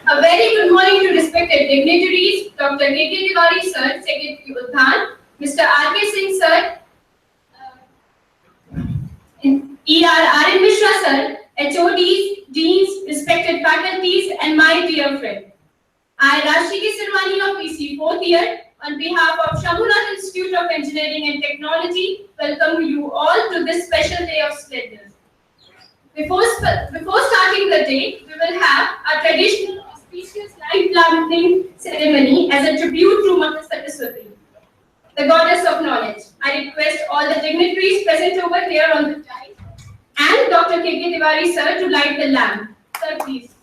A very good morning to respected dignitaries, Dr. K.K. Tiwari sir, Secretary Udhan, Mr. R.K. Singh sir, R.N. Mishra sir, HODs, deans, respected faculties, and my dear friend. I, Rashtriki Sirwani of PC 4th year, on behalf of Shambhunath Institute of Engineering and Technology, welcome you all to this special day of splendor. Before starting the day, we will have a traditional auspicious light planting ceremony as a tribute to Mother Saraswati, the goddess of knowledge. I request all the dignitaries present over here on the dais and Dr. K.K. Tiwari sir to light the lamp. Sir, please.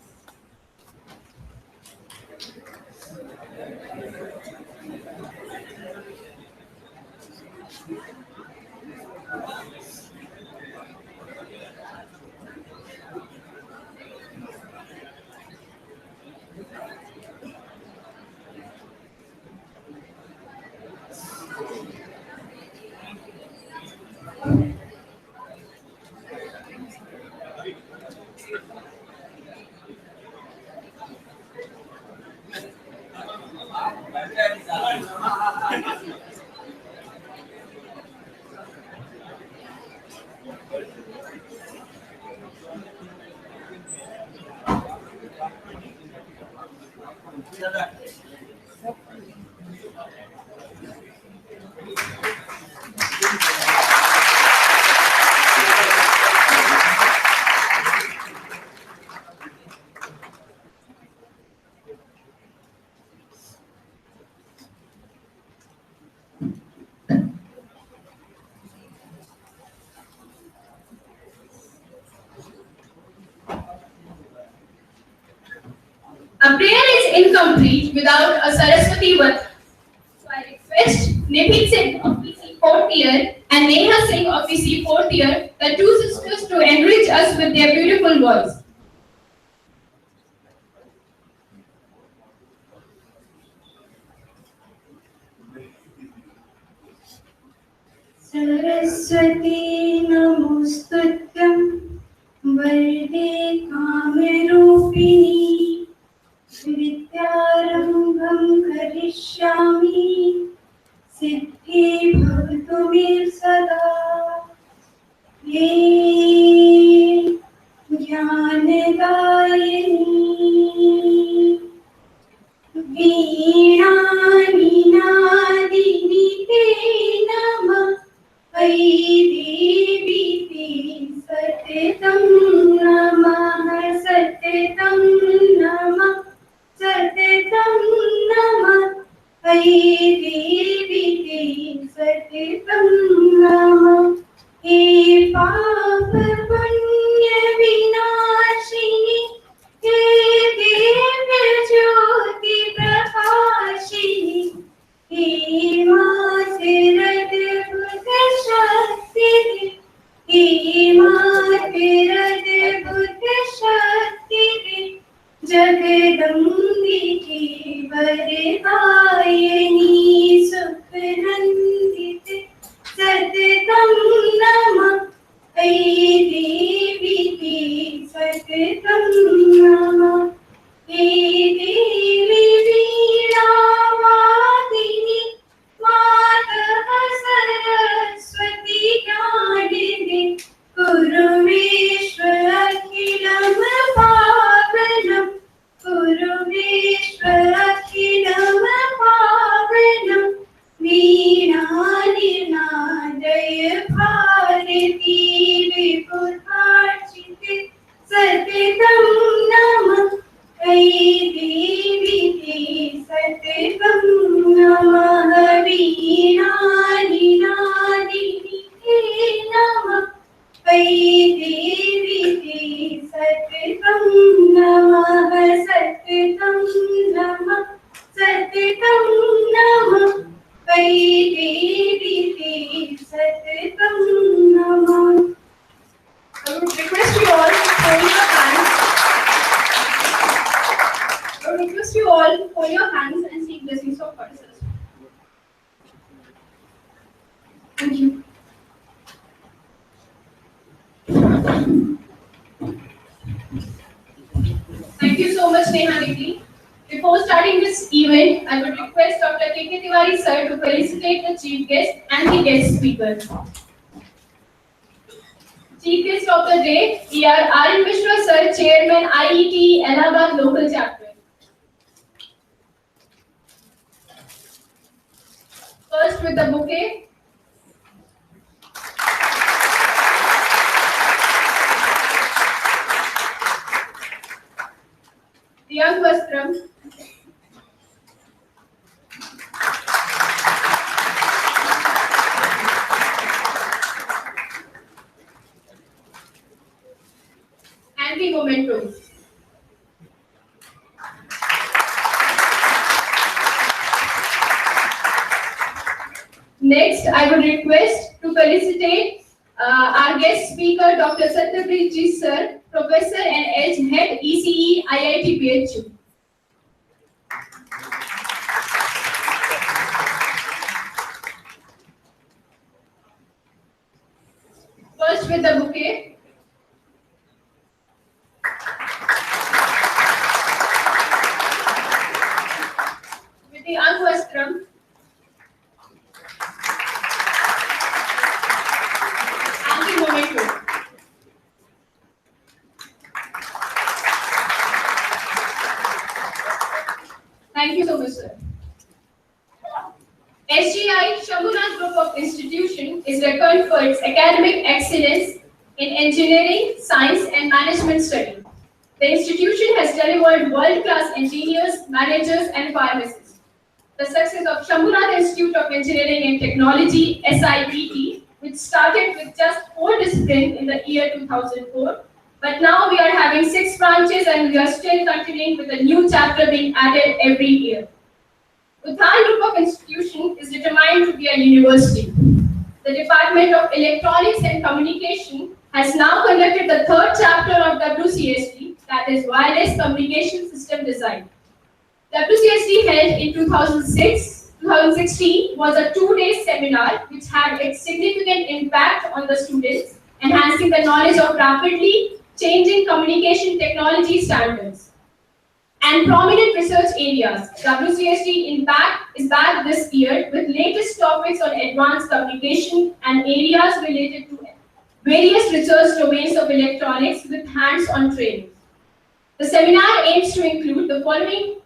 A prayer is incomplete without a Saraswati word. So I request Nipit Singh of PC 4th year and Neha Singh of PC 4th year, the two sisters, to enrich us with their beautiful voice. Saraswati Namostutyam Varde Kamerupini Vidyarambham Karishyami Siddhi Bhavatu Me Sada Ye Jnanadayini Veena Ninadini Te Namah Devi Te Satitam Namah Satitam Namah Satitam Namah Devi Te सततं नमः। हे पाप पुण्य विनाशिनी, हे दिव्य ज्योति प्रकाशिनी, हे मातृ बुद्ध शक्ति, हे मातृ बुद्ध शक्ति, जगदम्बिके वरदायिनी सुखनन्दिते सततं नमः। हे देवी ते सततं नमः। हे देवी वीणावादिनी, मातः सरस्वती ज्ञानिनी, कुरुविश्व अखिलं पावनं, कुरुविश्व अखिलं पावनं, वीणानिनादय भारती विपुलार्चिते सततं नमः। हे देवी ते सततं नमः। वीणानिनादिनी ते नमः। हे देवी ते सततं नमः। सततं नमः, सततं नमः। हे देवी ते सततं नमः। I would request you all to hold your hands. I would request you all to hold your hands and seek blessings of goddesses. Thank you. Thank you so much, Neha Nidhi. Before starting this event, I would request Dr. K.K. Tiwari sir to felicitate the chief guest and the guest speakers. Chief guest of the day, E.R. R.N. Mishra sir, Chairman IET Allahabad Local Chapter. First with the bouquet. The young Vastram. And the memento. Next, I would request to felicitate our guest speaker, Dr. Satyapreet Ji sir, Professor and Head ECE IIT PHU. First with the bouquet. With the Angvastram. And the memento. Thank you so much, sir. SGI Shambhunath Group of Institution is reckoned for its academic excellence in engineering, science, and management study. The institution has delivered world-class engineers, managers, and pharmacists. The success of Shambhunath Institute of Engineering and Technology (SIET), which started with just 4 disciplines in the year 2004, but now we are having 6 branches and we are still continuing with a new chapter being added every year. Uthan Group of Institution is determined to be a university. The Department of Electronics and Communication has now conducted the 3rd chapter of Wcsd, that is Wireless Communication System Design. Wcsd held in 2016 was a 2-day seminar which had a significant impact on the students, enhancing the knowledge of rapidly changing communication technology standards and prominent research areas. Wcsd is back this year with latest topics on advanced communication and areas related to various research domains of electronics with hands-on training. The seminar aims to include the following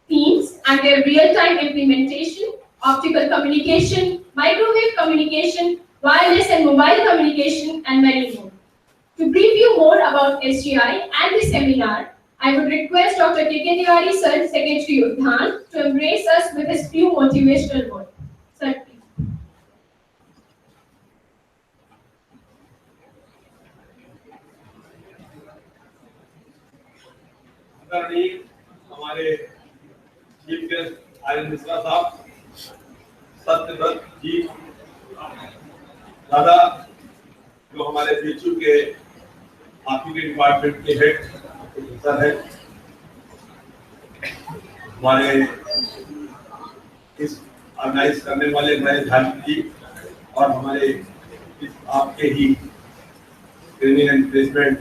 themes and their real-time implementation: optical communication, microwave communication, wireless and mobile communication, and many more. To brief you more about SGI and the seminar, I would request Dr. K.K. Tiwari sir, Secretary Uthan, to embrace us with his few motivational words. Sir, please. आदरणीय हमारे chief guest Aryan Mishra साहब, सत्यव्रत जी दादा जो हमारे बीचू के आपकी के department के हेड प्रोफेसर है, हमारे इस ऑर्गेनाइज करने वाले भाई झाल जी और हमारे इस आपके ही ट्रेनिंग एंड प्लेसमेंट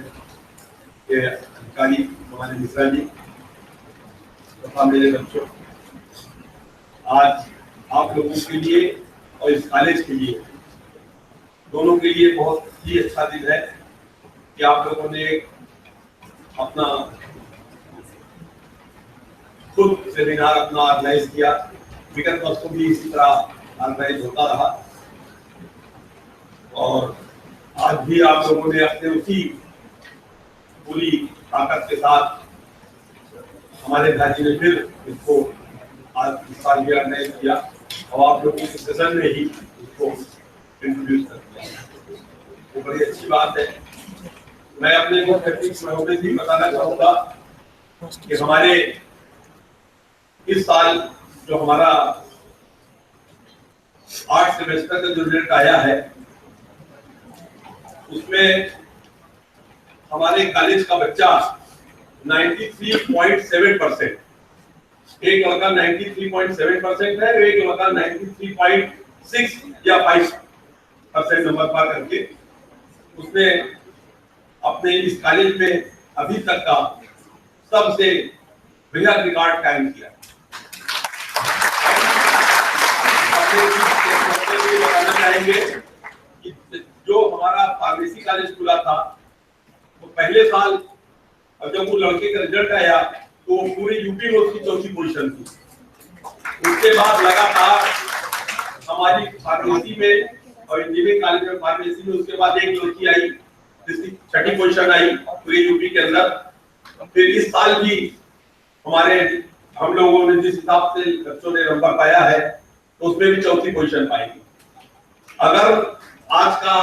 के अधिकारी हमारे मिश्रा जी तथा मेरे बच्चों, आज आप लोगों के लिए और इस कॉलेज के लिए दोनों के लिए बहुत ही अच्छा दिन है कि आप लोगों ने अपना खुद सेमिनार अपना ऑर्गेनाइज किया। विगत वर्षों भी इसी तरह ऑर्गेनाइज होता रहा और आज भी आप लोगों ने अपने उसी पूरी ताकत के साथ हमारे भाई ने फिर इसको आज इस साल भी ऑर्गेनाइज किया और आप लोगों के सेशन में ही इसको इंट्रोड्यूस कर दिया। वो बड़ी अच्छी बात है। मैं अपने महोदय जी बताना चाहूंगा कि हमारे इस साल जो हमारा 8 सेमेस्टर का जो रिजल्ट आया है उसमें हमारे कॉलेज का बच्चा 93.7%, एक लड़का 93.7% है, एक लड़का 93.6 या 5% नंबर पा करके उसने अपने इस कॉलेज में अभी तक का सबसे बृहद रिकॉर्ड कायम किया। बताना चाहेंगे कि जो हमारा फार्मेसी कॉलेज खुला था तो पहले साल जब वो लड़के का रिजल्ट आया तो पूरे यूपी में उसकी चौथी पोजीशन थी। उसके बाद लगातार हमारी फार्मेसी में और इंजीनियरिंग कॉलेज में फार्मेसी में उसके बाद एक लड़की आई जिसकी छठी पोजीशन आई पूरे यूपी के अंदर। फिर इस साल भी हम लोगों ने जिस हिसाब से बच्चों ने नंबर पाया है तो उसमें भी चौथी पोजीशन पाएंगे। अगर आज का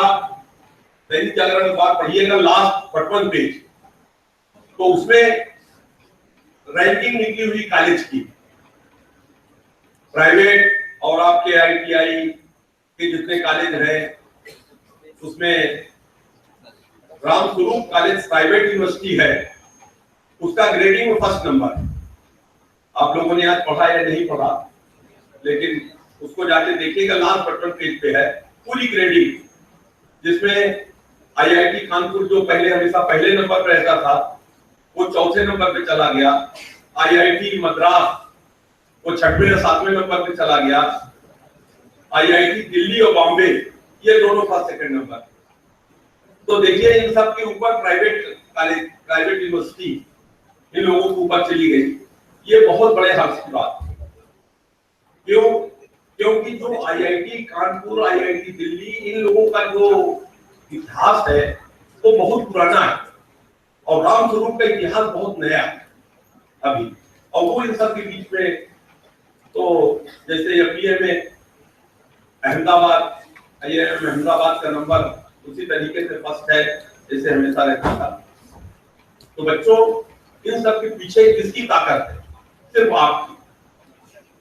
दैनिक जागरण अखबार पढ़िएगा लास्ट 55 पेज तो उसमें रैंकिंग निकली हुई कॉलेज की, प्राइवेट और आपके आईटीआई के जितने कॉलेज हैं उसमें रामस्वरूप कॉलेज प्राइवेट यूनिवर्सिटी है, उसका ग्रेडिंग में फर्स्ट नंबर है। आप लोगों ने आज पढ़ा या नहीं पढ़ा लेकिन उसको जाके देखिएगा, लास्ट 55 पेज पे है पूरी ग्रेडिंग, जिसमें आईआईटी कानपुर जो पहले हमेशा पहले नंबर पर रहता था वो चौथे नंबर पे चला गया, आईआईटी मद्रास वो 6वें या 7वें नंबर पे चला गया, आईआईटी दिल्ली और बॉम्बे ये दोनों फर्स्ट सेकंड नंबर। तो देखिए इन सब के ऊपर प्राइवेट कॉलेज प्राइवेट यूनिवर्सिटी इन लोगों के ऊपर चली गई, ये बहुत बड़े हर्ष की बात है। क्यों? क्योंकि जो आईआईटी कानपुर आईआईटी दिल्ली इन लोगों का जो इतिहास है वो बहुत पुराना है और रामस्वरूप का इतिहास बहुत नया है अभी, और वो इन सब के बीच में तो जैसे एमबीए में अहमदाबाद आईआईएम अहमदाबाद का नंबर उसी तरीके से फर्स्ट है जैसे हमेशा रहता था। तो बच्चों इन सब के पीछे किसकी ताकत है? सिर्फ आपकी।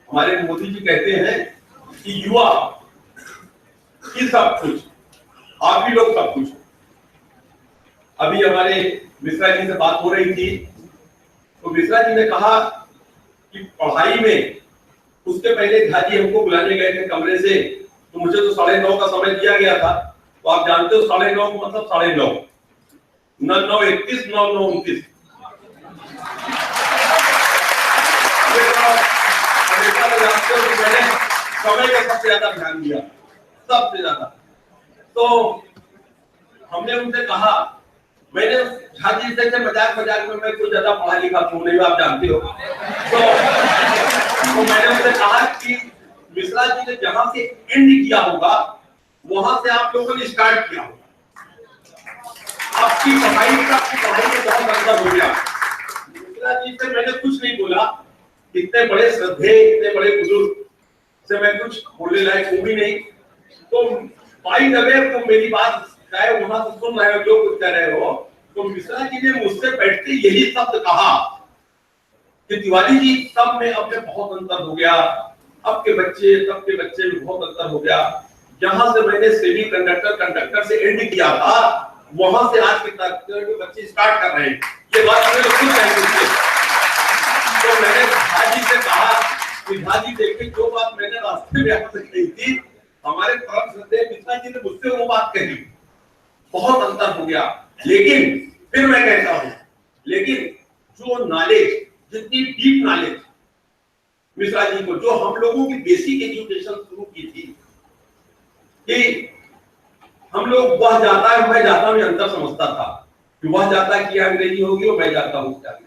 हमारे मोदी जी कहते हैं कि युवा ही सब कुछ, आप ही लोग सब कुछ। अभी हमारे मिश्रा जी से बात हो रही थी तो मिश्रा जी ने कहा कि पढ़ाई में उसके पहले झा जी हमको बुलाने गए थे कमरे से, तो मुझे तो 9:30 का समय दिया गया था। तो आप जानते हो 9:30 मतलब 9:30, 9:31, 9:29। मैंने समय का सबसे ज्यादा ध्यान दिया, सबसे ज्यादा। तो हमने उनसे कहा, मैंने झा जी से मजाक में मैं कोई ज्यादा पढ़ा लिखा हूँ नहीं, आप जानते हो। तो मैंने उनसे कहा कि मिश्रा जी ने जहां से एंड किया होगा वहां से आप लोगों ने स्टार्ट किया होगा। आपकी पढ़ाई में बहुत अंतर हो गया। मिश्रा जी से मैंने कुछ नहीं बोला, इतने बड़े श्रद्धेय इतने बड़े बुजुर्ग से मैं कुछ बोलने लायक हूँ भी नहीं। तो भाई अगर तुम मेरी बात चाहे वहां से सुन रहे हो जो कुछ कर रहे हो, तो मिश्रा जी ने मुझसे बैठते यही शब्द कहा कि तिवारी जी सब में अब में बहुत अंतर हो गया, अब के बच्चे तब के बच्चे में बहुत अंतर हो गया। जहां से मैंने सेमी कंडक्टर से एंड किया था, वहां से आज के तक बच्चे स्टार्ट कर रहे हैं। ये बात मैंने खुद कही। तो मैंने भाजी से कहा कि भाजी देखिए, जो बात मैंने रास्ते में आपसे कही थी, हमारे परम श्रद्धेय मिश्रा जी ने मुझसे वो बात कही, बहुत अंतर हो गया। लेकिन फिर मैं कहता हूं, लेकिन जो नॉलेज, जितनी डीप नॉलेज मिश्रा जी को, जो हम लोगों की बेसिक एजुकेशन शुरू की थी कि हम लोग वह जाता है मैं जाता हूं, अंदर समझता था कि वह जाता कि अंग्रेजी होगी और मैं जाता हूं क्या अंग्रेजी।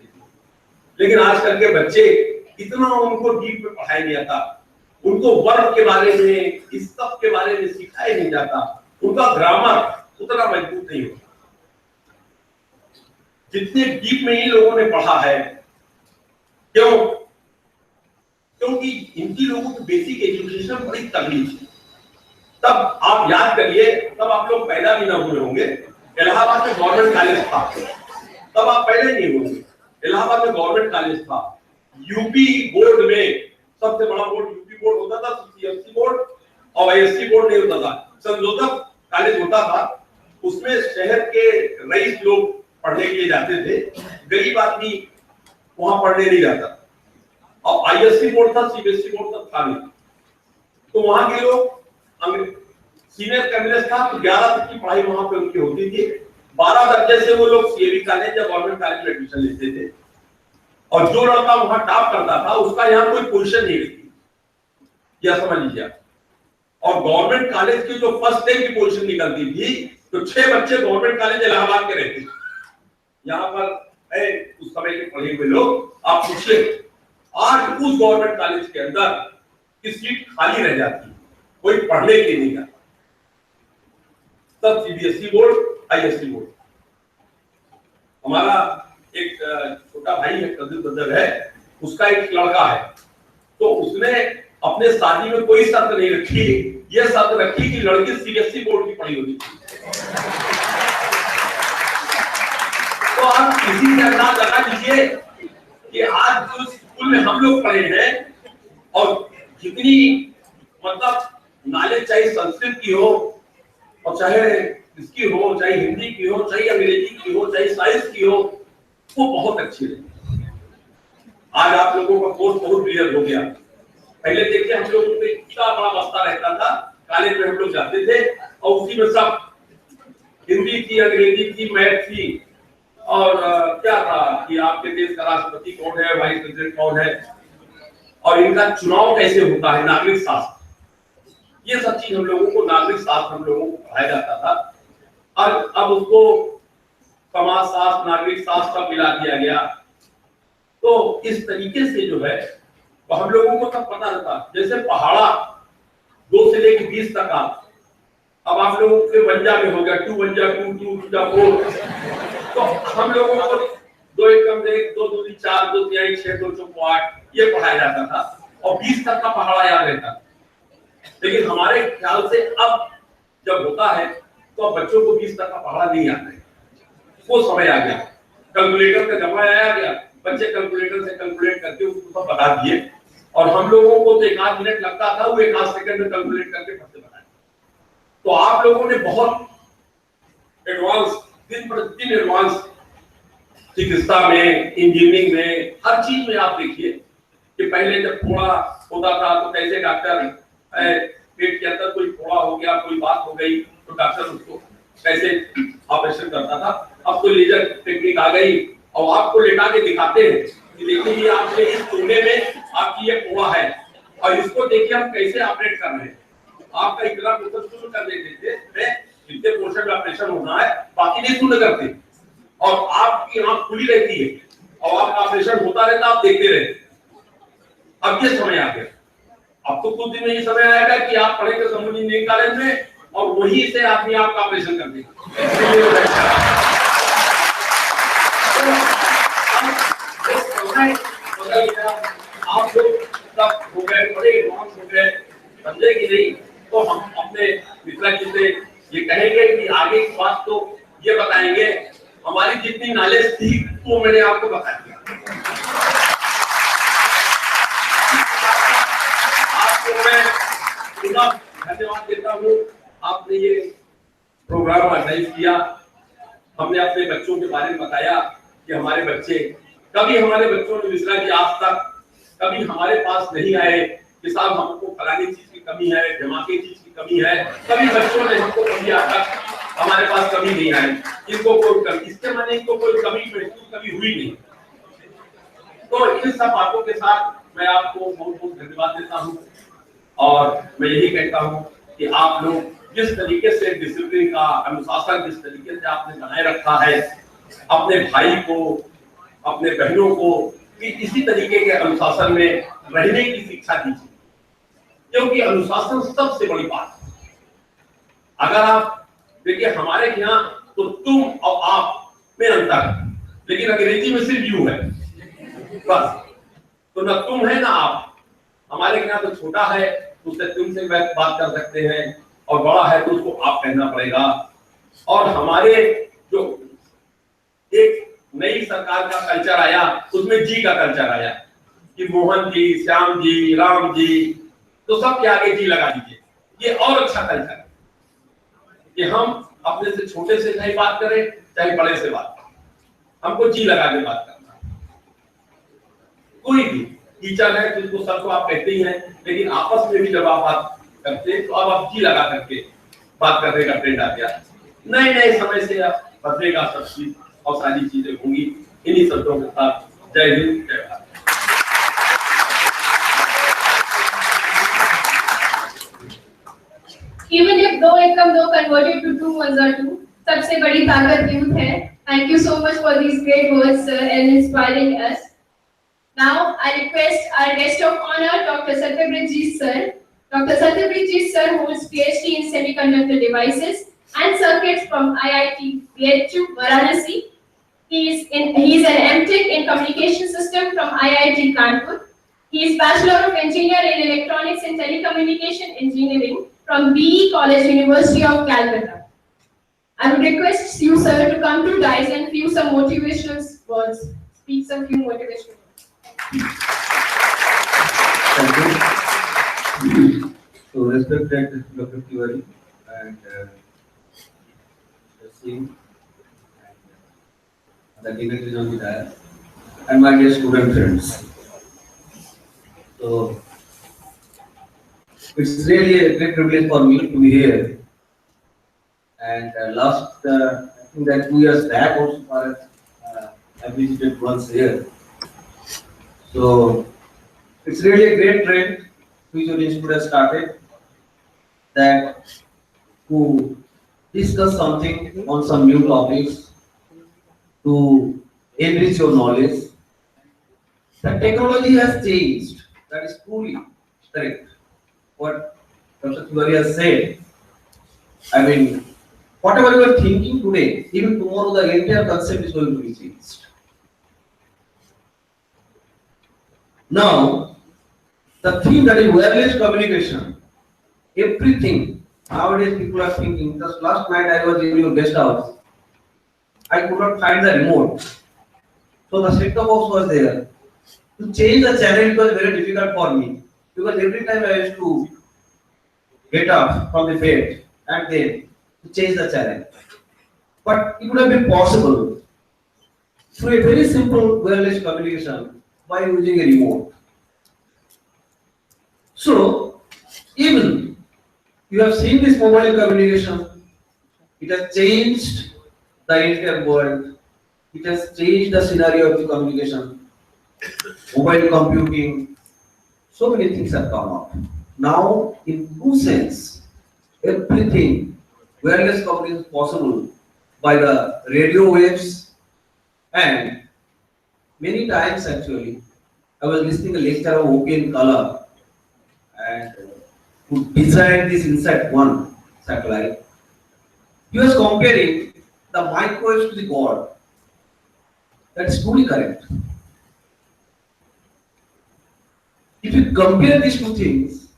लेकिन आजकल के बच्चे इतना उनको डीप में पढ़ाया गया था, उनको वर्ब के बारे में, इस सब के बारे में सिखाया नहीं जाता, उनका ग्रामर उतना मजबूत नहीं होता जितने डीप में इन लोगों ने पढ़ा है। क्यों? क्योंकि इनकी लोगों की बेसिक एजुकेशन बड़ी तगड़ी थी। तब आप याद करिए, तब आप लोग पैदा भी ना हुए होंगे। इलाहाबाद में गवर्नमेंट कॉलेज था, तब आप पहले नहीं होंगे। इलाहाबाद में गवर्नमेंट कॉलेज था। यूपी बोर्ड में सबसे बड़ा बोर्ड यूपी बोर्ड होता था, सीएससी बोर्ड और आईएससी बोर्ड नहीं होता था। संजोधक कॉलेज होता था, उसमें शहर के रईस लोग पढ़ने के लिए जाते थे, गरीब आदमी वहां पढ़ने नहीं जाता। और आईएससी बोर्ड था, सीबीएसई बोर्ड था नहीं, तो वहां के लोग सीनियर कैंडिडेट था, तो 11 तक की पढ़ाई वहां पे उनकी होती थी। 12 दर्जे से वो लोग सीएवी कॉलेज या गवर्नमेंट कॉलेज में एडमिशन लेते थे, और जो लड़का वहां टॉप करता था उसका यहाँ कोई पोजीशन नहीं रहती, यह समझ लीजिए। और गवर्नमेंट कॉलेज की जो फर्स्ट टाइम की पोजीशन निकलती थी, तो 6 बच्चे गवर्नमेंट कॉलेज इलाहाबाद के रहते थे। यहाँ पर है उस समय के पढ़े हुए लोग, आप पूछिए आज उस गवर्नमेंट कॉलेज के अंदर की सीट खाली रह जाती है, कोई पढ़ने के नहीं जाता। सब सीबीएसई बोर्ड, आईएससी बोर्ड। हमारा एक छोटा भाई है, कजिन ब्रदर है, उसका एक लड़का है, तो उसने अपने शादी में कोई शर्त नहीं रखी, ये शर्त रखी कि लड़की सीबीएसई बोर्ड की पढ़ी होगी। तो आप किसी से अंदाज लगा लीजिए कि आज जो स्कूल में हम लोग पढ़े हैं, और जितनी मतलब नॉलेज, चाहे संस्कृत की हो और चाहे इसकी हो, चाहे हिंदी की हो, चाहे अंग्रेजी की हो, चाहे साइंस की हो, वो बहुत अच्छी है। आज आप लोगों का कोर्स बहुत क्लियर हो गया। पहले देखिए हम लोगों को इतना बड़ा बस्ता रहता था, कॉलेज में हम लोग जाते थे और उसी में सब हिंदी थी, अंग्रेजी थी, मैथ थी, और क्या था कि आपके देश का राष्ट्रपति कौन है, वाइस प्रेसिडेंट कौन है, और इनका चुनाव कैसे होता है, नागरिक शास्त्र, ये सब चीज हम लोगों को, नागरिक शास्त्र हम लोगों को पढ़ाया जाता था। और अब उसको समाज शास्त्र, नागरिक शास्त्र सब मिला दिया गया। तो इस तरीके से जो है तो हम लोगों को तब पता रहता, जैसे पहाड़ा 2 से लेकर 20 तक आप, अब आप लोगों के वंजा में हो गया 2 वंजा 2 2 2 4, तो हम लोगों को 2 एकम 1 2 2 4 2 3 6 2 4 8 ये पढ़ाया जाता था, और 20 तक का पहाड़ा याद रहता। लेकिन हमारे ख्याल से अब जब होता है तो अब बच्चों को 20 तक का पहाड़ा नहीं आता है, वो समय आ गया, कैलकुलेटर का जमाना आ गया, बच्चे कैलकुलेटर से कैलकुलेट करके उसको सब बता दिए, और हम लोगों को तो 1 आध मिनट लगता था, वो 1 आध सेकंड में कैलकुलेट करके फट से बनाया। तो आप लोगों ने बहुत एडवांस, दिन प्रतिदिन एडवांस, चिकित्सा में, इंजीनियरिंग में, हर चीज में आप देखिए कि पहले जब फोड़ा होता था तो कैसे डॉक्टर पेट के अंदर कोई फोड़ा हो गया, कोई बात हो गई, तो डॉक्टर उसको कैसे ऑपरेशन करता था। अब तो लेजर टेक्निक आ गई और आपको लेटा के दिखाते हैं कि देखिए ये आपके इस कोने में आपकी ये फोड़ा है, और इसको देखिए हम कैसे ऑपरेट कर रहे हैं। आपका इतना प्रोसेस शुरू कर देते थे, जितने पोर्शन में ऑपरेशन होना है बाकी नहीं शुरू करते, और आपकी आंख खुली रहती है और आपका ऑपरेशन होता रहता, आप देखते रहते। अब ये समय आ गया, अब तो कुछ दिन में ये समय आएगा कि आप पढ़ेंगे संबंधित इंजीनियरिंग कॉलेज में और वहीं से आदमी आपका ऑपरेशन कर देगा। आप लोग सब हो गए, बड़े एडवांस हो गए, समझे कि नहीं? तो हम अपने मित्र जी से ये कहेंगे कि आगे की बात तो ये बताएंगे, हमारी जितनी नॉलेज थी वो मैंने आपको बता दिया। पूरा धन्यवाद देता हूँ। आपने ये प्रोग्राम ऑर्गेनाइज किया, हमने अपने बच्चों के बारे में बताया कि हमारे बच्चे, कभी हमारे बच्चों ने मिश्रा जी आज तक कभी हमारे पास नहीं आए कि साहब हमको फलानी चीज की कमी है, दिमागी चीज की कमी है, कभी बच्चों ने हमको कभी आज तक हमारे पास कभी नहीं आए, इनको कोई कमी, इसके माने इनको कोई कमी महसूस कभी हुई नहीं। तो इन सब बातों के साथ मैं आपको बहुत बहुत धन्यवाद देता हूँ और मैं यही कहता हूँ कि आप लोग जिस तरीके से डिसिप्लिन का अनुशासन जिस तरीके से आपने बनाए रखा है, अपने भाई को, अपने बहनों को कि इसी तरीके के अनुशासन में रहने की शिक्षा दीजिए, क्योंकि अनुशासन सबसे बड़ी बात है। अगर आप देखिए हमारे यहाँ तो तुम और आप में अंतर है, लेकिन अंग्रेजी में सिर्फ यू है बस, तो ना तुम है ना आप। हमारे यहाँ तो छोटा है तो उससे तुम से बात कर सकते हैं और बड़ा है तो उसको आप कहना पड़ेगा। और हमारे जो एक नई सरकार का कल्चर आया उसमें जी का कल्चर आया कि मोहन जी, श्याम जी, राम जी, तो सबके आगे जी लगा दीजिए। ये और अच्छा कल्चर है कि हम अपने से छोटे से चाहे बात करें चाहे बड़े से बात करें, हमको जी लगा के बात करना। कोई भी टीचर है जिसको सर को आप कहते ही हैं, लेकिन आपस में भी जब आप बात करते हैं तो अब आप जी लगा करके बात करने का ट्रेंड आ गया। नए नए समय से अब बदलेगा सब चीज और सारी चीजें होंगी। इन्हीं शब्दों के साथ जय हिंद, जय भारत। Even if दो एकम दो converted to 2 1s are 2, सबसे बड़ी ताकत यूथ है। Thank you so much for these great words, sir, and inspiring us. Now I request our guest of honor, Dr. Satyabrit sir. Dr. Satyabrit sir holds PhD in semiconductor devices and circuits from IIT BHU Varanasi. He is an MTech in communication system from IIT Kanpur. He is Bachelor of Engineering in Electronics and Telecommunication Engineering from BE College, University of Calcutta. I would request you, sir, to come to dais and few some motivational words. Speak some few motivational words. Thank you. So, respected Dr. Tiwari and Singh and the dignitaries on the dais, and my dear student friends. So, it's really a great privilege for me to be here. And last, I think that 2 years back also, I visited once here. So, it's really a great trend which your institute has started, that to discuss something on some new topics, to enrich your knowledge. The technology has changed. That is truly correct. What Dr. Tiwari has said. I mean, whatever you are thinking today, even tomorrow, the entire concept is going to be changed. Now, the theme that is wireless communication, everything. Nowadays, people are thinking. Just last night, I was in your guest house. I could not find the remote. So the set-top box was there. To change the channel, it was very difficult for me, because every time I used to get up from the bed and then to change the channel. But it would have been possible through a very simple wireless communication by using a remote. So, even you have seen this mobile communication, it has changed the entire world. It has changed the scenario of the communication. Mobile computing, so many things have come up. Now, in true sense, everything wireless communication is possible by the radio waves, and many times actually, I was listening to a lecture of OPN Kala, and who designed this INSAT-1 satellite. He was comparing the microwaves to the God. That's truly correct. If you compare these two things,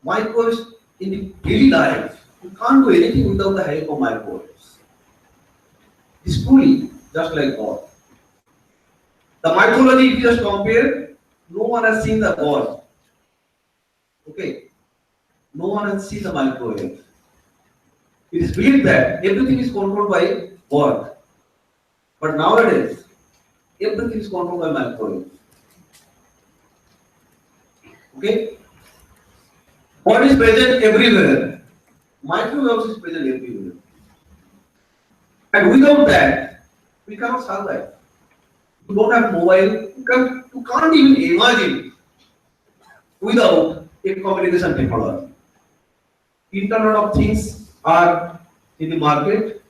microwaves in the daily life, you can't do anything without the help of microwaves. It's truly just like God. The mythology, if you just compare, no one has seen the God. Okay, no one has seen the microwave. It is believed that everything is controlled by God. But nowadays, everything is controlled by microwave. Okay? God is present everywhere. Microwave is present everywhere. And without that, we cannot survive. You don't have mobile, you can't even imagine without a communication technology. Internet of Things are in the market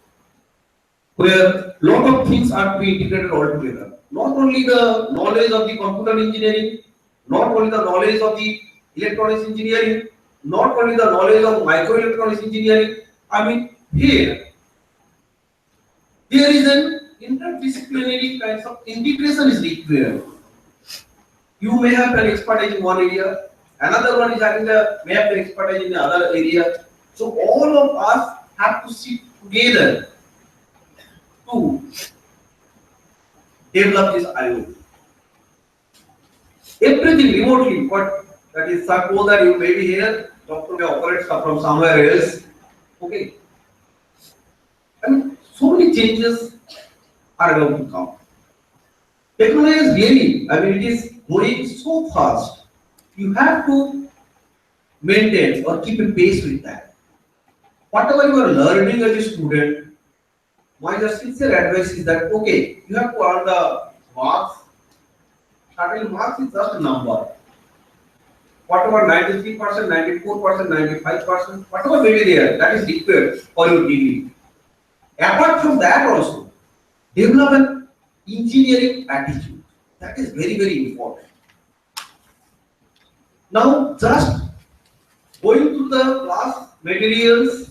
where lot of things are to be integrated all together. Not only the knowledge of the computer engineering, not only the knowledge of the electronics engineering, not only the knowledge of microelectronics engineering. I mean, here there is an interdisciplinary kinds of integration is required. You may have an expertise in one area, another one is having may have an expertise in the other area. So all of us have to sit together to develop this IoT. Everything remotely, but that is suppose that you may be here, doctor may operate from somewhere else. Okay. And so many changes are about to come. Technology is really, I mean, it is going so fast. You have to maintain or keep a pace with that. Whatever you are learning as a student, my just sincere advice is that okay, you have to earn the marks. Certainly, marks is just a number. Whatever 93%, 94%, 95%, whatever may be there, that is required for your degree. Apart from that also, develop an engineering attitude. That is very, very important. Now, just going through the class materials,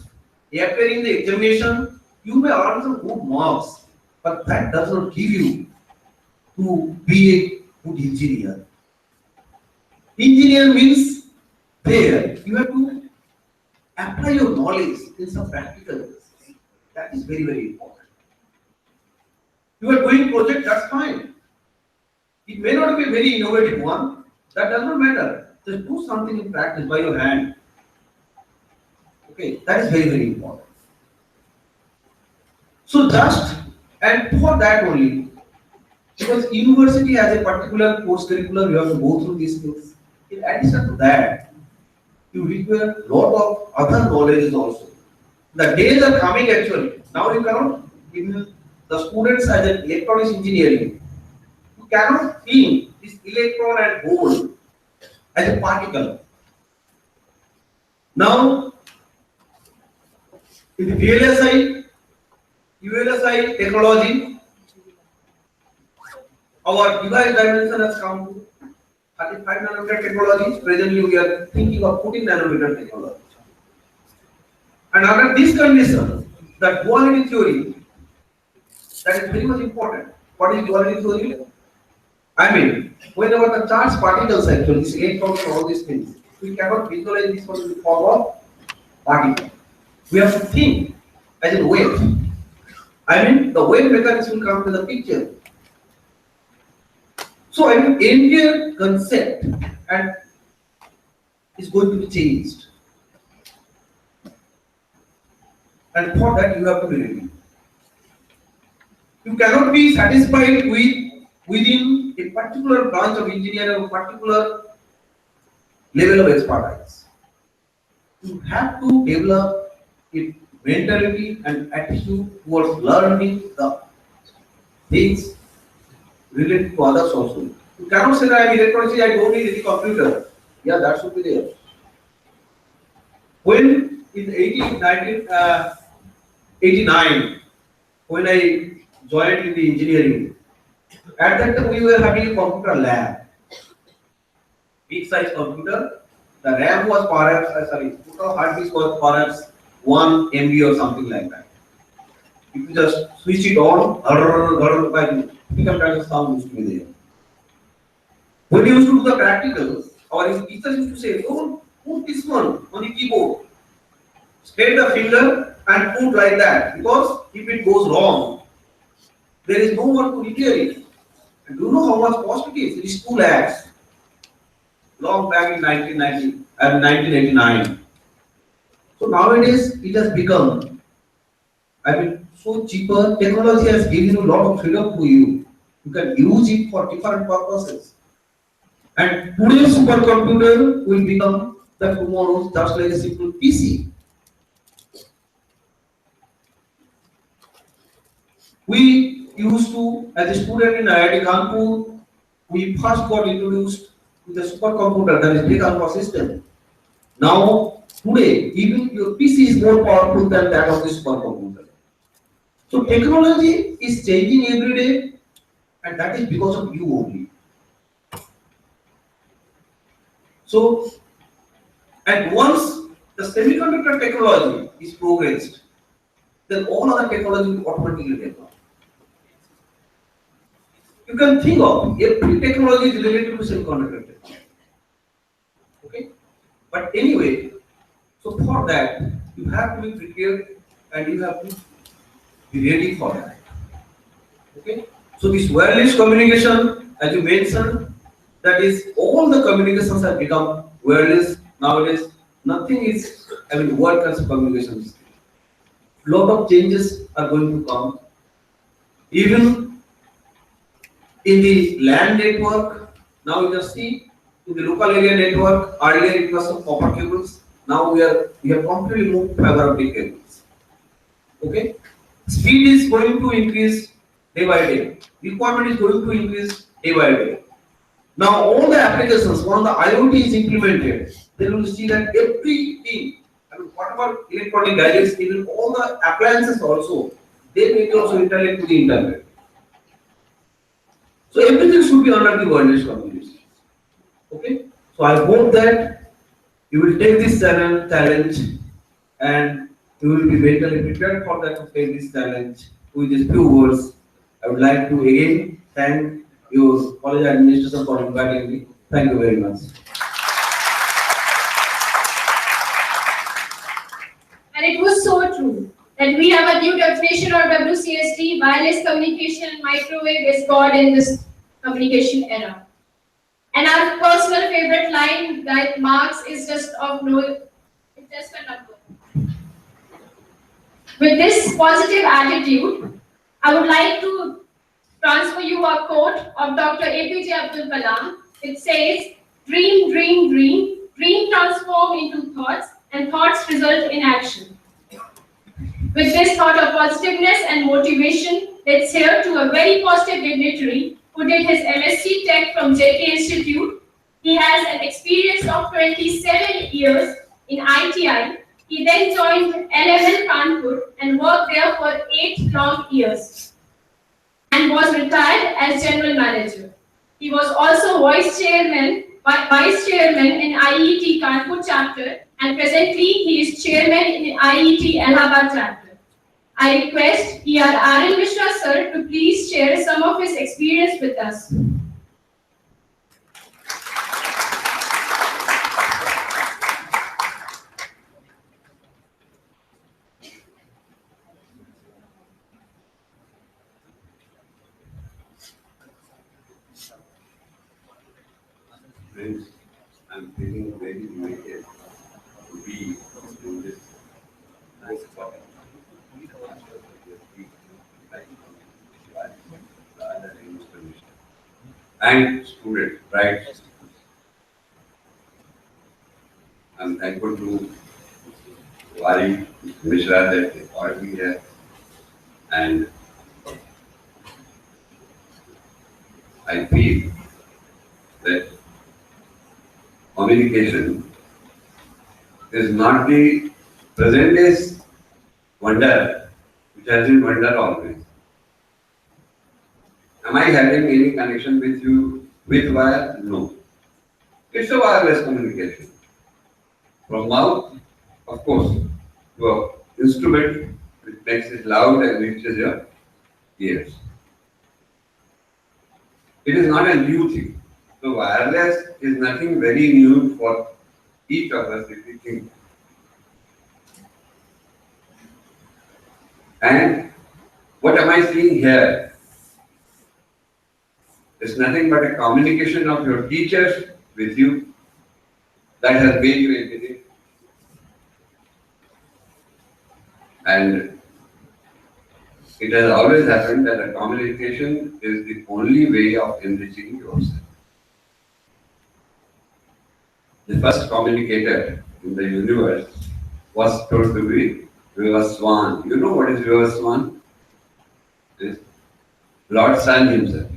appearing the examination, you may earn some good marks, but that does not give you to be a good engineer. Engineer means there you have to apply your knowledge in some practical ways. That is very, very important. You are doing project, that's fine. It may not be a very innovative one, that does not matter. Just do something in practice by your hand. Okay, that is very, very important. So just, and for that only, because university has a particular course curriculum, you have to go through these things. In addition to that, you require a lot of other knowledge also. The days are coming actually. Now you cannot, in the students as an electronics engineering, you cannot think this electron and hole as a particle. Now, in the VLSI, ULSI technology, our device dimension has come to 35 nanometer technology. Presently, we are thinking of 14 nanometer technology. And under this condition, the duality theory, that is very much important. What is duality theory? I mean, whenever the charged particles actually, this electrons and all these things, we cannot visualize this one in the form of particle. We have to think as a wave. I mean, the wave mechanics will come to the picture. So, I mean, entire concept and is going to be changed. And for that, you have to be ready. You cannot be satisfied within a particular branch of engineering or a particular level of expertise. You have to develop a mentality and attitude towards learning the things related to others also. You cannot say that I am electronics, I don't need any computer. Yeah, that should be there. When in 1989, when I joined in the engineering, at that time we were having a computer lab. Big size computer. The RAM was perhaps, total hard disk was perhaps 1 MB or something like that. If you just switch it on, different kinds of sound used to be there. When we used to do the practicals, our teachers used to say, don't put this one on the keyboard. Spread the finger and put like that, because if it goes wrong, there is no one to repair it. And do you know how much cost it is? It is 2 lakhs. Long back in 1989. So nowadays it has become, so cheaper. Technology has given you a lot of freedom to you. You can use it for different purposes. And today's supercomputer will become the tomorrow's just like a simple PC. We used to, as a student in IIT Kanpur, we first got introduced to the supercomputer, that is big alpha system. Now, today, even your PC is more powerful than that of the supercomputer. So technology is changing every day, and that is because of you only. So, and once the semiconductor technology is progressed, then all other technology will automatically develop. You can think of every technology is related to semiconductor technology. Okay? But anyway, so for that, you have to be prepared and you have to be ready for that. Okay? So this wireless communication, as you mentioned, that is all the communications have become wireless nowadays. Nothing is, world class communications. Lot of changes are going to come. Even in the LAN network, now you just see in the local area network, earlier it was some copper cables. Now we have completely moved to fiber optic cables. Okay, speed is going to increase day by day. Requirement is going to increase day by day. Now all the applications, when the IoT is implemented, then you will see that everything, whatever electronic gadgets, even all the appliances also, they may also interlink to the internet. So everything should be under the wireless communication. Okay, so I hope that you will take this challenge and you will be mentally prepared for that to take this challenge. With these few words, I would like to again thank your college administration for inviting me. Thank you very much. And it was so true that we have a new definition of WCSD, wireless communication and microwave is God in this communication era. And our personal favorite line that Marx is just of no, it's just a number. With this positive attitude, I would like to transfer you a quote of Dr. APJ Abdul Kalam. It says, dream, dream, dream, dream transform into thoughts and thoughts result in action. With this thought of positiveness and motivation, let's hear to a very positive dignitary who did his MSc Tech from JK Institute. He has an experience of 27 years in ITI. He then joined LML Kanpur and worked there for 8 long years and was retired as general manager. He was also vice chairman in IET Kanpur chapter, and presently he is chairman in IET Allahabad chapter. I request R.N. Mishra sir to please share some of his experience with us. Friends, I'm feeling very elated to be in this nice spot. And student, right? I'm thankful to Wari Mishra that they called me here, and I feel that communication is not the present day's wonder, which has been wonder always. Am I having any connection with you with wire? No. It's a wireless communication. From mouth, of course, to an instrument which makes it loud and reaches your ears. It is not a new thing. So wireless is nothing very new for each of us if we think. And what am I seeing here? It's nothing but a communication of your teachers with you that has made you everything. And it has always happened that a communication is the only way of enriching yourself. The first communicator in the universe was told to be Vivaswan. You know what is Vivaswan? It is Lord Sun himself.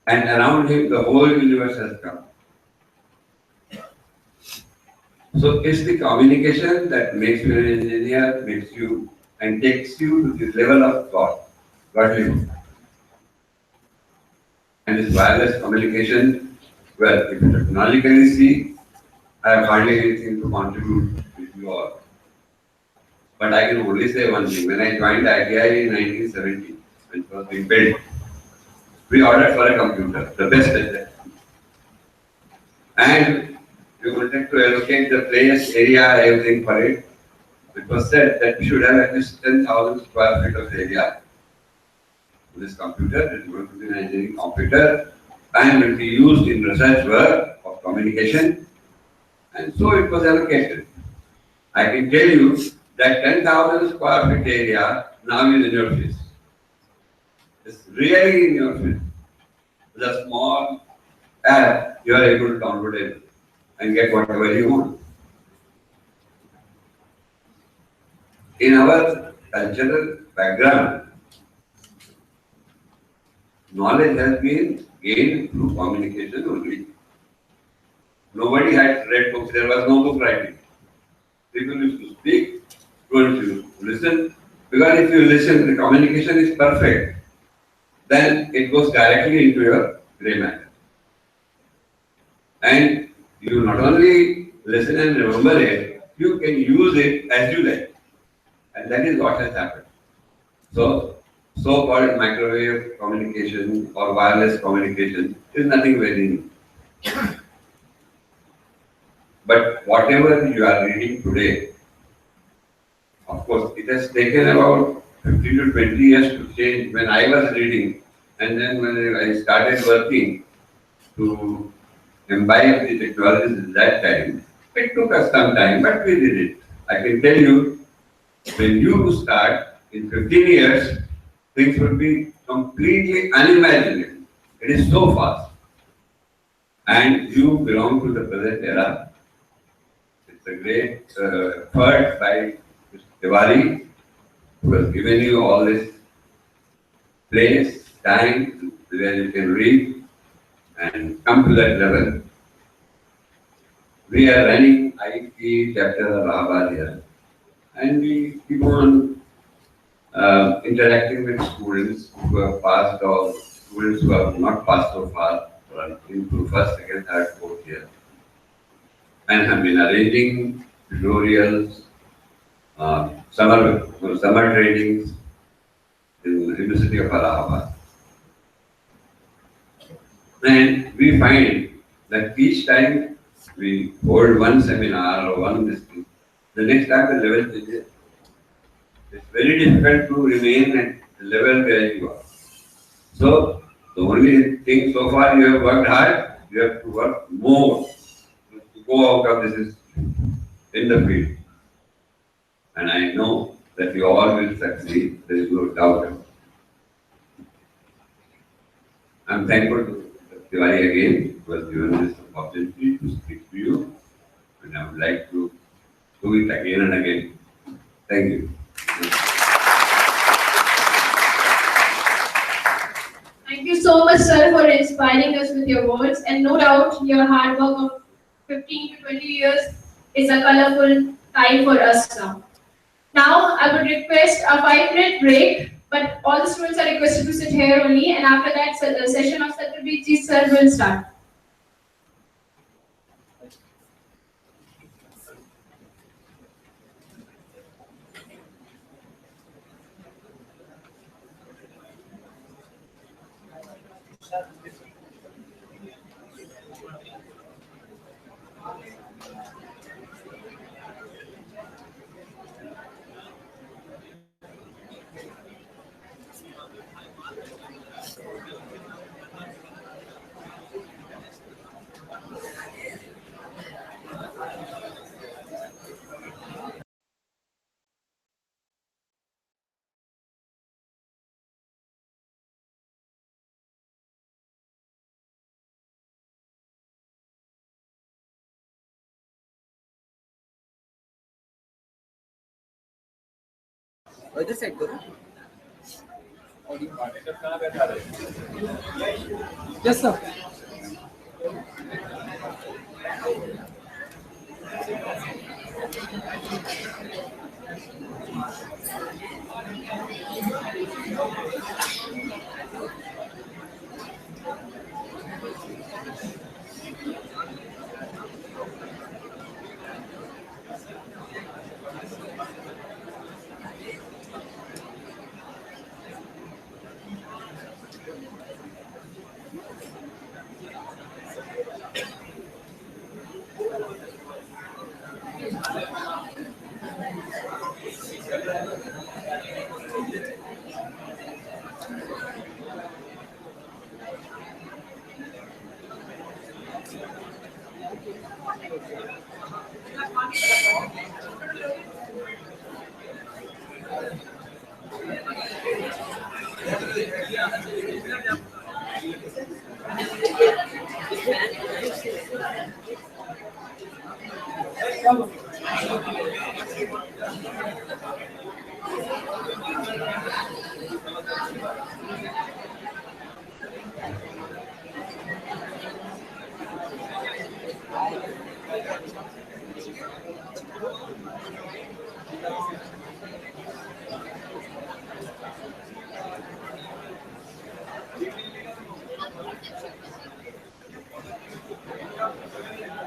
And around him the whole universe has come. So it's the communication that makes you an engineer, makes you and takes you to the level of God, godly. And this wireless communication, well, if you technologically see, I have hardly anything to contribute with you all. But I can only say one thing. When I joined ITI in 1970, when it was being built, we ordered for a computer, the best at that. And we wanted to allocate the place, area, everything for it. It was said that we should have at least 10,000 square feet of area for this computer. It is going to be an engineering computer and will be used in research work of communication. And so it was allocated. I can tell you that 10,000 square feet area now is in your face. It's really in your face. With a small app, you are able to download it and get whatever you want. In our cultural background, knowledge has been gained through communication only. Nobody had read books, there was no book writing. People used to speak, students used to listen. Because if you listen, the communication is perfect. Then it goes directly into your grey matter. And you not only listen and remember it, you can use it as you like. And that is what has happened. So-called microwave communication or wireless communication is nothing very new. But whatever you are reading today, of course, it has taken about 50 to 20 years to change when I was reading. And then when I started working to imbibe the technologies at that time, it took us some time, but we did it. I can tell you, when you start in 15 years, things will be completely unimaginable. It is so fast. And you belong to the present era. It's a great effort by Mr. Tiwari, who has given you all this place, time, where you can read and come to that level. We are running IT chapter of Allahabad here, and we keep on interacting with students who have passed or students who have not passed so far, into first, second, third, fourth year, and have been arranging tutorials, summer trainings in the University of Allahabad. And we find that each time we hold one seminar or one discussion, the next time the level changes. It's very difficult to remain at the level where you are. So, the only thing so far you have worked hard, you have to work more to go out of this institution in the field. And I know that you all will succeed, there is no doubt about it. I'm thankful to Tiwari again who has given this opportunity to speak to you, and I would like to do it again and again. Thank you. Thank you so much, sir, for inspiring us with your words. And no doubt, your hard work of 15 to 20 years is a colorful time for us now. Now, I would request a 5-minute break, but all the students are requested to sit here only, and after that, the session of Satyajit sir will start. इधर side करो yes sir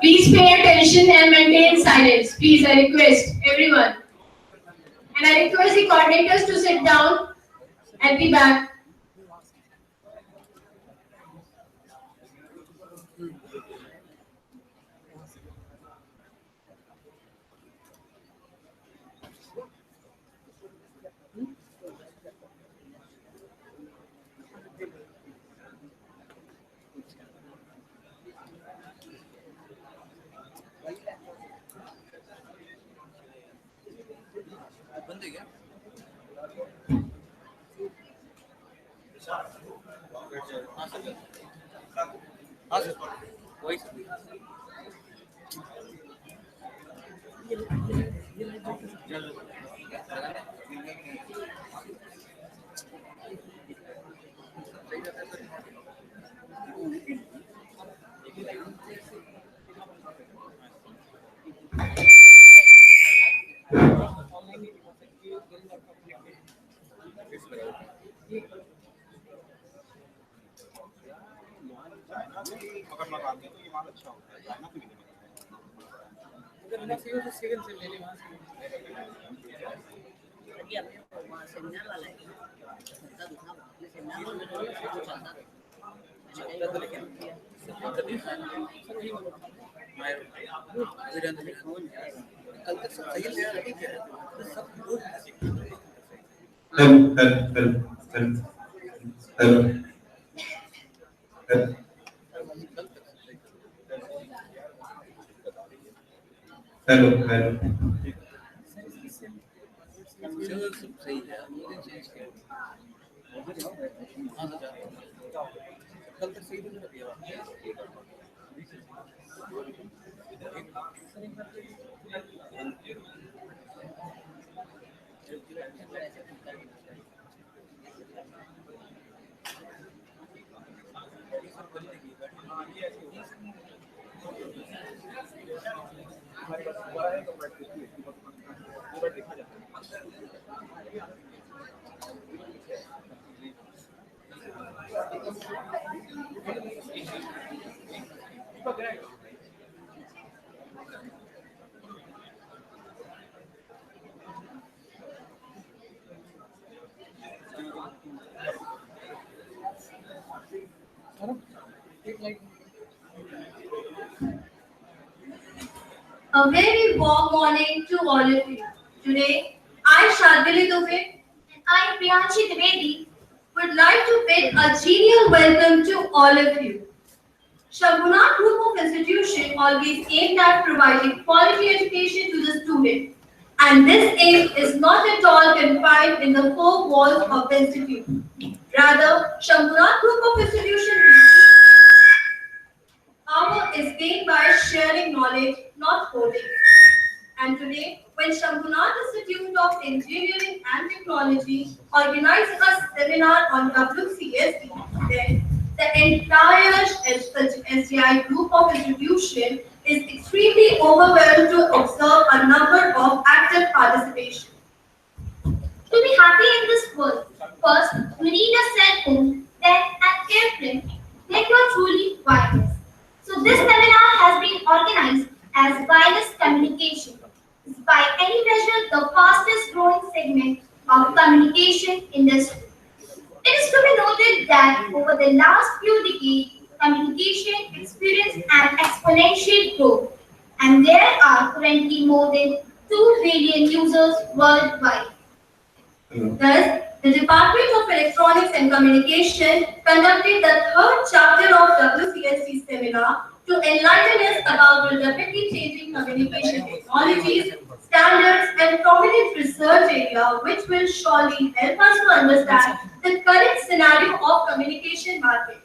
Please pay attention and maintain silence. Please, I request everyone. And I request the coordinators to sit down at the back. A very warm morning to all of you. Today, I, Shardili Dubey, and I, Priyanshi Dwivedi, would like to bid a genial welcome to all of you. Shambhunath Group of Institution always aimed at providing quality education to the student, and this aim is not at all confined in the four walls of the institute. Rather, Shambhunath Group of Institution power is gained by sharing knowledge, not holding it. And today, when Shambhunath Institute of Engineering and Technology organized a seminar on WCSD, then the entire SDI group of institution is extremely overwhelmed to observe a number of active participation. To be happy in this world, first you need a cell phone, then an airplane, then you are truly wireless. So this seminar has been organized as wireless communication. Is by any measure the fastest growing segment of communication industry. It is to be noted that over the last few decades, communication experienced an exponential growth, and there are currently more than 2 billion users worldwide. Thus, the Department of Electronics and Communication conducted the third chapter of WCSD seminar to enlighten us about the rapidly changing communication technologies, standards, and prominent research area, which will surely help us to understand the current scenario of communication market.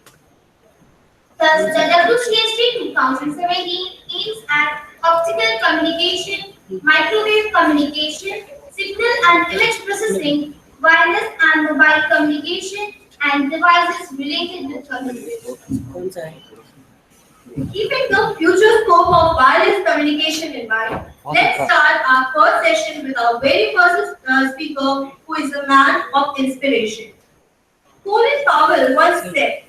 Thus, the WCSD 2017 aims at optical communication, microwave communication, signal and image processing, wireless and mobile communication, and devices related with communication. Keeping the future scope of wireless communication in mind, let's start our first session with our very first speaker, who is a man of inspiration. Colin Powell once said,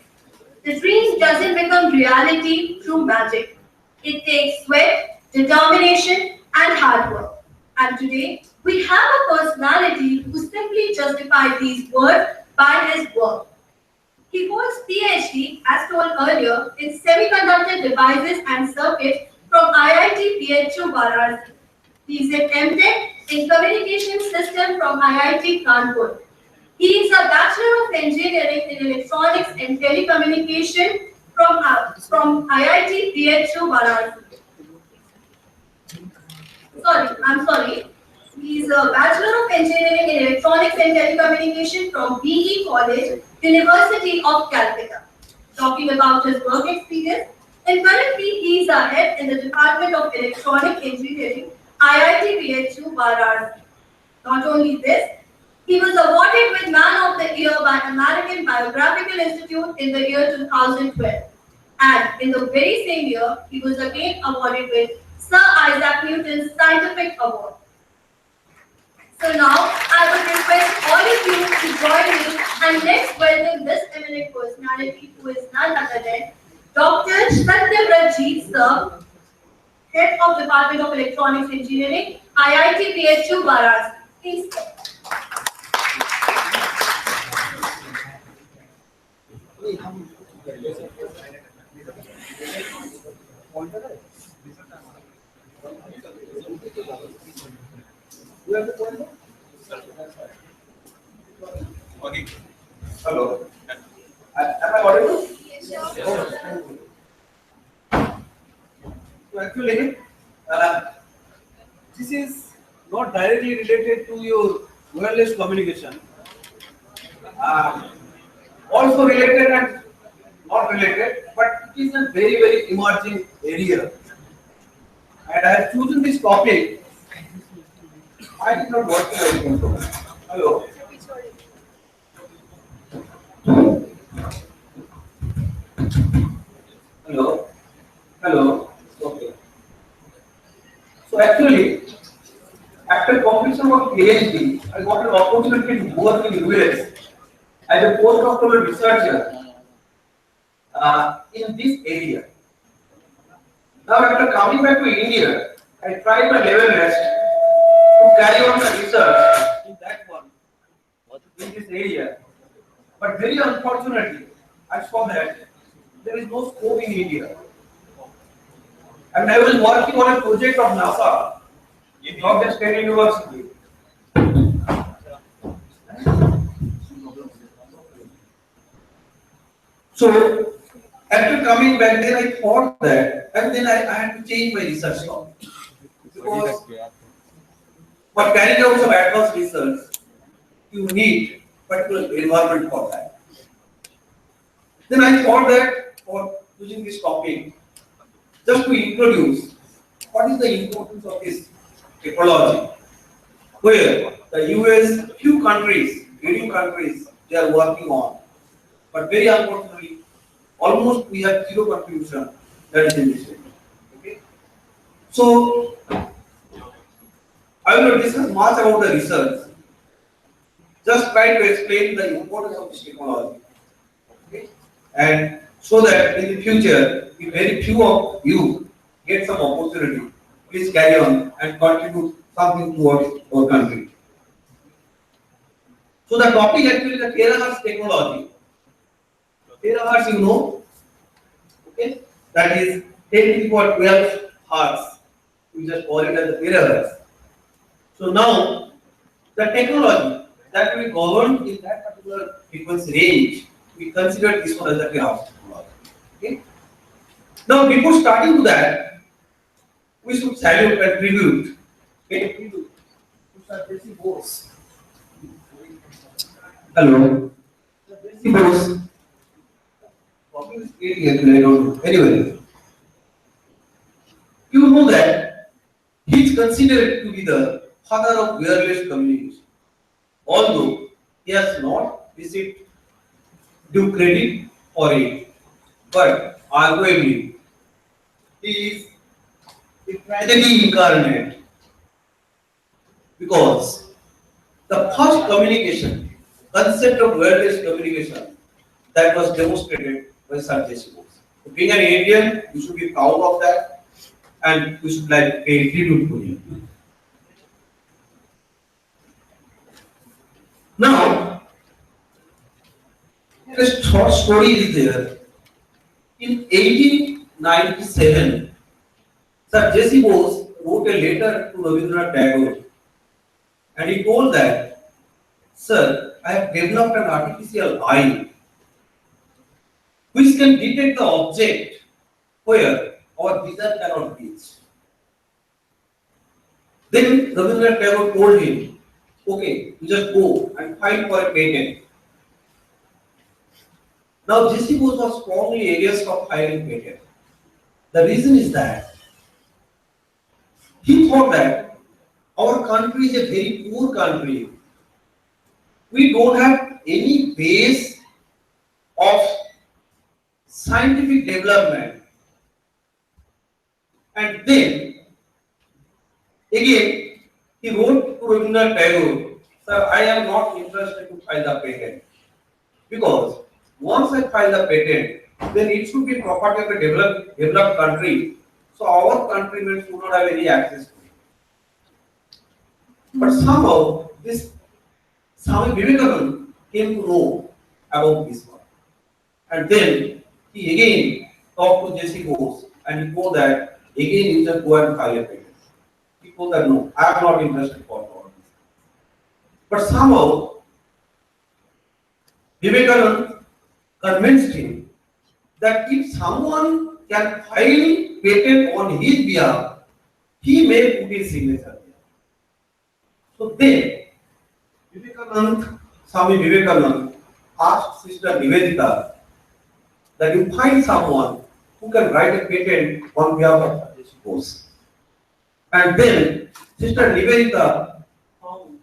"The dream doesn't become reality through magic. It takes sweat, determination, and hard work." And today, we have a personality who simply justified these words by his work. He holds PhD, as told earlier, in semiconductor devices and circuits from IIT PHU Varanasi. He is an MTech in communication system from IIT Kanpur. He is a Bachelor of Engineering in Electronics and Telecommunication from IIT PHU Varanasi. He is a Bachelor of Engineering in Electronics and Telecommunication from BE College, University of Calcutta. Talking about his work experience, and currently he is a head in the Department of Electronic Engineering, IIT PHU Varanasi. Not only this, he was awarded with Man of the Year by American Biographical Institute in the year 2012. And in the very same year, he was again awarded with Sir Isaac Newton's Scientific Award. So now, I would request all of you to join me and let's welcome this eminent personality who is none other than Dr. Satyavratji Sir, Head of Department of Electronics Engineering, IIT PHU Varanasi. Please. Okay. Hello. Am I audible? So actually, this is not directly related to your wireless communication. Also related and not related, but it is a very, very emerging area. And I have chosen this topic. I did not watch it. Hello. Hello. Hello. Okay. So actually, after completion of PhD, I got an opportunity to work in US as a postdoctoral researcher in this area. Now, after coming back to India, I tried my level best to carry on the research in that one, in this area. But very unfortunately, I saw that there is no scope in India. And I was working on a project of NASA in Northern State University. So, after coming back there, I thought that, and then I had to change my research topic. Because for carrying out some advanced research, you need particular environment for that. Then I thought that for using this topic, just to introduce what is the importance of this technology, where the US, few countries, leading countries, they are working on. But very unfortunately, almost we have zero contribution that is in this area. Okay? So, I will not discuss much about the research. Just try to explain the importance of this technology. Okay? And so that in the future, if very few of you get some opportunity, please carry on and contribute something towards our country. So the topic actually is the terahertz technology. Terahertz, you know, okay, that is 10 to the power 12 hertz. We just call it as the terahertz. So now the technology that we govern in that particular frequency range, we consider this one as the terahertz technology. Okay. Now before starting to that, we should salute and tribute. Okay, tribute to Sir J.C. Bose. Hello. Sir J.C. Bose. Talking is creating actually, I don't know. Anyway, you know that he is considered to be the father of wireless communication. Although he has not received due credit for it, but arguably he is a tragedy incarnate, because the first communication, concept of wireless communication, that was demonstrated by Sir J.C. Bose. So being an Indian, we should be proud of that, and we should like pay tribute to him. Now, a short story is there. In 1897, Sir J.C. Bose wrote a letter to Rabindranath Tagore, and he told that, "Sir, I have developed an artificial eye which can detect the object where our vision cannot reach." Then Rabindranath Tagore told him, "Okay, you just go and file for a patent." Now J.C. Bose was strongly against of filing patent. The reason is that he thought that our country is a very poor country. We don't have any base of scientific development. And then again he wrote to Rabindranath Tagore, "Sir, I am not interested to file the patent, because once I file the patent, then it should be property of a developed country. So our countrymen should not have any access to it." But somehow this Swami Vivekananda came to know about this one. And then he again talked to J.C. Bose and he told that again you just go and file a patent. He told that no, I am not interested for all this. But somehow Vivekananda convinced him that if someone can file patent on his behalf, he may put his signature there. So then Vivekananda, Swami Vivekananda asked Sister Nivedita that you find someone who can write a patent on behalf of J.C. Bose. And then Sister Nivedita found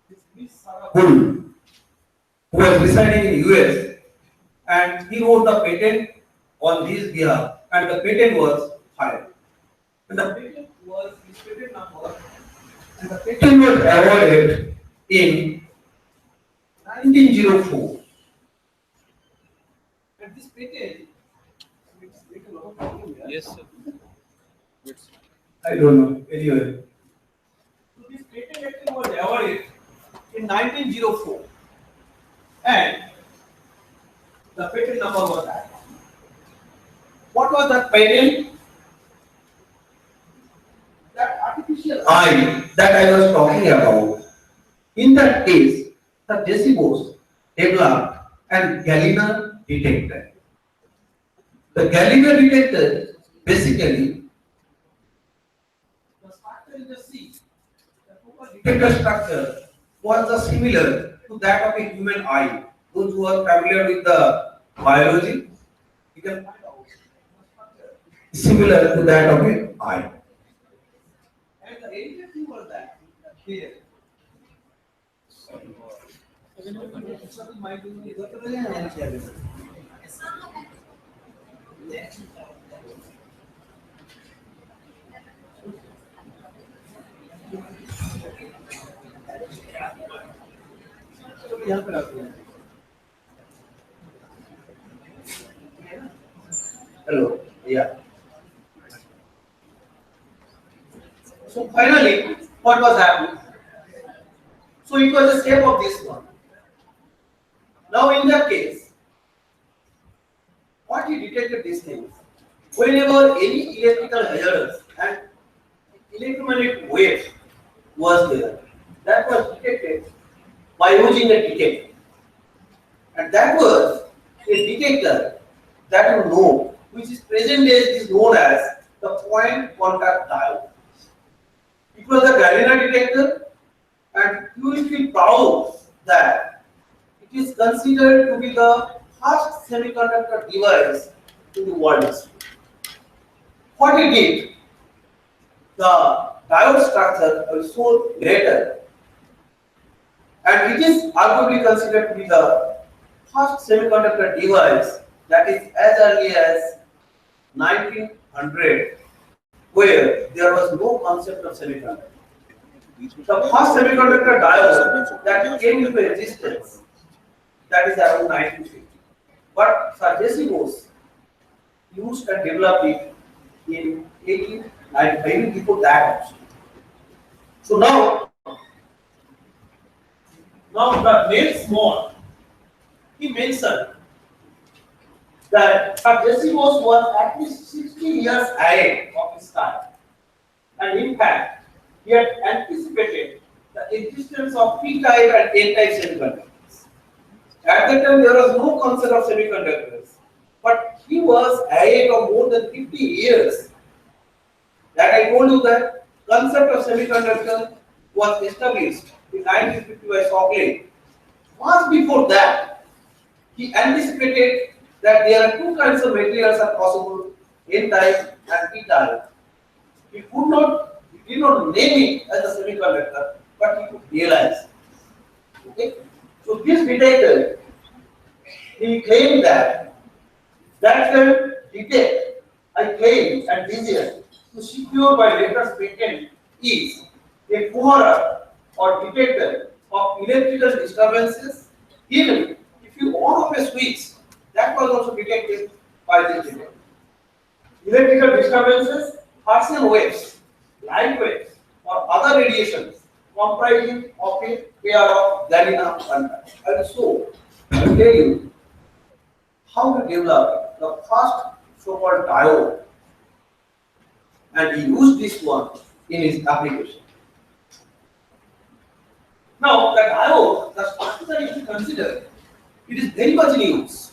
this Miss Sarah Bull, who was residing in US, and he wrote the patent on his behalf, and the patent was filed. And the patent was his patent number, and the patent was awarded in 1904. And this patent, Yes, sir. I don't know, anyway. So this patent actually was awarded in 1904. And the patent number was that. What was that patent? That artificial eye that I was talking about. In that case, the J.C. Bose developed an Gallina detector. The Gallina detector basically, the structure in the sea, the total detector structure was similar to that of a human eye. Those who are familiar with the biology, you can find out similar to that of an eye. And the interesting was Here. Hello. Yeah. So finally, what was happening? So it was a step of this one. Now in that case, what he detected these things? Whenever any electrical hazardous and electromagnetic wave was there, that was detected by using a detector. And that was a detector that you know, which is present day is known as the point contact diode. It was a Galena detector, and you will feel proud that it is considered to be the first semiconductor device in the world history. What it did, the diode structure was so greater, and it is arguably considered to be the first semiconductor device that is as early as 1900, where there was no concept of semiconductor. The first semiconductor diode that came into existence, that is around 1950. But Sir J.C. Bose used and developed it in 1890, even before that also. So now the next one, he mentioned that Sir J.C. Bose was at least 60 years ahead of his time. And in fact, he had anticipated the existence of P-type and N-type semiconductors. At that time, there was no concept of semiconductors, but he was ahead of more than 50 years. That I told you that concept of semiconductor was established in 1950 by Shockley. Once before that, he anticipated that there are two kinds of materials are possible, N-type and P-type. He did not name it as a semiconductor, but he could realize. Okay? So this detector, he claimed that can detect, I claim and desire to secure by latest patent is a coherer or detector of electrical disturbances. Even if you on off a switch, that was also detected by this detector. Electrical disturbances, Hertzian waves, light waves, or other radiations comprising of a pair of Galena contacts. And so, I will tell you how to develop the first so-called diode, and he used this one in his application. Now, the diode, the structure if you consider, it is very much in use.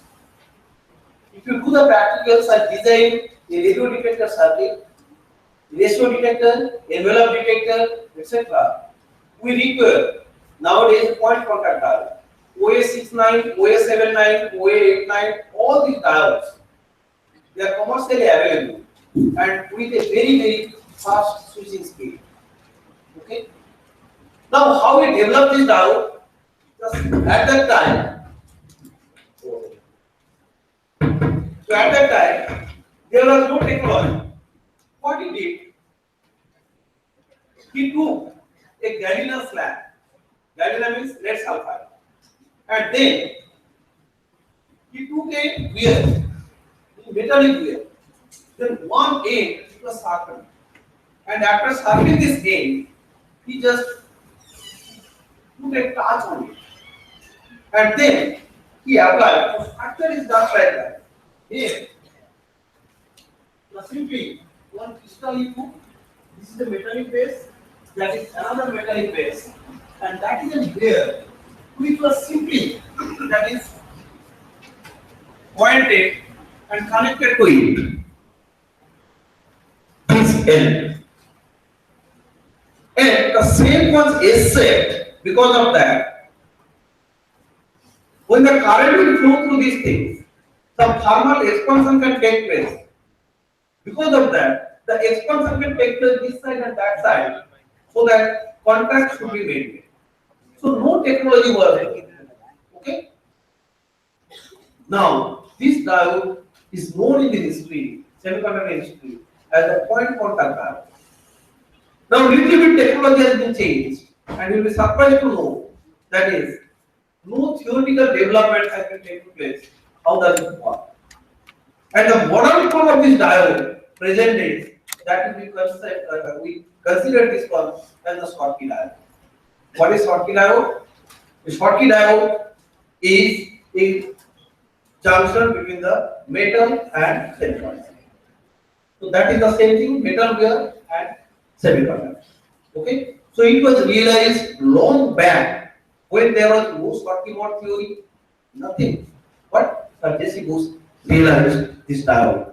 If you do the practicals and design a radio detector circuit, ratio detector, envelope detector, etc., we require nowadays point contact diode. OA69, OA79, OA89, all these diodes, they are commercially available and with a very fast switching speed. Okay. Now, how we develop this diode? Just at that time, there was no technology. What he did, he took a Galena slab. Galena means lead sulfide. And then he took a weir, metallic weir. Then one end was sharpened. And after sharpening this end, he just put a touch on it. And then he applied. So structure is just like that. Here, simply one crystal you put. This is the metallic base. That is another metallic base. And that is a weir, which was simply, that is pointed and connected to it. This end. And the same was S-shaped because of that. When the current will flow through these things, some thermal expansion can take place. Because of that, the expansion can take place this side and that side. so that contact should be made. So no technology was there. Okay. Now this diode is known in the history, semiconductor history, as the point contact diode. Now little bit technology has been changed, and you will be surprised to know that is no theoretical development has been taking place. How does it work? And the modern form of this diode present days, that is we consider this one as the Schottky diode. What is Schottky diode? The Schottky diode is a junction between the metal and semiconductor. So that is the same thing, metal wire and semiconductor. Okay. So it was realized long back when there was no Schottky mode theory, nothing. But Jesse Bose realized this diode.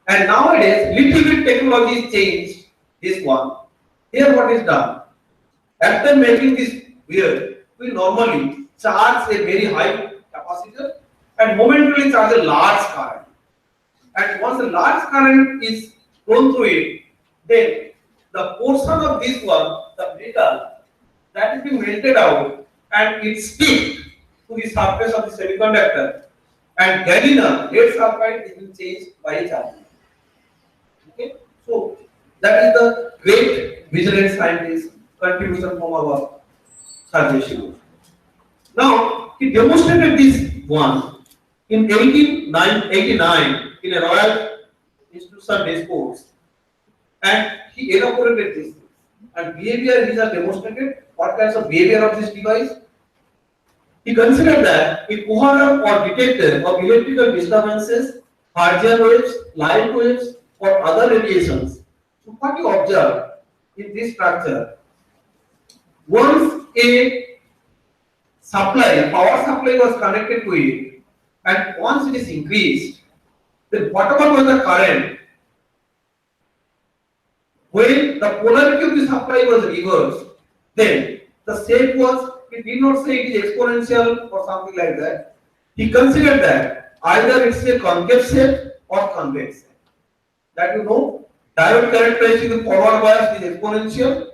And nowadays, little bit technology is changed. This one. Here, what is done? After making this wire, we normally charge a very high capacitor and momentarily charge a large current. And once a large current is flown through it, then the portion of this one, the metal, that is being melted out and it sticks to the surface of the semiconductor. And galena, lead sulfide, is being changed by a charging. Okay, so that is the great visionary scientist contribution from our Shambhunath. Now he demonstrated this one in 1889 in a Royal Institution Discourse, and he elaborated this. And behavior he has demonstrated. What kinds of behavior of this device? He considered that a coherer or detector of electrical disturbances, Hertzian waves, light waves, or other radiations. So what you observe in this structure, once a supply, power supply was connected to it, and once it is increased, then whatever was the current, when the polarity of the supply was reversed, then the shape was, he did not say it is exponential or something like that. He considered that either it's a concave shape or convex shape. That you know, diode characteristic with forward bias is exponential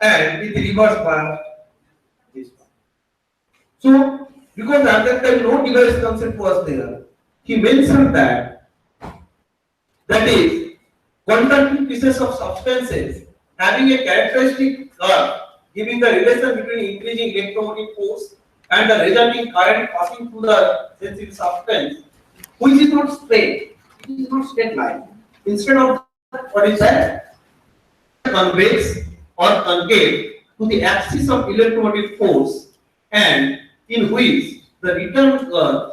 and with reverse bias this one. So, because at that time no device concept was there, he mentioned that is conducting pieces of substances having a characteristic curve giving the relation between increasing electromotive force and the resulting current passing through the sensitive substance, which is not straight, it is not straight line. Instead of what is that? Convex or concave to the axis of electromotive force, and in which the return curve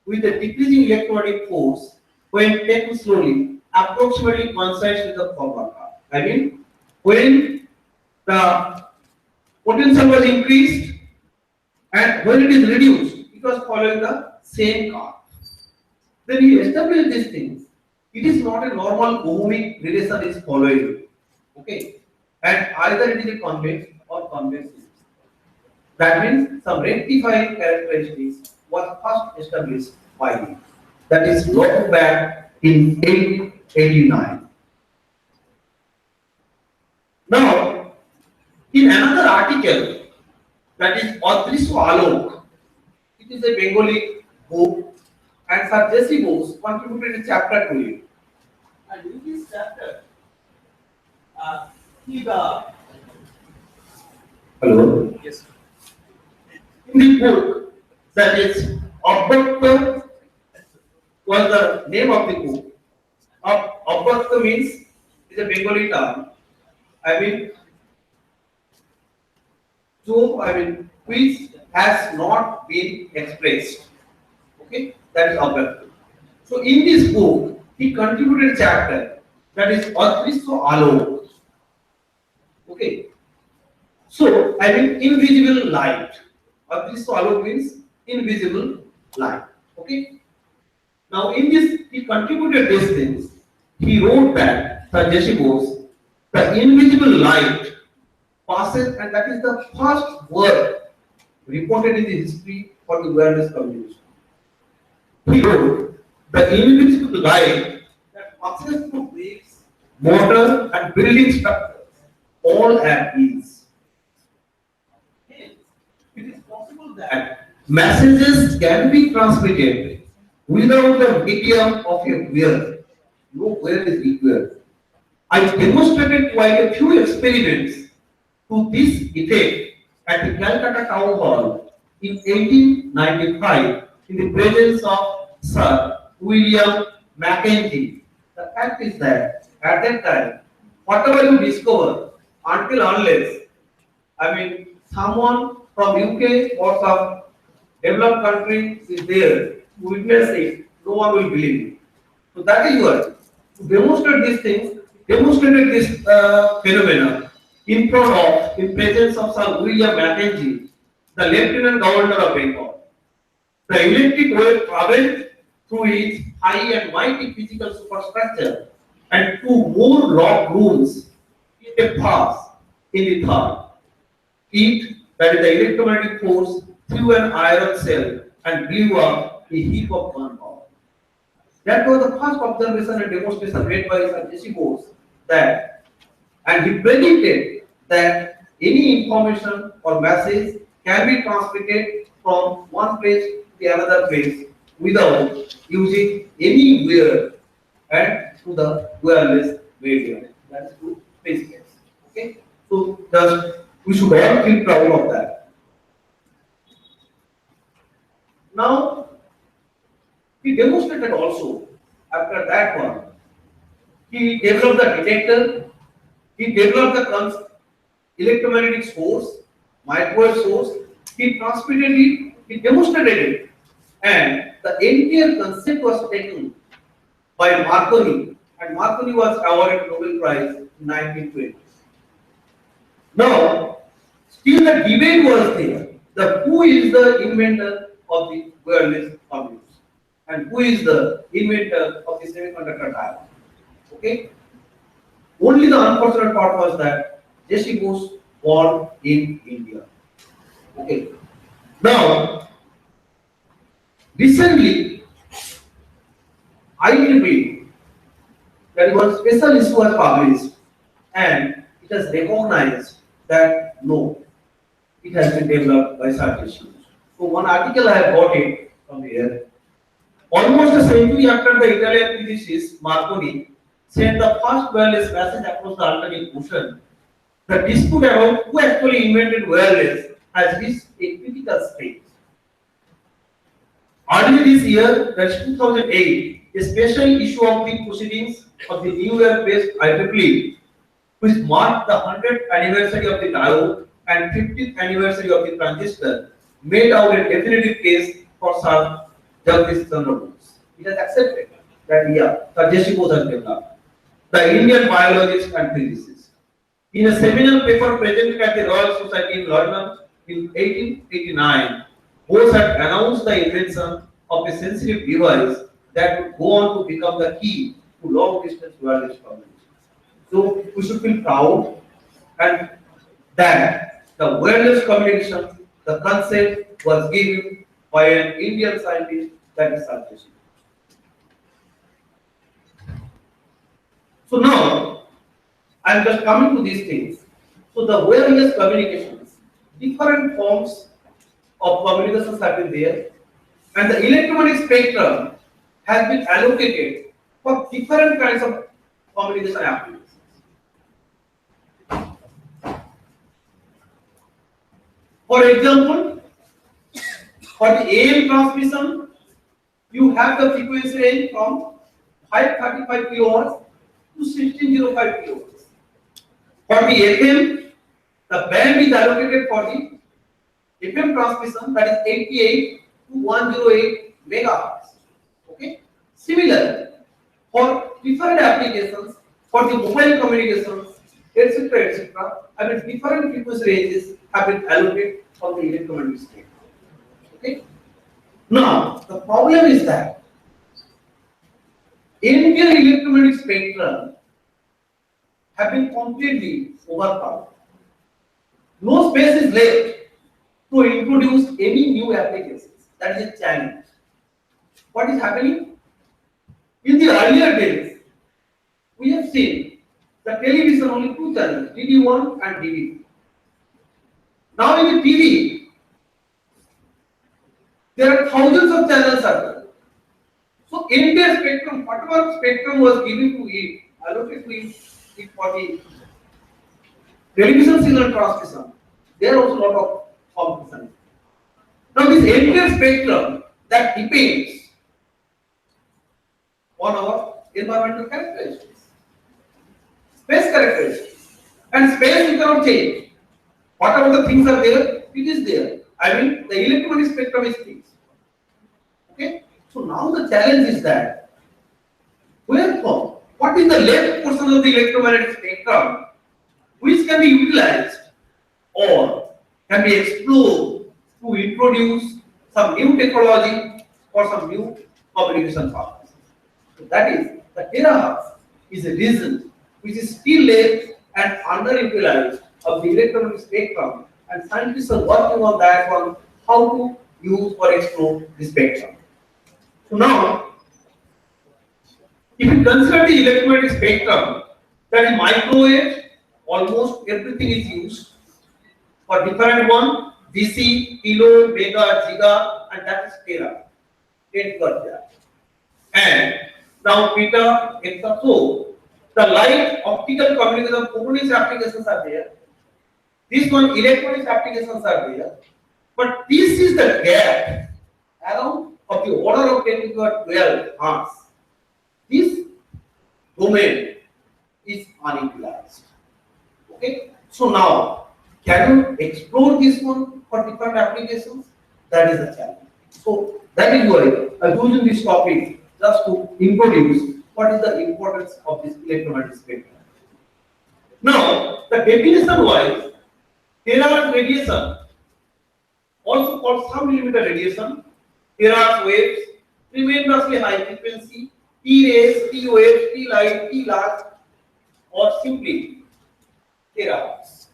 with a decreasing electromotive force when taken slowly approximately coincides with the forward curve. I mean, when the potential was increased and when it is reduced, it was following the same curve. Then he established these things. It is not a normal ohmic relation is following. Okay, and either it is a convex or convex. That means some rectifying characteristics was first established by him. That is long back in 1889. Now, in another article, that is Adrisho Alok, it is a Bengali book, and Sir Jesse Bose contributed a chapter to it. And in this chapter, hello? Yes. In the book, that is Abhakta was the name of the book. Abhakta means is a Bengali term. I mean, which has not been expressed. Okay, that is Abhakta. So in this book, he contributed a chapter that is Adrisho Alok. Okay. So I mean invisible light. Adrisho Alok means invisible light. Okay. Now in this he contributed these things. He wrote that Sir Jesse Bose, the invisible light passes, and that is the first word reported in the history for the wireless communication. He wrote the invisible light that passes through bricks, mortar, and building structures all at ease. Hence, it is possible that messages can be transmitted without the medium of a wear. No wear is required. I demonstrated quite a few experiments to this effect at the Calcutta Town Hall in 1895 in the presence of Sir William Mackenzie. The fact is that at that time, whatever you discover, until unless, someone from UK or some developed country is there, witness it, no one will believe it. So that is what, to demonstrate these things, demonstrated this phenomena in presence of Sir William Mackenzie, the Lieutenant Governor of Bengal. The electric wave traveled through its high and mighty physical superstructure and two more locked rooms in a pass in the third. It, that is the electromagnetic force, threw an iron cell and blew up a heap of gunpowder. That was the first observation and demonstration made by Sir J.C. Bose that, and he predicted that any information or message can be transmitted from one place to the another place without using any wear and to the wireless medium. That is to space. Okay, so just we should all feel proud of that. Now, he demonstrated also after that one. He developed the detector. He developed the electromagnetic source, microwave source. He transmitted it. He demonstrated it, and the entire concept was taken by Marconi, and Marconi was awarded Nobel Prize in 1920. Now, still the debate was there. Who is the inventor of the wireless communication, and who is the inventor of the semiconductor diode? Okay. Only the unfortunate part was that J.C. Bose born in India. Okay. Now, recently, IEEE, that one special issue was published, and it has recognized that no, it has been developed by Sir J.C. Bose. So one article I have got it from here. Almost a century after the Italian physicist Marconi sent the first wireless message across the Atlantic Ocean, the dispute about who actually invented wireless has reached a critical stage. Early this year, that's 2008, a special issue of the proceedings of the New York-based IEEE, which marked the 100th anniversary of the diode and 50th anniversary of the transistor, made out a definitive case for Sir Jagdish Chandra Bose. It has accepted that Sir J.C. Bose has developed. The Indian biologist and physicist. In a seminal paper presented at the Royal Society in London in 1889, Bose had announced the invention of a sensitive device that would go on to become the key to long-distance wireless communication. So we should feel proud and that the wireless communication, the concept was given by an Indian scientist, that is Sir J.C. Bose. So now, I am just coming to these things. So the wireless communications, different forms of communications have been there, and the electromagnetic spectrum has been allocated for different kinds of communication applications. For example, for the AM transmission, you have the frequency range from 535 kHz to 1605 kHz. For the FM, the band is allocated for the FM transmission, that is 88 to 108 megahertz. Okay. Similarly, for different applications, for the mobile communications, etc., different frequency ranges have been allocated for the electromagnetic spectrum. Okay. Now, the problem is that Indian electromagnetic spectrum have been completely overpowered. No space is left to introduce any new applications. That is a challenge. What is happening? In the earlier days, we have seen The television only two channels, DD1 and DD2. Now in the TV, there are thousands of channels are there. So entire spectrum, whatever spectrum was given to it, allocated to it for the television signal transmission, there are also a lot of competition. Now this entire spectrum that depends on our environmental characteristics, space characteristics, and space we cannot change. Whatever the things are there, it is there. I mean, the electromagnetic spectrum is fixed. Okay. So now the challenge is that wherefore, what is the left portion of the electromagnetic spectrum which can be utilized or can be explored to introduce some new technology or some new communication paths. So that is the terahertz is a region which is still left and underutilized of the electromagnetic spectrum, and scientists are working on that one, how to use or explore the spectrum. So now, if you consider the electromagnetic spectrum, that is microwave, almost everything is used. For different one, DC, kilo, mega, giga, and that is tera, 10 per tera. And now beta, etc. So the light optical communication photonics applications are there. This one electronics applications are there. But this is the gap around of the order of 10 to the 12 Hertz. This domain is unutilized. Okay. So now, can you explore this one for different applications? That is the challenge. So that is why I am using this topic just to introduce what is the importance of this electromagnetic spectrum. Now, the definition wise, terahertz radiation, also called sub-millimeter radiation, terahertz waves, tremendously high frequency, T rays, T waves, T light, T large, or simply terahertz.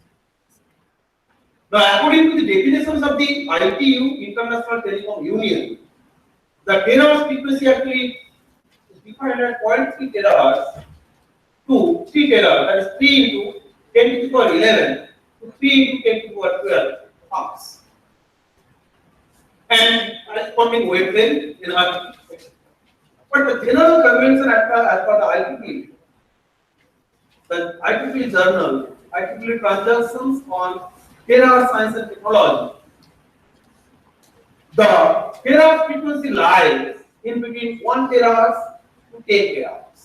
Now, according to the definitions of the ITU, International Telecom Union, the terahertz frequency actually is defined as 0.3 terahertz to 3 terahertz, that is 3 into 10 to the power 11 to 3 into 10 to the power 12 hertz. And corresponding wavelength in Earth. But the general convention as per the IEEE journal, IEEE Transactions on Terahertz Science and Technology, the terahertz frequency lies in between 1 terahertz to 10 terahertz.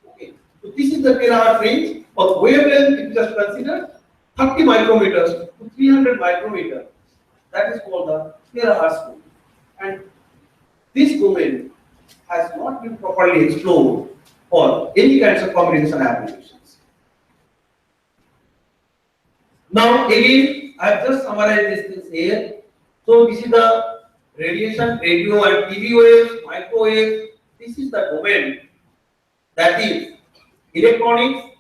Okay, so this is the terahertz range of wavelength. If you just consider 30 micrometers to 300 micrometers, that is called the terahertz domain. And this domain has not been properly explored for any kinds of communication applications. Now again, I have just summarized these things here. So this is the radiation, radio and TV waves, microwaves. This is the domain, that is electronics,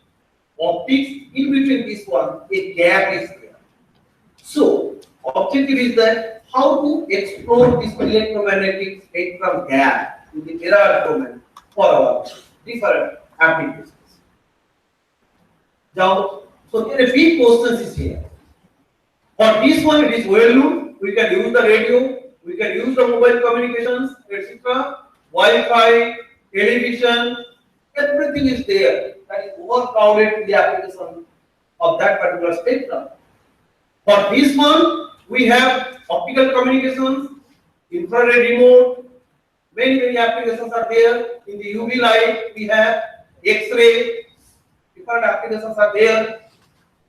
optics. In between this one, a gap is there. So objective is that how to explore this electromagnetic spectrum gap in the terahertz domain for our different applications. Now, so there are big questions here. For this one, it is well known. We can use the radio, we can use the mobile communications, etc. Wi-Fi, television, everything is there. That is overcrowded in the application of that particular spectrum. For this one, we have optical communications, infrared remote, many applications are there. In the UV light, we have X-ray, different applications are there.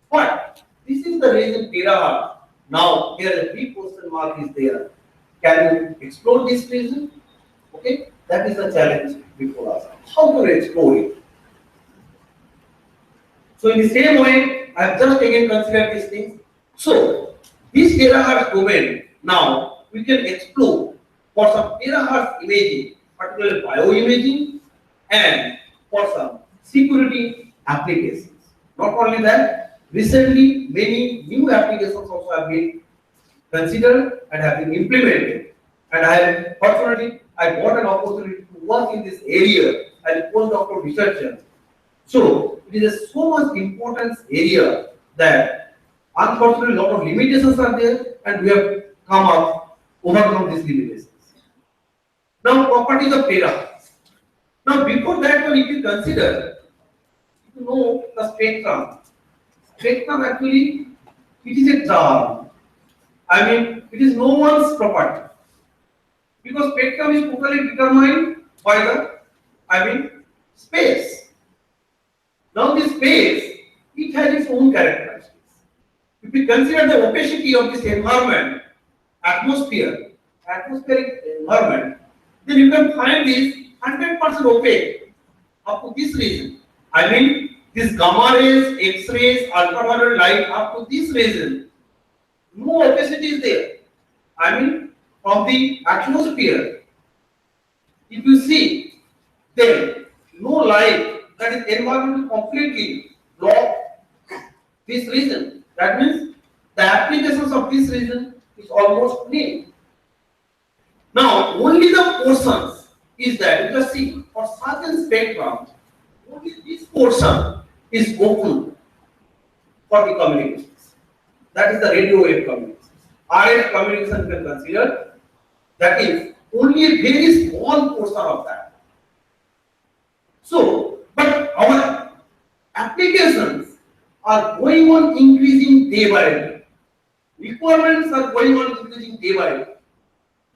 But this is the range in terahertz. Now, here a big question mark is there. Can you explore this region? Okay, that is the challenge before us. How to explore it? So, in the same way, I have just again considered these things. So, this terahertz domain, now we can explore for some terahertz imaging, particularly bioimaging, and for some security applications. Not only that, recently many new applications also have been considered and have been implemented. And I got an opportunity to work in this area as a postdoctoral researcher So it is a so much importance area that unfortunately a lot of limitations are there, and we have overcome these limitations. Now properties of terahertz. Now before that one, if you consider, you know the spectrum. Spectrum actually it is a term. I mean it is no one's property because spectrum is totally determined by space. Now this space it has its own characteristics. If we consider the opacity of this environment, atmospheric environment, then you can find this 100% opaque up to this region. I mean, this gamma rays, X-rays, ultraviolet light up to this region, no opacity is there. I mean, from the atmosphere, if you see, then no light that is environment completely block this region. That means the applications of this region is almost nil. Now, only the portions is that you just see for certain spectrum, only this portion is open for the communications. That is the radio wave communications. RF communication you can consider, that is only a very small portion of that. So, but our applications are going on increasing day by day. Requirements are going on increasing day by day.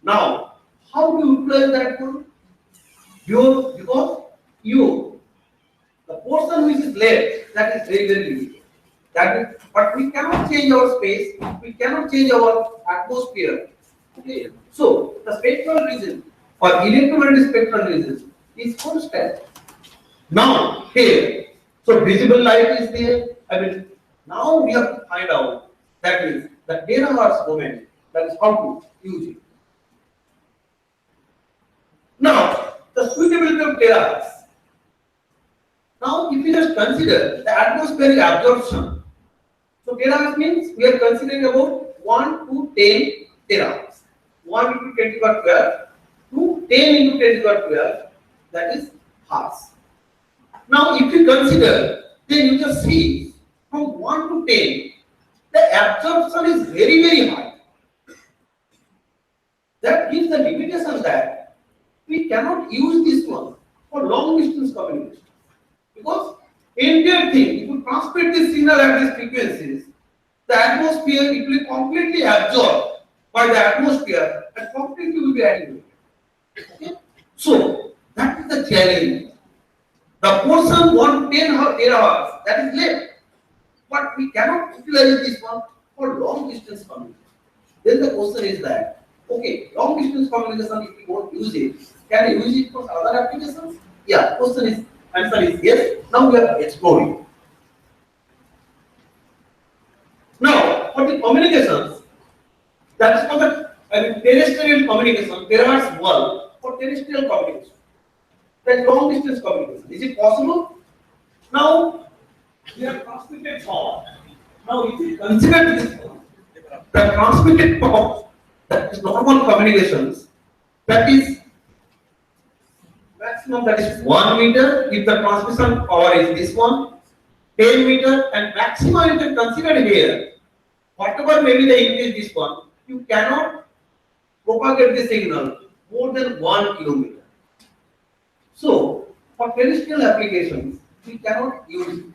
Now, how do you utilize that one? Because the portion which is left, that is very, very limited. But we cannot change our space, we cannot change our atmosphere. Okay. So, the spectral region or electromagnetic spectral region is constant. Now, here, so visible light is there. I mean, now we have to find out that is the terahertz domain, that is how to use it. Now, the suitability of terahertz. Now, if you just consider the atmospheric absorption, so terahertz means we are considering about 1 to 10 terahertz. 1 into 10 to the power 12 to 10 into 10 to the power 12, that is hertz. Now, if you consider, then you just see from 1 to 10, the absorption is very, very high. That gives the limitation that we cannot use this one for long distance communication. Because entire thing, if you transmit this signal at these frequencies, the atmosphere, it will completely absorbed by the atmosphere and completely will be annihilated. Okay? So, that is the challenge. The portion 1 to 10 terahertz, that is left. But we cannot utilize this one for long distance communication. Then the question is that, okay, long distance communication, if we don't use it, can I use it for other applications? Yeah, answer is yes. Now we are exploring. Now, for the communications, that is for the terrestrial communication, terahertz world for terrestrial communication. That is long distance communication. Is it possible? Now, we have transmitted power. Now, if we consider this, the transmitted power, that is normal communications, that is maximum, that is 1 meter. If the transmission power is this one, 10 meter, and maximum you can consider here, whatever may be the increase this one, you cannot propagate the signal more than 1 kilometer. So, for terrestrial applications, we cannot use it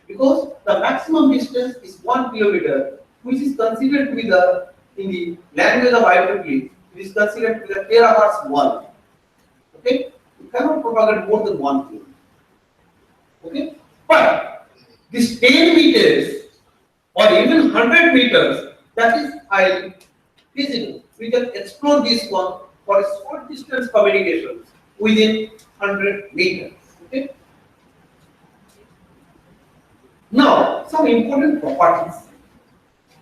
because the maximum distance is 1 kilometer, which is considered to be the, in the language of IEEE, it is considered to be the terahertz world. Okay, you cannot propagate more than 1 kilometer. Okay, but this 10 meters or even 100 meters, that is highly feasible. We can explore this one for short distance communications within 100 meters. Okay. Now, some important properties.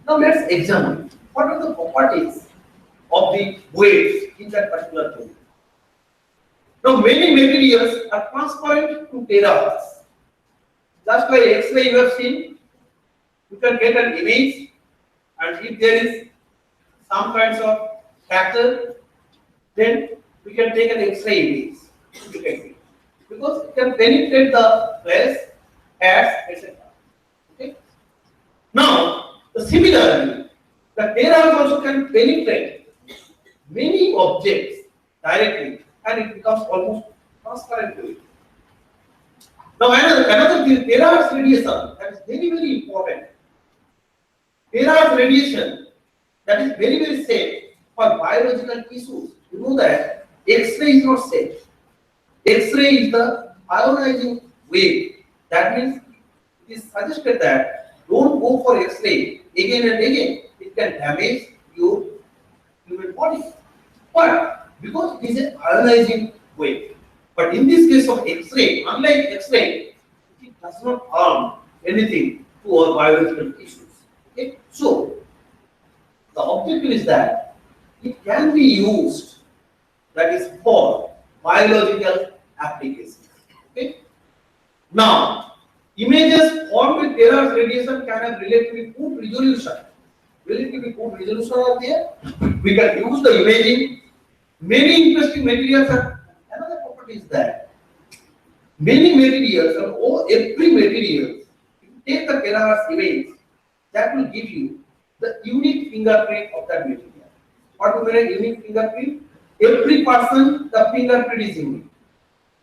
Now, let's examine what are the properties of the waves in that particular domain. Now, many materials are transparent to terahertz. Just by X-ray you have seen, you can get an image, and if there is some kinds of factor, then we can take an X-ray image. because it can penetrate the flesh, hairs, etc. Okay. Now, similarly, the terahertz also can penetrate many objects directly, and it becomes almost transparent to it. Now, another thing, terahertz radiation, that is very important. Terahertz radiation, that is very safe for biological issues. You know that X-ray is not safe. X-ray is the ionizing wave. That means it is suggested that don't go for X-ray again and again. It can damage your human body. But because it is an ionizing wave, but in this case of X-ray, unlike X-ray, it does not harm anything to our biological issues. Okay? So the objective is that it can be used, that is for biological applications. Okay? Now, images formed with terahertz radiation can have relatively good resolution. Relatively good resolution are there. We can use the imaging. Many interesting materials are. Another property is that many materials or every material, if you take the terahertz image, that will give you the unique fingerprint of that material. What do you mean unique fingerprint? Every person, the fingerprint is unique.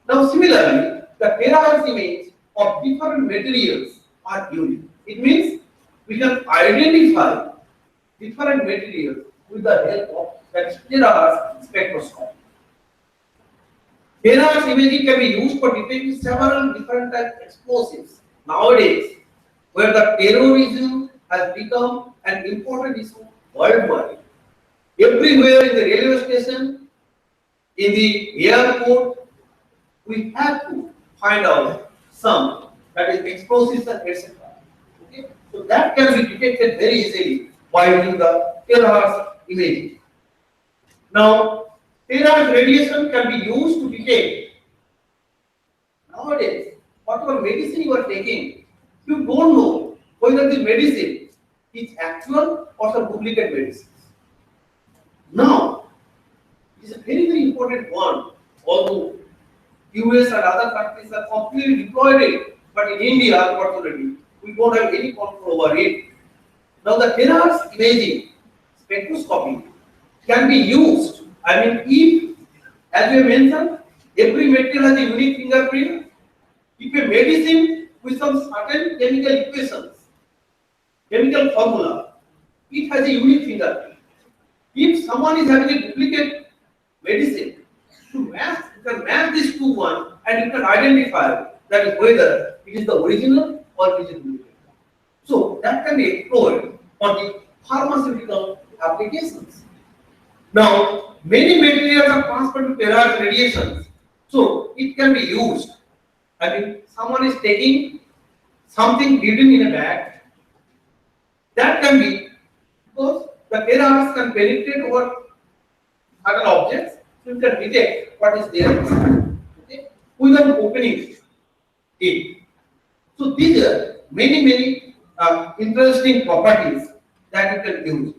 Now, similarly, the terahertz image of different materials are unique. It means we can identify different materials with the help of that terahertz spectroscopy. Terahertz imaging can be used for detecting several different types of explosives. Nowadays, where the terrorism has become an important issue worldwide, everywhere in the railway station, in the airport, we have to find out some, that is explosives and etc. Okay? So that can be detected very easily by using the terahertz imaging. Now, terahertz radiation can be used to detect. Nowadays, whatever medicine you are taking, you don't know whether the medicine is actual or some duplicate medicine. Now, it is a very important one, although US and other countries are completely deployed it, but in India, unfortunately, we don't have any control over it. Now, the terahertz imaging spectroscopy can be used. I mean, if, as we mentioned, every material has a unique fingerprint. If a medicine with some certain chemical equations, chemical formula, it has a unique fingerprint. If someone is having a duplicate medicine, you can match these two one, and you can identify that is whether it is the original or it is a duplicate. So that can be explored for the pharmaceutical applications. Now, many materials are transferred to terahertz radiations, so it can be used. I mean, someone is taking something hidden in a bag. That can be because the terahertz can penetrate over certain objects, so you can detect what is there inside, okay, without opening it. So these are many interesting properties that you can use.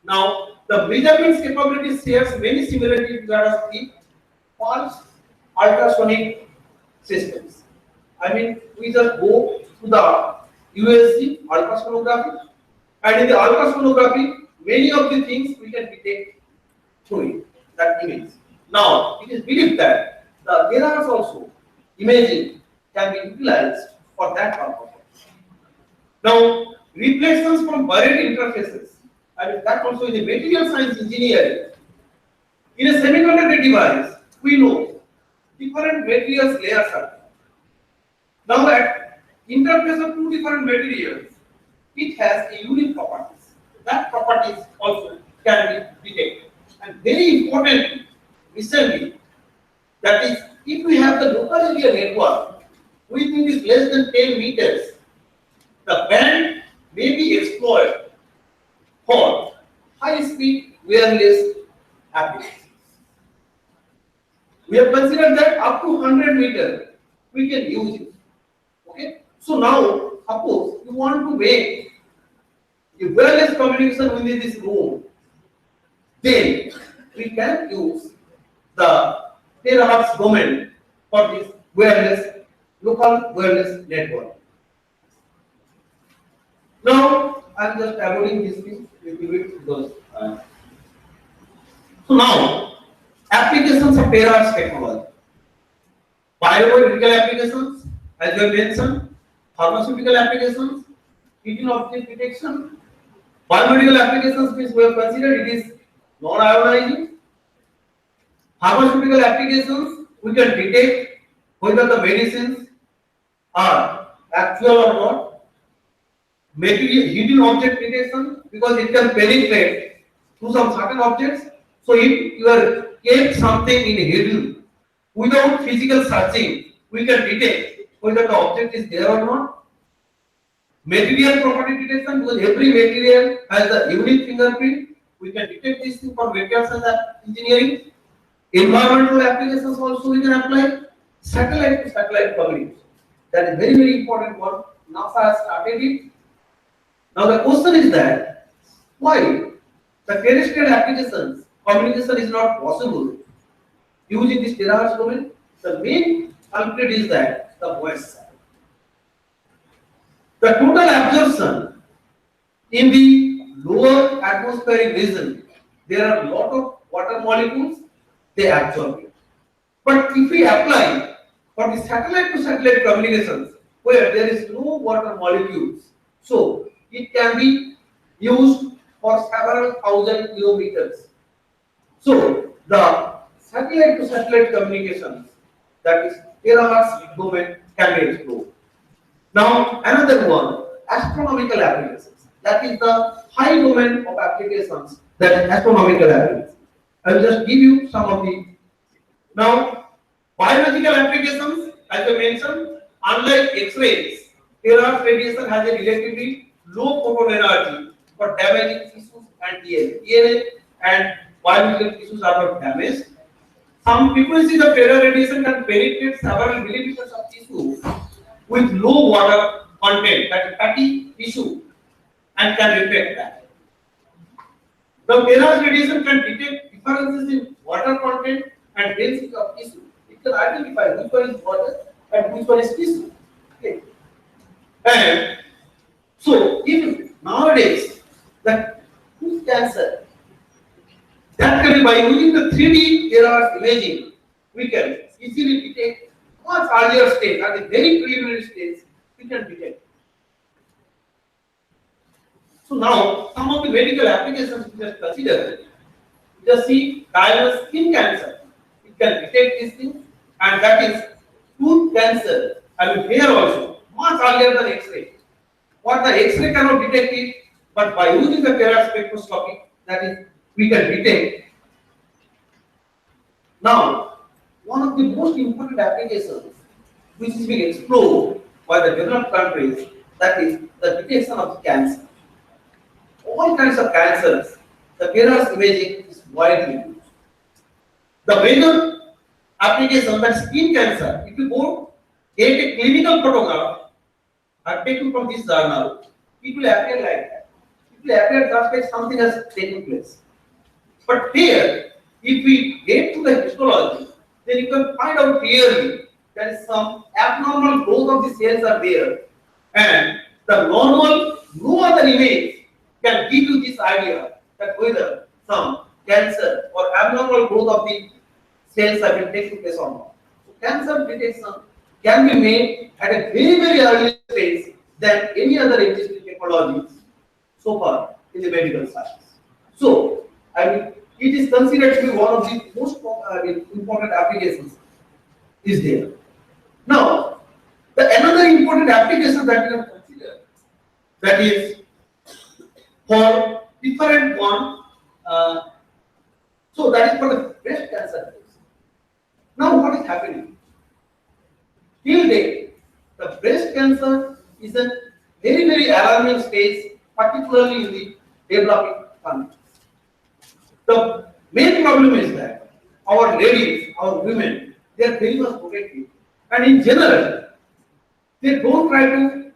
Now, the measurements capability shares many similarities with the pulse ultrasonic systems. I mean, we just go to the USG ultrasonography, and in the ultrasonography, many of the things we can detect through it, that image. Now, it is believed that the terahertz also imaging can be utilized for that purpose. Now, reflections from buried interfaces, and that also is a material science engineering. In a semiconductor device, we know different materials layers are. Now, at interface of two different materials, it has a unique properties. That properties also can be detected. And very important, recently, that is, if we have the local area network, within is less than 10 meters, the band may be exploited for high-speed wireless applications. We have considered that up to 100 meters we can use it. Okay. So now, suppose you want to make a wireless communication within this room, then we can use the terahertz domain for this wireless, local wireless network. Now, I'm just avoiding this thing little bit because. So now, applications of Terra's technology. Biomedical applications, as you have mentioned, pharmaceutical applications, hidden object detection. Biomedical applications means we have considered it is non-ionizing. Pharmaceutical applications, we can detect whether the medicines are actual or not. Material hidden object detection, because it can penetrate to some certain objects. So if you are kept something in hidden without physical searching, we can detect whether the object is there or not. Material property detection, because every material has the unique fingerprint, we can detect this thing for material science engineering. Environmental applications also we can apply. Satellite to satellite communication, that is very, very important one. NASA has started it. Now the question is that why the terrestrial applications communication is not possible using this terahertz domain? The main culprit is that the voice. The total absorption in the lower atmospheric region, there are a lot of water molecules, they absorb it. But if we apply for the satellite to satellite communications where there is no water molecules, so it can be used for several thousand kilometers. So the satellite to satellite communications, that is terahertz domain, can be explored. Now another one, astronomical applications. That is the high domain of applications, that is astronomical applications. I will just give you some of the. Now biological applications, as I mentioned, unlike X-rays, terahertz radiation has a relatively low photon energy for damaging tissues and DNA. DNA and biological tissues are not damaged. Some frequencies of tera radiation can penetrate several millimeters of tissue with low water content, that is fatty tissue, and can reflect that. The terahertz radiation can detect differences in water content and density of tissue. It can identify which one is water and which one is tissue. Okay. And so, even nowadays, the tooth cancer, that can be by using the 3D terahertz imaging, we can easily detect much earlier stage, at the very preliminary stage, we can detect. So now, some of the medical applications we just consider, just see diagnosed skin cancer, it can detect these things, and that is tooth cancer, I mean hair also, much earlier than X-ray. What the X-ray cannot detect it, but by using the terahertz spectroscopy, that is, we can detect. Now, one of the most important applications which is being explored by the developed countries, that is the detection of cancer. All kinds of cancers, the terahertz imaging is widely used. The major application, that skin cancer, if you go get a clinical photograph and taken from this journal, it will appear like that. It will appear just like something has taken place. But here, if we get to the histology, then you can find out clearly that some abnormal growth of the cells are there, and the normal, no other image can give you this idea that whether some cancer or abnormal growth of the cells have been taking place or not. So cancer detection can be made at a very, very early stage than any other existing technologies so far in the medical science. So, I mean, it is considered to be one of the most important applications is there. Now, another important application that we have considered, that is for different one, so that is for the breast cancer. Now, what is happening? Till date, the breast cancer is a very, very alarming stage, particularly in the developing countries. The main problem is that our ladies, our women, they are very much protected, and in general, they don't try to,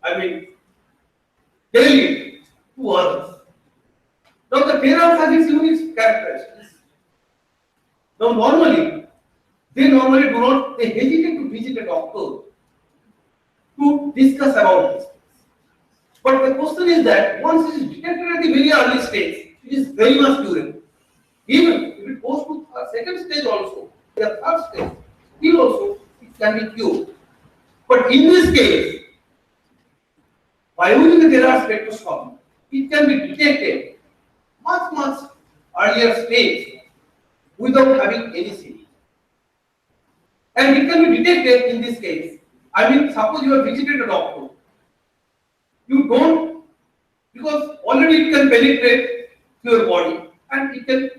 I mean, tell it to others. Now the terahertz has its unique characteristics. Now normally, they normally do not, they hesitate to visit a doctor to discuss about this. But the question is that once it is detected at the very early stage, it is very much curable. Even if it goes to a second stage also, the third stage, still also it can be cured. But in this case, by using the radar spectroscopy, it can be detected much earlier stage without having any symptoms. And it can be detected in this case. I mean, suppose you have visited a doctor, you don't, because already it can penetrate to your body and it can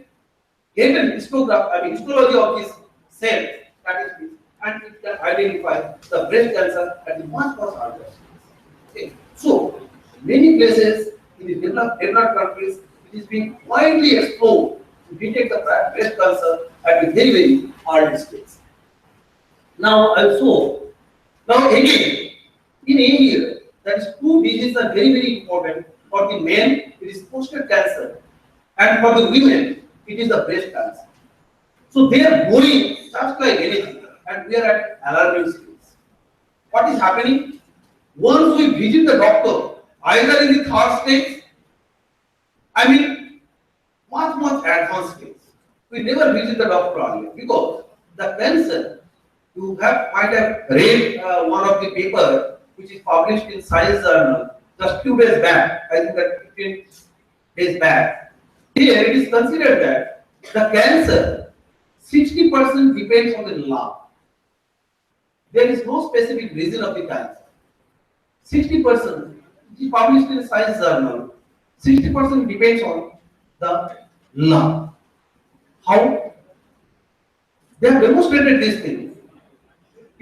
get an histology of this cell, that is this, and it can identify the breast cancer at the much earlier stage. Okay. So, many places in the developed countries, it is being widely explored to detect the breast cancer at a very early stage. Now again, in India, that is two diseases are very important. For the men, it is prostate cancer, and for the women, it is the breast cancer. So they are growing just like anything, and we are at alarming stage. What is happening? Once we visit the doctor, either in the third stage, much advanced stage, we never visit the doctor earlier because the cancer. You might have read one of the paper which is published in Science Journal just 2 days back. I think that 15 days back. Here it is considered that the cancer 60% depends on the lung. There is no specific reason of the cancer. 60%, it is published in Science Journal. 60% depends on the lung. How? They have demonstrated this thing.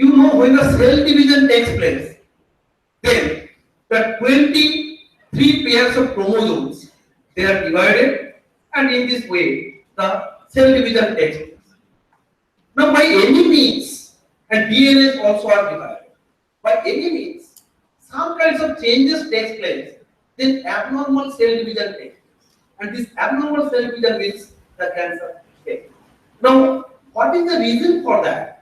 You know, when the cell division takes place, then the 23 pairs of chromosomes, they are divided, and in this way the cell division takes place. Now by any means, and DNA also are divided, by any means, some kinds of changes takes place, then abnormal cell division takes place, and this abnormal cell division means the cancer takes place. Now what is the reason for that?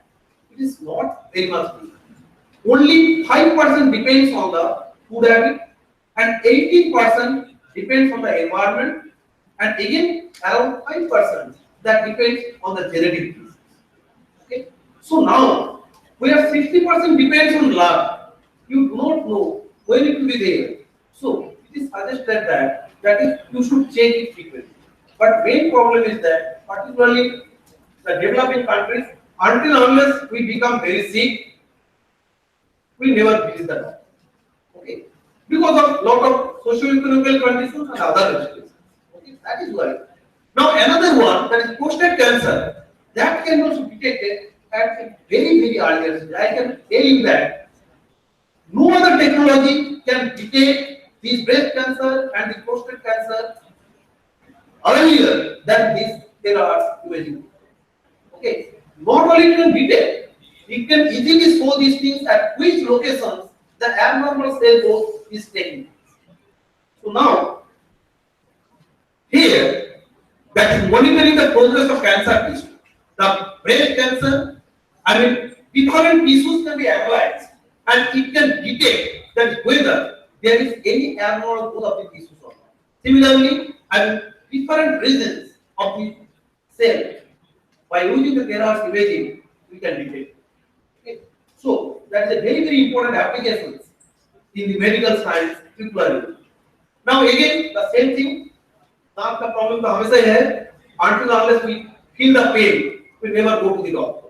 It is not very much clear. Only 5% depends on the food habit, and 18% depends on the environment, and again around 5% that depends on the genetic disease. Okay. So now we have 60% depends on lung. You do not know when it will be there. So it is suggested that is you should check it frequently. But main problem is that particularly the developing countries, until unless we become very sick, we never visit the doctor. Okay, because of lot of socio-economic conditions and other restrictions. Okay, that is why. Now another one, that is prostate cancer, that can also be detected at a very earlier stage. I can tell you that no other technology can detect this breast cancer and the prostate cancer earlier than this terahertz imaging. Okay. Not only it can detect, it can easily show these things at which locations the abnormal cell growth is taking place. So now, here, that is monitoring the progress of cancer tissue. The breast cancer, different tissues can be analyzed, and it can detect that whether there is any abnormal growth of the tissues or not. Similarly, different regions of the cell. By using the terahertz imaging, we can detect. Okay. So that is a very important application in the medical science particularly. Now again the same thing. Now the problem तो हमेशा ही है. Until unless we feel the pain, we never go to the doctor.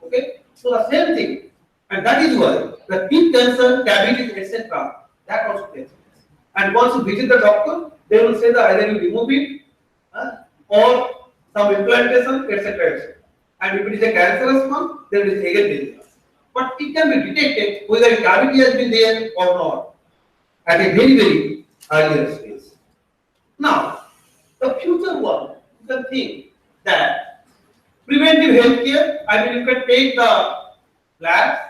Okay. So the same thing, and that is why the teeth cancer, cavities, etc. that also takes place. And once you visit the doctor, they will say that either you remove it or some implantation, etc. And if it is a cancerous one, then it is again dangerous. But it can be detected whether a cavity has been there or not at a very earlier stage. Now, the future one, you can think that preventive healthcare, you can take the labs,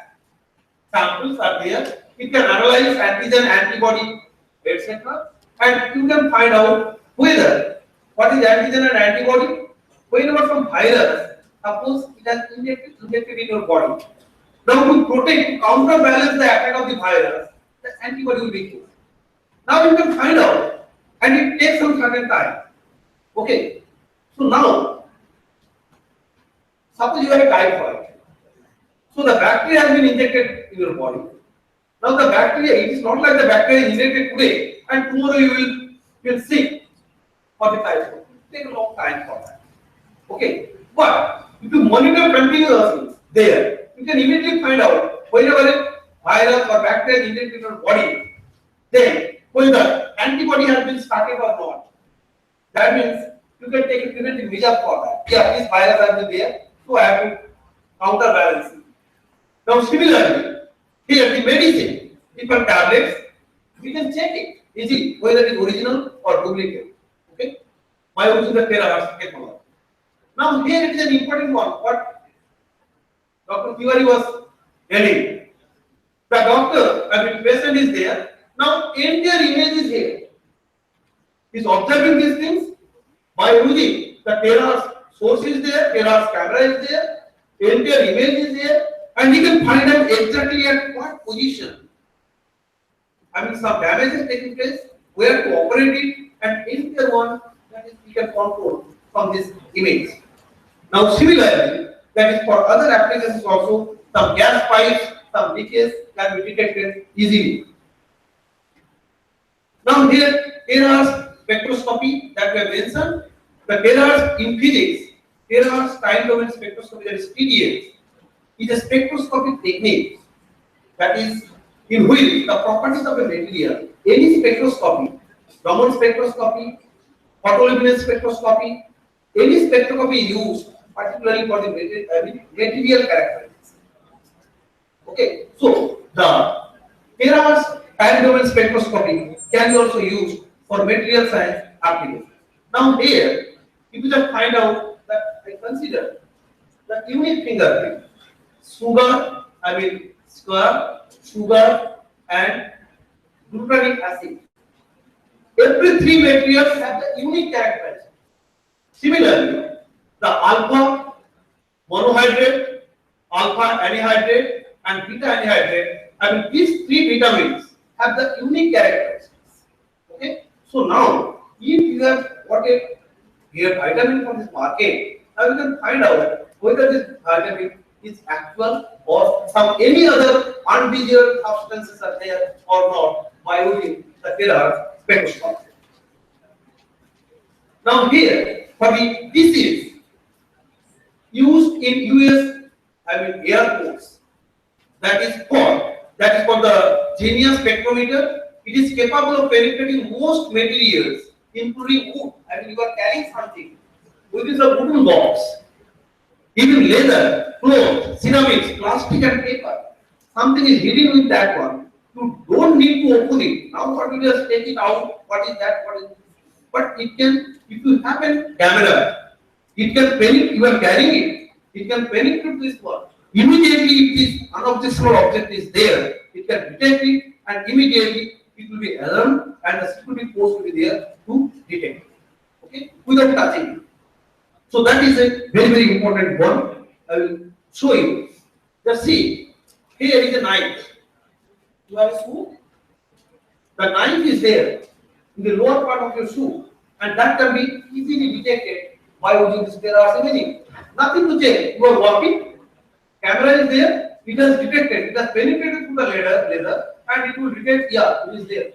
samples are there, it can analyze antigen, antibody, etc. And you can find out whether what is antigen and antibody. Whenever some virus Suppose it has injected in your body. Now to protect, to counterbalance the attack of the virus, the antibody will be killed. Now you can find out, and it takes some certain time. Okay. So now, suppose you have a typhoid. So the bacteria has been injected in your body. Now the bacteria, it is not like the bacteria is injected today and tomorrow you will feel sick for the typhoid. It takes a long time for that. Okay. But if you monitor continuously there, you can immediately find out whenever a virus or bacteria is injected in your body, then whether antibody has been started or not. That means you can take a preventive measure for that. Yeah, this virus has been there, so I have to counterbalance it. Now similarly, here the medicine, different tablets, we can check it easily whether it is original or duplicate. Okay, by using the terahertz technology. Now here it is an important one. What Dr. Tiwari was telling. The doctor, patient is there. Now entire image is here. He is observing these things by using the terahertz source is there, terahertz camera is there, entire image is there, and he can find out exactly at what position. Some damage is taking place, where to operate it, and entire one that is he can control from this image. Now similarly, that is for other applications also, some gas pipes, some leakage can be detected easily. Now here, terahertz spectroscopy that we have mentioned, the terahertz in physics, terahertz time domain spectroscopy, that is TDS, is a spectroscopic technique that is in which the properties of a material, any spectroscopy, Raman spectroscopy, photoluminescence spectroscopy, any spectroscopy used particularly for the material characteristics. Okay, so the terahertz time domain spectroscopy can be also used for material science applications. Now here, if you just find out that I consider the unique fingerprint, sugar, sugar and glutamic acid. Every three materials have the unique characteristics. Similarly, the alpha monohydrate, alpha anhydrate, and beta anhydrate, these three vitamins have the unique characteristics. Okay, so now if you have got a vitamin from this market, now you can find out whether this vitamin is actual or some any other unvisual substances are there or not by using the terahertz spectroscopy. Now here for the disease used in US airports, that is for the genius spectrometer. It is capable of penetrating most materials, including wood. You are carrying something within a wooden box, even leather, cloth, ceramics, plastic, and paper. Something is hidden with that one. You don't need to open it. Now, what you just take it out? What is that? What is this? But it can, if you have a camera, it can penetrate. You are carrying it. It can penetrate this one. Immediately, if this unobjectionable object is there, it can detect it, and immediately it will be alarmed, and the security force will be there to detect it. Okay, without touching it. So that is a very, very important one. I will show you. Just see, here is a knife. You have a shoe. The knife is there in the lower part of your shoe, and that can be easily detected by using this terahertz imaging. Nothing to check. You are walking, camera is there, it has detected, it has penetrated through the leather, and it will detect, yeah, it is there.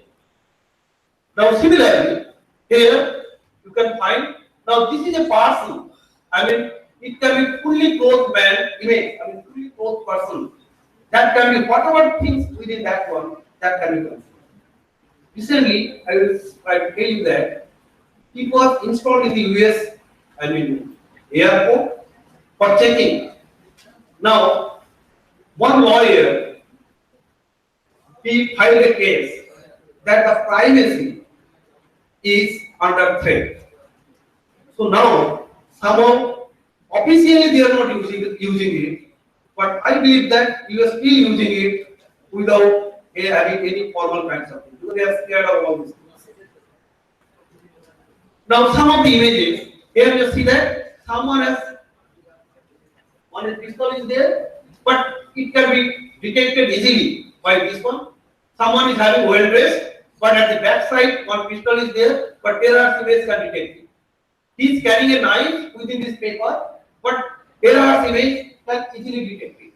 Now similarly, here you can find, now this is a person. It can be fully clothed man image, fully clothed person. That can be whatever things within that one, that can be considered. Recently, I will tell you that it was installed in the US, airport for checking. Now, one lawyer, he filed a case that the privacy is under threat. So now, somehow, officially they are not using it, but I believe that you are still using it without having any formal kinds of things. Because they are scared of all these things. Now, some of the images, here you see that someone has on a pistol is there, but it can be detected easily by this one. Someone is having well dressed, but at the back side one pistol is there, but there are images can detect it. He is carrying a knife within this paper, but there are images can easily detect it.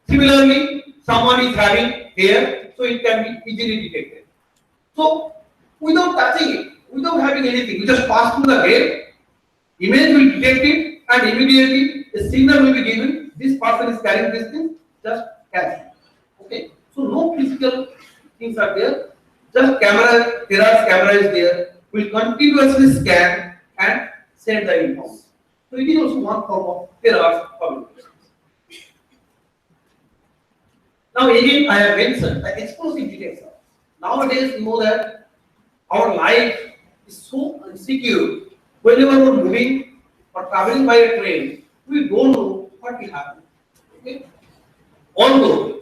Similarly, someone is having hair, so it can be easily detected. So without touching it, without having anything, we just pass through the hair, image will detect it, and immediately a signal will be given. This person is carrying this thing, just catch it. Okay. So no physical things are there. Just camera, Terra's camera is there. Will continuously scan and send the information. So it is also one form of Terra's communication. Now again, I have mentioned the explosive detection. Nowadays, you know that our life is so insecure. Whenever we're moving or traveling by a train, we don't know what will happen. Okay? Although,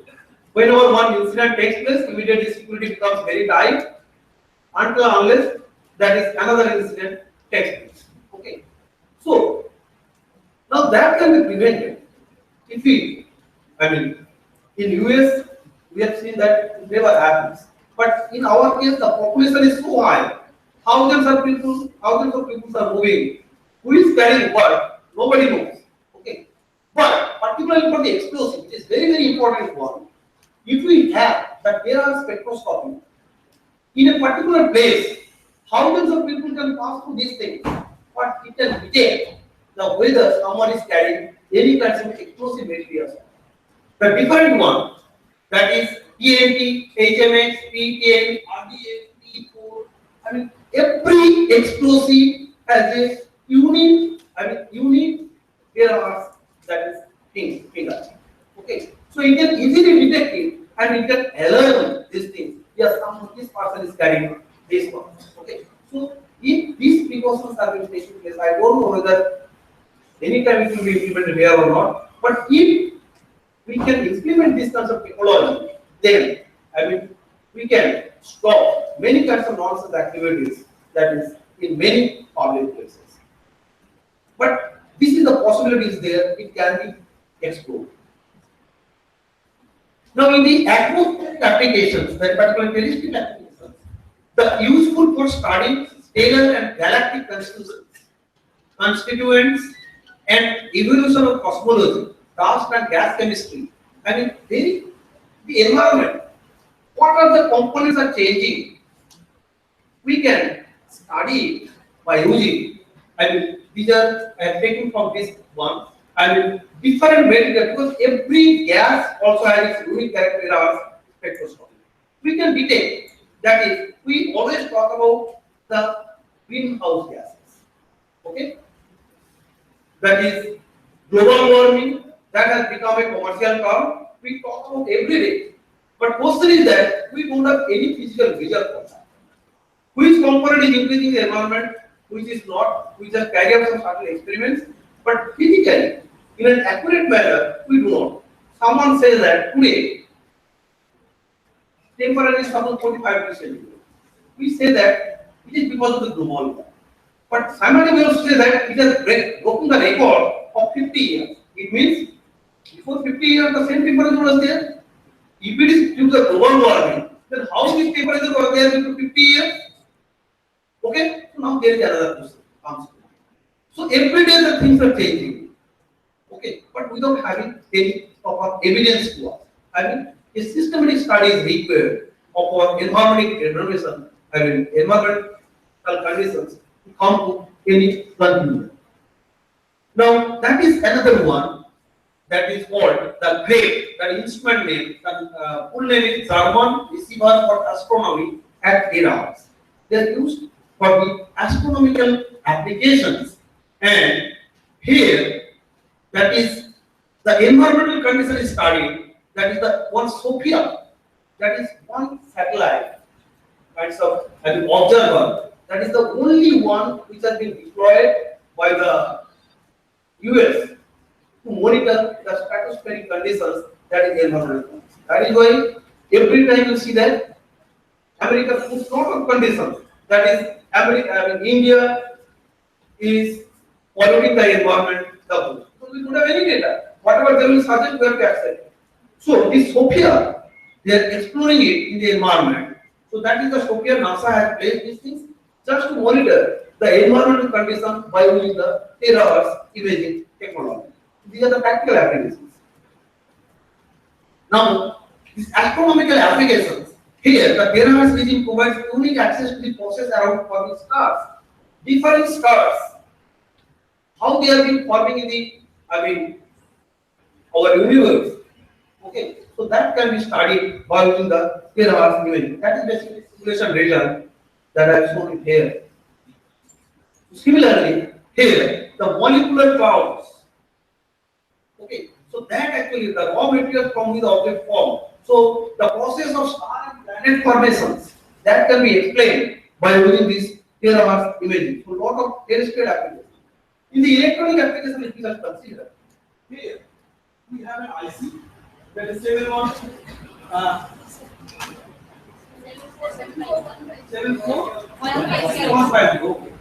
whenever one incident takes place, immediately security becomes very tight until unless that is another incident takes place. Okay. So now that can be prevented if we, in US we have seen that it never happens. But in our case, the population is so high. Thousands of people are moving. Who is carrying what? Nobody knows. Okay. But particularly for the explosive, it is very, very important one. If we have the Terra spectroscopy in a particular place, thousands of people can pass through these things, but it can detect whether someone is carrying any kind of explosive materials. The different one, that is TNT, HMX, P10, RDA, P4. Every explosive has a unique Terra that is finger. Okay, so it can easily detect it and it can alert these things. Yes, this person is carrying this one. Okay, so if these precautions have been taken place, I don't know whether anytime it will be implemented here or not. But if we can implement this kind of technology, then we can stop many kinds of nonsense activities that is in many public places. But this is the possibility is there, it can be explored. Now in the atmospheric applications, that particular terrestrial applications, the useful for studying stellar and galactic constituents and evolution of cosmology, dust and gas chemistry, the environment, what are the components are changing, we can study it by using, these are I have taken from this one, different material, because every gas also has its unique character as spectroscopy. We can detect, that is, we always talk about the greenhouse gases. Okay? That is global warming, that has become a commercial term. We talk about every day. But question is that we don't have any physical measure for that. Which component is increasing the environment, which is not, we just carry out some certain experiments, but physically, in an accurate manner, we do not. Someone says that today, temperature is suppose 45 degrees centigrade. We say that it is because of the global warming. But simultaneously we also say that it has broken the record of 50 years. It means before 50 years the same temperature was there. If it is due to the global warming, then how this temperature was there due to 50 years? Okay, so now there is another question. So every day the things are changing. Okay, but without having any proper evidence to us. A systematic study is required of our environmental information, environmental conditions to come to any conclusion. Now that is another one that is called the GRAPE, the instrument name, the full name is German Receiver for Astronomy at Terra. They are used for the astronomical applications, and here that is the environmental condition is studied, that is the one Sophia, that is one satellite kinds of an observer, that is the only one which has been deployed by the US to monitor the stratospheric conditions, that is environmental conditions. That is why every time you see that America puts lot of conditions, that is India is polluting the environment the most. So we don't have any data. whatever they will suggest, we have to accept. So this Sophia, they are exploring it in the environment. So that is the Sophia NASA has placed these things just to monitor the environmental conditions by using the terahertz imaging technology. These are the practical applications. Now, these astronomical applications, here the terahertz imaging provides unique access to the process around forming stars. Different stars, how they have been forming in the, our universe. Okay, so that can be studied by using the terahertz imaging. That is basically simulation result that I have shown it here. Similarly, here the molecular clouds. Okay, so that actually the raw material from the object form. So the process of star and planet formations that can be explained by using this terahertz imaging. So lot of terrestrial applications. In the electronic application, if you just consider here, we have an IC that is 7415. Okay.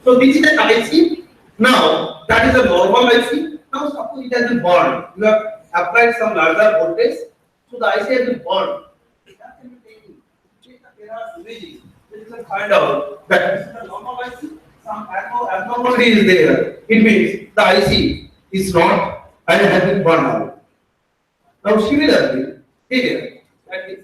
So this is an IC. Now that is a normal IC. Now suppose it has been burned. You have applied some larger voltage, so the IC has been burned. That can be taken. Take the terahertz imaging. Then you can find out that this is a normal IC. Some abnormality is there. It means the IC is not and has been burned out. Now similarly, here that is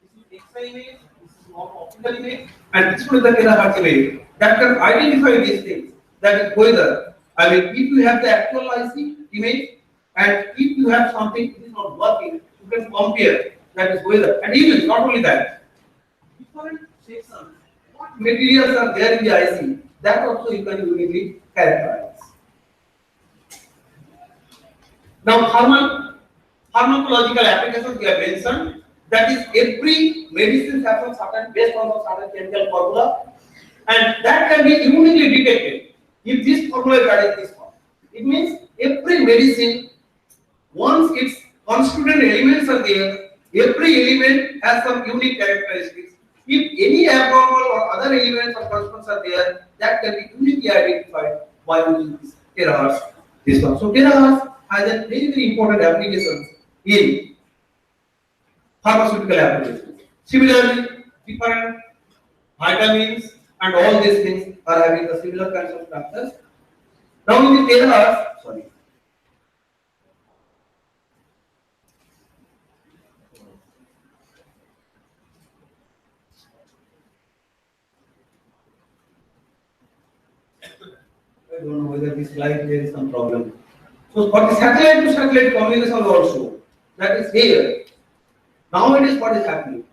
this is X-ray image, this is optical image, and this one is the terahertz image that can identify these things. That is whether if you have the actual IC image and if you have something that is not working, you can compare. That is whether, and even not only that, different sections, what materials are there in the IC, that also you can uniquely characterize. Now pharmacological applications we have mentioned, that is every medicine has some certain based on a certain chemical formula, and that can be uniquely detected if this formula is added this form. It means every medicine, once its constituent elements are there, every element has some unique characteristics. If any abnormal or other elements or constituents are there, that can be uniquely identified by using this terahertz. This one. So terahertz has a very important applications in pharmaceutical applications. Similarly, different vitamins and all these things are having the similar kinds of structures. Now in the terahertz, sorry. I don't know whether this slide there is some problem. So for the satellite to satellite communication also, that is here. Nowadays what is happening?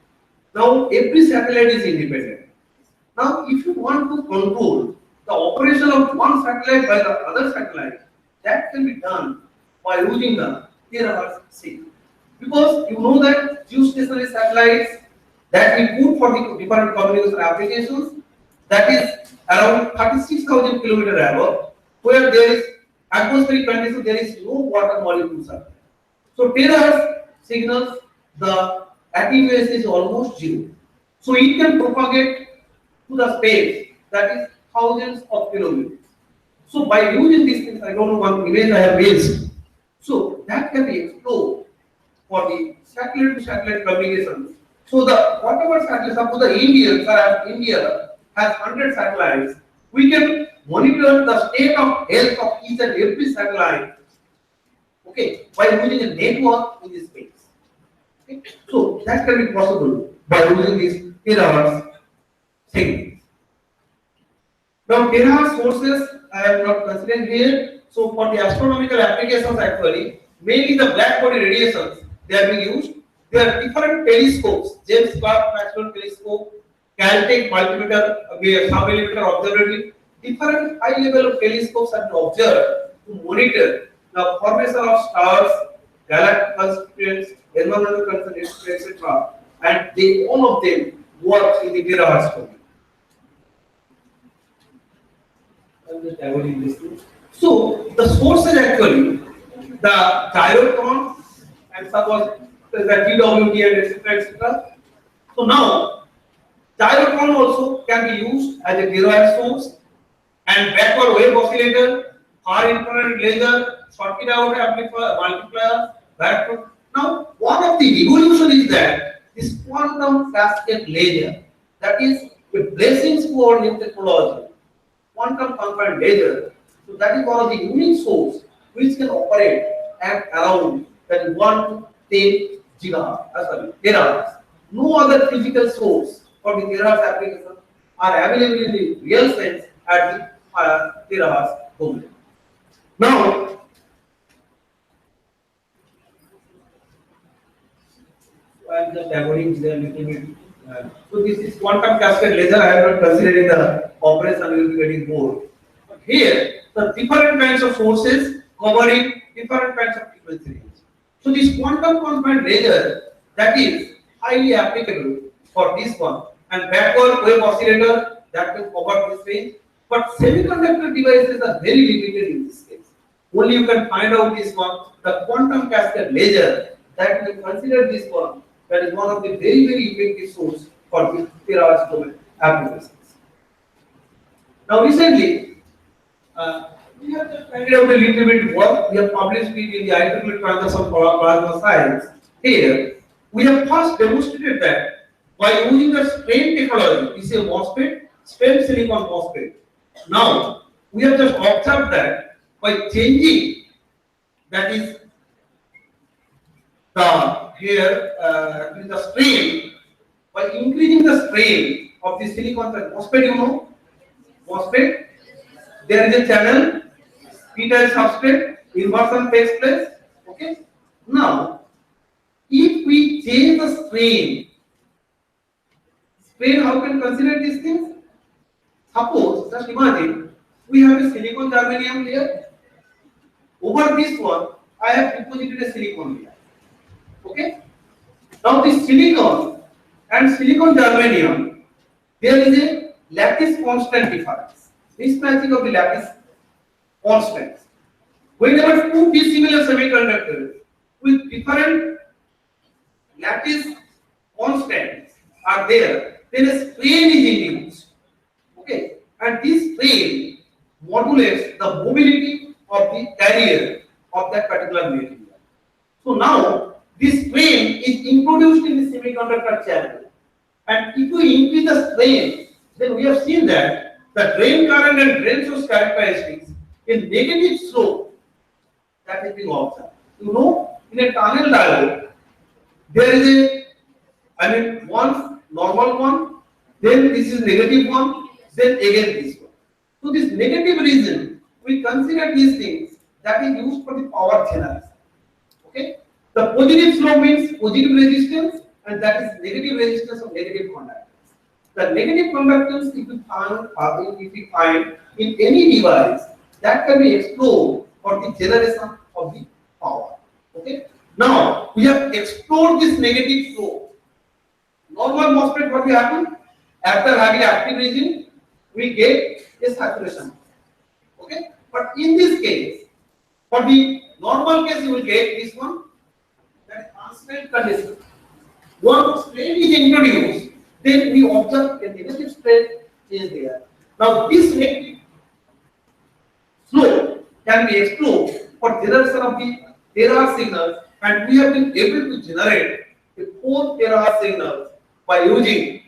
Now every satellite is independent. Now if you want to control the operation of one satellite by the other satellite, that can be done by using the terahertz signal. Because you know that geostationary satellites that we put for the different communication applications, that is around 36,000 kilometers above, where there is atmospheric condition, there is no water molecules. So terahertz signals, the attenuation is almost zero. So it can propagate to the space, that is thousands of kilometers. So by using these things, I don't know what image I have raised. So that can be explored for the satellite to satellite communication. So the whatever satellite, suppose the India has 100 satellites, we can monitor the state of health of each and every satellite, okay, by using a network in this space. Okay? So that can be possible by using these terahertz signals. Now terahertz sources I have not considered here. So for the astronomical applications actually, mainly the black body radiations, they are being used. There are different telescopes, James Clark Maxwell Telescope, Caltech multimeter, sub-millimeter observatory, different high level of telescopes are observed to monitor the formation of stars, galactic constituents, environmental constituents, etc. And all of them work in the terahertz domain. I'm just avoiding this thing. So the sources actually, the gyrotron and suppose the TWT and etc. etc. So now gyrotron also can be used as a terahertz source, and backward wave oscillator, high infrared laser, circuit out amplifier, multiplier, background. Now, one of the revolution is that this quantum cascade laser, that is a blessings for new technology, quantum confined laser. So that is one of the unique source which can operate at around 1 to 10 terahertz. No other physical source for the terahertz application are available in the real sense at the terahertz domain. Now, I am just avoiding the little bit. So this is quantum cascade laser. I am not considering the operation. We will be getting bored. But here, the different kinds of sources covering different kinds of frequency range. So this quantum confined laser, that is highly applicable for this one, and backward wave oscillator that will cover this range. But semiconductor devices are very limited in this case. Only you can find out this one, the quantum cascade laser, that will consider this one. That is one of the very effective source for the terahertz domain applications. Now recently, we have just carried out a little bit work. We have published it in the IEEE Transaction for Plasma Science. Here, we have first demonstrated that by using the strain technology, this is a MOSFET, strain silicon MOSFET. Now, we have just observed that by changing, that is the here the strain, by increasing the strain of the silicon MOSFET, you know, MOSFET, there is a channel, p-type substrate, inversion takes place. Okay. Now, if we change the strain, how can consider these things? Suppose, just imagine, we have a silicon germanium layer. Over this one, I have deposited a silicon layer. Okay. Now this silicon and silicon germanium, there is a lattice constant difference. Mismatching of the lattice constants. Whenever two dissimilar semiconductors with different lattice constants are there, then a strain is induced. Okay, and this strain modulates the mobility of the carrier of that particular material. So now this strain is introduced in the semiconductor channel, and if we increase the strain, then we have seen that the drain current and drain source characteristics in negative slope that is being observed. You know, in a tunnel diode, there is one normal one, then this is negative one, then again this one. So this negative region, we consider these things that is used for the power generation. Okay, the positive slope means positive resistance, and that is negative resistance of negative conductance. The negative conductance, if we find in any device, that can be explored for the generation of the power. Okay. Now we have explored this negative flow. Normal MOSFET, what will happen? After having active region, we get a saturation. Okay. But in this case, for the normal case, you will get this one, that constant condition. Once strain is introduced, then we observe a negative strain is there. Now this negative slope can be explored for generation of the terahertz signals, and we have been able to generate a 4 terahertz signals by using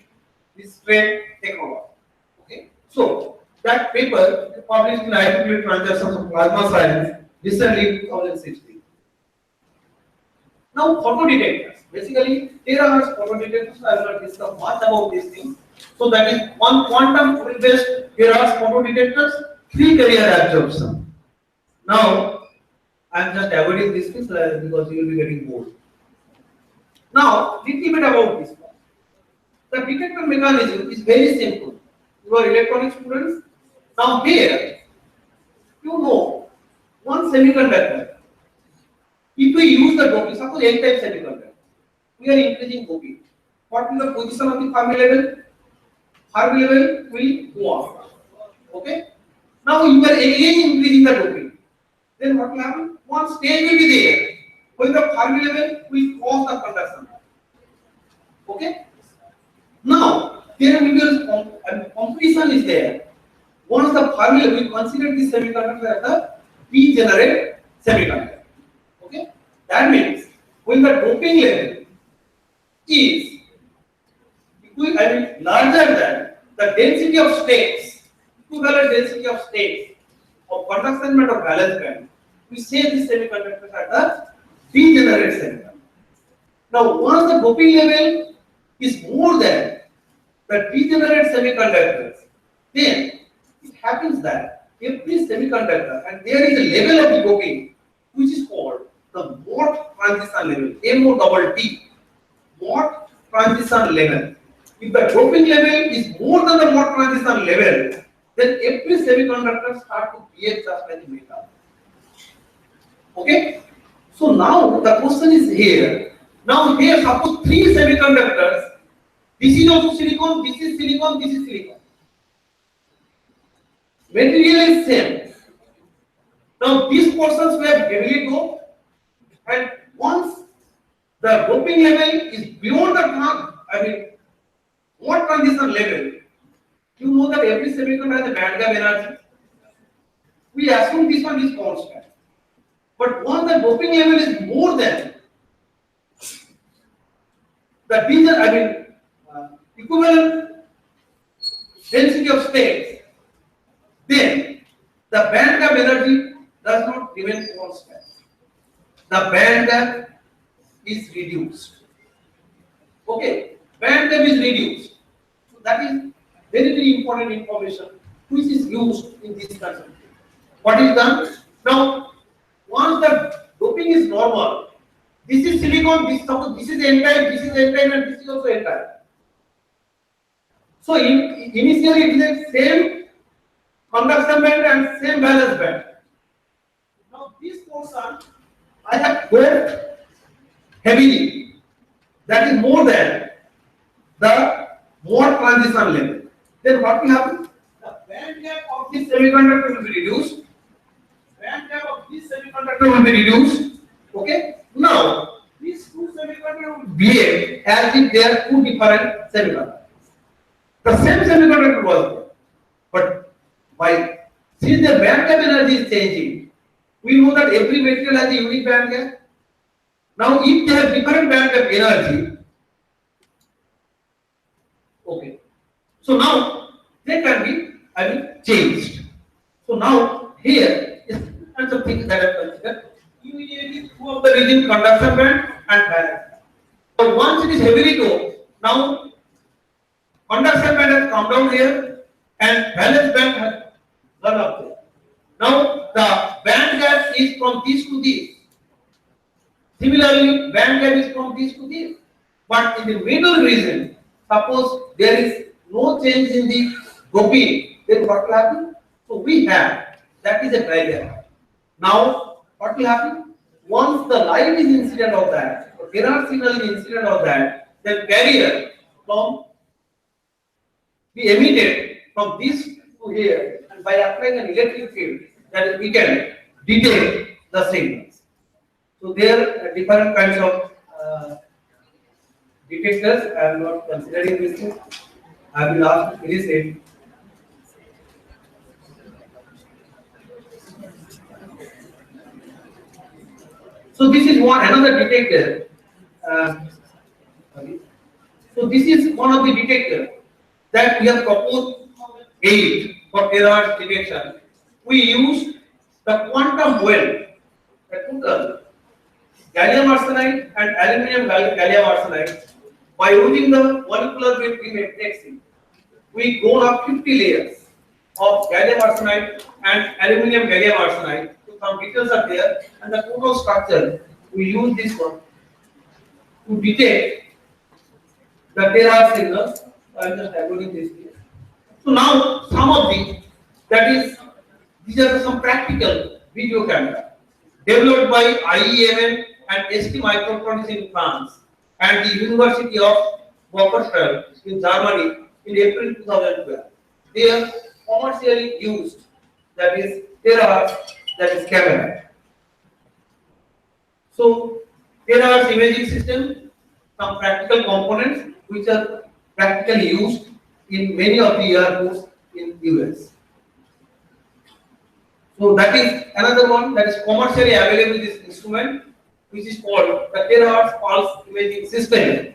this strain technology. Okay, so that paper published in IEEE Transactions of Plasma Science recently in 2016. Now photodetectors. Basically, terahertz photodetectors, I will not discuss much about these things. So that is one quantum based terahertz photodetectors, 3 carrier absorption. Now, I am just avoiding these things because you will be getting bored. Now, little bit about this one. The detector mechanism is very simple. You are electronic students. Now here, you know, one semiconductor. If we use the doping, suppose N-type semiconductor, we are increasing doping. What will the position of the Fermi level? Fermi level will go up. Okay. Now you are again increasing the doping. Then what will happen? One stage will be there when the Fermi level will cause the conduction. Okay. Now there will be a competition is there. Once the Fermi level, we consider this semiconductor as the degenerate semiconductor. Okay, that means when the doping level is larger than the density of states, equivalent density of states of conduction band or valence band, we say this semiconductors are the degenerate semiconductor. Now, once the doping level is more than the degenerate semiconductors, then it happens that every semiconductor, and there is a level of the doping which is called the Mott transition level, MOTT, Mott transition level. If the doping level is more than the Mott transition level, then every semiconductor starts to behave just like the metal. Okay? So now the question is here. Now here suppose three semiconductors. This is also silicon, this is silicon, this is silicon. Material is same. Now these portions were heavily doped, and once the doping level is beyond the Mott transition level, you know that every semiconductor has a band gap energy. We assume this one is constant. But once the doping level is more than the equivalent density of states, then the band gap energy does not remain constant. The band gap is reduced. Okay, band gap is reduced. So that is very, very important information which is used in this concept. What is done? Now, once the doping is normal, this is silicon, this is n-type, this is n-type, and this is also n-type. So initially it is the same conduction band and same valence band. Now this portion I have doped heavily, that is more than the Mott transition level. Then what will happen? The band gap of this semiconductor will be reduced. Band gap of this semiconductor will be reduced. Okay. Now these two semiconductors will behave as if they are two different semiconductors. The same semiconductor was there, but since the band gap energy is changing, we know that every material has a unique band gap. Now, if they have different band gap energy, okay, so now they can be changed. So now here is something that I consider immediately two of the region conduction band and valence band. So once it is heavily doped, now conduction band has come down here and valence band has gone up there. Now the band gap is from this to this. Similarly, band gap is from this to this. But in the middle region, suppose there is no change in the doping, then what will happen? So we have, that is a barrier. Now what will happen? Once the light is incident of that, or Gerard signal is incident of that, then barrier from be emitted from this to here, and by applying an electric field, that is, we can detect the signals. So there are different kinds of detectors. I am not considering this thing. I will ask to finish it. So this is another detector. So this is one of the detectors that we have proposed 8 for error detection. We use the quantum well, the total gallium arsenide and aluminum gallium arsenide. By using the molecular weight indexing, we go up 50 layers of gallium arsenide and aluminum gallium arsenide. So some details are there, and the total structure we use this one to detect the error signals. I am just uploading this here. So now some of these are some practical video camera developed by IEMM and ST Microelectronics in France and the University of Wuppertal in Germany in April 2012. They are commercially used, that is camera. So there are imaging system, some practical components which are practically used in many of the airports in US. So that is another one that is commercially available, this instrument, which is called the terahertz pulse imaging system.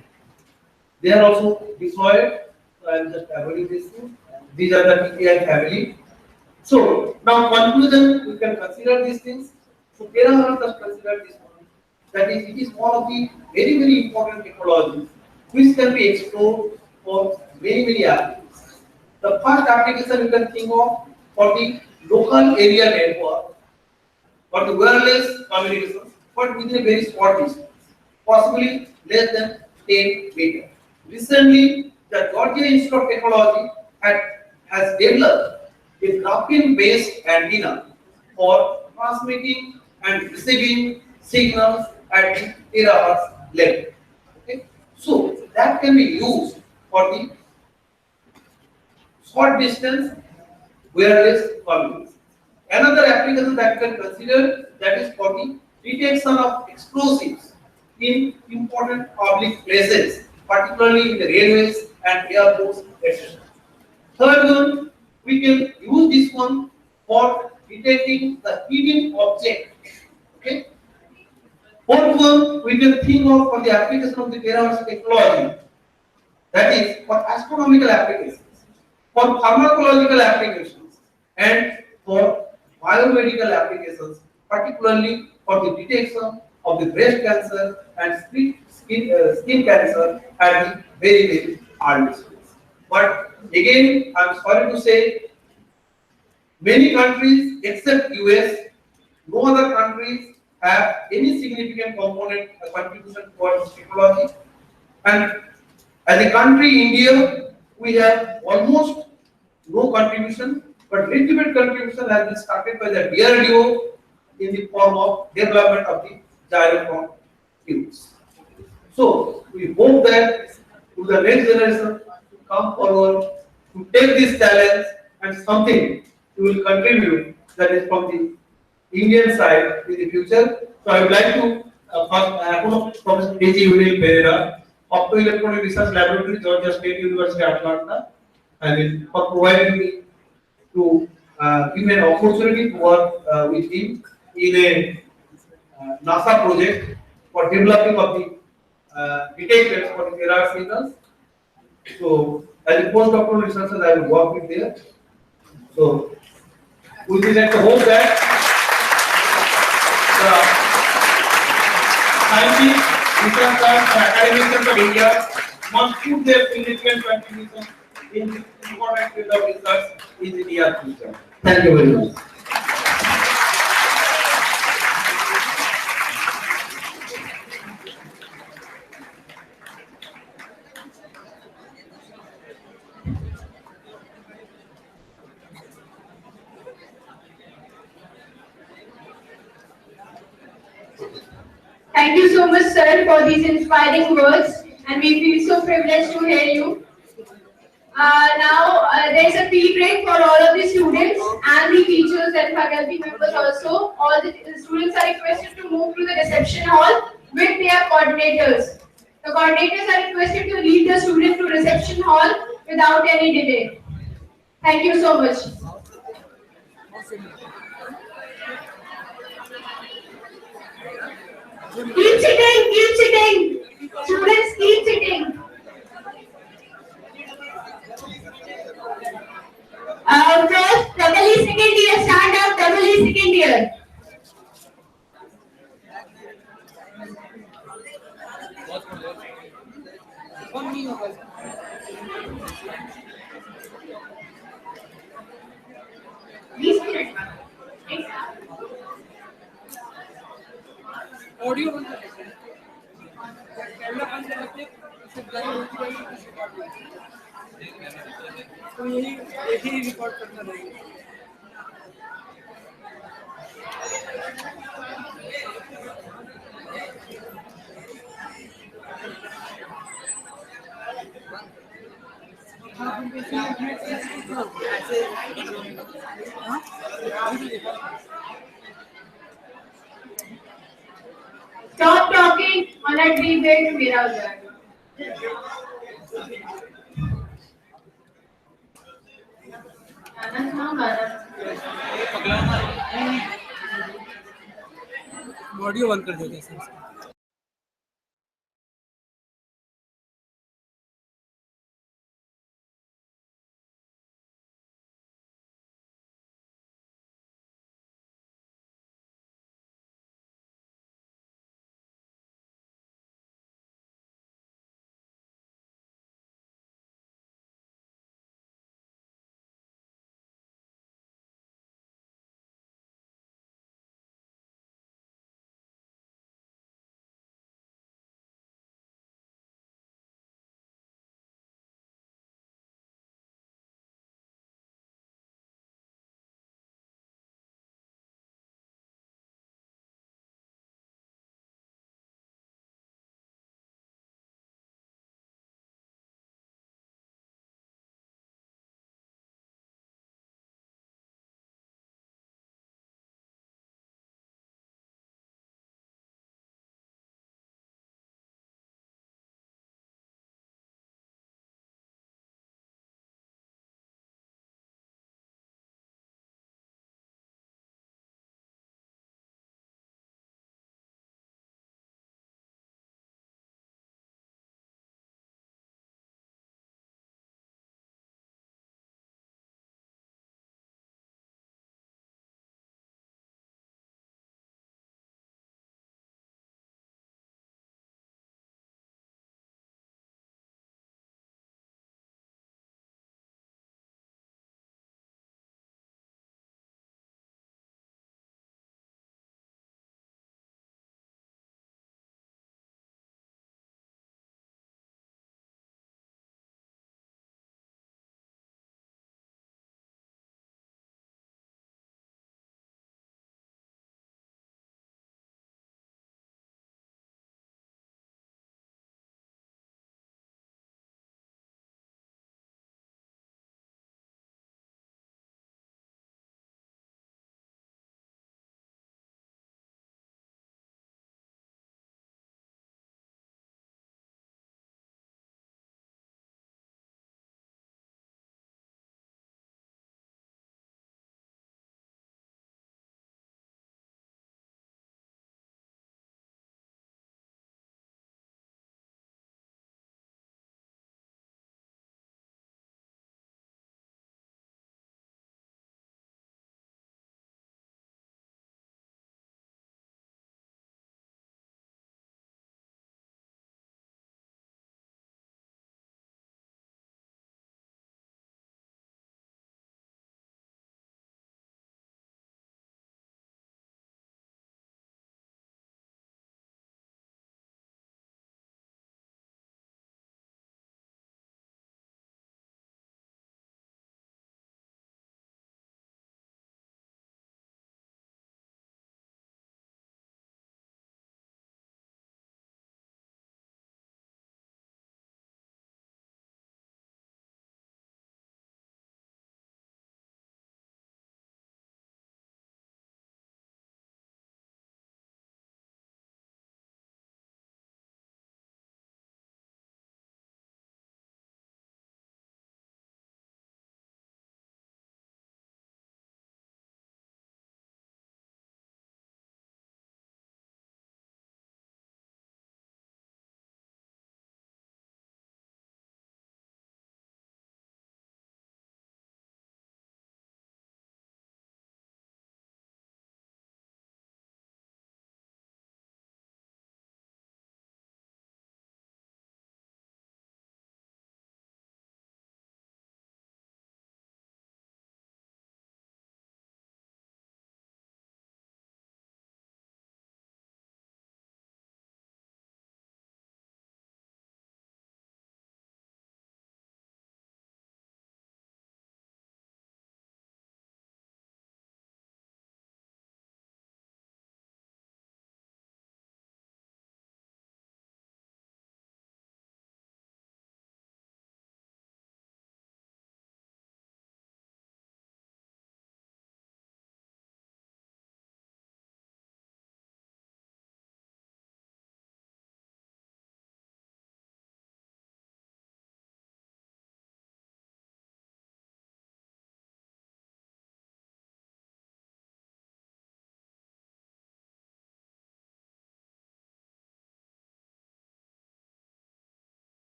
They are also deployed. So I am just avoiding this thing. These are the TTI family. So now conclusion, we can consider these things. So terahertz is considered this one. That is, it is one of the very important technologies which can be explored for many applications. The first application you can think of for the local area network, for the wireless communications, but within a very short distance, possibly less than 10 meters. Recently, the Georgia Institute of Technology has developed a graphene-based antenna for transmitting and receiving signals at the terahertz level. Okay? So that can be used for the short distance wireless communication. Another application that you can consider, that is for the detection of explosives in important public places, particularly in the railways and airports, etc. Third one, we can use this one for detecting the hidden object. Okay. Fourth one, we can think of for the application of the terahertz technology, that is for astronomical applications, for pharmacological applications, and for biomedical applications, particularly for the detection of the breast cancer and skin cancer at the very early stage. But again, I am sorry to say, many countries except US, no other countries have any significant component contribution towards technology. And as a country, India, we have almost no contribution, but little bit contribution has been started by the DRDO in the form of development of the gyrotron tubes. So we hope that to the next generation to come forward to take this challenge and something we will contribute, that is from the Indian side in the future. So I would like to first Professor D.G. Unil Pereira, Optoelectronic Research Laboratory, Georgia State University, Atlanta, and for providing me to give me an opportunity to work with him in a NASA project for developing of the detectors for the terahertz signals. So as a postdoctoral researcher, I will work with there. So we would like to hope that the scientists, researchers, academics of India must put their significant contribution in this important field of research in the near future. Thank you very much. Thank you so much, sir, for these inspiring words, and we feel so privileged to hear you. Now, there's a tea break for all of the students and the teachers and faculty members also. All the students are requested to move to the reception hall with their coordinators. The coordinators are requested to lead the students to reception hall without any delay. Thank you so much. Keep sitting. Students, keep sitting. First, double E second year, stand up, double E second year. Audio बंद कर देते हैं, camera बंद कर देते हैं, उससे blind होती रहेगी, तो यही एक ही रिकॉर्ड करना रहेगा। Stop talking और let me break मेरा हो जाएगा। गाना सुनाओ गाना। ऑडियो बंद कर देते हैं सर।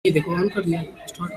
ये देखो ऑन कर दिया start.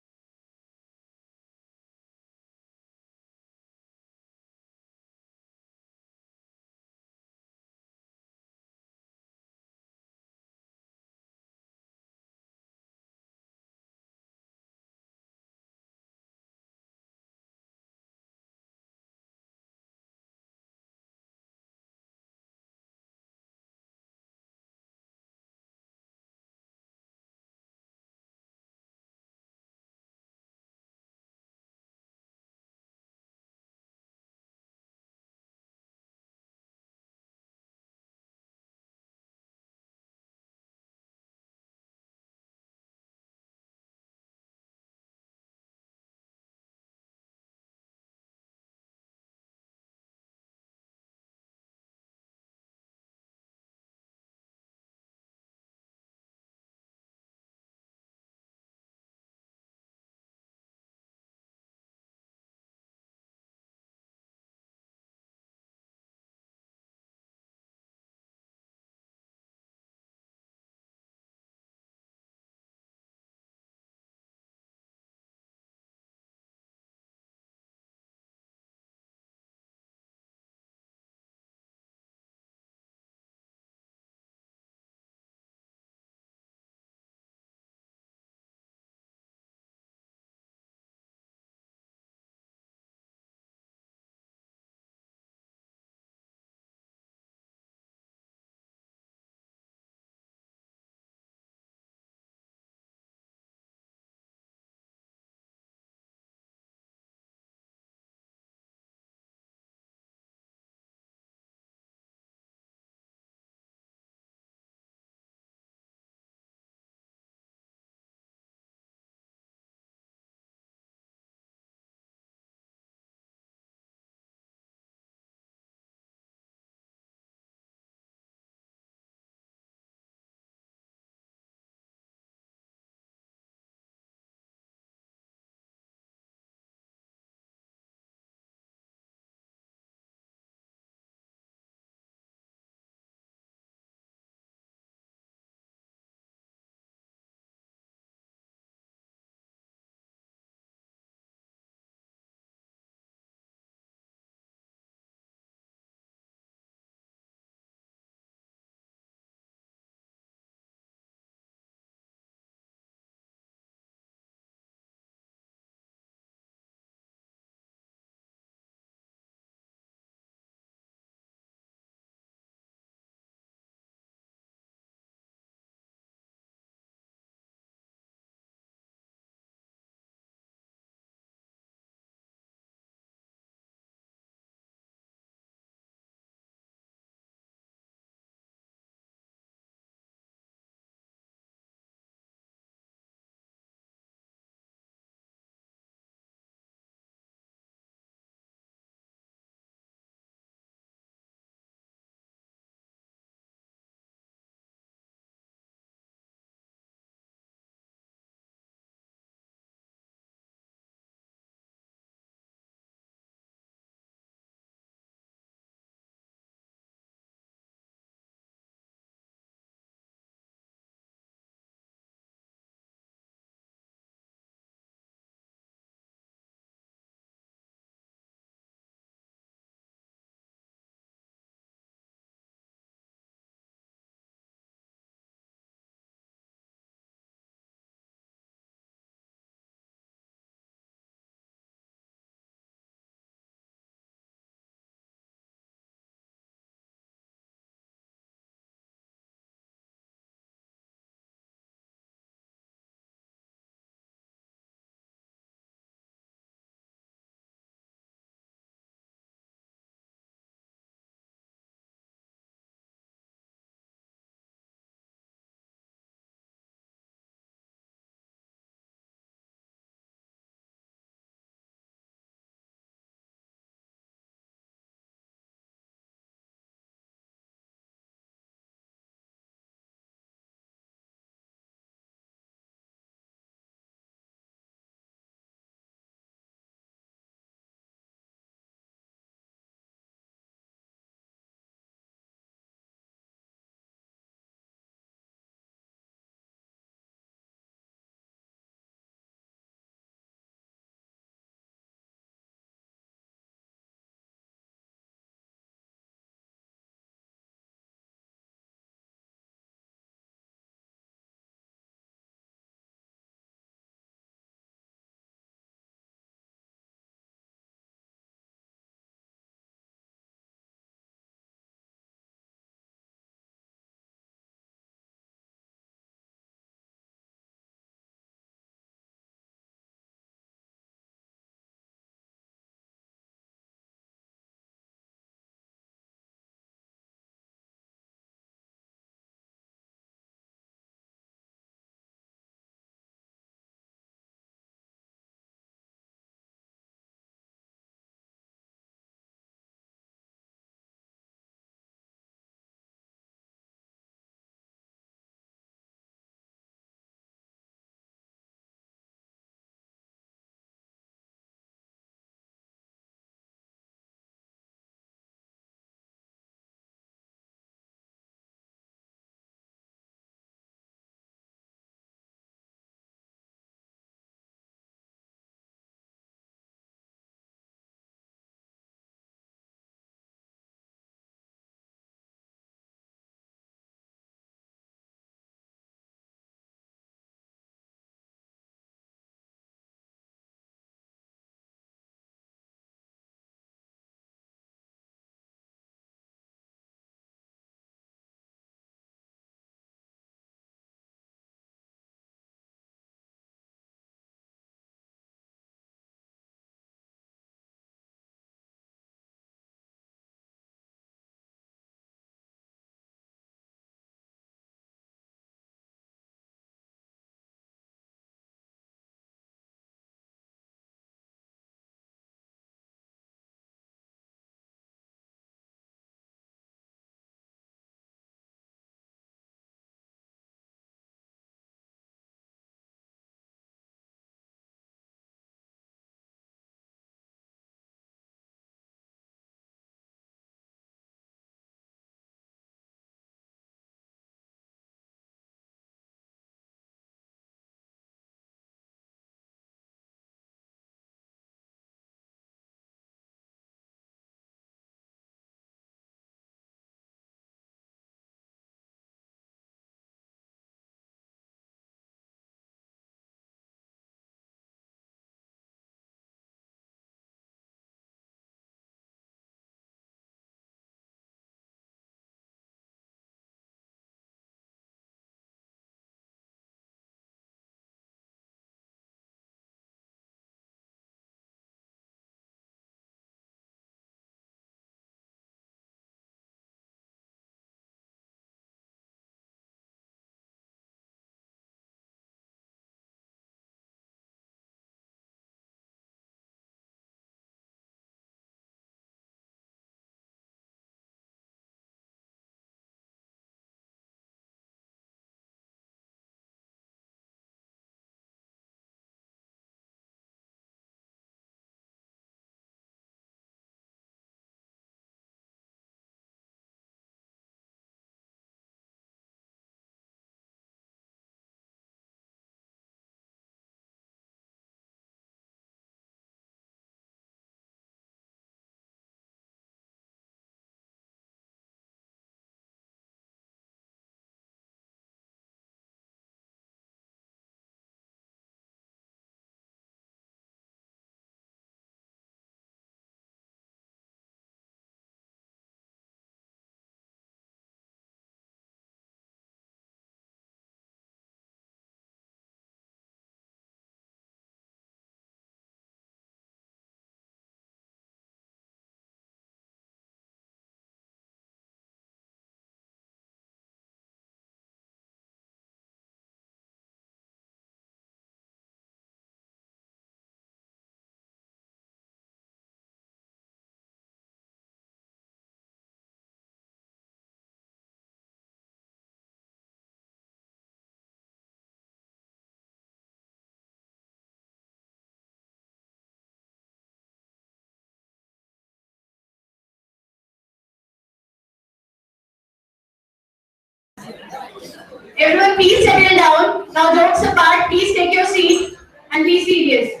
Everyone, please settle down. Now, jokes apart, please take your seat and be serious.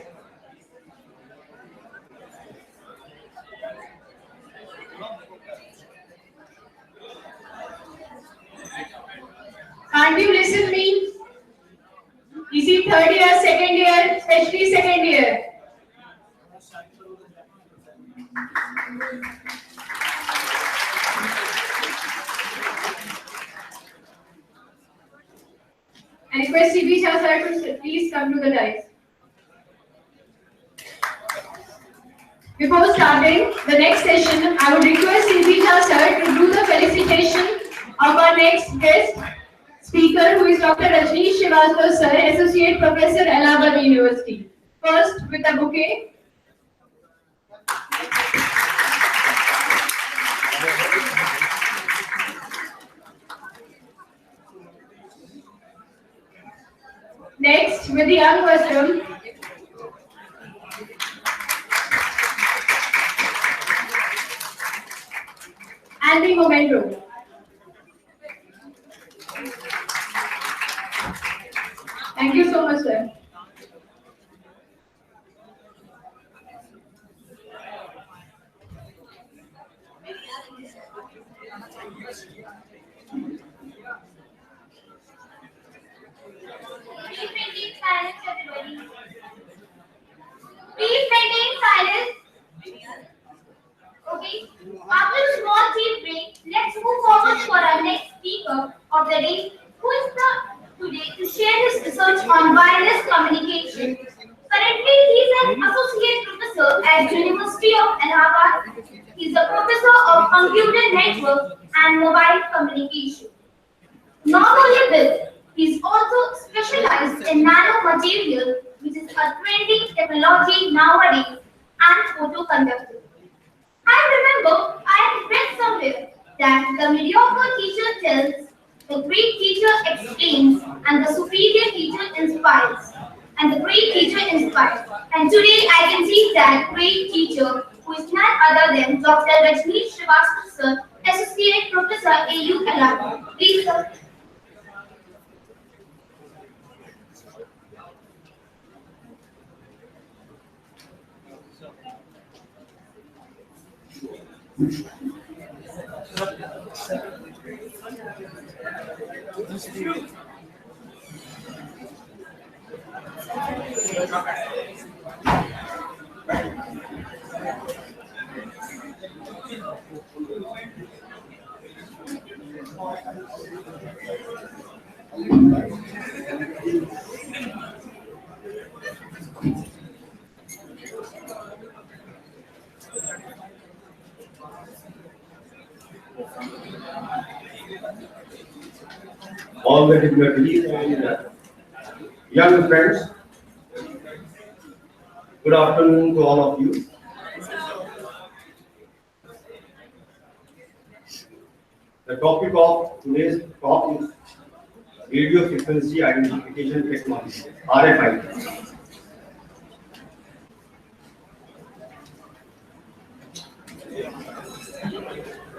Can't you listen to me? Is it third year, second year, especially second year? I request CB Jha sir to please come to the dais. Before starting the next session, I would request CB Jha sir to do the felicitation of our next guest speaker, who is Dr. Rajneesh Srivastava sir, Associate Professor, Allahabad University. First, with a bouquet. Next, with the young person. And the memento. Thank you so much, sir. Please maintain silence, everybody. Please maintain silence. Okay. After a small tea break, let's move forward for our next speaker of the day, who is today to share his research on wireless communication. Currently, he is an associate professor at University of Allahabad. He is a professor of computer network and mobile communication. Not only this, he is also specialized in nanomaterial, which is a trending technology nowadays, and photoconductor. I remember I read somewhere that the mediocre teacher tells, the great teacher explains, and the superior teacher inspires, and the great teacher inspires. And today I can see that great teacher, who is none other than Dr. Rajneesh Srivastava sir, Associate Professor, AU Allahabad. Please, sir. All the dignitaries and young friends, good afternoon to all of you. The topic of today's talk is radio frequency identification technology, RFID.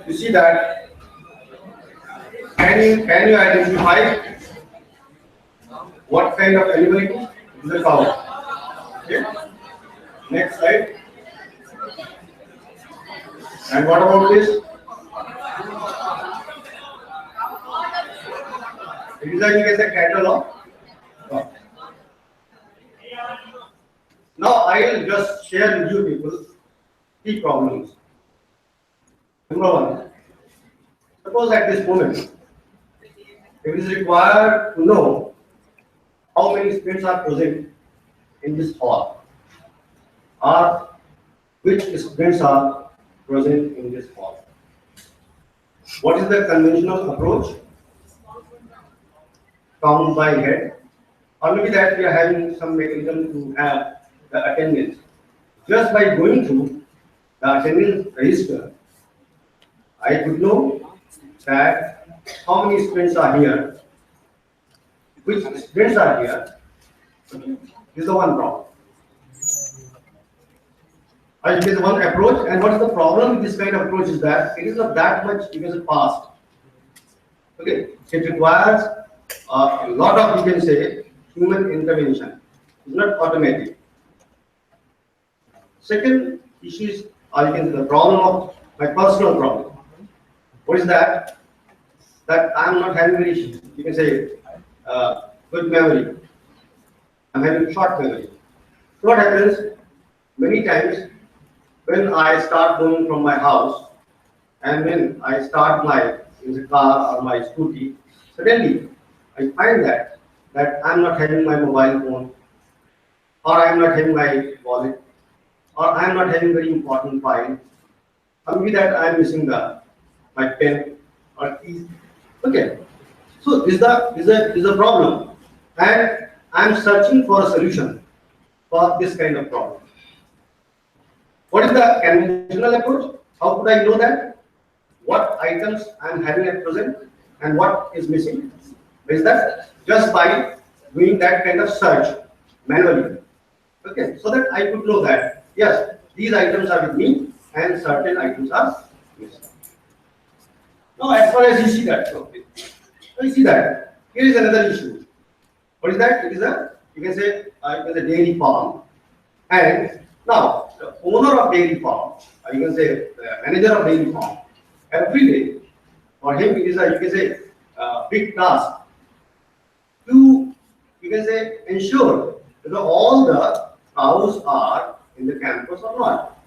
You see that, can you identify what kind of animal it is? It is a cow. Okay. Next slide. And what about this? It is, I think, a cattle of. Now I will just share with you people key problems. Number one, suppose at this moment, it is required to know how many students are present in this hall, or which students are present in this hall. What is the conventional approach? Count by head, or maybe that we are having some mechanism to have the attendance. Just by going through the attendance register, I could know that how many students are here, which students are here. This is the one problem. It is one approach, and what is the problem with this kind of approach is that it is not that much because of past. Okay, so it requires a lot of, you can say, human intervention. It's not automatic. Second issue is, you can say, the problem of my personal problem. What is that? That I am not having very, you can say, good memory. I'm having short memory. So what happens many times when I start going from my house and when I start my in the car or my scooty, suddenly I find that I'm not having my mobile phone, or I'm not having my wallet, or I'm not having very important file, or maybe that I'm missing my pen or keys. Okay, so this is the problem, and I'm searching for a solution for this kind of problem. What is the conventional approach? How could I know that? What items I'm having at present and what is missing? Is that just by doing that kind of search manually? Okay, so that I could know that yes, these items are with me and certain items are missing. Now, as far as you see that, okay, so you see that here is another issue. What is that? It is a, you can say dairy farm, and now the owner of dairy farm, or you can say the manager of dairy farm, every day for him it is a, you can say, big task to, you can say, ensure that all the cows are in the campus or not.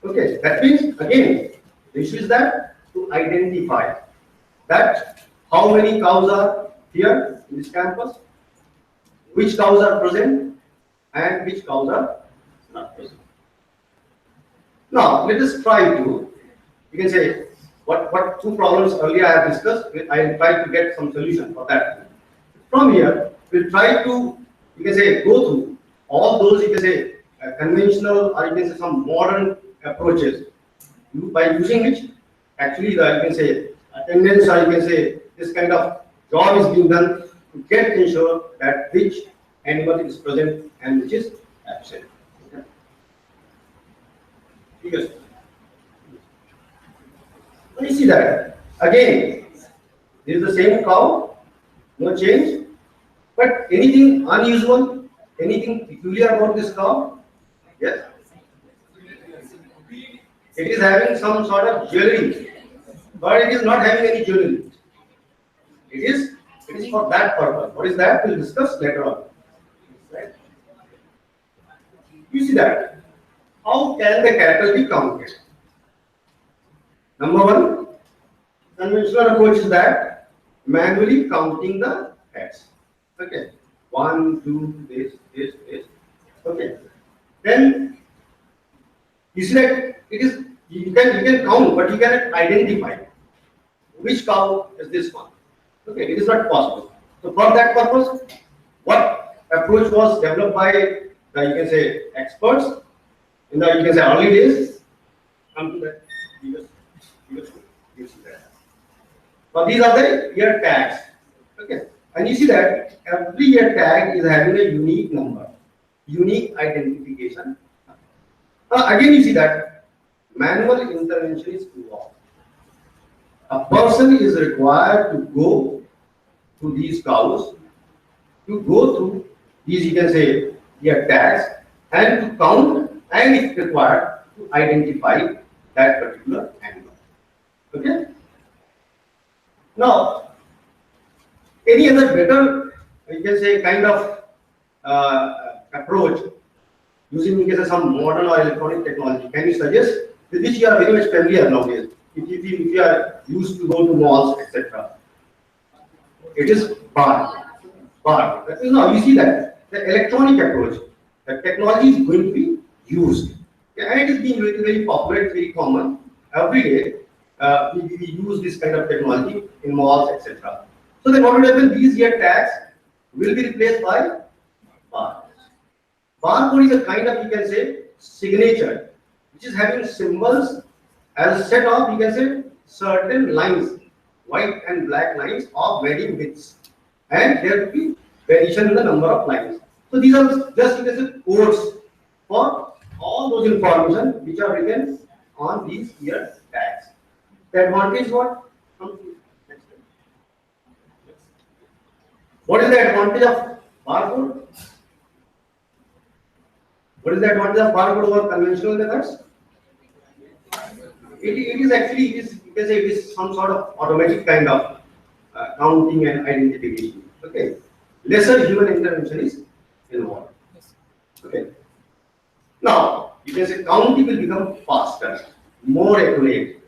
Okay, that means again the issue is that to identify that how many cows are here in this campus, which cows are present and which cows are not present. Now let us try to, you can say, what two problems earlier I have discussed. I will try to get some solution for that. From here we'll try to, you can say, go through all those, you can say, conventional or you can say some modern approaches, by using which actually the, you can say, attendance or you can say this kind of job is being done to get ensure that which animal is present and which is absent. Okay. Yes. So you see that again this is the same cow, no change, but anything unusual, anything peculiar about this cow? Yes. It is having some sort of jewelry, but it is not having any jewelry. It is for that purpose. What is that? We'll discuss later on. Right? You see that? How can the cattle be counted? Number one, conventional approach is that manually counting the heads. Okay, 1, 2, this. Okay, then you see that it is, you can count, but you cannot identify which cow is this one. Okay, it is not possible. So for that purpose, what approach was developed by the, you can say, experts in the, you can say, early days? Come to that. You see that. So these are the ear tags. Okay, and you see that every ear tag is having a unique number, unique identification. Again, you see that manual intervention is involved. A person is required to go to these cows, to go through these, you can say, ear tags, and to count, and if required, to identify that particular animal. Okay. Now, any other better, you can say, kind of approach using, you can say, some modern or electronic technology can you suggest, with which you are very much familiar nowadays? If you are used to go to malls, etc. It is bar. That is, now you see that the electronic approach, the technology is going to be used, and it is being very, very popular. It's very common. Every day we use this kind of technology in malls, etc. So then, what will happen? These ear tags will be replaced by barcodes. Barcode is a kind of, you can say, signature, which is having symbols as a set of, you can say, certain lines, white and black lines of varying widths, and there will be variation in the number of lines. So these are just, you can say, codes for all those information which are written on these ear tags. The advantage what? What is the advantage of barcode? What is the advantage of barcode over conventional methods? It is actually, you can say it is some sort of automatic kind of counting and identification. Okay, lesser human intervention is involved. Okay, now you can say counting will become faster, more accurate,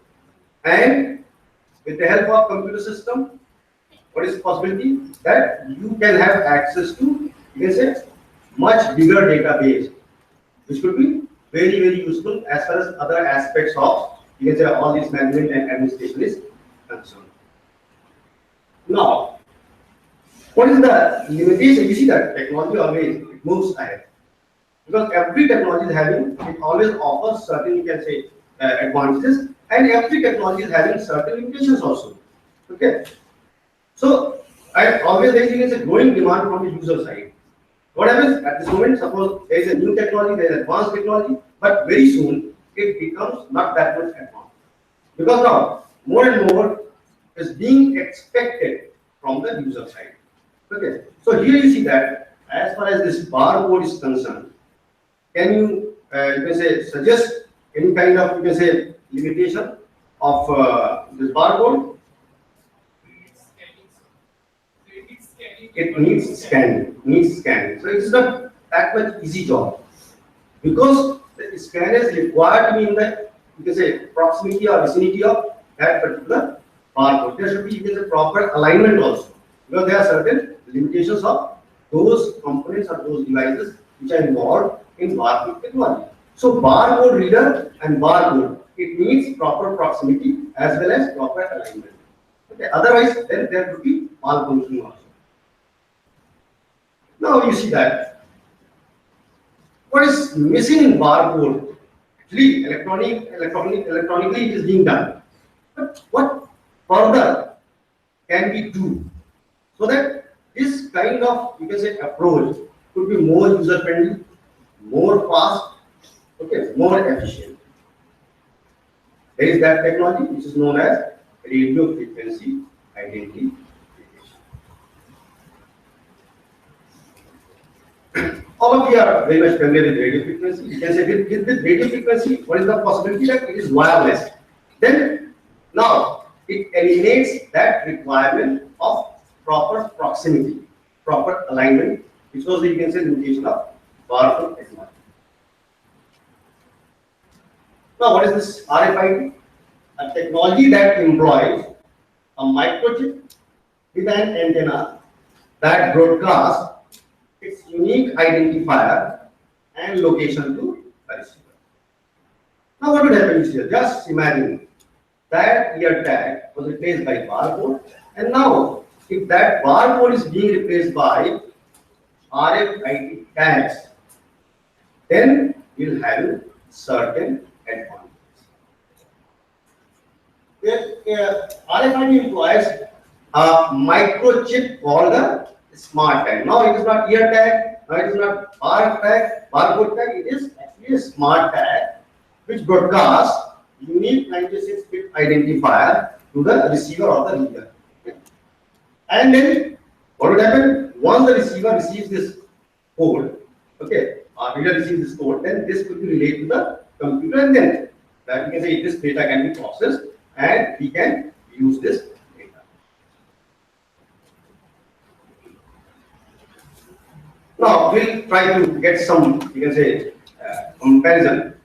and with the help of computer system, what is the possibility that you can have access to, you can say, much bigger database, which could be very useful as far as other aspects of, you can say, all this management and administration is concerned. Now, what is the limitation? You see that technology always it moves ahead, because every technology is having, it always offers certain, you can say, advantages, and every technology is having certain limitations also. Okay, so I always there is a growing demand from the user side. What happens at this moment? Suppose there is a new technology, there is advanced technology, but very soon it becomes not that much advanced, because now more and more is being expected from the user side. Okay, so here you see that as far as this barcode is concerned, can you you can say suggest any kind of, you can say, limitation of this barcode? It needs scanning. So it's not that much easy job, because the scan is required to be in the, you can say, proximity or vicinity of that particular barcode. There should be, you can say, proper alignment also, because there are certain limitations of those components or those devices which are involved in barcode technology. So barcode reader and barcode, it needs proper proximity as well as proper alignment. Okay, otherwise then there could be malfunctioning also. Now you see that what is missing in barcode, actually electronically it is being done. But what further can we do so that this kind of, you can say, approach could be more user friendly, more fast, okay, more efficient? There is that technology which is known as radio frequency identification. All of you are very much familiar with radio frequency. You can say with radio frequency, what is the possibility that it is wireless? Then now it eliminates that requirement of proper proximity, proper alignment, which was the, you can say, limitation of barcode technology. Now what is this RFID? A technology that employs a microchip with an antenna that broadcasts its unique identifier and location to the receiver. Now what would happen is here? Just imagine that ear tag was replaced by barcode, and now if that barcode is being replaced by RFID tags, then we'll have certain advantages. RFID employs a microchip called a smart tag. Now it is not ear tag, now it is not barcode tag, it is actually a smart tag which broadcasts unique 96-bit identifier to the receiver or the reader. Okay. And then what would happen? Once the receiver receives this code, okay, or reader receives this code, then this could be relayed to the computer, and then that we can say this data can be processed and we can use this data. Now we'll try to get some, you can say, comparison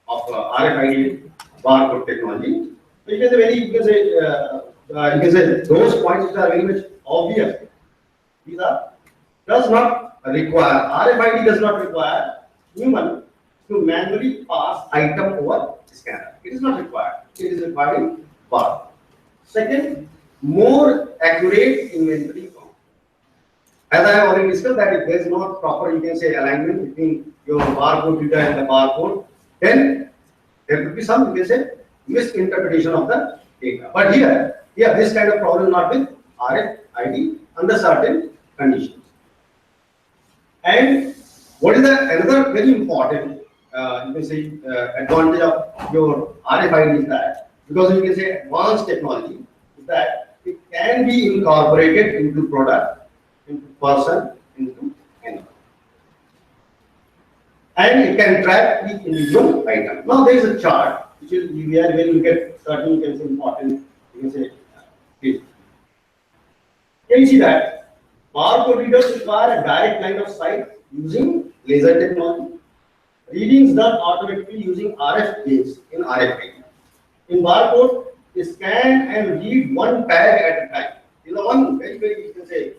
of RFID barcode technology. So you can say those points which are very much obvious. These are does not require, RFID does not require human to manually pass item over scanner. It is not required. It is required in barcode. Second, more accurate inventory count. As I have already discussed, that if there is not proper, you can say, alignment between your barcode reader and the barcode, then there could be some, you can say, misinterpretation of the data. But here this kind of problem not with RFID under certain conditions. And what is another very important you can say advantage of your RFID is that, because you can say advanced technology, is that it can be incorporated into product, into person into animal. And it can track each individual item. Now there is a chart which is where you get certain, you can say, important, you can say, data. Can you see that barcode readers require a direct line of sight using laser technology? Readings done automatically using RF gauges in RFID. In barcode, they scan and read one tag at a time. You know, one very you can say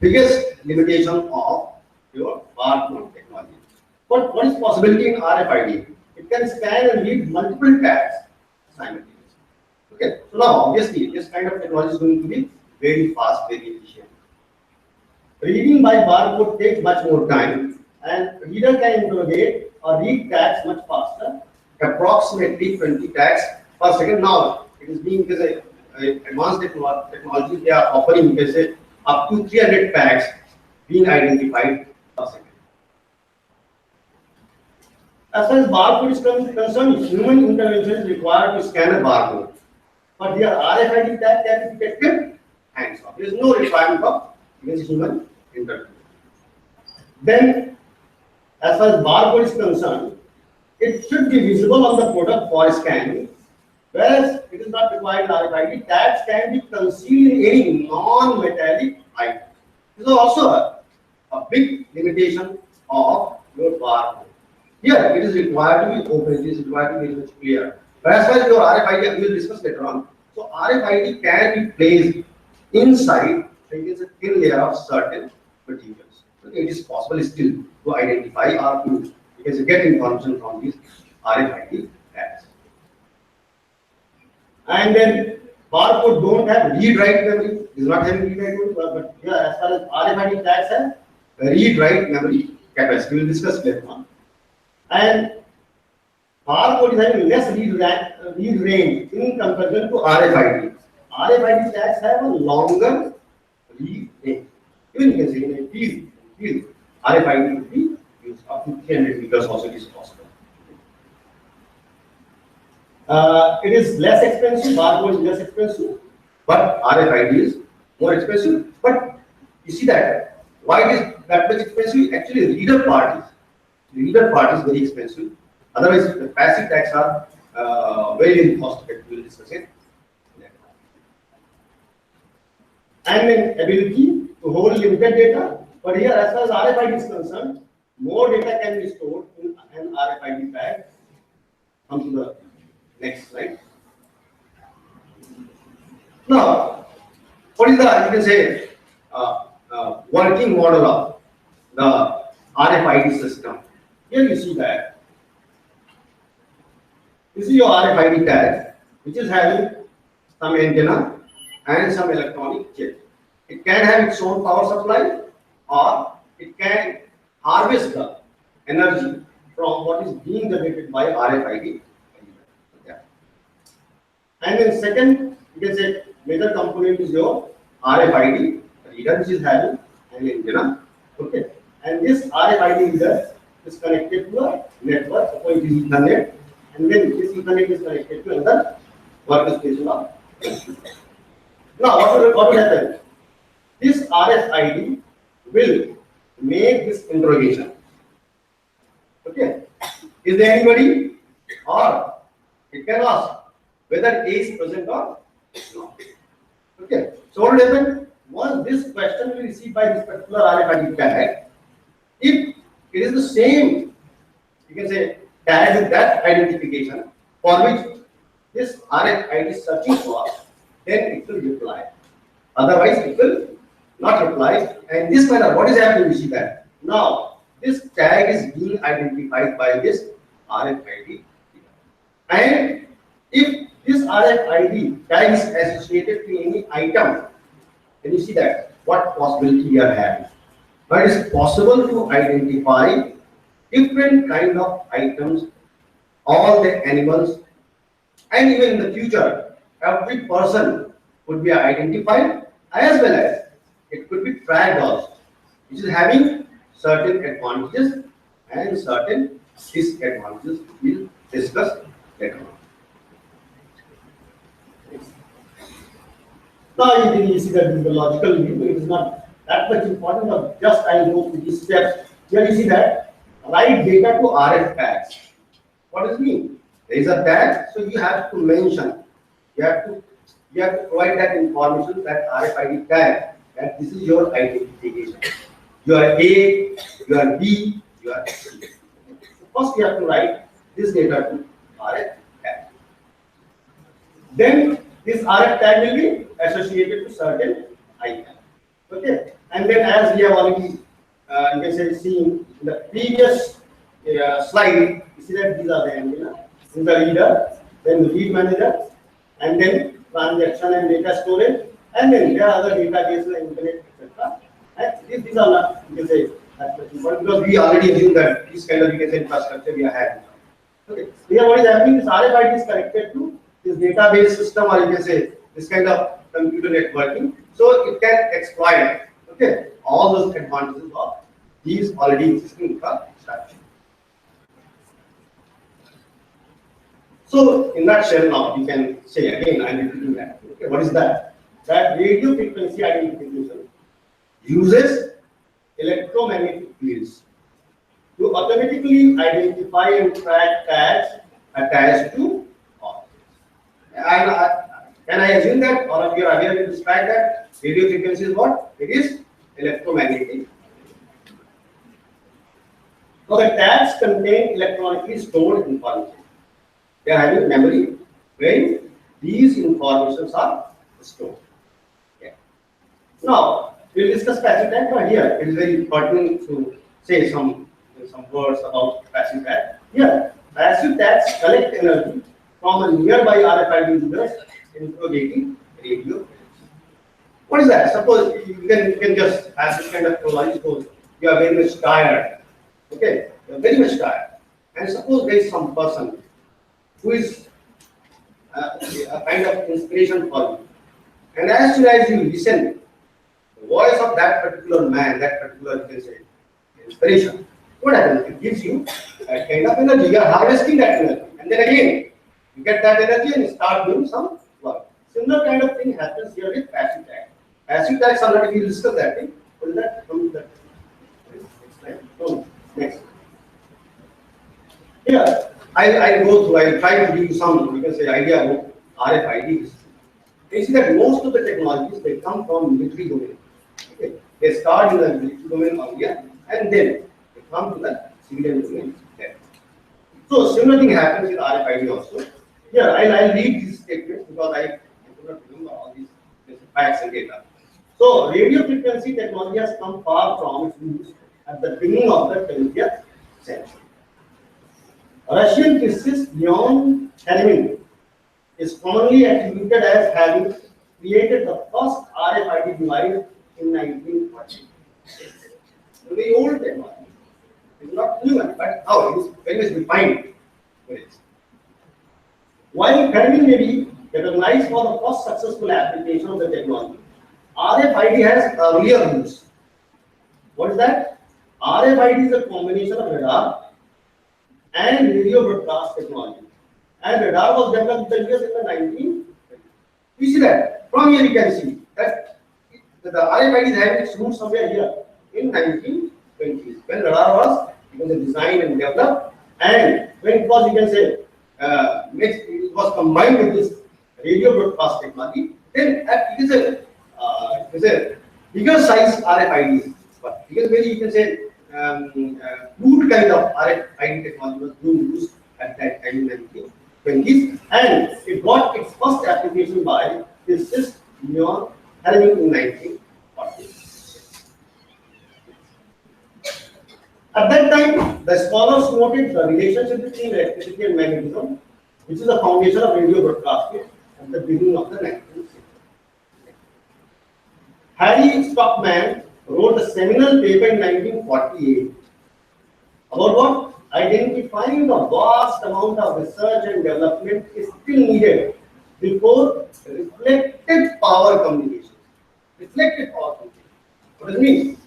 biggest limitation of your barcode technology. But what is possibility in RFID? It can scan and read multiple tags simultaneously. Okay, so now obviously this kind of technology is going to be very fast, very efficient. Reading by barcode takes much more time, and reader can interrogate or read tags much faster, approximately 20 tags per second. Now it is being advanced technology. They are offering, you can say, up to 300 tags being identified per second. As far as barcode is concerned, human intervention is required to scan a barcode. But here RFID tag can be detected hands off. There is no requirement of human intervention. Then, as far as barcode is concerned, it should be visible on the product for scanning, whereas it is not required in RFID. Tags can be concealed in any non-metallic item. This is also a big limitation of your barcode. Here, it is required to be open, it is required to be very much clear. But as far as your RFID, we will discuss later on. So, RFID can be placed inside a thin layer of certain materials. Okay, it is possible still to identify or to get information from these RFID tags. And then barcode don't have read-write memory. It is not having read-write memory, but here as far as RFID tags have read-write memory capacity. We will discuss later on. And barcode is having less read range in comparison to RFID. RFID tags have a longer read range. Even you can say in a field, RFID would be used up to 300 meters also it is possible. It is less expensive, barcode is less expensive, but RFID is more expensive. But you see that why it is that much expensive? Actually, reader part is very expensive. Otherwise, the passive tags are very cost effective. We will discuss it. And then ability to hold limited data. But here, as far as RFID is concerned, more data can be stored in an RFID tag. Come to the next slide. Now, what is the, you can say, working model of the RFID system? Here you see that. This is your RFID tag, which is having some antenna and some electronic chip. It can have its own power supply, or it can harvest the energy from what is being generated by RFID. Yeah. And then second, you can say major component is your RFID reader, which is having an antenna. Okay. And this RFID reader is connected to a network, so it is Ethernet, and then this Ethernet is connected to another workstation of computer. Now, what will happen? This RFID will make this interrogation. Okay, is there anybody? Or it can ask whether A is present or not. Okay, so what will happen? Once this question will be received by this particular RFID tag, if it is the same, you can say tag with that identification for which this RFID is searching for, then it will reply. Otherwise, it will not reply. And this manner, what is happening? You see that now this tag is being identified by this RFID, and if this RFID tag is associated to any item, then you see that what possibility we are having. But it is possible to identify different kind of items, all the animals, and even in the future, every person could be identified, as well as it could be tracked also, which is having certain advantages and certain disadvantages. We will discuss later on. Now you see that this is the logical view. It is not that much important. But just I go through these steps. Here you see that write data to RF tags. What does it mean? There is a tag, so you have to mention. You have to provide that information, that RFID tag, that this is your identification. You are A, you are B, you are C. So first you have to write this data to RF tag. Then this RF tag will be associated to certain item. Okay, and then as we have already you can say seen in the previous slide, you see that these are the antenna, this is the reader, then the read manager, and then transaction and data storage, and then there are other databases like internet, etc. And these are not, you can say, that much important because we already assume that this kind of, you can say, infrastructure we are having. Okay, here what is happening is RFID is connected to this database system, or you can say this kind of computer networking, so it can exploit, okay, all those advantages of these already existing infrastructure. So in that shell now you can say again, I'm repeating that. Okay, what is that? That radio frequency identification uses electromagnetic fields to automatically identify and track tags attached to objects. And can I assume that all of you are aware with this fact that radio frequency is what? It is electromagnetic. So the tags contain electronically stored information. They are having memory when these informations are stored. Okay. Now we will discuss passive tag, but here it is very pertinent to say some words about passive tag. Here, passive tags collect energy from a nearby RFID device interrogating radio. What is that? Suppose you can just have this kind of analogy. Suppose you are very much tired. Okay, you are very much tired, and suppose there is some person who is a kind of inspiration for you, and as soon as you listen the voice of that particular man, that particular, you can say, inspiration, what happens? It gives you a kind of energy. You are harvesting that energy, and then again you get that energy and you start doing some work. Similar kind of thing happens here with passive tag. Passive tags are not, we will discuss that thing. What is that? Come to that. Next. Here, I go through, I try to give you some, you can say, idea about RFIDs. You see that most of the technologies, they come from military domain. Okay. They start in the military domain earlier, and then they come to the civilian domain there. So similar thing happens with RFID also. Here, I'll read these statements because I do not remember all these facts and data. So radio frequency technology has come far from its use at the beginning of the 20th century. Russian physicist Leon Theremin is commonly attributed as having created the first RFID device in 1940. Very old technology. It's not new, but how it is very much defined. While Theremin may be recognized for the first successful application of the technology, RFID has earlier roots. What is that? RFID is a combination of radar and radio broadcast technology. And radar was developed in the 1920s. You see that? From here you can see that the RFID is having its roots somewhere here in 1920s. When radar was designed and developed, and when it was, you can say, it was combined with this radio broadcast technology, then it is a bigger size RFID. But because very, you can say, crude kind of RFID technology was being used at that time in the 1920s, and it got its first application by physicist Leon Theremin in 1940s. At that time, the scholars noted the relationship between electricity and magnetism, which is the foundation of radio broadcasting at the beginning of the 19th century. Harry Stockman wrote a seminal paper in 1948 about what? Identifying the vast amount of research and development is still needed before reflected power communication. Reflected power communication. What does it mean?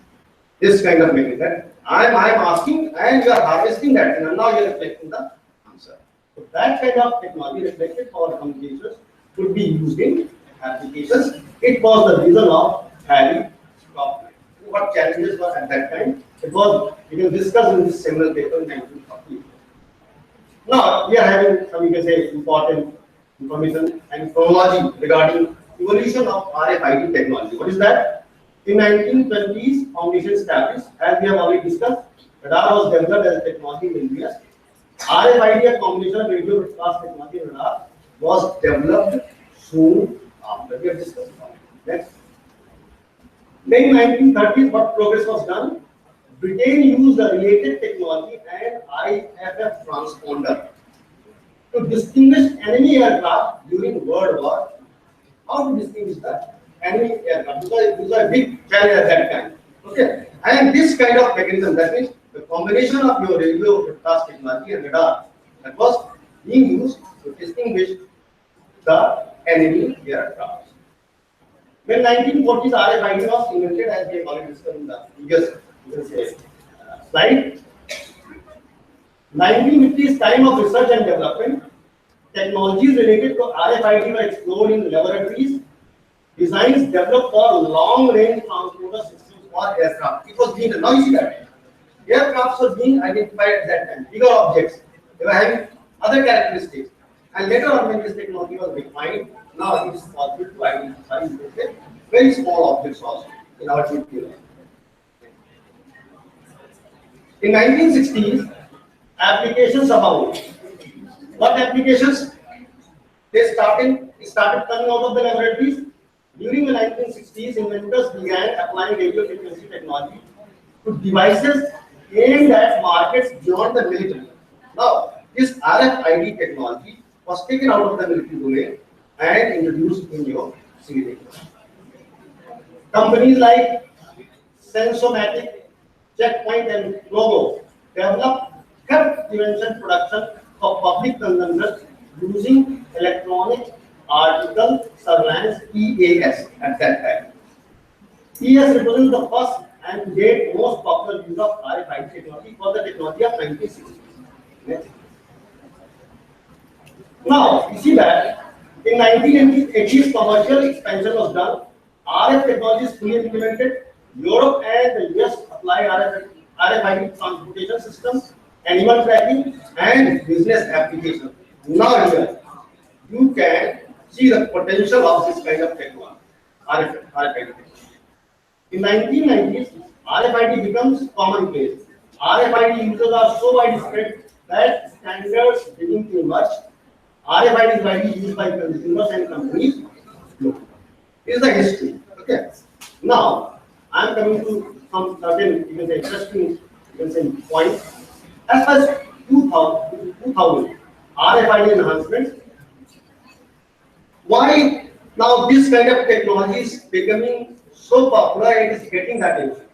This kind of mechanism. I'm asking and you are harvesting that and now you are reflecting the answer. So that kind of technology, reflected power communications, could be used in applications. It was the vision of Harry Stockman. what challenges were at that time. It was discussed in this seminal paper in 1940. Now we are having some, you can say, important information and chronology regarding evolution of RFID technology. What is that? In 1920s, foundation established, as we have already discussed. Radar was developed as a technology in the US. RFID, a combination of radio broadcast technology and radar, was developed soon after. We have discussed. Next. Then in 1930s, what progress was done? Britain used the related technology and IFF transponder to distinguish enemy aircraft during World War. How to distinguish the enemy aircraft? Because it was a big challenge at that time. Okay, and this kind of mechanism, that means the combination of your radio broadcast technology and radar, that was being used to distinguish the enemy aircraft. When 1940s RFID was invented, as we have already discussed in the previous slide. 1950s time of research and development. Technologies related to RFID were explored in laboratories. Designs developed for long-range transporter systems for aircraft. It was being now you see that aircrafts were being identified at that time. Bigger objects. They were having other characteristics. And later on, when this technology was refined, now it is possible to identify very small objects also in our GPU. In 1960s, applications abound. What applications? They started coming out of the laboratories. During the 1960s, inventors began applying radio frequency technology to devices aimed at markets beyond the military. Now, this RFID technology was taken out of the military domain and introduced in your civilian. Companies like Sensomatic, Checkpoint, and Globo developed theft prevention production for public consumption using electronic article surveillance (EAS) at that time. EAS represents the first and to date most popular use of RFID technology for the technology of 1960s. Next. Now, you see that in 1980s commercial expansion was done. RF technology is fully implemented. Europe and the US apply RFID transportation systems, animal tracking, and business applications. Now here, you can see the potential of this kind of technology, RFID. In 1990s, RFID becomes commonplace. RFID users are so widespread that standards begin to emerge. RFID is widely used by consumers and companies. This is the history. Okay. Now, I am coming to some certain, you can say, interesting, points. As far as 2000 RFID enhancements, why now this kind of technology is becoming so popular and is getting that attention?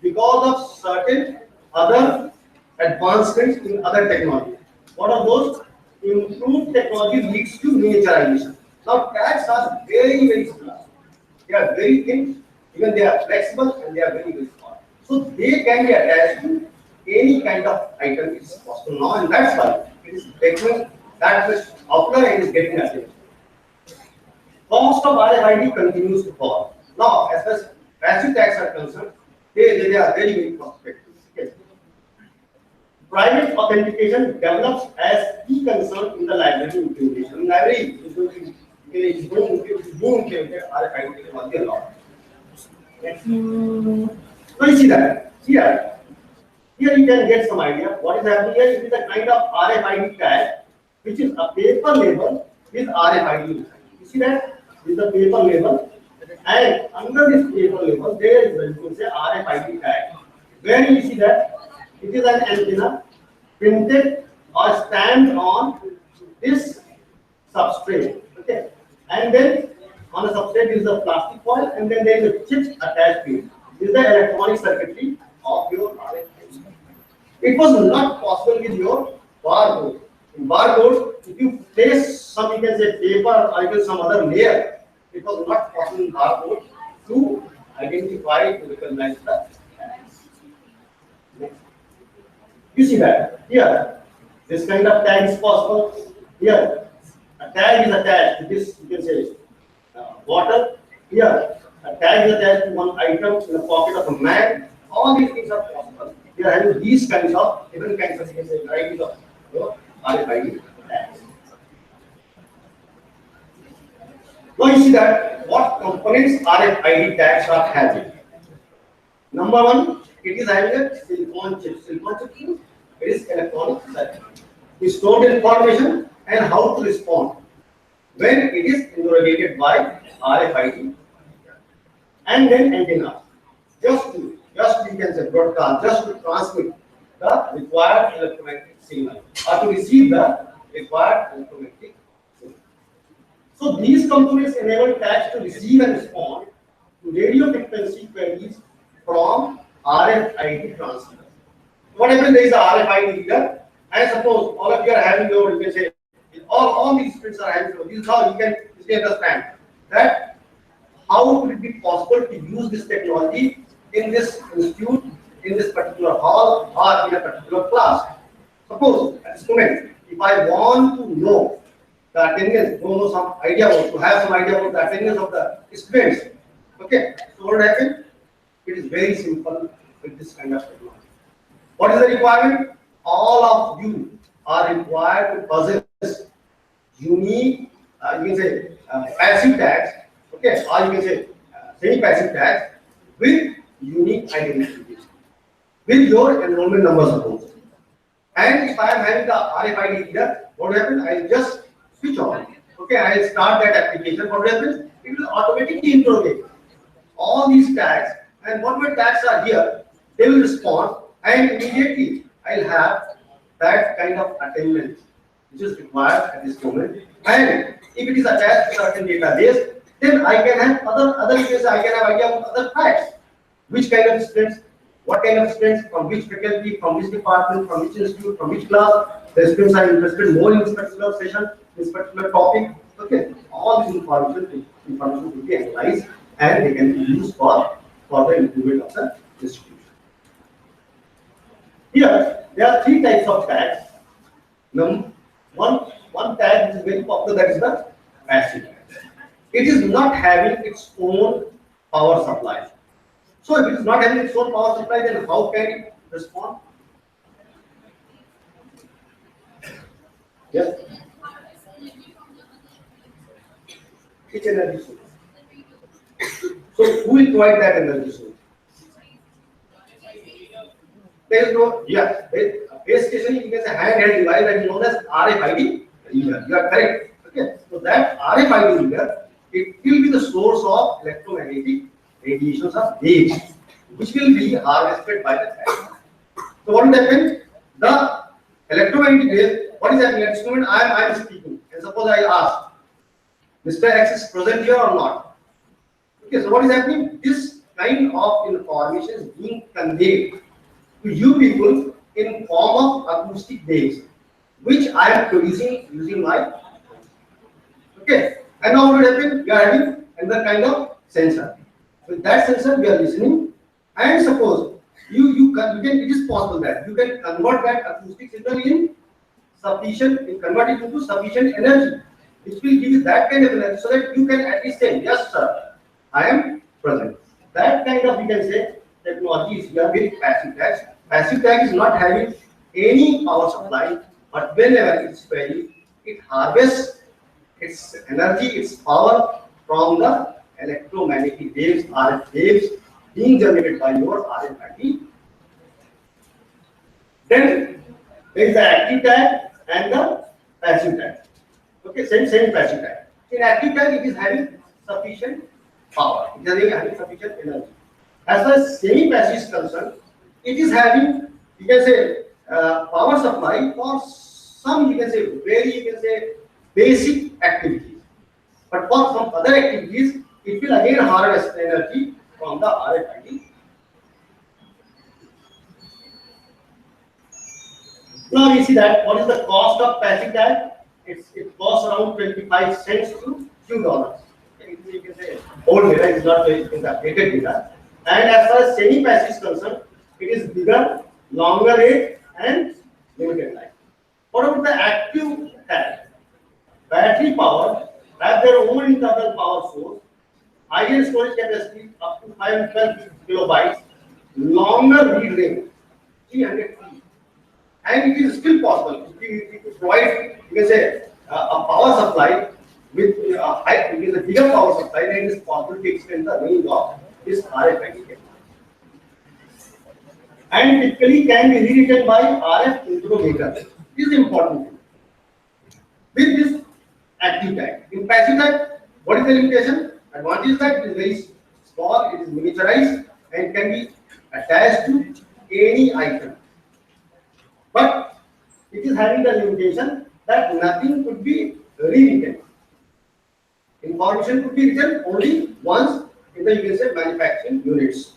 Because of certain other advancements in other technology. What are those? Improved technology leads to miniaturization. Now tags are very, very small. They are very thin, even they are flexible and they are very, very small. So they can be attached to any kind of item is possible now, and that's why it is becoming that much popular and is getting attention. Cost of RFID continues to fall. Now, as far as passive tags are concerned, they are very, very cost effective. Okay. Private authentication develops as key concern in the library implementation. Library is going to implement RFID technology a lot. So you see that here you can get some idea what is happening here. It is a kind of RFID tag, which is a paper label with RFID. You see that this is a paper label, and under this paper label there is you can say RFID tag. Where you see that it is an antenna printed or stamped on this substrate. Okay, and then on the substrate is a plastic foil, and then there is a chip attached to it. This is the electronic circuitry of your RFID. It was not possible with your barcode. In barcode, if you place some, you can say paper or even some other layer, it was not possible in barcode to identify, to recognize the tags. You see that here, this kind of tag is possible. Here, a tag is attached to this, you can say water. Here, a tag is attached to one item in the pocket of a man. All these things are possible. We are having these kinds of different kinds of, you can say, varieties of RFID tags. Now you see that what components RFID tags are having. Number one, it is having a silicon chip. Silicon chip means it is electronic circuit. We store the information and how to respond when it is interrogated by RFID and then antenna. Just you can say broadcast, just to transmit the required electromagnetic signal or to receive the required electromagnetic signal. So these components enable tags to receive and respond to radio frequency queries from RFID transmitter. What happens? There is a RFID reader, and suppose all of you are having your, you can say, all these students are having. So this is how you can understand that how would it be possible to use this technology in this institute, in this particular hall, or in a particular class. Suppose at this moment, if I want to know the attendance, to have some idea about the attendance of the students. Okay, so what will happen? It is very simple with this kind of technology. What is the requirement? All of you are required to possess unique, you can say, passive tags, okay, or you can say semi-passive tags with unique identification, with your enrollment number suppose. And if I am having the RFID reader, what will happen? I will just switch on. Okay, I will start that application. What will happen? It will automatically interrogate all these tags, and whatever tags are here, they will respond, and immediately I will have that kind of attendance which is required at this moment. And if it is attached to certain database, then I can have other cases. I can have idea of other facts. Which kind of students, what kind of students, from which faculty, from which department, from which institute, from which class, the students are interested more in this particular session, this particular topic. Okay, all this information will be analyzed and they can be used for the improvement of the institution. Here, there are three types of tags. One tag which is very popular, that is the passive tag. It is not having its own power supply. So if it is not having its own power supply, then how can it respond? Yes? Which energy source? So who will provide that energy source? There is no, base station is a handheld device that is known as RFID reader. You are correct. Okay. So that RFID reader, it will be the source of electromagnetic radiations of waves, which will be harvested by the tag. So what will happen? The electromagnetic wave, what is happening at this moment? I am speaking, and suppose I ask, Mr. X is present here or not? Okay, so what is happening? This kind of information is being conveyed to you people in form of acoustic waves, which I am producing using my. Okay, and now what will happen? We are having another kind of sensor. With that sensor, we are listening, and suppose you can, it is possible that you can convert that acoustic signal in convert it into sufficient energy, which will give you that kind of energy, so that you can at least say, yes, sir, I am present. That kind of, you can say, technology is here with passive tags. Passive tag is not having any power supply, but whenever it's queried, it harvests its energy, its power from the electromagnetic waves, RF waves, being generated by your RFID. Then there is the active tag and the passive tag. Okay, same passive tag. In active tag, it is having sufficient power. It is having sufficient energy. As far as semi-passive is concerned, it is having, you can say, power supply for some, you can say, very, you can say, basic activities. But for some other activities, it will again harvest energy from the RFID. Now we see that what is the cost of passive tag? It costs around 25 cents to few dollars. You can say old data is not very updated data. And as far as semi-passive is concerned, it is bigger, longer range, and limited life. What about the active tag? Battery power have their own internal power source, higher storage capacity up to 512 kilobytes, longer read range, 300 feet. And it is still possible if you provide, you can say, a power supply with a bigger power supply, then it is possible to extend the range of this RFID technology. And typically can be rewritten by RF interrogator. This is important thing. With this active tag. In passive tag, what is the limitation? Advantage is that it is very small, it is miniaturized, and can be attached to any item. But it is having the limitation that nothing could be rewritten. Information could be written only once in the, you can say, manufacturing units.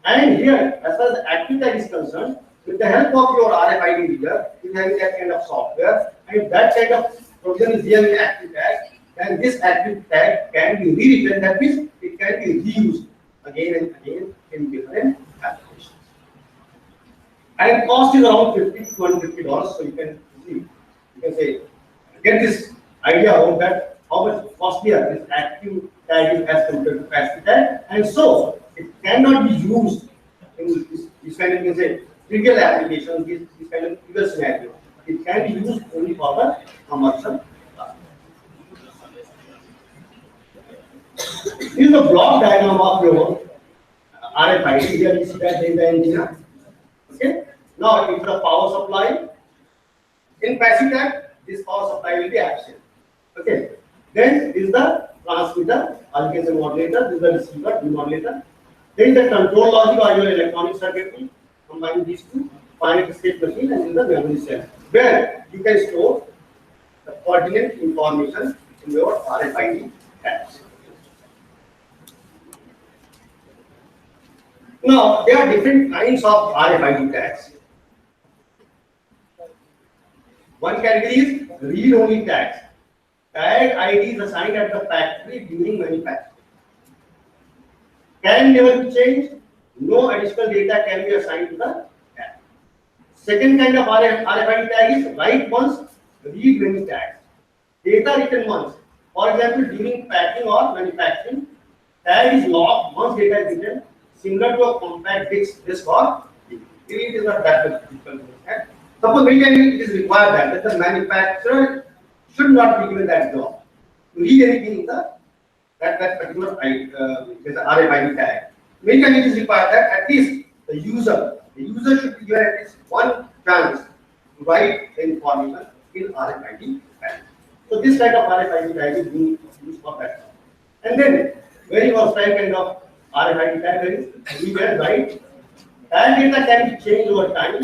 And here, as far as the active tag is concerned, with the help of your RFID reader, you have that kind of software, and if that kind of provision is here in active tag, then this active tag can be rewritten. That means it can be reused again and again in different applications. And cost is around $50 to $150, so you can see, you can say, get this idea about that how much costlier this active tag is as compared to passive tag, and so it cannot be used in this kind of, you can say, trivial applications, this kind of trivial scenario. It can be used only for the commercial. This is the block diagram of your RFID. Here you see that there is the antenna. Okay. Now, if the power supply in passive tag, this power supply will be absent. Okay. Then is the transmitter, or you can say modulator. This is the receiver, demodulator. There is the control logic or your electronic circuitry. Combine these two, finite state machine, and in the memory cell, where you can store the coordinate information in your RFID tags. Now, there are different kinds of RFID tags. One category is read-only tags. Tag ID is assigned at the factory during manufacturing. Can never be changed. No additional data can be assigned to the tag. Second kind of RFID tag is write once, read many tags. Data written once. For example, during packing or manufacturing, tag is locked once data is written, similar to a compact disk or DVD. It is not that difficult. Suppose very it is required that the manufacturer should not be given that job to read anything in the that particular RFID tag. Many times it is required that at least the user should be given at least one chance to write the information in RFID tag. So this type of RFID tag is being used for that. And then very versatile kind of RFID tag is we can write. Tag data can be changed over time.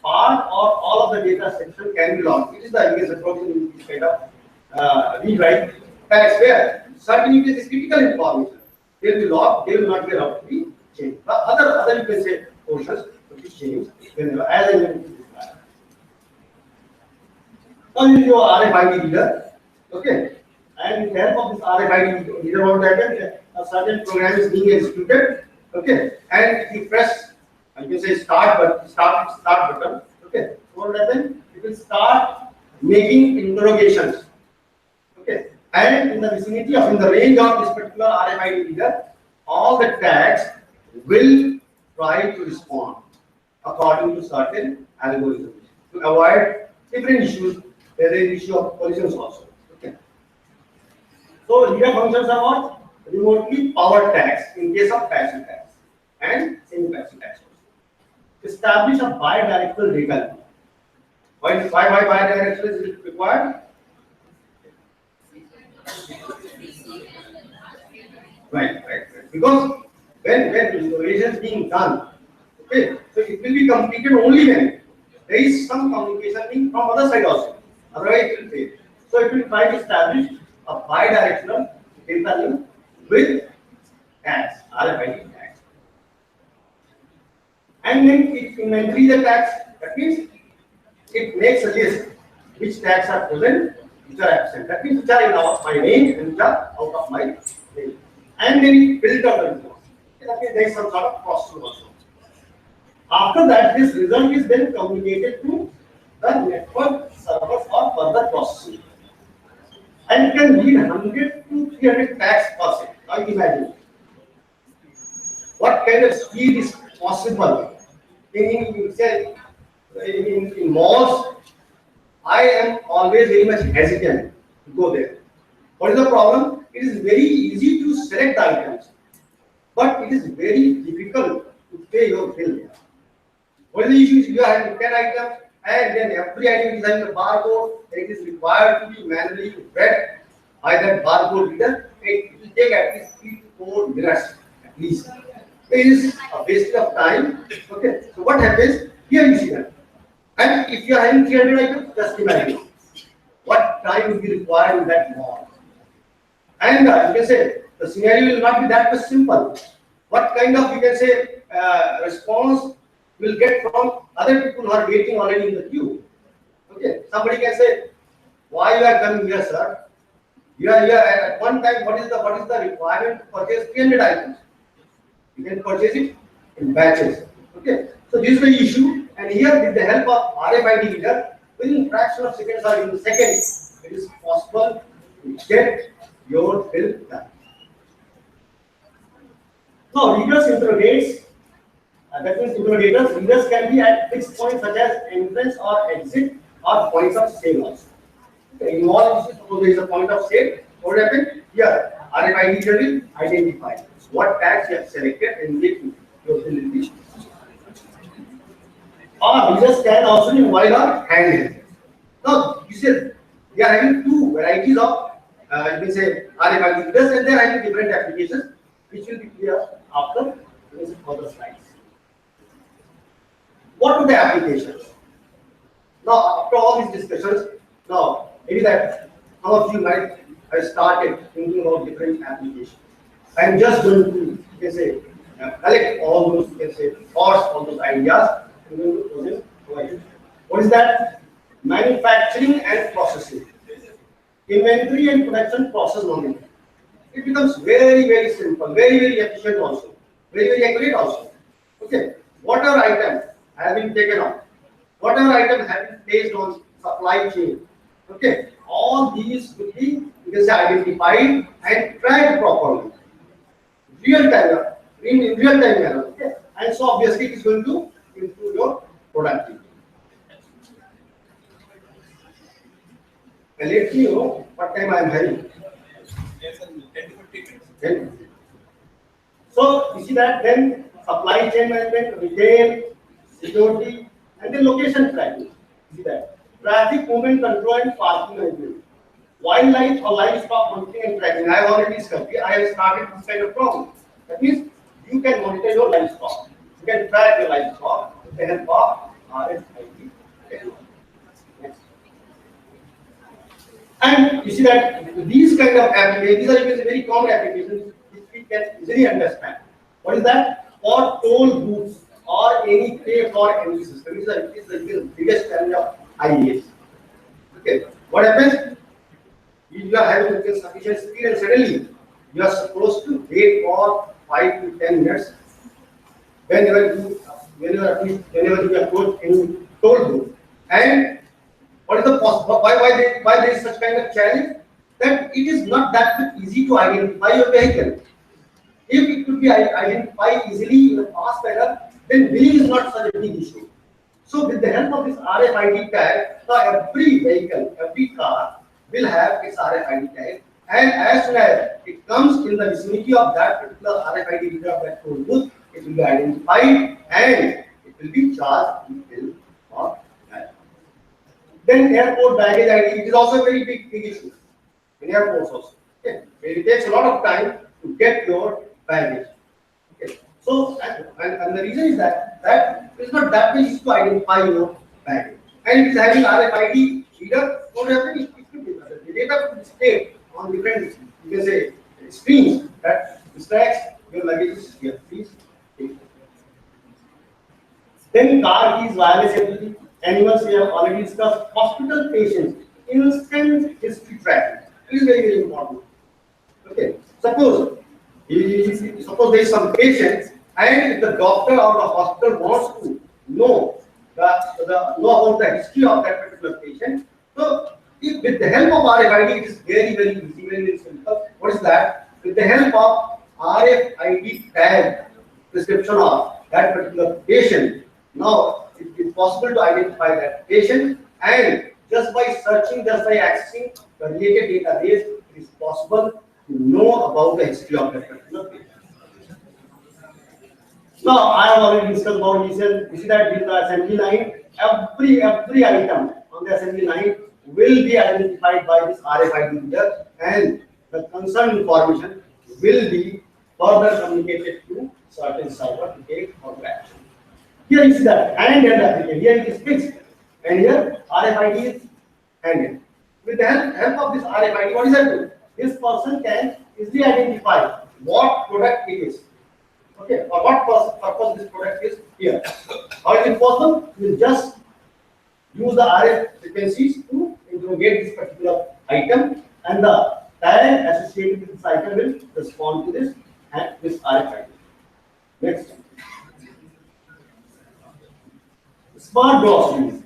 Part or all of the data section can be logged. It is the provision in this kind of read-write tags where certain you can say critical information they will be logged, they will not be allowed to be changed. But other you can say portions will be changed whenever as and when it is required. Now this is your RFID reader. Okay. And with the help of this RFID reader on that a certain program is being executed. Okay. And you press you can say start button. Okay. So what will happen? It will start making interrogations. Okay. And in the vicinity of, in the range of this particular RFID reader, all the tags will try to respond according to certain algorithms to avoid different issues. There is an issue of collisions also. Okay. So reader functions are what? Remotely powered tags in case of passive tags and semi-passive tags. Establish a bidirectional data. Why bidirectional is required? Right. Because when information is being done, okay, so it will be completed only when there is some communication being from other side also. Otherwise, it will fail. So it will try to establish a bidirectional data link with tags, RFID tags. And then it inventory the tags. That means it makes a list which tags are present, which are absent. That means which are in my range and which are out of my range. And then it built up the result. Okay, there is some sort of processing also. After that, this result is then communicated to the network servers for further processing. And it can read 100 to 300 tags per second. Now imagine what kind of speed is possible in malls. I am always very much hesitant to go there. What is the problem? It is very easy to select the items, but it is very difficult to pay your bill. What is the issue? You are having 10 items, and then every item is having a barcode. It is required to be manually read by that barcode reader. It will take at least 3 to 4 minutes at least. It is a waste of time. Okay, so what happens? Here you see that. And if you are having 300 items, just imagine what time will be required in that mall. And you can say the scenario will not be that much simple. What kind of, you can say, response will get from other people who are waiting already in the queue? Okay, somebody can say, why you are coming here, sir? You are here at one time. What is the requirement to purchase 300 items? You can purchase it in batches. Okay, so this is the issue. And here, with the help of RFID reader, within fraction of seconds or in seconds, it is possible to get your bill done. Now, readers interrogates. That means interrogators. Readers can be at fixed points such as entrance or exit or points of sale also. Okay, in all instances, suppose there is a point of sale. What will happen? Here, RFID reader will identify what tags you have selected and make your bill will be. Or readers can also be mobile or handheld. Now, you said we are having two varieties of you can say RFID readers, and they are having different applications, which will be clear after further slides. What are the applications? Now, after all these discussions, now maybe that some of you might have started thinking about different applications. I am just going to, you can say, collect all those, you can say, thoughts, all those ideas. What is that? Manufacturing and processing. Inventory and production process monitoring. It becomes very, very simple, very, very efficient also, very, very accurate also. Okay, whatever item has been taken out, whatever item has been placed on supply chain, okay, all these will be, you can say, identified and tracked properly, real time, in real time manner. Okay, and so obviously it is going to improve your productivity. And let me know what time I am having. Yes, 10 to 15 minutes. 10. So you see that then supply chain management, retail, security, and then location tracking. You see that traffic movement control and parking management, wildlife or livestock monitoring and tracking. I have already discussed. I have started this kind of problem. That means you can monitor your livestock. You can track your livestock with the help of RFID technology. And you see that these kind of applications, these are very common applications which we can easily understand. What is that? For toll booths or any pay for any system. This is the biggest challenge of IAS. Okay. What happens? You are having sufficient speed and suddenly you are supposed to wait for 5 to 10 minutes. Whenever you approach any toll booth. And what is the why there is such kind of challenge? That it is not that easy to identify your vehicle. If it could be identified easily in a fast manner, then billing is not such a big issue. So with the help of this RFID tag, every vehicle, every car will have its RFID tag, and as soon as it comes in the vicinity of that particular RFID reader of that toll booth, it will be identified and it will be charged with bill for that. Then airport baggage ID, it is also a very big issue in airports also. Okay. It takes a lot of time to get your baggage. Okay. So and the reason is that it is not that easy to identify your baggage. And it is having RFID reader, what happens? The data could be displayed on different, you can say, screens that distracts your luggage here. Please take it. Then car keys, wireless ability, animals we have already discussed, hospital patients, instant history tracking. It is very, very important. Okay. Suppose there is some patient and if the doctor or the hospital wants to know about the history of that particular patient. So with the help of RFID, it is very, very easy, very, very simple. What is that? with the help of RFID tag prescription of that particular patient, now it is possible to identify that patient, and just by searching, just by accessing the related database, it is possible to know about the history of that particular patient. Now, I have already discussed about this. You see that with the assembly line, every item on the assembly line will be identified by this RFID reader, and the concerned information will be further communicated to certain server to take further action. Here you see that and application. Here it is fixed, and here RFID is handed. With the help of this RFID, what is that? This person can easily identify what product it is. Okay, or what purpose this product is here. How is it possible? You just use the RF frequencies to interrogate this particular item, and the tag associated with this item will respond to this and this RFID. Next. Smart groceries.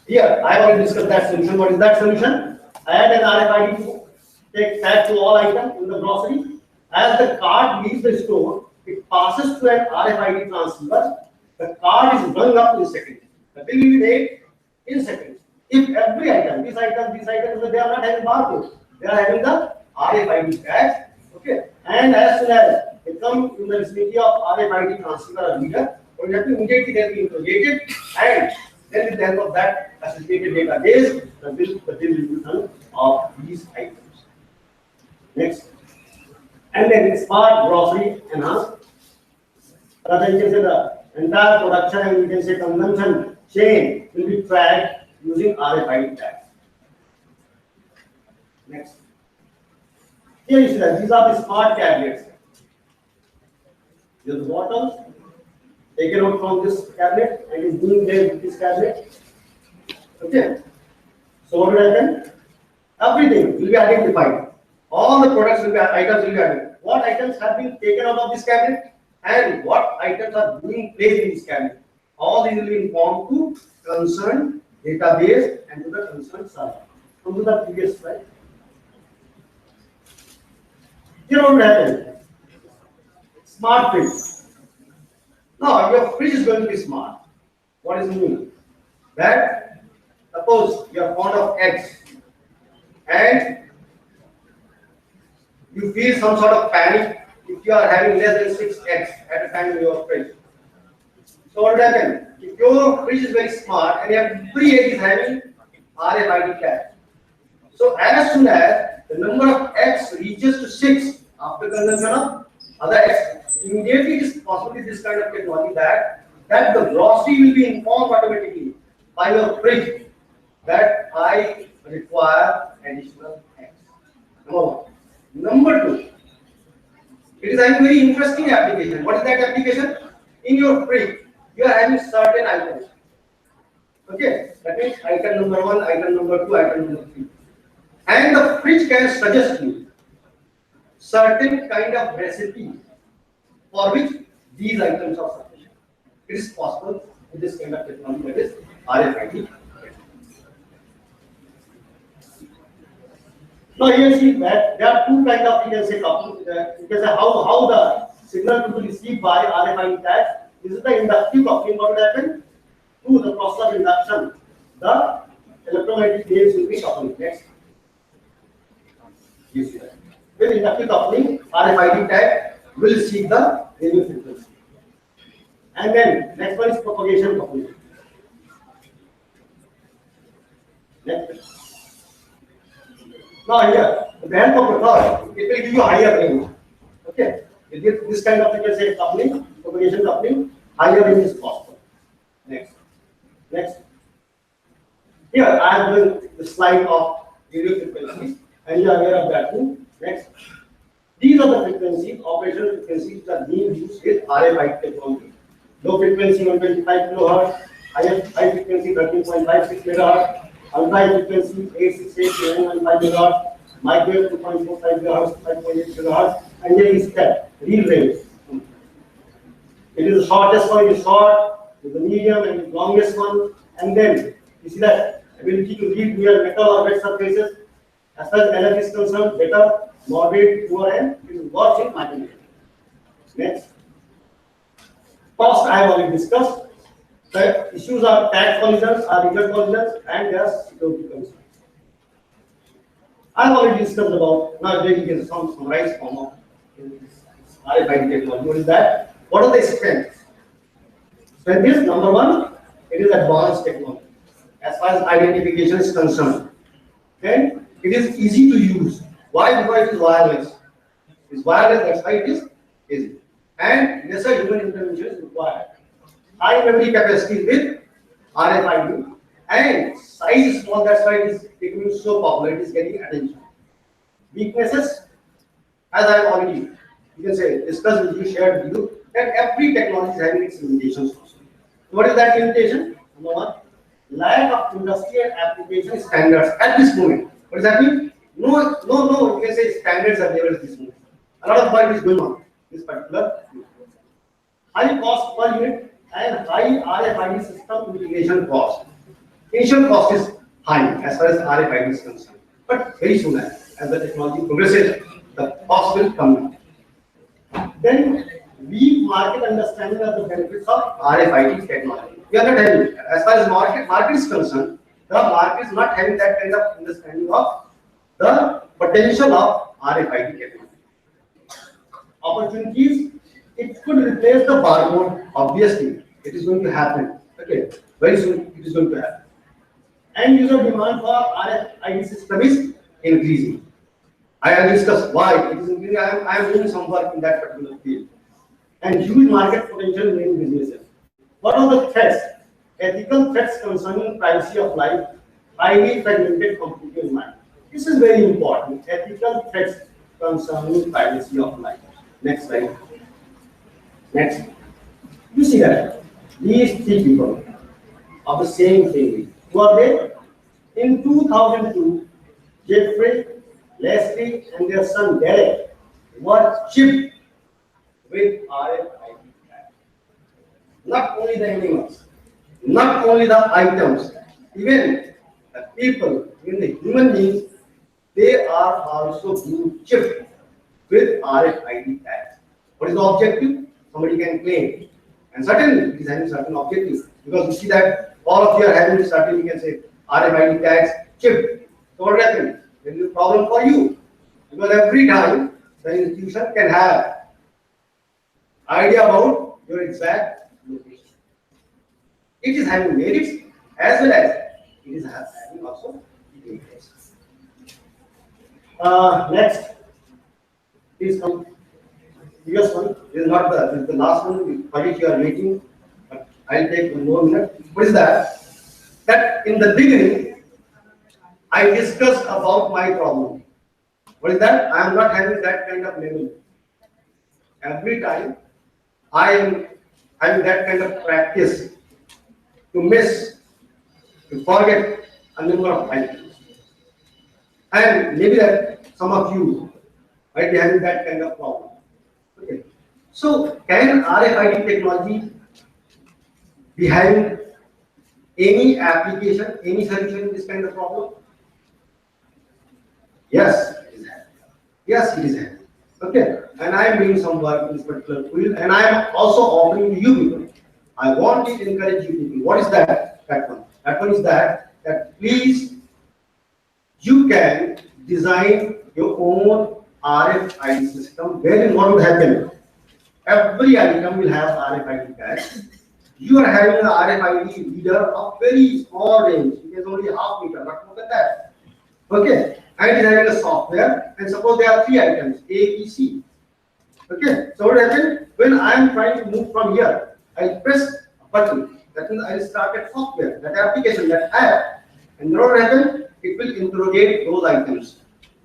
Here, I have already discussed that solution. What is that solution? Add an RFID to take tag to all items in the grocery. As the card leaves the store, it passes to an RFID transceiver. The card is rung up in seconds. The bill will be paid in seconds. If every item, this item, they are not having barcode, they are having the RFID tags. Okay, and as soon as they come in the vicinity of RFID transceiver or reader, you have to immediately get interrogated, and then with the help of that associated database, the bill will be done of these items. Next. And then smart grocery enhanced. Rather, you can say the entire production and you can say consumption chain will be tracked using RFID tags. Next. Here you see that these are the smart cabinets. These are the bottles taken out from this cabinet and is being there with this cabinet. Okay. So what will happen? Everything will be identified. All the products will be items will be identified. What items have been taken out of this cabinet and what items are being placed in this cabinet. All these will be informed to concerned database and to the concerned server. Come to the previous slide. Here what will happen? Smart fridge. Now your fridge is going to be smart. What does it mean? That suppose you are fond of eggs and you feel some sort of panic if you are having less than 6 eggs at a time in your fridge. So what will happen? If your fridge is very smart and every egg is having RFID tag. So as soon as the number of eggs reaches to 6 after consumption of other eggs, immediately it is possible with this kind of technology that the grocery will be informed automatically by your fridge that I require additional eggs. Number 1. Number 2, it is a very interesting application. What is that application? In your fridge, you are having certain items. Okay, that means item number 1, item number 2, item number 3. And the fridge can suggest you certain kind of recipe for which these items are sufficient. It is possible with this kind of technology, that is RFID. Now you see that there are two kinds of, you can say, how the signal will be received by RFID tags. This is the inductive coupling. What will happen? Through the process of induction, the electromagnetic waves will be coupled. Next. You see that. With inductive coupling, RFID tag will receive the radio frequency. And then next one is propagation coupling. Next. Now here, the help of the curve, it will give you higher range. Okay, with this kind of, you can say, coupling, propagation coupling, higher range is possible. Next. Here I am doing the slide of radio frequencies, and you are aware of that too. Next. These are the frequencies, operational frequencies that are being used with RFID technology. Low frequency 125 kHz, high frequency 13.56 MHz. Ultra high frequency 868.915 MHz, microwave 2.45 GHz, 5.8 GHz, and here is step, real range. It is the shortest one, it is short, it is the medium and the longest one, and then you see that ability to read near metal or wet surfaces. As far as LF is concerned, better, moderate, poor, and it works in mathematics. Next. Cost I have already discussed. The issues are tax collisions, are legal collisions, and their security concerns. I have already discussed about, now there you can summarize form of RFID technology. What is that? What are the strengths? Strength is number one, it is advanced technology. As far as identification is concerned. And it is easy to use. Why? Because it is wireless. It is wireless, that's why it is easy. And lesser human intervention is required. High memory capacity with RFID and size is small, that's why it is becoming so popular, it is getting attention. Weaknesses, as I have already, you can say, discussed with you, shared with you, that every technology is having its limitations also. So what is that limitation? Number one, lack of industry and application standards at this moment. What does that mean? No, you can say standards are there at this moment. A lot of work is going on this particular field. High cost per unit and high RFID system integration cost. Initial cost is high as far as RFID is concerned, but very soon as the technology progresses, the cost will come down. Then weak market understanding of the benefits of RFID technology. We are not having, as far as market is concerned, the market is not having that kind of understanding of the potential of RFID technology. Opportunities, it could replace the barcode, obviously. It is going to happen. Okay, very soon it is going to happen. End user demand for RFID system is increasing. I have discussed why it is increasing. I am doing some work in that particular field. And huge market potential in many businesses. What are the threats? Ethical threats concerning privacy of life, highly fragmented computer environment. This is very important. Ethical threats concerning privacy of life. Next slide. Next. You see that these three people are the same thing. Who are they? In 2002, Jeffrey, Leslie, and their son Derek were chipped with RFID tag. Not only the animals, not only the items, even the people, even the human beings, they are also being chipped with RFID tags. What is the objective? Somebody can claim. And certainly it is having certain objectives. Because you see that all of you are having certain, you can say, RFID tags chipped. So what happens? There is a problem for you. Because every time the institution can have idea about your exact location. It is having merits as well as it is having also demerits. Next is come. Previous one. This is not the, this is the last one. For which you are waiting, but I'll take one more minute. What is that? That in the beginning, I discussed about my problem. What is that? I am not having that kind of memory. Every time I am having that kind of practice to miss, to forget a number of items. And maybe that some of you might be having that kind of problem. Okay. So can RFID technology be having any application, any solution in this kind of problem? Yes, it is having. Yes, it is having. Okay. And I am doing some work in this particular field, and I am also offering to you people. I want to encourage you people. What is that? That one. That one is that please, you can design your own RFID system. Wherein what would happen? Every item will have RFID tag. You are having an RFID reader of very small range. It is only half meter, not more than that. Okay. And it is having a software. And suppose there are three items, A, B, C. Okay. So what happens? When I am trying to move from here, I press a button. That means I will start that software, that application, that app. And what will happen? It will interrogate those items.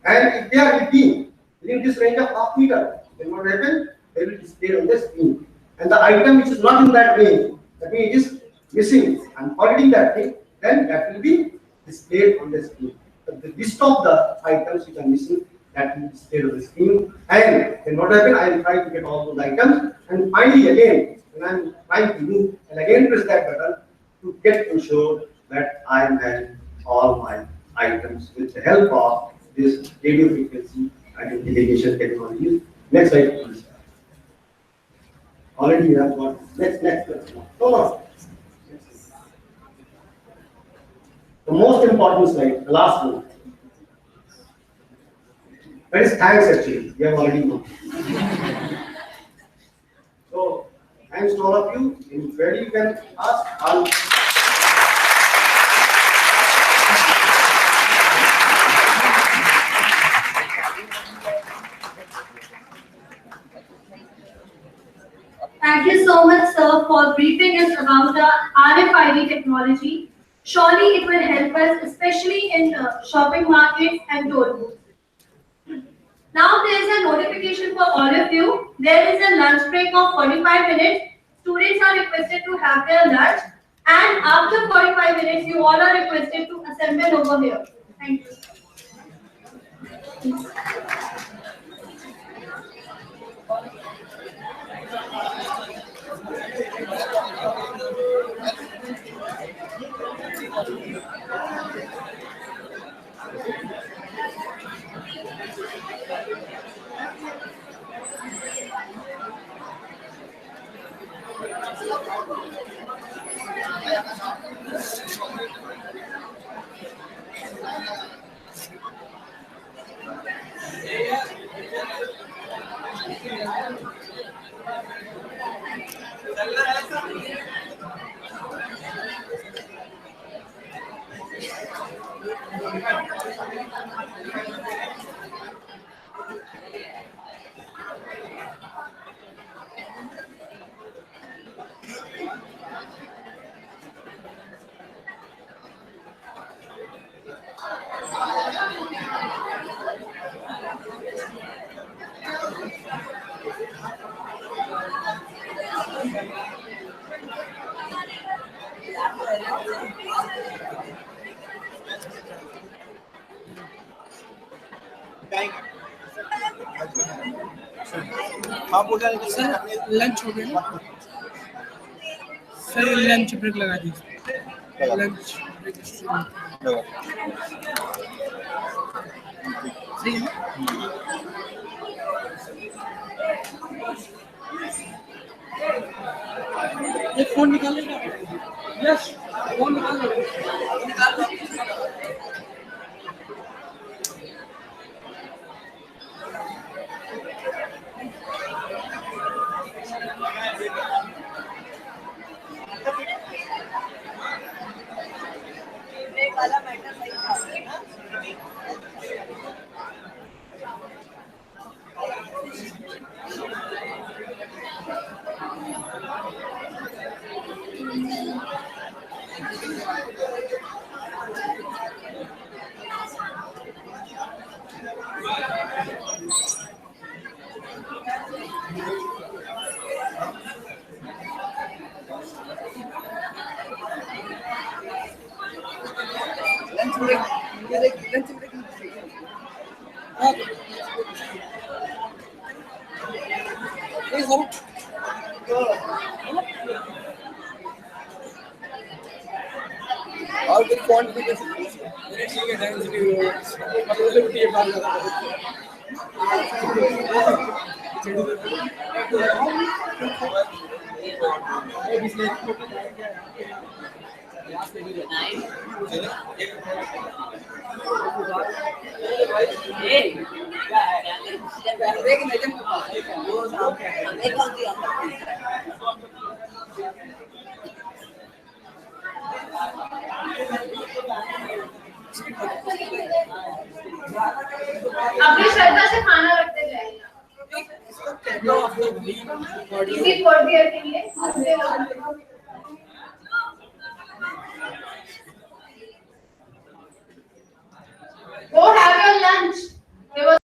And if they are within this range of half meter, then what will happen? They will display on the screen. And the item which is not in that range, that means it is missing. I'm forgetting that thing, then that will be displayed on the screen. But the list of the items which are missing, that will be displayed on the screen. And then what will happen? I will try to get all those items. And finally, again, when I'm trying to move, and again press that button to get ensured that I am having all my items with the help of this radio frequency identification technologies. Next slide, please. Already we have got next. No. The most important slide, the last one. That is thanks actually. We have already known. So thanks to all of you. In Freddy you can ask. Thank you so much, sir, for briefing us about the RFID technology. Surely it will help us, especially in shopping markets and toll booths. Now there is a notification for all of you. There is a lunch break of 45 minutes. Students are requested to have their lunch. And after 45 minutes, you all are requested to assemble over here. Thank you. Sir lunch हो गया sir lunch break लगा दीजिए lunch break सही है ये phone निकाल लेगा yes phone निकाल लो और कुछ फॉन्ट भी ठीक है डेंसिटी मतलब ये बात अपनी श्रद्धा से खाना रखते जाइए इसी फोर्थ ईयर के लिए go have your lunch. There was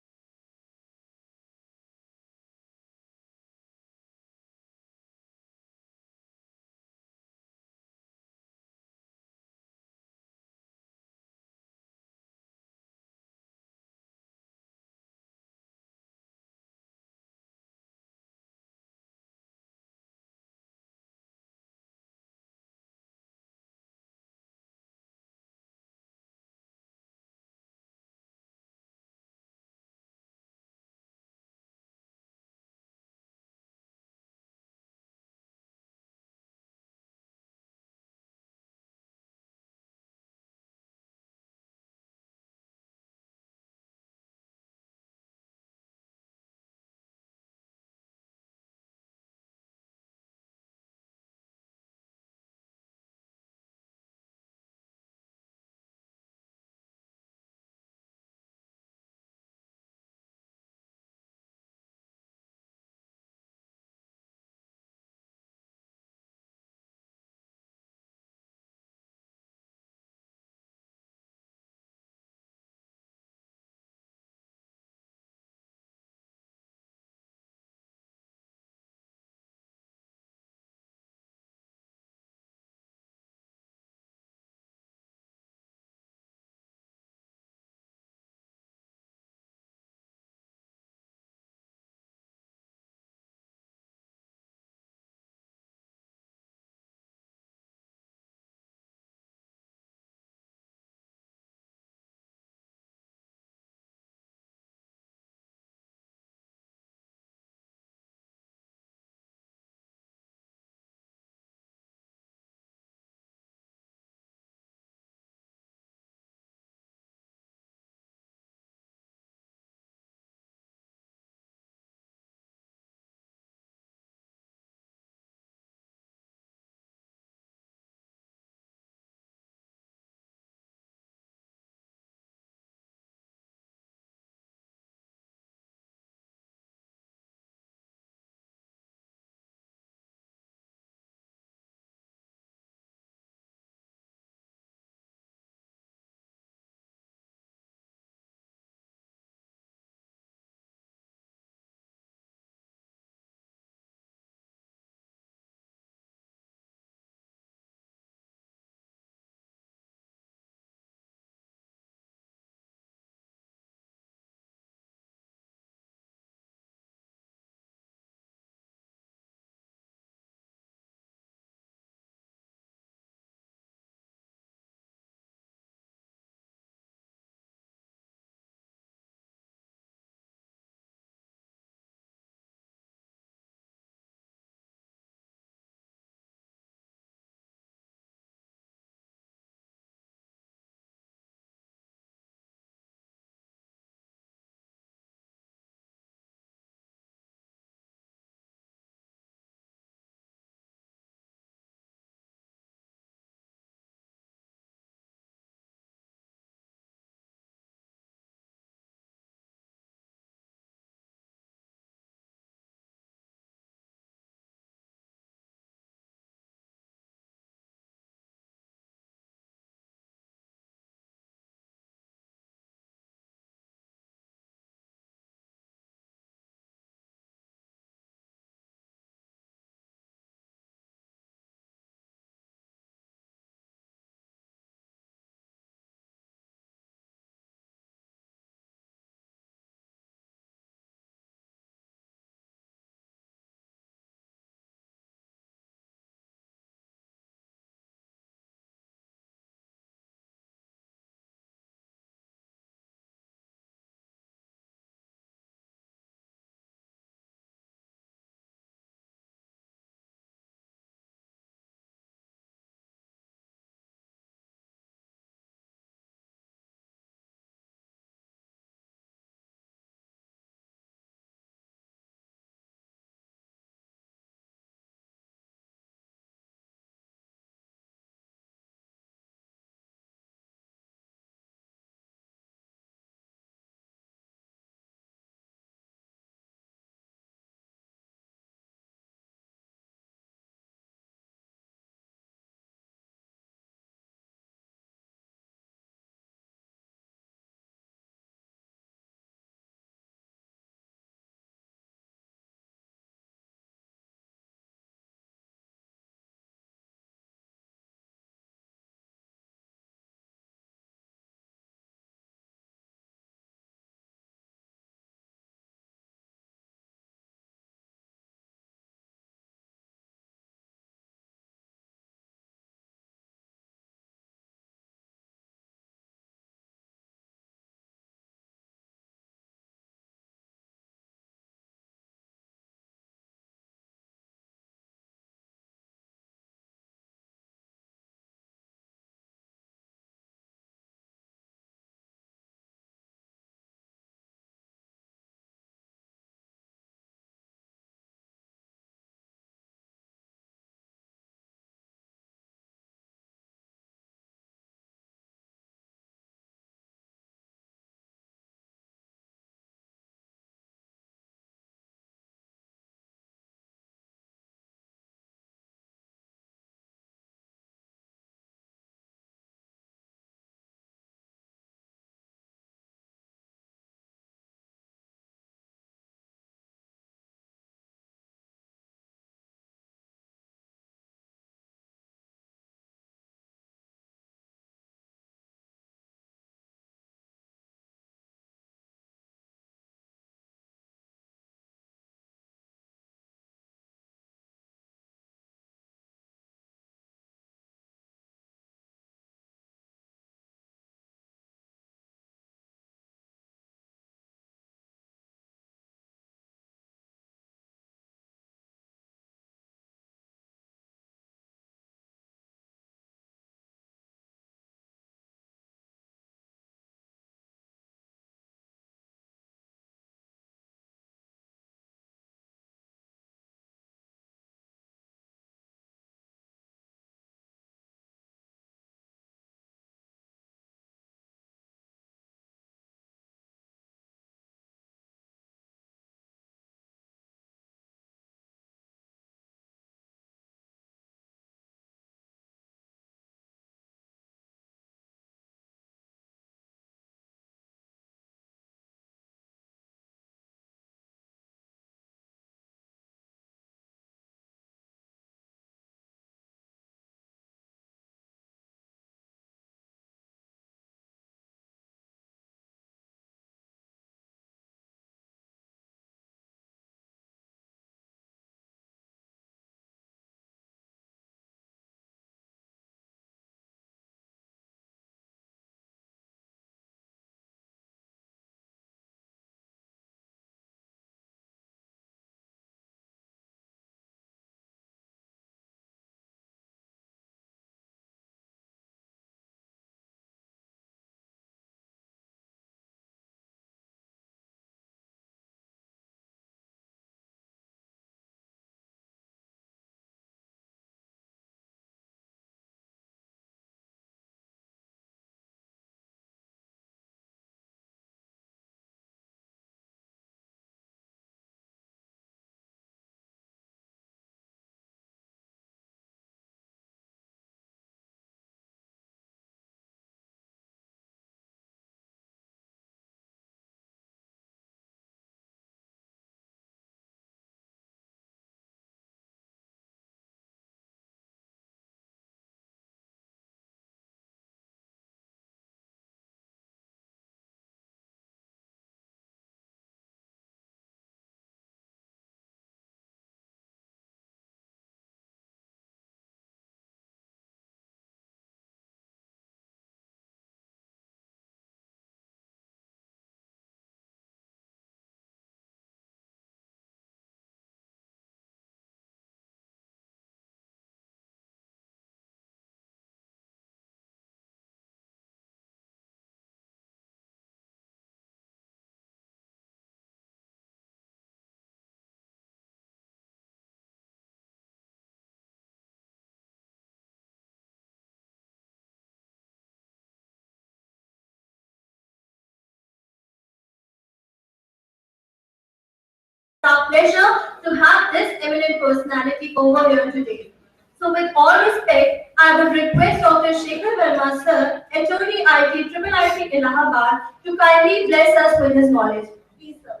our pleasure to have this eminent personality over here today. So with all respect, I would request Dr. Shekhar Verma sir, HOD IT, IIT Allahabad, to kindly bless us with his knowledge. Please, sir.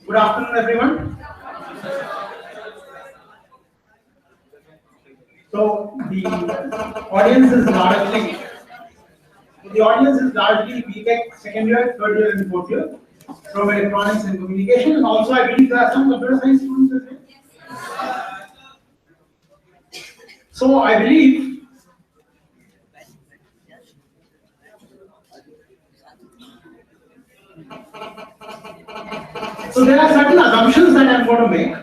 Good afternoon, everyone. So the audience is largely BTech second year, third year, and fourth year from electronics and communication, and also I believe there are some computer science students as well. So I believe so there are certain assumptions that I'm going to make,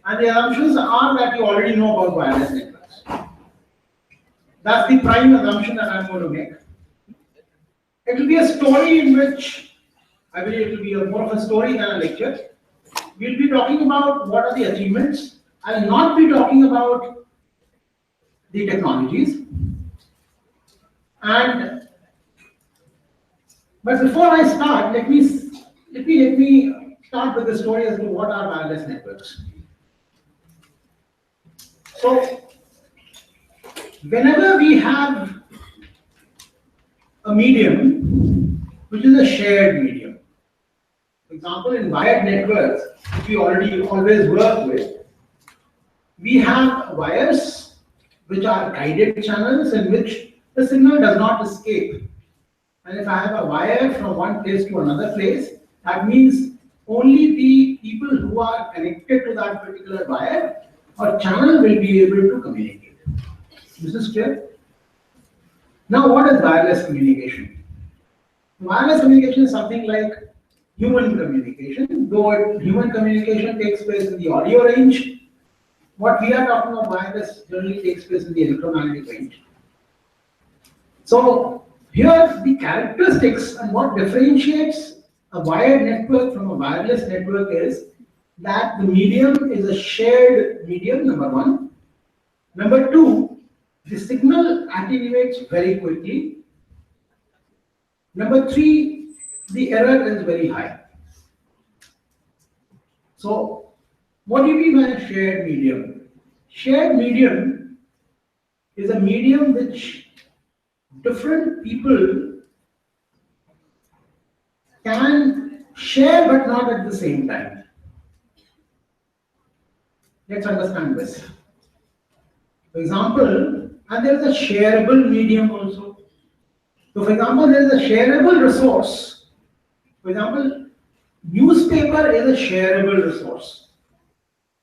and the assumptions are that you already know about wireless networks. That's the prime assumption that I'm going to make. It will be a story in which I believe it will be more of a story than a lecture. We'll be talking about what are the achievements. I will not be talking about the technologies. But before I start, let me start with the story as to what are wireless networks. So, whenever we have a medium which is a shared medium, for example, in wired networks, which we always work with, we have wires which are guided channels in which the signal does not escape. And if I have a wire from one place to another place, that means only the people who are connected to that particular wire or channel will be able to communicate. This is clear? Now, what is wireless communication? Wireless communication is something like human communication, though human communication takes place in the audio range. What we are talking about wireless generally takes place in the electromagnetic range. So, here the characteristics and what differentiates a wired network from a wireless network is that the medium is a shared medium, number one. Number two, the signal attenuates very quickly. Number three, the error is very high. So, what do you mean by a shared medium? Shared medium is a medium which different people can share but not at the same time. Let's understand this. For example, and there is a shareable medium also. So for example, there is a shareable resource. For example, newspaper is a shareable resource.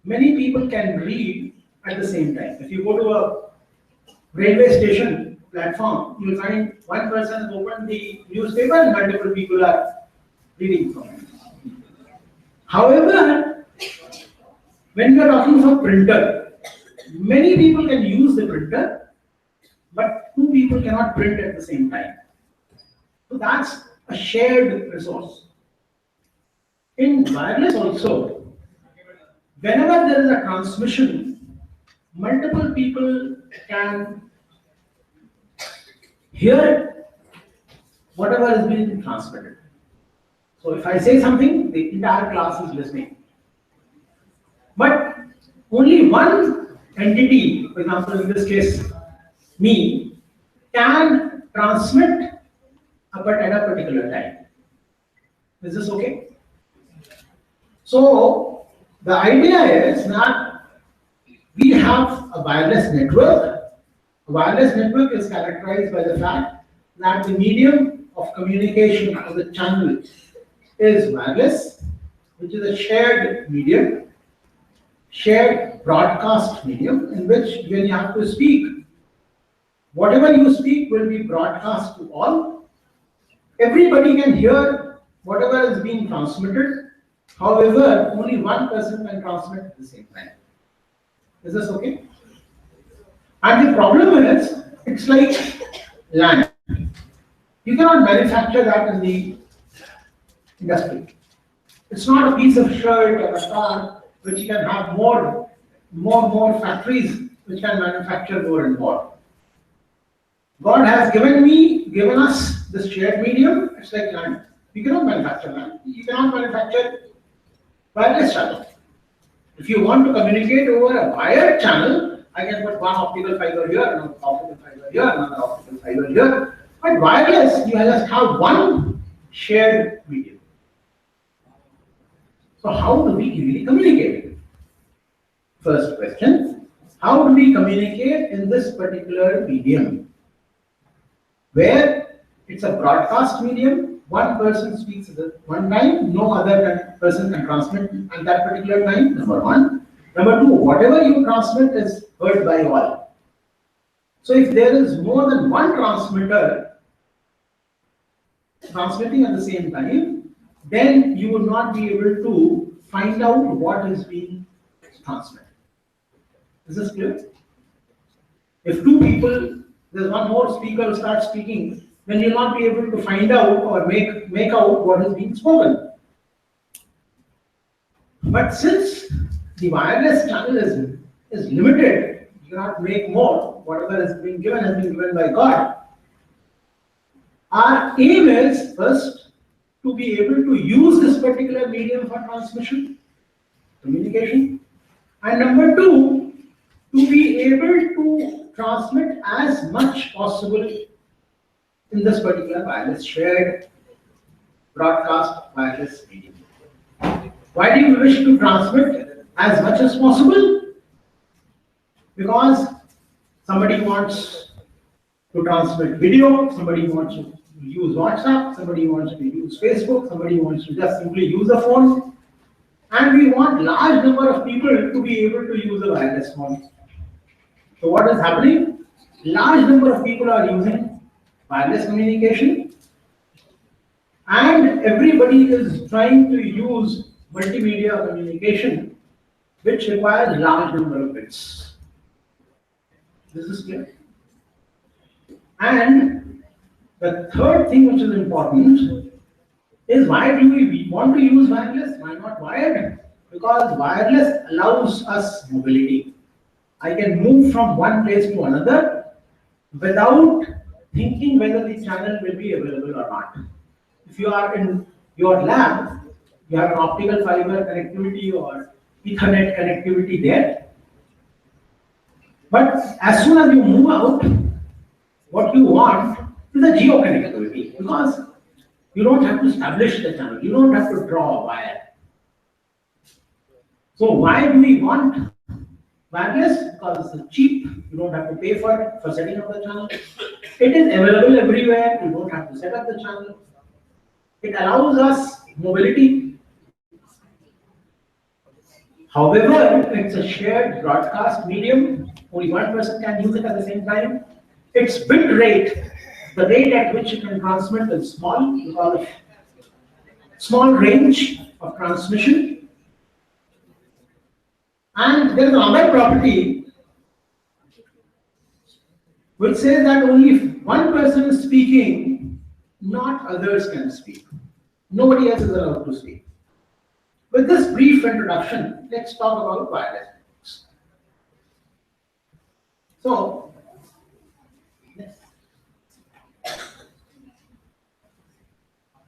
Many people can read at the same time. If you go to a railway station platform, you will find one person has opened the newspaper and multiple people are reading from it. However, when we are talking about printer, many people can use the printer, but two people cannot print at the same time. So that's a shared resource. In wireless also, whenever there is a transmission, multiple people can hear whatever is being transmitted. So if I say something, the entire class is listening. But only one entity, for example, in this case, me, can transmit but at a particular time. Is this okay? So the idea is that we have a wireless network. A wireless network is characterized by the fact that the medium of communication of the channel is wireless, which is a shared medium, shared broadcast medium, in which when you have to speak, whatever you speak will be broadcast to all. Everybody can hear whatever is being transmitted. However, only one person can transmit at the same time. Is this okay? And the problem is, it's like land. You cannot manufacture that in the industry. It's not a piece of shirt or a car which can have more factories which can manufacture more and more. God has given us this shared medium. It's like land. You cannot manufacture land. You cannot manufacture wireless channel. If you want to communicate over a wired channel, I can put one optical fiber here, another optical fiber here, another optical fiber here. But wireless, you just have one shared medium. So how do we really communicate? First question, how do we communicate in this particular medium? Where it's a broadcast medium, one person speaks at one time, no other person can transmit at that particular time, number one. Number two, whatever you transmit is heard by all. So if there is more than one transmitter transmitting at the same time, then you will not be able to find out what is being transmitted. Is this clear? If two people, there's one more speaker who starts speaking, then you'll not be able to find out or make out what is being spoken. But since the wireless channel is limited, you cannot make more. Whatever has been given by God. Our aim is first to be able to use this particular medium for transmission, communication, and number two, to be able to transmit as much possible in this particular wireless shared broadcast wireless medium. Why do you wish to transmit as much as possible? Because somebody wants to transmit video, somebody wants to use WhatsApp, somebody wants to use Facebook, somebody wants to just simply use a phone, and we want large number of people to be able to use a wireless phone. So what is happening? Large number of people are using wireless communication, and everybody is trying to use multimedia communication, which requires large number of bits. This is clear. And the third thing which is important is, why do we want to use wireless? Why not wired? Because wireless allows us mobility. I can move from one place to another without thinking whether the channel will be available or not. If you are in your lab, you have an optical fiber connectivity or Ethernet connectivity there. But as soon as you move out, what you want is a geo connectivity, because you don't have to establish the channel, you don't have to draw a wire. So why do we want wireless? Because it's cheap, you don't have to pay for it, for setting up the channel. It is available everywhere, you don't have to set up the channel. It allows us mobility. However, it's a shared broadcast medium, only one person can use it at the same time. Its bit rate, the rate at which it can transmit, is small because of small range of transmission. And there is another property which says that only if one person is speaking, not others can speak. Nobody else is allowed to speak. With this brief introduction, let's talk about wireless networks. So,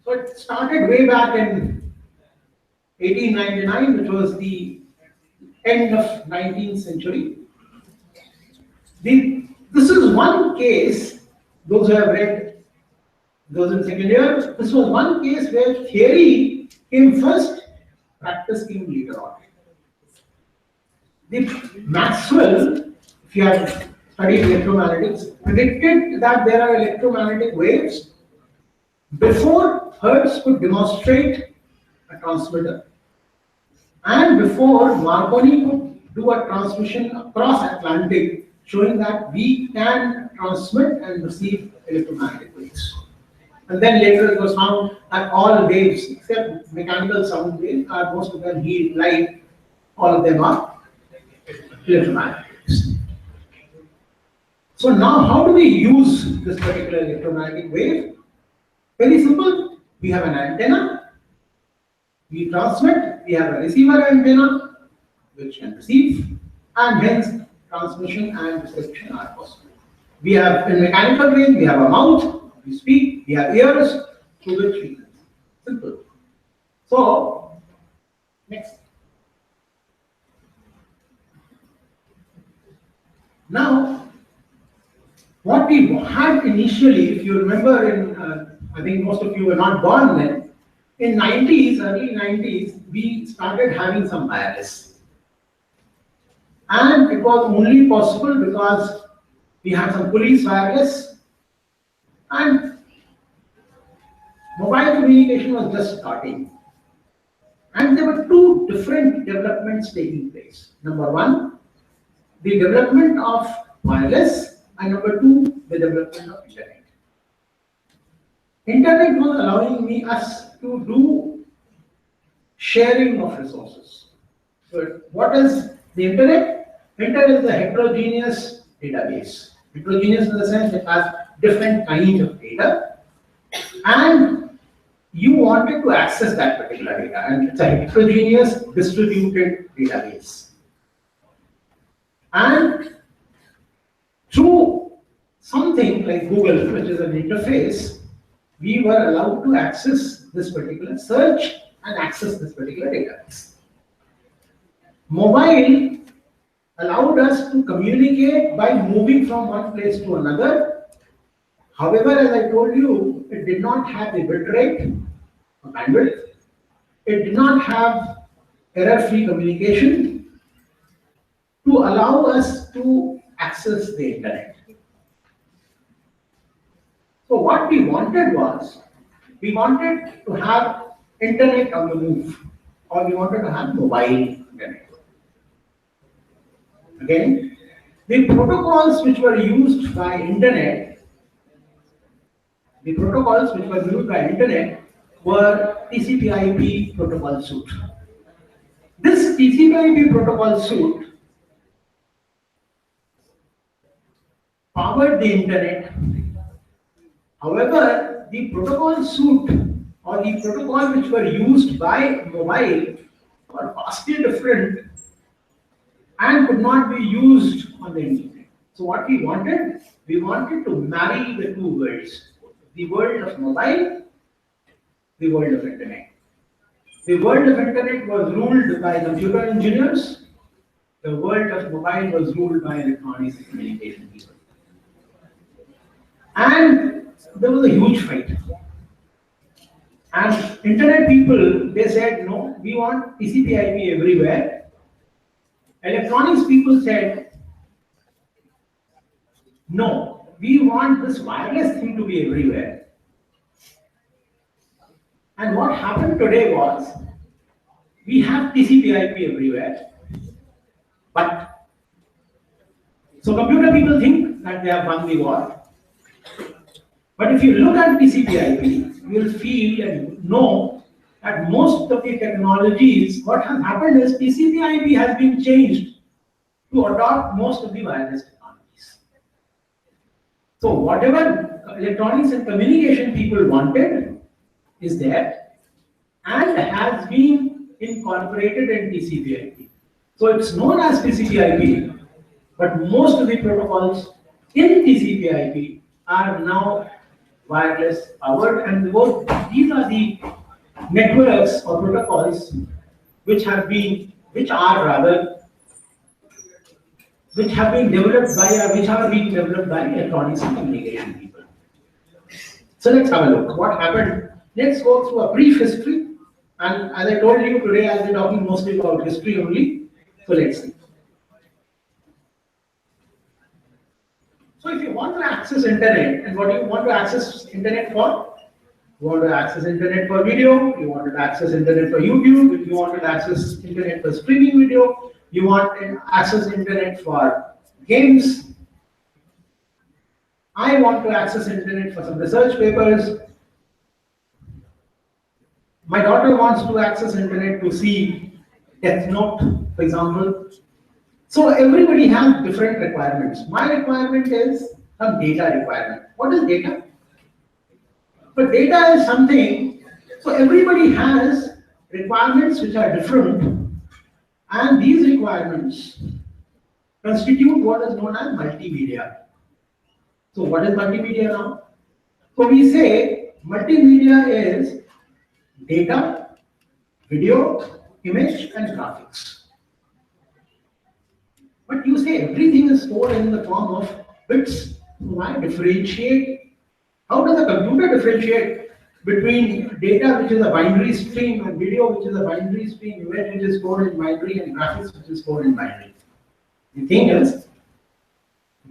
it started way back in 1899, which was the end of 19th century. This is one case, those who have read, those in second year, this was one case where theory came first, practice came later on. The Maxwell, if you have studied electromagnetics, predicted that there are electromagnetic waves before Hertz could demonstrate a transmitter, and before Marconi could do a transmission across Atlantic, showing that we can transmit and receive electromagnetic waves. And then later it was found that all waves, except mechanical sound waves, are most of them heat, light, all of them are electromagnetic waves. So now how do we use this particular electromagnetic wave? Very simple. We have an antenna, we transmit, we have a receiver antenna, which can receive, and hence transmission and reception are possible. We have in mechanical range, we have a mouth, we speak, we have ears, through which we listen. Simple. So, next. Now, what we had initially, if you remember, I think most of you were not born then, in 90s, early 90s, we started having some wireless. And it was only possible because we had some police wireless and mobile communication was just starting. And there were two different developments taking place. Number one, the development of wireless, and number two, the development of internet. Internet was allowing us to do sharing of resources. So what is the internet? Internet is a heterogeneous database. Heterogeneous in the sense it has different kinds of data, and you wanted to access that particular data, and it's a heterogeneous distributed database. And through something like Google, which is an interface, we were allowed to access this particular search and access this particular database. Mobile allowed us to communicate by moving from one place to another. However, as I told you, it did not have the bit rate or bandwidth. It did not have error-free communication to allow us to access the internet. So what we wanted was, we wanted to have internet on the move, or we wanted to have mobile internet. Again, the protocols which were used by internet, were TCP/IP protocol suite. This TCP/IP protocol suite powered the internet. However, the protocol suite or the protocol which were used by mobile were vastly different and could not be used on the internet. So what we wanted to marry the two worlds, the world of mobile, the world of internet. The world of internet was ruled by computer engineers, the world of mobile was ruled by electronics and communication people. And there was a huge fight. And internet people, they said, no, we want TCP/IP everywhere. Electronics people said, no, we want this wireless thing to be everywhere. And what happened today was, we have TCP/IP everywhere, but so computer people think that they have won the war. But if you look at TCP/IP, you will feel and know that most of the technologies, what has happened is TCP/IP has been changed to adopt most of the wireless technologies. So whatever electronics and communication people wanted is there and has been incorporated in TCP/IP. So it's known as TCP/IP, but most of the protocols in TCP/IP are now wireless powered, and these are the networks or protocols which are being developed by electronics and communication people. So let's have a look. What happened? Let's go through a brief history. And as I told you today, I'll be talking mostly about history only. So let's see. So if you want to access internet, and what do you want to access internet for? You want to access internet for video, you want to access internet for YouTube, you want to access internet for streaming video, you want to access internet for games. I want to access internet for some research papers. My daughter wants to access internet to see Death Note, for example. So everybody has different requirements. My requirement is some data requirement. What is data? But data is something, so everybody has requirements which are different, And these requirements constitute what is known as multimedia. So what is multimedia now? So we say multimedia is data, video, image, and graphics. But you say everything is stored in the form of bits. Why differentiate? How does a computer differentiate between data, which is a binary stream, and video, which is a binary stream, image, which is stored in binary, and graphics, which is stored in binary? The thing is,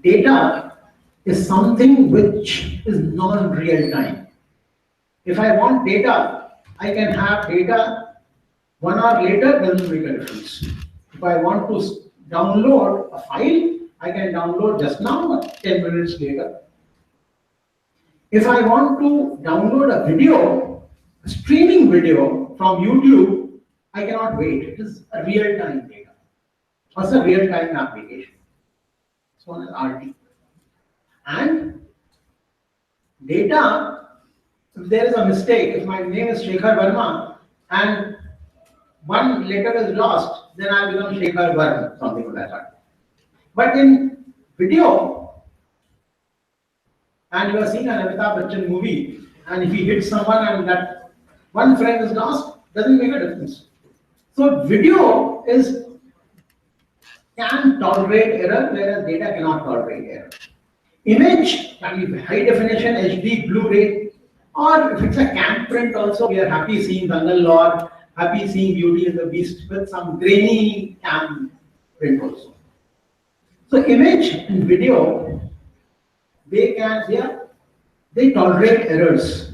data is something which is non-real time. If I want data, I can have data 1 hour later, doesn't make a difference. If I want to download a file, I can download just now, 10 minutes later. If I want to download a video, a streaming video from YouTube, I cannot wait. It is a real-time data. It's a real-time application. It's known as RT. And data, if there is a mistake, if my name is Shekhar Verma and one letter is lost, then I become Shekhar Verma, something like that. But in video, and you are seeing an Amitabh Bachchan movie, and if he hits someone and that one frame is lost, doesn't make a difference. So video can tolerate error, whereas data cannot tolerate error. Image can be high definition, HD, Blu-ray, or if it's a cam print also, we are happy seeing Dangal or happy seeing Beauty and the Beast with some grainy cam print also. So image and video, they tolerate errors.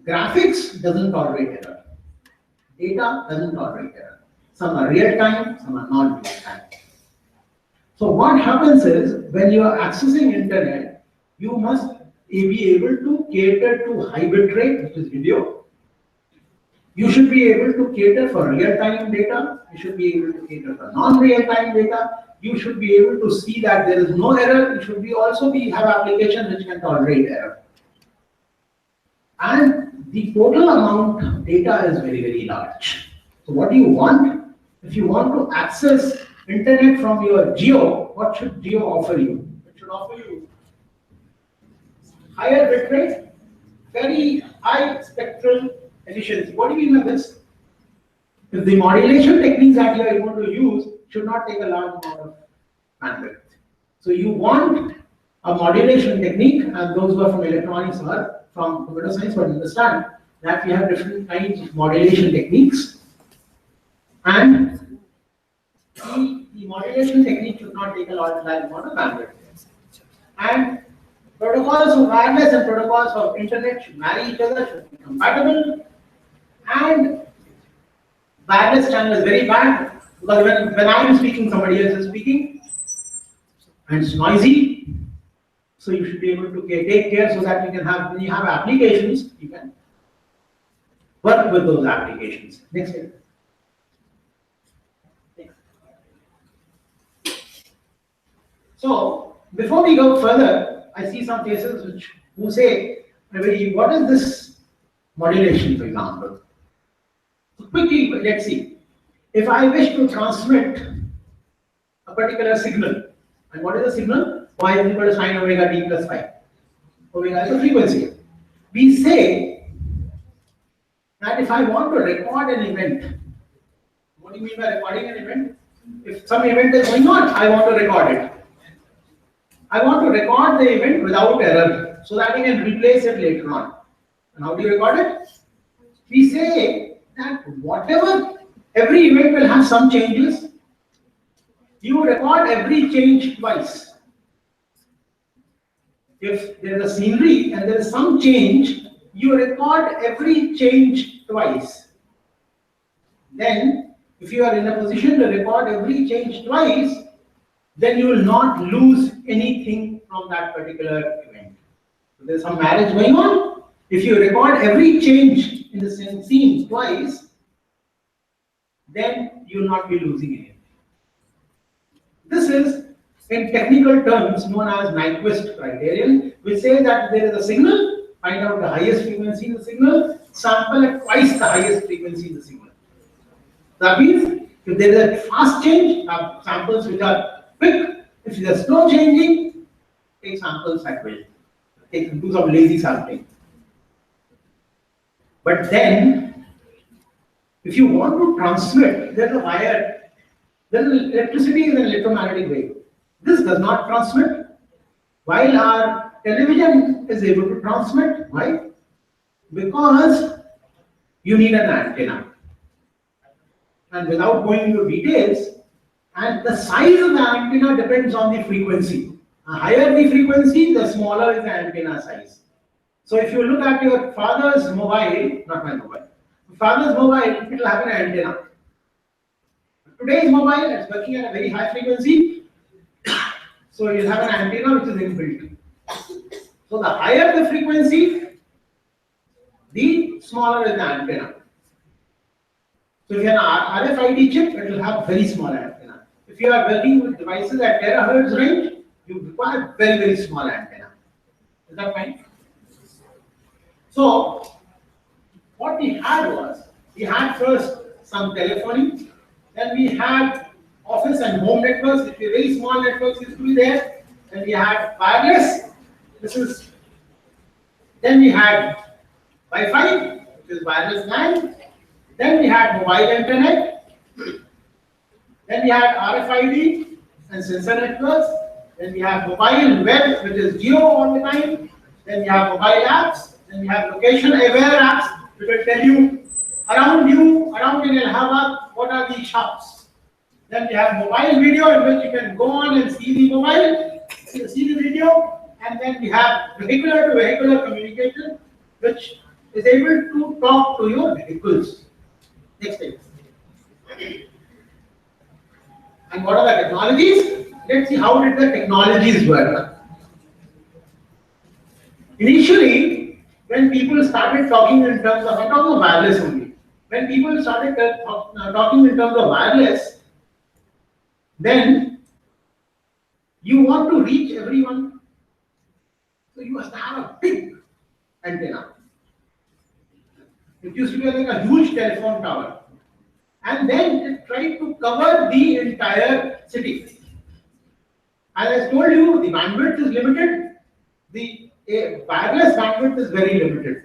Graphics doesn't tolerate error. Data doesn't tolerate error. Some are real time, some are not real time. So what happens is, when you are accessing internet, you must be able to cater to high bit rate, which is video. You should be able to cater for real-time data. You should be able to cater for non-real-time data. You should be able to see that there is no error. You should also have applications which can tolerate error. And the total amount of data is very, very large. So what do you want? If you want to access internet from your Geo, what should Geo offer you? It should offer you higher bit rate, very high spectral efficiency. What do you mean by this? If the modulation techniques that you are able to use should not take a large amount of bandwidth. So you want a modulation technique, and those who are from electronics or from computer science will understand that we have different kinds of modulation techniques, and the modulation technique should not take a large amount of bandwidth. And protocols of wireless and protocols of internet should marry each other, should be compatible. And wireless channel is very bad, because when I am speaking, somebody else is speaking, and it's noisy. So you should be able to take care so that you can have, when you have applications, you can work with those applications. Next slide. So before we go further, I see some cases who say, what is this modulation, for example? So quickly, let's see. If I wish to transmit a particular signal, and what is the signal? Y is equal to sine omega t plus phi. Omega is the frequency. We say that if I want to record an event, what do you mean by recording an event? If some event is going on, I want to record it. I want to record the event without error, so that I can replace it later on. And how do you record it? We say that every event will have some changes. You record every change twice. If there is a scenery and there is some change, you record every change twice. Then, if you are in a position to record every change twice, then you will not lose anything from that particular event. So there is some marriage going on. If you record every change in the same scene twice, then you will not be losing anything. This is, in technical terms, known as Nyquist criterion, which says that there is a signal, find out the highest frequency in the signal, sample at twice the highest frequency in the signal. That means, If there is a fast change, have samples which are quick. If there is slow changing, take samples that way. Do some lazy sampling. But then, if you want to transmit, there's a wire. Then electricity is an electromagnetic wave. This does not transmit. While our television is able to transmit. Why? Because you need an antenna. And without going into details, and the size of the antenna depends on the frequency. The higher the frequency, the smaller is the antenna size. So if you look at your father's mobile, not my mobile, father's mobile, it will have an antenna. Today's mobile is working at a very high frequency, so you have an antenna which is inbuilt. So the higher the frequency, the smaller is the antenna. So if you have an RFID chip, it will have very small antenna. If you are working with devices at terahertz range, you require very, very small antenna. Is that fine? So what we had was, we had first some telephony, then we had office and home networks, which were very small networks used to be there. Then we had wireless, then we had Wi-Fi, which is wireless LAN. Then we had mobile internet. Then we had RFID and sensor networks. Then we have mobile web, which is geo all the time. Then we have mobile apps. Then we have location aware apps, which will tell you, around in Allahabad, what are the shops. Then we have mobile video, in which you can go on and see the mobile, see the video. And then we have vehicular to vehicular communication, which is able to talk to your vehicles. Next slide. And what are the technologies? Let's see how did the technologies work. Initially, when people started talking in terms of, I'm talking of wireless only. When people started talking in terms of wireless, then you want to reach everyone. So you must have a big antenna. It used to be like a huge telephone tower. And then it tried to cover the entire city. As I told you, the bandwidth is limited. The wireless bandwidth is very limited.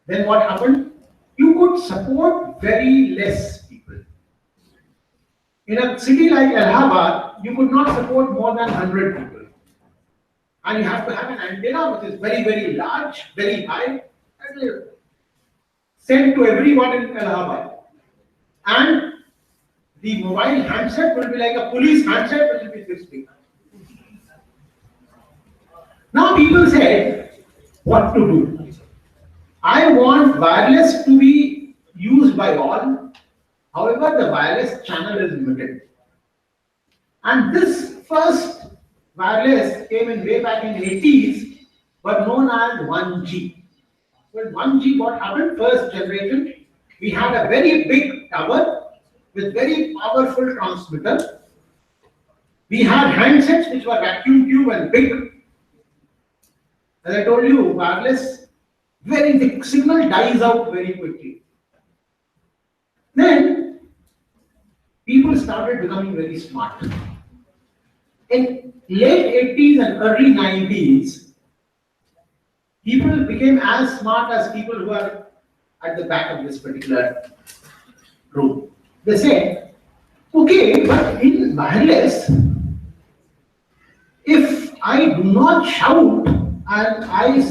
Then what happened? You could support very less people. In a city like Allahabad, you could not support more than 100 people. And you have to have an antenna which is very, very large, very high, and sent to everyone in Allahabad. And the mobile handset will be like a police handset, which will be this big. Now people said, what to do? I want wireless to be used by all. However, the wireless channel is limited. And this first wireless came in way back in the 80s, but known as 1G. Well, 1G, what happened? First generation, we had a very big tower with very powerful transmitter. We had handsets which were vacuum tube and big. As I told you, wireless, the signal dies out very quickly. Then people started becoming very smart. In late 80s and early 90s, people became as smart as people who are at the back of this particular room. They said, okay, but in wireless, if I do not shout and I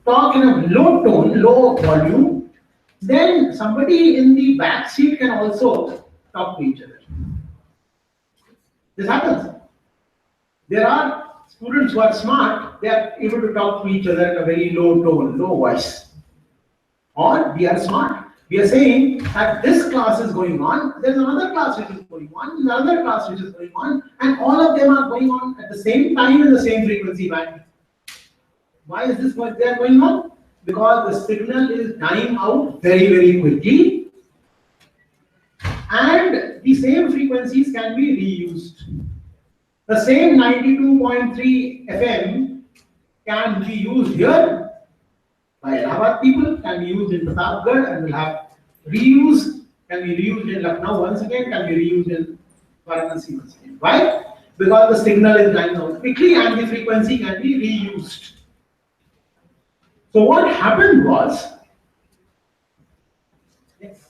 talk in a low tone, low volume, then somebody in the back seat can also talk to each other. This happens. There are students who are smart, they are able to talk to each other in a very low tone, low voice. Or we are smart. We are saying that this class is going on, there's another class which is going on, another class which is going on, and all of them are going on at the same time in the same frequency band. Why is this what they are going on? Because the signal is dying out very, very quickly, and the same frequencies can be reused. The same 92.3 FM can be used here by Allahabad people, can be used in Pratapgarh, and will have reuse can be reused in Lucknow once again, can be reused in Varanasi once again. Why? Because the signal is dying out quickly and the frequency can be reused. So what happened was, yes.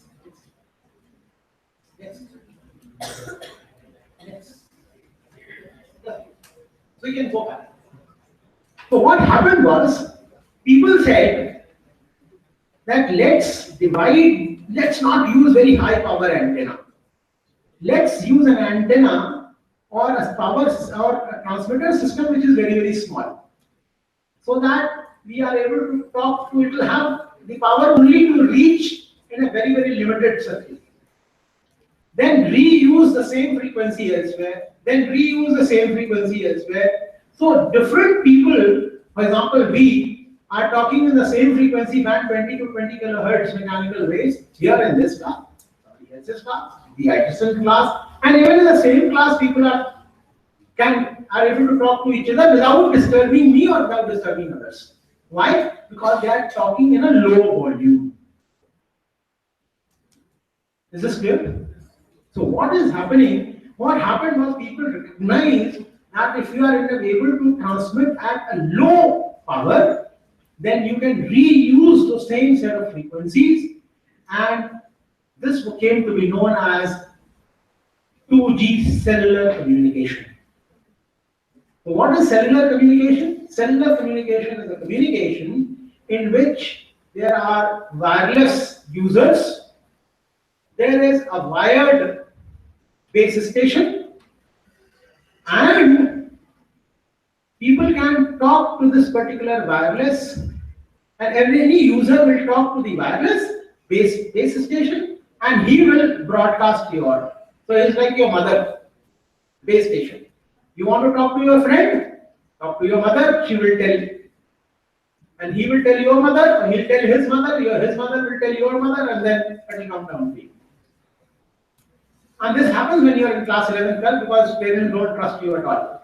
So you can go back. So what happened was, people said that let's not use very high power antenna. Let's use an antenna or a power or a transmitter system which is very, very small. So that we are able to talk to, it will have the power only to reach in a very, very limited circle. Then reuse the same frequency elsewhere, then reuse the same frequency elsewhere. So different people, for example, we are talking in the same frequency band, 20 to 20 kilohertz mechanical waves, here in this class, this class, the adjacent class, and even in the same class, people are able to talk to each other without disturbing me or without disturbing others. Why? Because they are talking in a low volume. Is this clear? So what is happening? What happened was, people recognized that if you are able to transmit at a low power, then you can reuse the same set of frequencies, and this came to be known as 2G cellular communication. So what is cellular communication? Cellular communication is a communication in which there are wireless users, there is a wired base station, and people can talk to this particular wireless, and any user will talk to the wireless base station, and he will broadcast your. So it's like your mother base station. You want to talk to your friend, talk to your mother, she will tell you. And he will tell your mother, or he'll tell his mother, his mother will tell your mother, and then it will come down to you. And this happens when you are in class 11, 12, because parents don't trust you at all.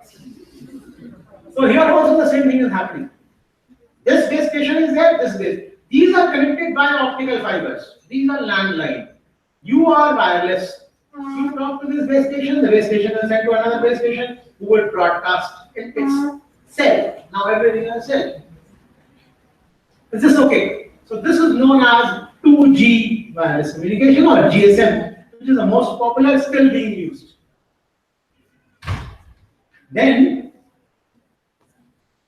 So here also the same thing is happening. This base station is there, this base. These are connected by optical fibers. These are landline. You are wireless. You talk to this base station, the base station is sent to another base station who will broadcast in its cell. Now everything is cell. Is this okay? So this is known as 2G wireless communication, or GSM, which is the most popular, still being used. Then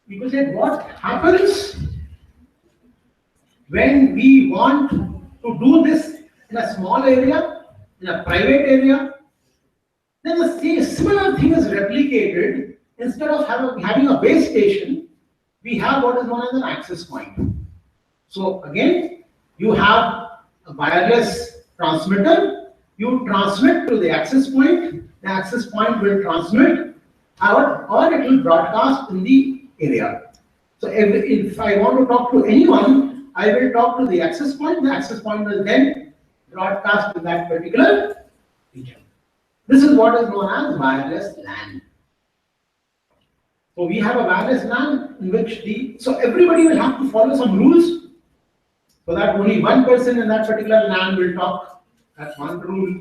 people said, what happens when we want to do this in a small area, in a private area? Then the similar thing is replicated. Instead of having a base station, we have what is known as an access point. So again, you have a wireless transmitter, you transmit to the access point, the access point will transmit or it will broadcast in the area. So if I want to talk to anyone, I will talk to the access point will then broadcast to that particular region. This is what is known as wireless LAN. So we have a wireless LAN in which so everybody will have to follow some rules, so that only one person in that particular LAN will talk. That's one rule.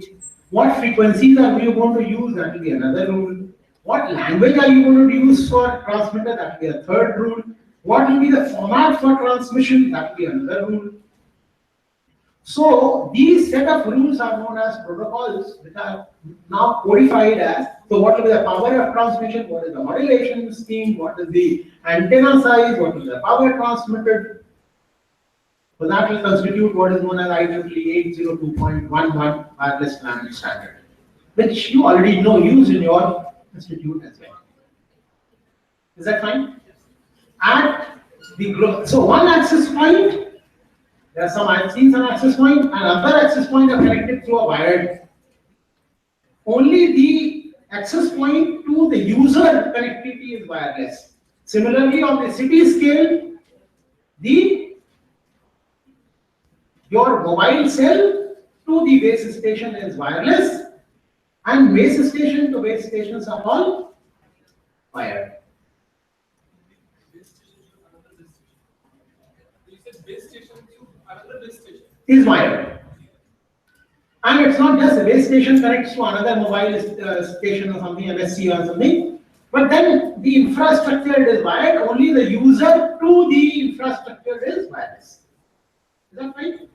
What frequencies are you going to use? That will be another rule. What language are you going to use for transmitter? That will be a third rule. What will be the format for transmission? That will be another rule. So these set of rules are known as protocols, which are now codified as, so what will be the power of transmission, what is the modulation scheme, what is the antenna size, what is the power transmitted. So that will constitute what is known as IEEE 802.11 wireless LAN standard, which you already know, used in your institute as well. Is that fine? At the so one access point, there are some, I've seen some access point, and other access point are connected through a wired. Only the access point to the user connectivity is wireless. Similarly, on the city scale, your mobile cell to the base station is wireless, and base station to base stations are all wired. You said base station to another base station Is wired. And it's not just a base station connects to another mobile station or something, MSC or something, but then the infrastructure is wired, only the user to the infrastructure is wireless. Is that right?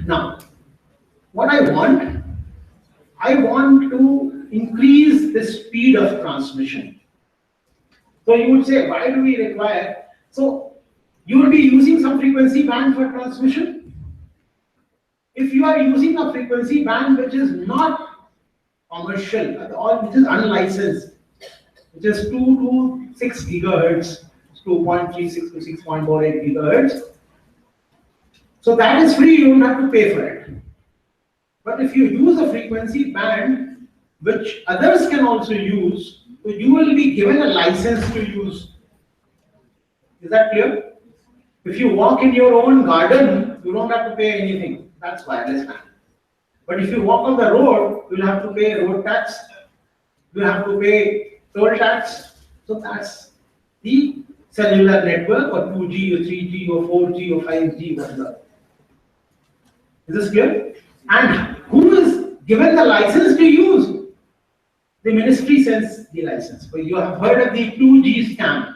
Now, what I want to increase the speed of transmission. So you would say, why do we require? So you will be using some frequency band for transmission. If you are using a frequency band which is not commercial or which is unlicensed, which is 2 to 6 gigahertz, 2.36 to 6.48 gigahertz, so that is free, you don't have to pay for it. But if you use a frequency band which others can also use, so you will be given a license to use. Is that clear? If you walk in your own garden, you don't have to pay anything. That's wireless band. But if you walk on the road, you'll have to pay road tax, you'll have to pay toll tax. So that's the cellular network, or 2G or 3G or 4G or 5G, whatever. Is this clear? And who is given the license to use? The ministry sends the license. So you have heard of the 2G scam.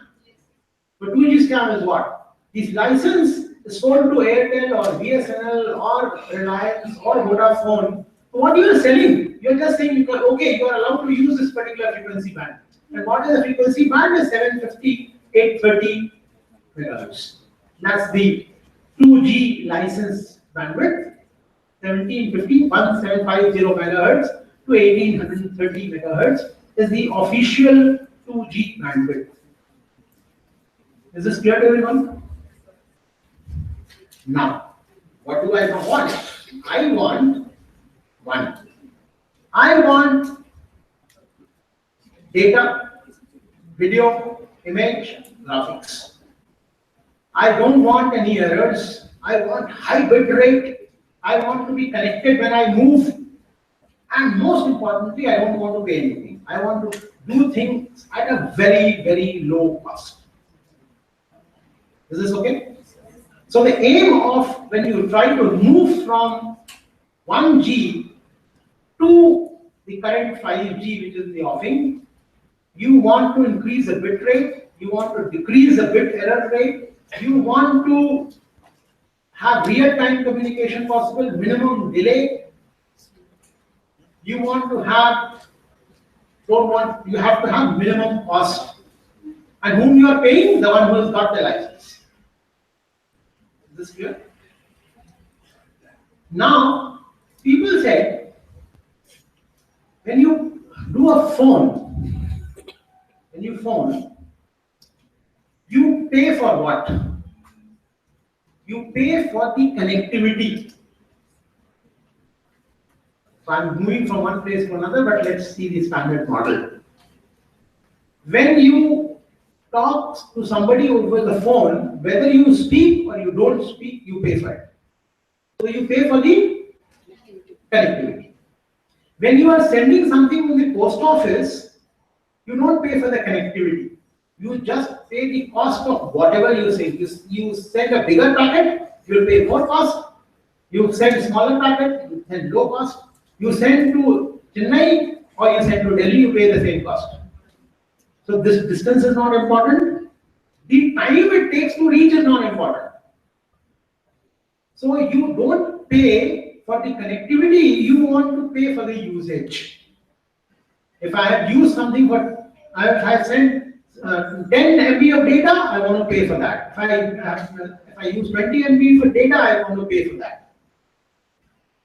So 2G scam is what? This license is sold to Airtel or BSNL or Reliance or Vodafone. So what you are selling? You are just saying, okay, you are allowed to use this particular frequency band. And what is the frequency band? Is 750, 830 megahertz. That's the 2G license bandwidth. 1750, 1750 megahertz to 1830 megahertz is the official 2G bandwidth. Is this clear to everyone? Now, what do I want? I want one. I want data, video, image, graphics. I don't want any errors. I want high bit rate. I want to be connected when I move. And most importantly, I don't want to pay anything. I want to do things at a very, very low cost. Is this okay? So the aim of when you try to move from 1G to the current 5G, which is the offering, you want to increase the bit rate, you want to decrease the bit error rate, you want to have real-time communication possible, minimum delay. You want to have, you have to have minimum cost. And whom you are paying? The one who has got the license. Is this clear? Now, people say, when you do a phone, you pay for what? You pay for the connectivity. So I'm moving from one place to another, but let's see the standard model. When you talk to somebody over the phone, whether you speak or you don't speak, you pay for it. So you pay for the connectivity. When you are sending something to the post office, you don't pay for the connectivity. You just pay the cost of whatever you send. You send a bigger packet, you will pay more cost. You send a smaller packet, you send low cost. You send to Chennai or you send to Delhi, you pay the same cost. So this distance is not important. The time it takes to reach is not important. So you don't pay for the connectivity, you want to pay for the usage. If I have used something for, I have sent 10 MB of data, I want to pay for that. If I use 20 MB for data, I want to pay for that.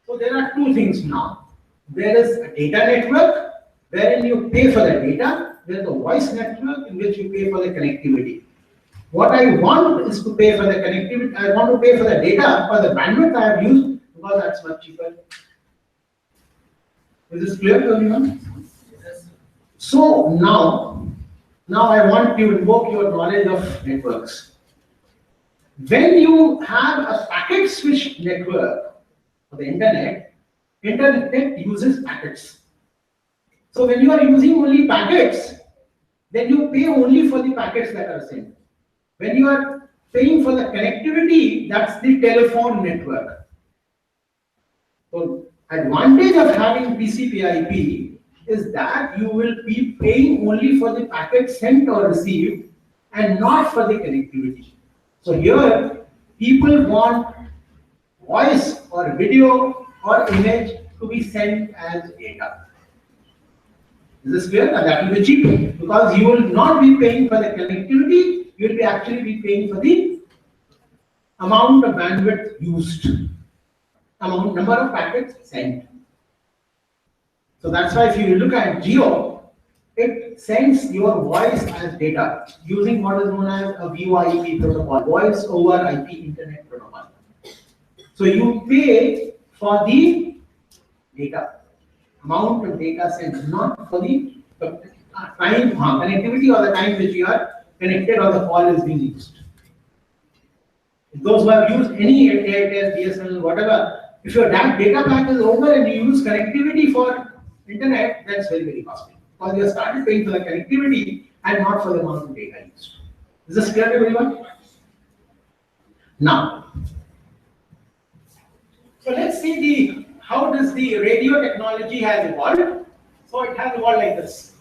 So there are two things now. There is a data network wherein you pay for the data. There is a voice network in which you pay for the connectivity. What I want is to pay for the connectivity. I want to pay for the data for the bandwidth I have used because that's much cheaper. Is this clear to everyone? So now I want you to invoke your knowledge of networks. When you have a packet switch network for the internet uses packets. So when you are using only packets, then you pay only for the packets that are sent. When you are paying for the connectivity, that's the telephone network. So advantage of having TCP/IP is that you will be paying only for the packet sent or received and not for the connectivity. So here people want voice or video or image to be sent as data. Is this clear? And that will be cheaper because you will not be paying for the connectivity, you will be actually be paying for the amount of bandwidth used, number of packets sent. So that's why if you look at Geo, it sends your voice as data using what is known as a VoIP protocol, voice over IP internet protocol. So you pay for the data, amount of data sent, not for the time, connectivity or the time which you are connected or the call is being used. Those who have used any Airtel, BSNL, whatever, if your data pack is over and you use connectivity for internet, that's very, very costly. Because you have started paying for the connectivity and not for the amount of data used. Is this clear to everyone? Now, so let's see how does the radio technology has evolved. So it has evolved like this.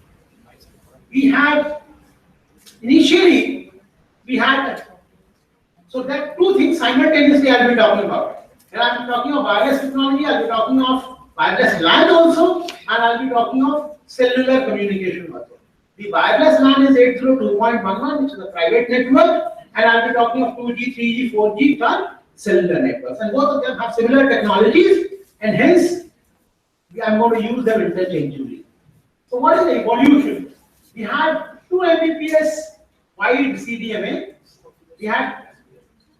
Initially, we had, so there are two things simultaneously I'll be talking about. And I'm talking of wireless technology, I'll be talking of wireless LAN also, and I'll be talking of cellular communication also. The wireless LAN is 802.11, which is a private network, and I'll be talking of 2G, 3G, 4G, which are cellular networks. And both of them have similar technologies, and hence, I'm going to use them interchangeably. So what is the evolution? We had 2 Mbps wide CDMA, we had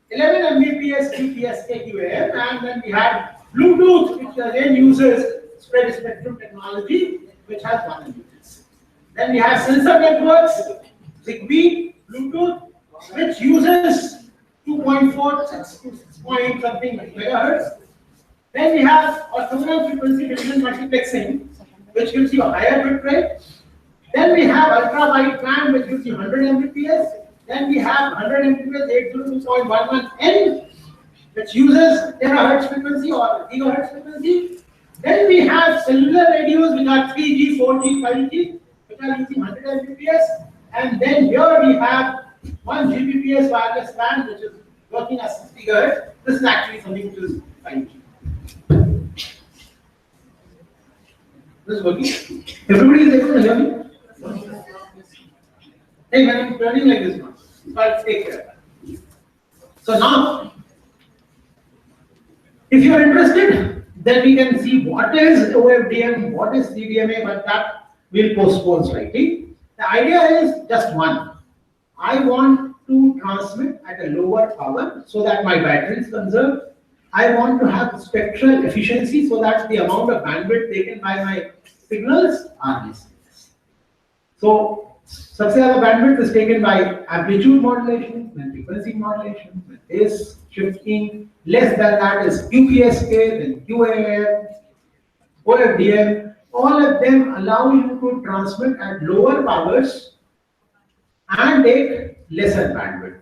11 Mbps QPSK QAM, and then we had Bluetooth, which again uses spread spectrum technology, which has 1 Mbps. Then we have sensor networks, Zigbee, Bluetooth, which uses 2.4, 6 point something megahertz. Then we have orthogonal frequency division multiplexing, which gives you a higher bit rate. Then we have ultra wideband, which gives you 100 Mbps. Then we have 100 Mbps 802.11n, which uses terahertz frequency or gigahertz frequency. Then we have cellular radios, which are 3G, 4G, 5G, which are using 100 Mbps. And then here we have 1 Gbps wireless band, which is working as 60 GHz. This is actually something which is 5G. This is working. Everybody is able to hear me? Hey, when I'm turning like this one, so I'll take care of that. So now, if you are interested, then we can see what is OFDM, what is CDMA, but that will postpone slightly. The idea is just one. I want to transmit at a lower power so that my battery is conserved. I want to have spectral efficiency so that the amount of bandwidth taken by my signals are less. So, सबसे ज़्यादा bandwidth is taken by amplitude modulation, then frequency modulation, then phase shifting. Less than that is QPSK, then QAM, OFDM. All of them allow you to transmit at lower powers and take lesser bandwidth.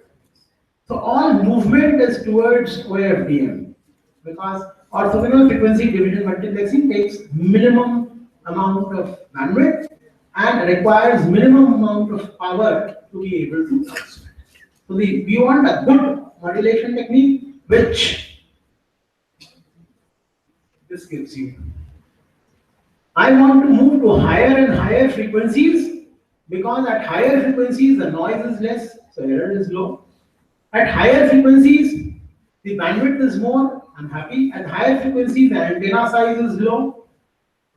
So all movement is towards OFDM because orthogonal frequency division multiplexing takes minimum amount of bandwidth and requires minimum amount of power to be able to transmit. So we want a good modulation technique which this gives you. I want to move to higher and higher frequencies because at higher frequencies the noise is less, so error is low. At higher frequencies the bandwidth is more, I'm happy. At higher frequencies the antenna size is low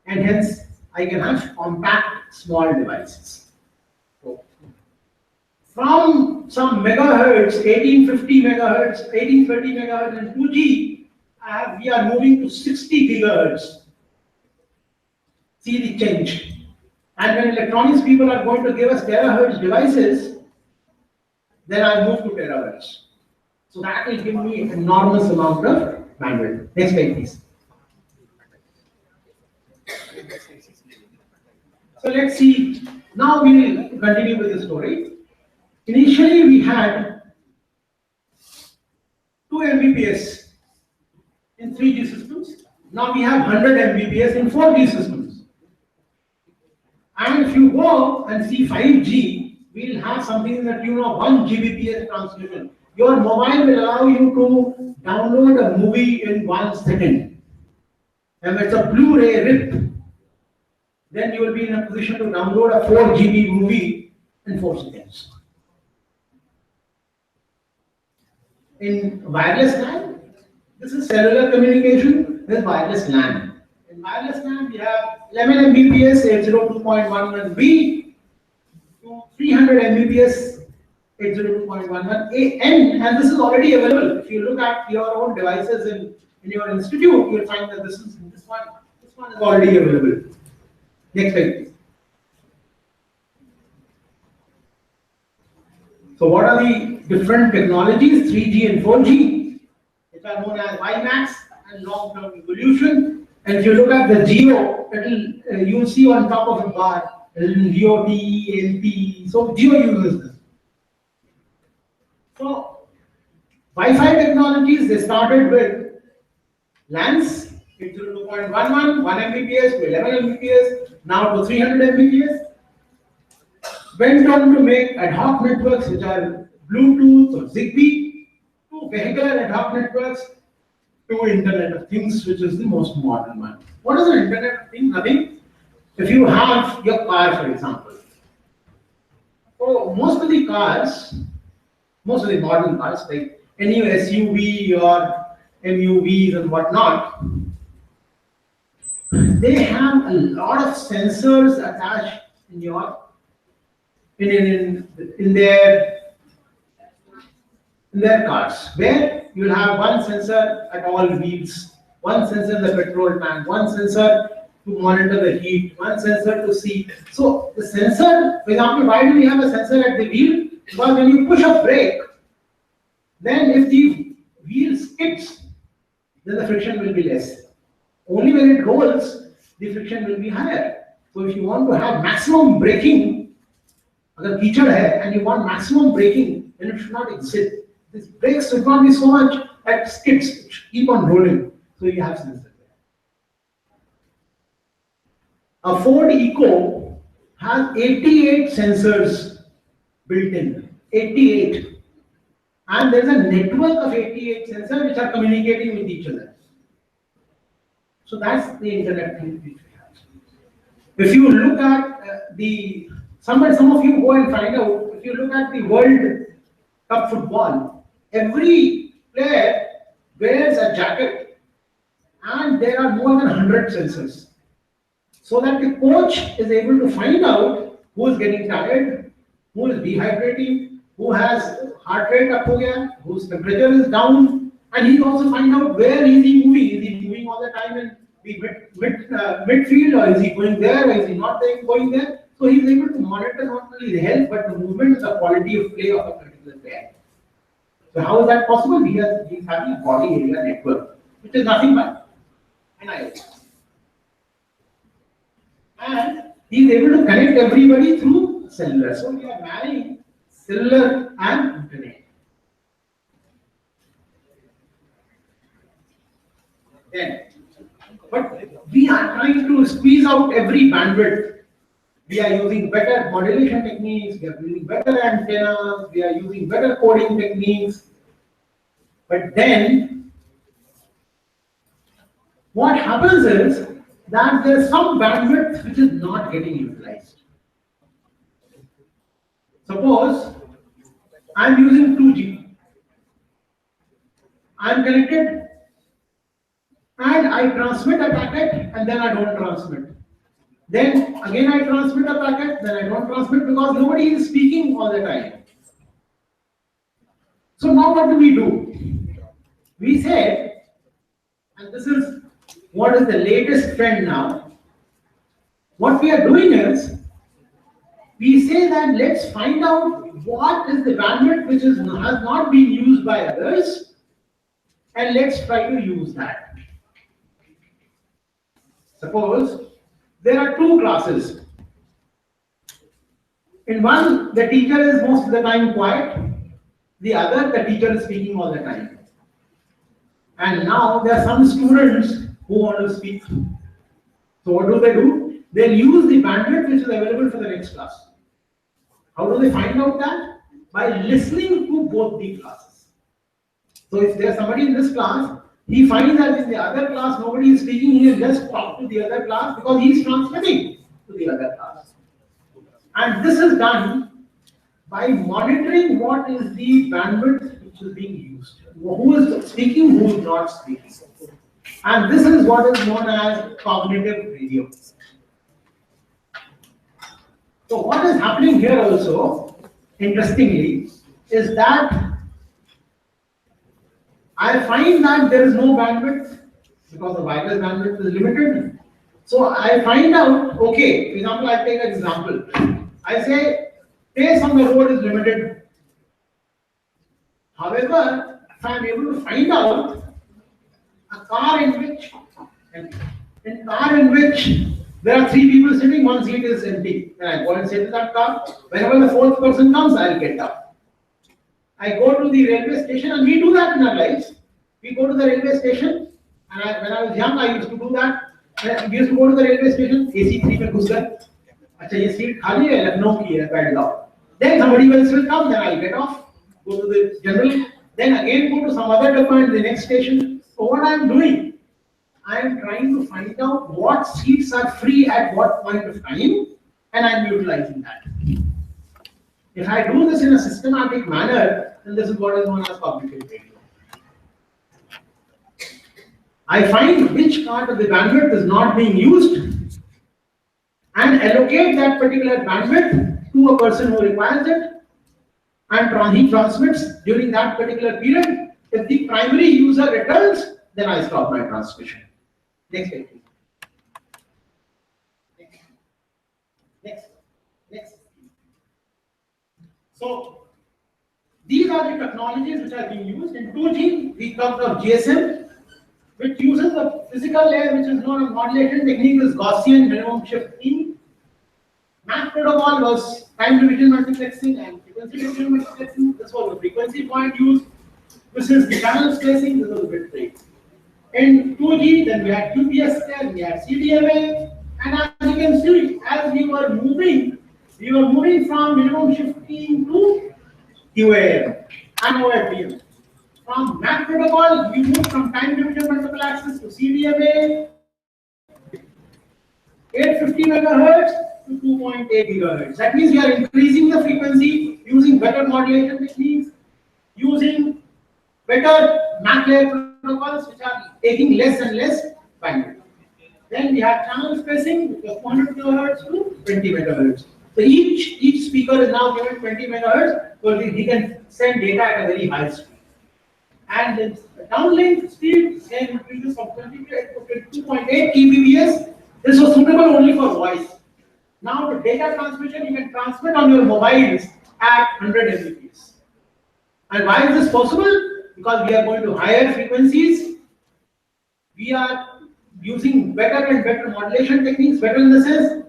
and hence I can have compact small devices. So, from some megahertz, 1850 megahertz, 1830 megahertz and 2G, we are moving to 60 gigahertz. See the change. And when electronics people are going to give us terahertz devices, then I move to terahertz. So that will give me an enormous amount of bandwidth. Next slide, please. So let's see. Now we will continue with the story. Initially, we had 2 Mbps in 3G systems. Now we have 100 Mbps in 4G systems. And if you go and see 5G, we'll have something in the tune of 1 Gbps transmission. Your mobile will allow you to download a movie in 1 second. And if it's a Blu-ray rip, then you will be in a position to download a 4 GB movie in 4 seconds. In wireless LAN, this is cellular communication, this is wireless LAN. In wireless LAN, we have 11 Mbps 802.11b to 300 Mbps 802.11an, and this is already available. If you look at your own devices in your institute, you will find that this one is already available. Next slide, please. So what are the different technologies, 3G and 4G, which are known as WiMAX and long-term evolution? And if you look at the Geo, you'll see on top of the bar, Geo, TE, LTE. So Geo uses this. So Wi-Fi technologies, they started with LANs, 802.11, 1 Mbps to 11 Mbps, now to 300 Mbps. Went on to make ad hoc networks, which are Bluetooth or Zigbee, to vehicular ad hoc networks, to Internet of Things, which is the most modern one. What is an Internet of Things? Nothing. If you have your car, for example. So most of the cars, most of the modern cars, like any SUV or MUVs and whatnot, they have a lot of sensors attached in your in their cars, where you will have one sensor at all wheels, one sensor in the petrol tank, one sensor to monitor the heat, one sensor to see. So the sensor, for example, why do we have a sensor at the wheel? Because when you push a brake, then if the wheel skips, then the friction will be less. Only when it rolls, the friction will be higher. So if you want to have maximum braking, अगर कीचड़ है and you want maximum braking, then it should not exist. This brakes should not be so much at skids, it should keep on rolling. So you have sensor there. A Ford Eco has 88 sensors built in. 88. And there's a network of 88 sensors which are communicating with each other. So that's the internet thing which we have. If you look at some of you go and find out, if you look at the World Cup football, every player wears a jacket and there are more than 100 sensors. So that the coach is able to find out who is getting tired, who is dehydrating, who has heart rate up, whose temperature is down, and he also find out where is he moving. Is he moving all the time in the midfield, or is he going there, or is he not going there? So he is able to monitor not only the health but the movement and the quality of play of a particular player. So how is that possible? He is having a body area network, which is nothing but NIS. And he is able to connect everybody through cellular. So we are marrying cellular and internet. Then, but we are trying to squeeze out every bandwidth. We are using better modulation techniques, we are using better antennas, we are using better coding techniques. But then, what happens is that there is some bandwidth which is not getting utilized. Suppose I am using 2G. I am connected and I transmit a packet and then I don't transmit. Then again I transmit a packet, then I don't transmit because nobody is speaking all the time. So now what do? We say, and this is what is the latest trend now, what we are doing is, we say that let's find out what is the bandwidth which has not been used by others, and let's try to use that. Suppose there are two classes. In one, the teacher is most of the time quiet. The other, the teacher is speaking all the time. And now there are some students Who want to speak? So what do? They'll use the bandwidth which is available for the next class. How do they find out that? By listening to both the classes. So if there's somebody in this class, he finds that in the other class nobody is speaking, he will just talk to the other class because he is transmitting to the other class. And this is done by monitoring what is the bandwidth which is being used. Who is speaking, who is not speaking. And this is what is known as cognitive radio. So what is happening here also, interestingly, is that I find that there is no bandwidth because the wireless bandwidth is limited. So I find out, okay, for example, I take an example. I say, space on the road is limited. However, if I am able to find out a car in which there are 3 people sitting, 1 seat is empty, then I go and sit in that car. Whenever the 4th person comes, I'll get up. I go to the railway station, and we do that in our lives. We go to the railway station, and when I was young, I used to do that. We used to go to the railway station, AC 3 में घुस गए. अच्छा ये seat खाली है, लखनऊ की है, बैठ जाओ. Then somebody else will come, then I'll get off, go to the general, then again go to some other department, the next station. So what I am doing, I am trying to find out what seats are free at what point of time, and I am utilizing that. If I do this in a systematic manner, then this is what is known as cognitive radio. I find which part of the bandwidth is not being used and allocate that particular bandwidth to a person who requires it, and he transmits during that particular period. If the primary user returns, then I stop my transmission. Next page, please. Next. So these are the technologies which are being used. In 2G, we talked of GSM, which uses the physical layer which is known as modulation technique, is Gaussian minimum shifting. MAC protocol was time division multiplexing and frequency division multiplexing. This was the frequency point used. This is the channel spacing. This was the bit rate. In 2G, then we had QPS there, we had CDMA, and as you can see, as we were moving from minimum shifting to QAM and OFDM. From MAC protocol, we moved from time division multiple access to CDMA, 850 megahertz to 2.8 gigahertz. That means we are increasing the frequency using better modulation techniques, using better MAC layer protocols which are taking less and less bandwidth. Then we have channel spacing, which was 400 kilohertz to 20 megahertz. So each speaker is now given 20 megahertz, so he can send data at a very high speed. And the downlink speed increases from 20 to 2.8 kbps. This was suitable only for voice. Now the data transmission you can transmit on your mobiles at 100 Mbps. And why is this possible? Because we are going to higher frequencies. We are using better and better modulation techniques. Better in the sense,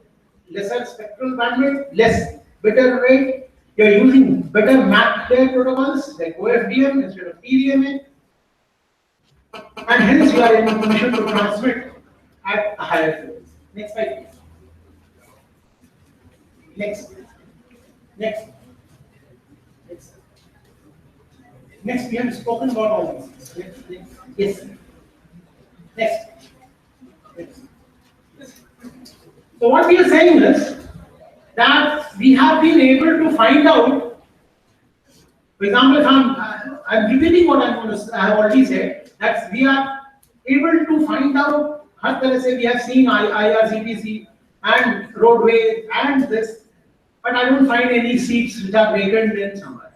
lesser spectral bandwidth, less better rate. You are using better MAC layer protocols like OFDM instead of TDMA, and hence you are in a position to transmit at a higher frequency. Next slide, please. Next, we have spoken about all these. Yes. Next. So what we are saying is that we have been able to find out. For example, if I'm repeating what I have already said, that we are able to find out. हर तरह से we have seen IRCTC and roadway and this, but I don't find any seats which are vacant in somewhere.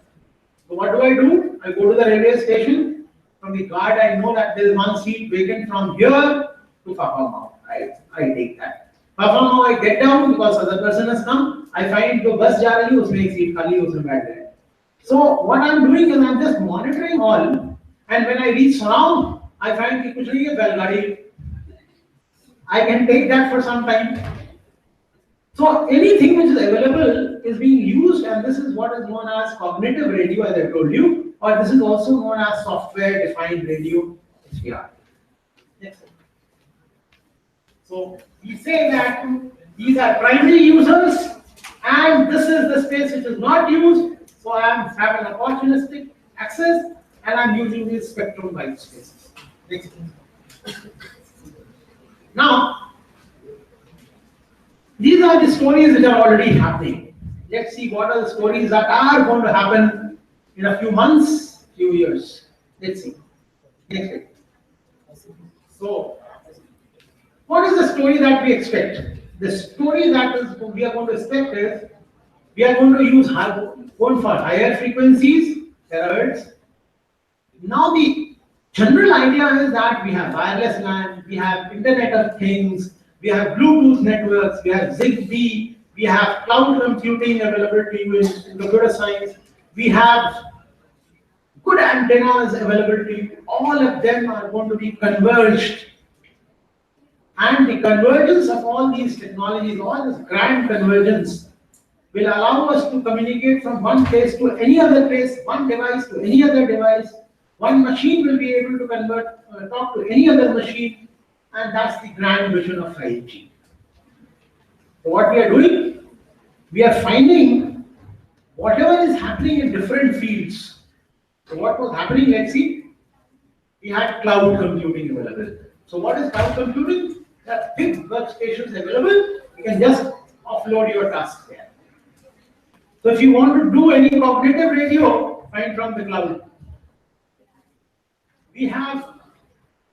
So what do? I go to the railway station. From the guard, I know that there is 1 seat vacant from here to Papamau. I take that. Papamau, I get down because other person has come. I find the bus जा रही है, उसमें एक seat खाली है, उसमें बैठ गए. So what I'm doing is I'm just monitoring all, and when I reach surround, I find कि कुछ नहीं है, बैलगाड़ी. I can take that for some time. So anything which is available is being used, and this is what is known as cognitive radio, as I told you, or this is also known as software-defined radio, SDR. Next. So we say that these are primary users, and this is the space which is not used. So I am having opportunistic access, and I'm using these spectrum white spaces. Next. Now, these are the stories which are already happening. Let's see what are the stories that are going to happen in a few months, few years. Let's see. Next week. So, what is the story that we expect? The story that we are going to expect is we are going to use going for higher frequencies, terahertz. Now the general idea is that we have wireless LAN, we have Internet of Things, we have Bluetooth networks, we have Zigbee, we have cloud computing available to you in computer science, we have good antennas available to you. All of them are going to be converged. And the convergence of all these technologies, all this grand convergence, will allow us to communicate from one place to any other place, one device to any other device. One machine will be able to talk to any other machine, and that's the grand vision of 5G. So what we are doing, we are finding whatever is happening in different fields. So what was happening, let's see, we had cloud computing available. So what is cloud computing? There are big workstations available, you can just offload your tasks there. So if you want to do any cognitive radio, find from the cloud. We have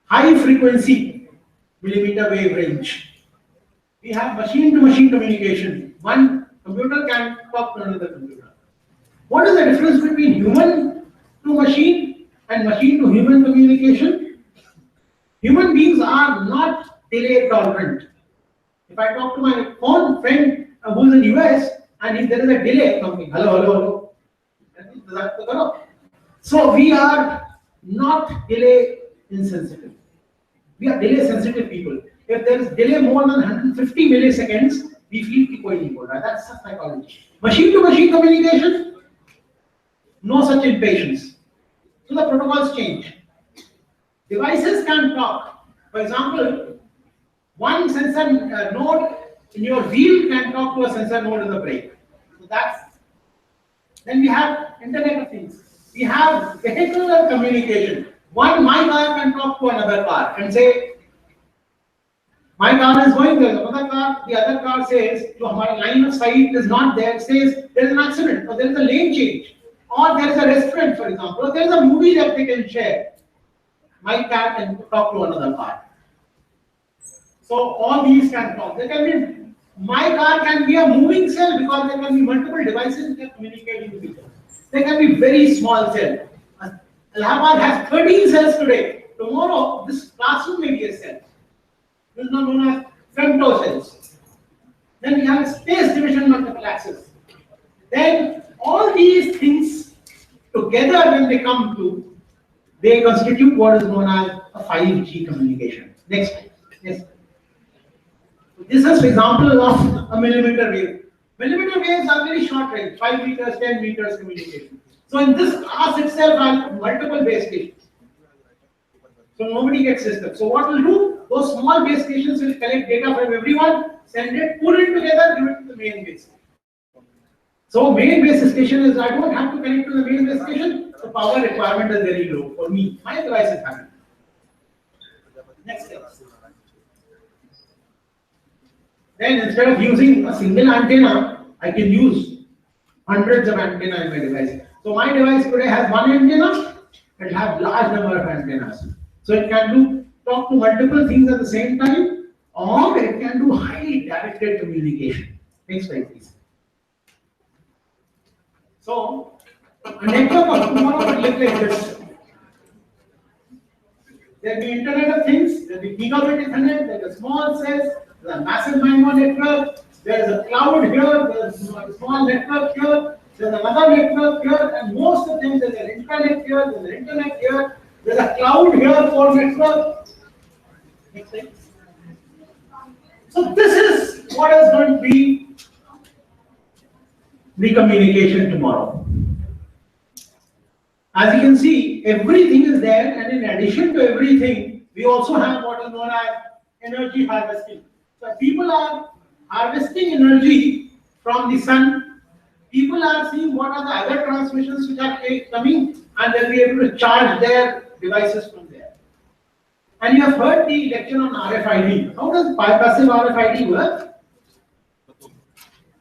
high frequency millimeter wave range. We have machine-to-machine communication. One computer can talk to another computer. What is the difference between human to machine and machine to human communication? Human beings are not delay tolerant. If I talk to my phone friend who's in the US and if there is a delay, something, hello, hello. So we are not delay insensitive. We are delay sensitive people. If there is delay more than 150 milliseconds, we feel ki koi nahi bol raha. That's psychology. Machine to machine communication, no such impatience. So the protocols change. Devices can talk. For example, one sensor node in your wheel can talk to a sensor node in the brake. So that's. Then we have Internet of Things. We have vehicular communication. My car can talk to another car and say, my car is going there. The other car says, our line of sight is not there. It says there is an accident or there is a lane change or there is a restaurant, for example, or there is a movie that they can share. My car can talk to another car. So all these can talk. My car can be a moving cell because there can be multiple devices that communicate with each other. They can be very small cell. Allahabad has 13 cells today. Tomorrow, this classroom may be a cell. This is not known as femtocells. Then we have space division multiple access. Then all these things together, when they come to, they constitute what is known as a 5G communication. Next. Yes. This is, for example, of a millimeter wave. Millimeter waves are very short range, 5 meters, 10 meters communication. So in this class itself, I have multiple base stations. So nobody gets disturbed. So what we'll do, those small base stations will collect data from everyone, send it, pull it together, give it to the main base. So main base station is, I don't have to connect to the main base station, the power requirement is very low for me. My device is happy. Next step. Then instead of using a single antenna, I can use hundreds of antennas in my device. So my device today has one antenna, it will have large number of antennas. So it can talk to multiple things at the same time, or it can do highly directed communication. Next slide, please. So a network of tomorrow will look like this. There will be Internet of Things, there will be gigabit Ethernet, there is small cells, there is a massive MIMO network, there is a cloud here, there is a small network here, there is another network here, and most of them, there is an internet here, there is an internet here, there is a cloud here for network. Next slide. So this is what is going to be the communication tomorrow. As you can see, everything is there, and in addition to everything, we also have what is known as energy harvesting. So people are harvesting energy from the sun. People are seeing what are the other transmissions which are coming, and they'll be able to charge their devices from there. And you have heard the lecture on RFID. How does passive RFID work?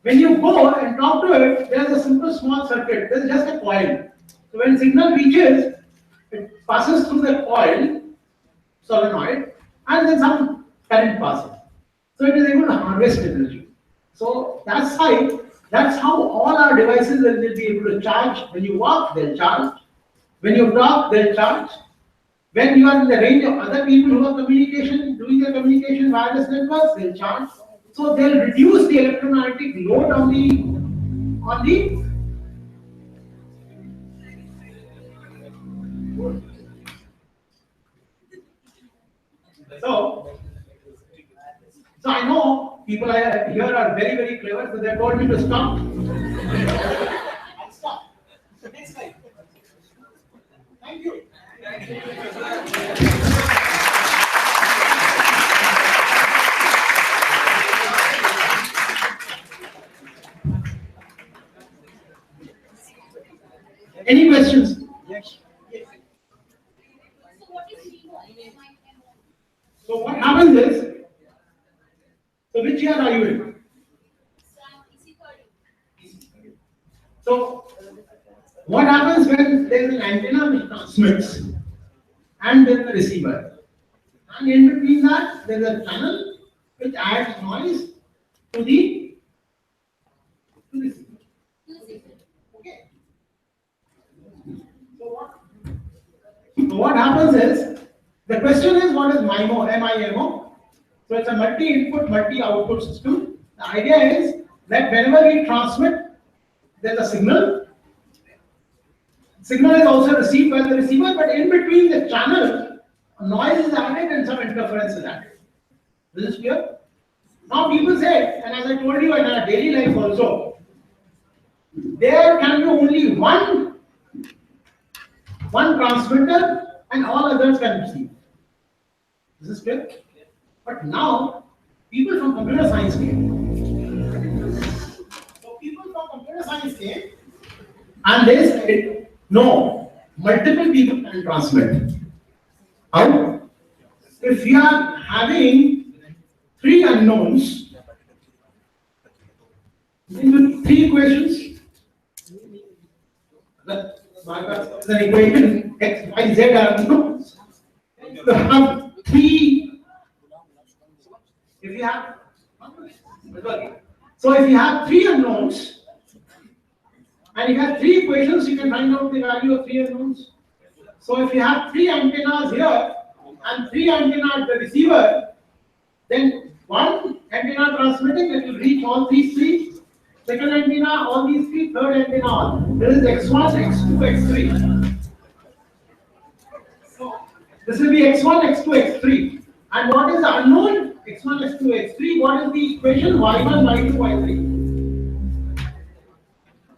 When you go and talk to it, there is a simple small circuit. There is just a coil. So when signal reaches, it passes through the coil, solenoid, and then some current passes. So it is able to harvest energy. So that's how all our devices will be able to charge. When you walk, they'll charge. When you talk, they'll charge. When you are in the range of other people who are doing the communication wireless networks, they'll charge. So they'll reduce the electromagnetic load on the so I know people here are very, very clever, so they told me to stop. I'll stop. Next slide. Thank you. Any questions? Yes. So what happens is, so which year are you in? So what happens when there is an antenna which transmits and then the receiver, and in between that there is a channel which adds noise to the receiver. Okay. So what happens is, the question is, what is MIMO? M-I-M-O. So it's a multi-input, multi-output system. The idea is that whenever we transmit, there's a signal. Signal is also received by the receiver, but in between the channel, a noise is added and some interference is added. This is clear? Now people say, and as I told you in our daily life also, there can be only one transmitter and all others can receive. This is clear? But now, people from computer science came. So people from computer science came and they said, no, multiple people can transmit. How? If we are having three unknowns, three equations, the equation x, y, z are unknowns. You have three. If you have, so if you have three unknowns and you have three equations, you can find out the value of three unknowns. So if you have three antennas here and three antennas at the receiver, then one antenna transmitting, it will reach all these three. Second antenna, all these three. Third antenna, all. There is x1, x2, x3. So this will be x1, x2, x3. And what is the unknown? x1, x2, x3. What is the equation? y1, y2, y3.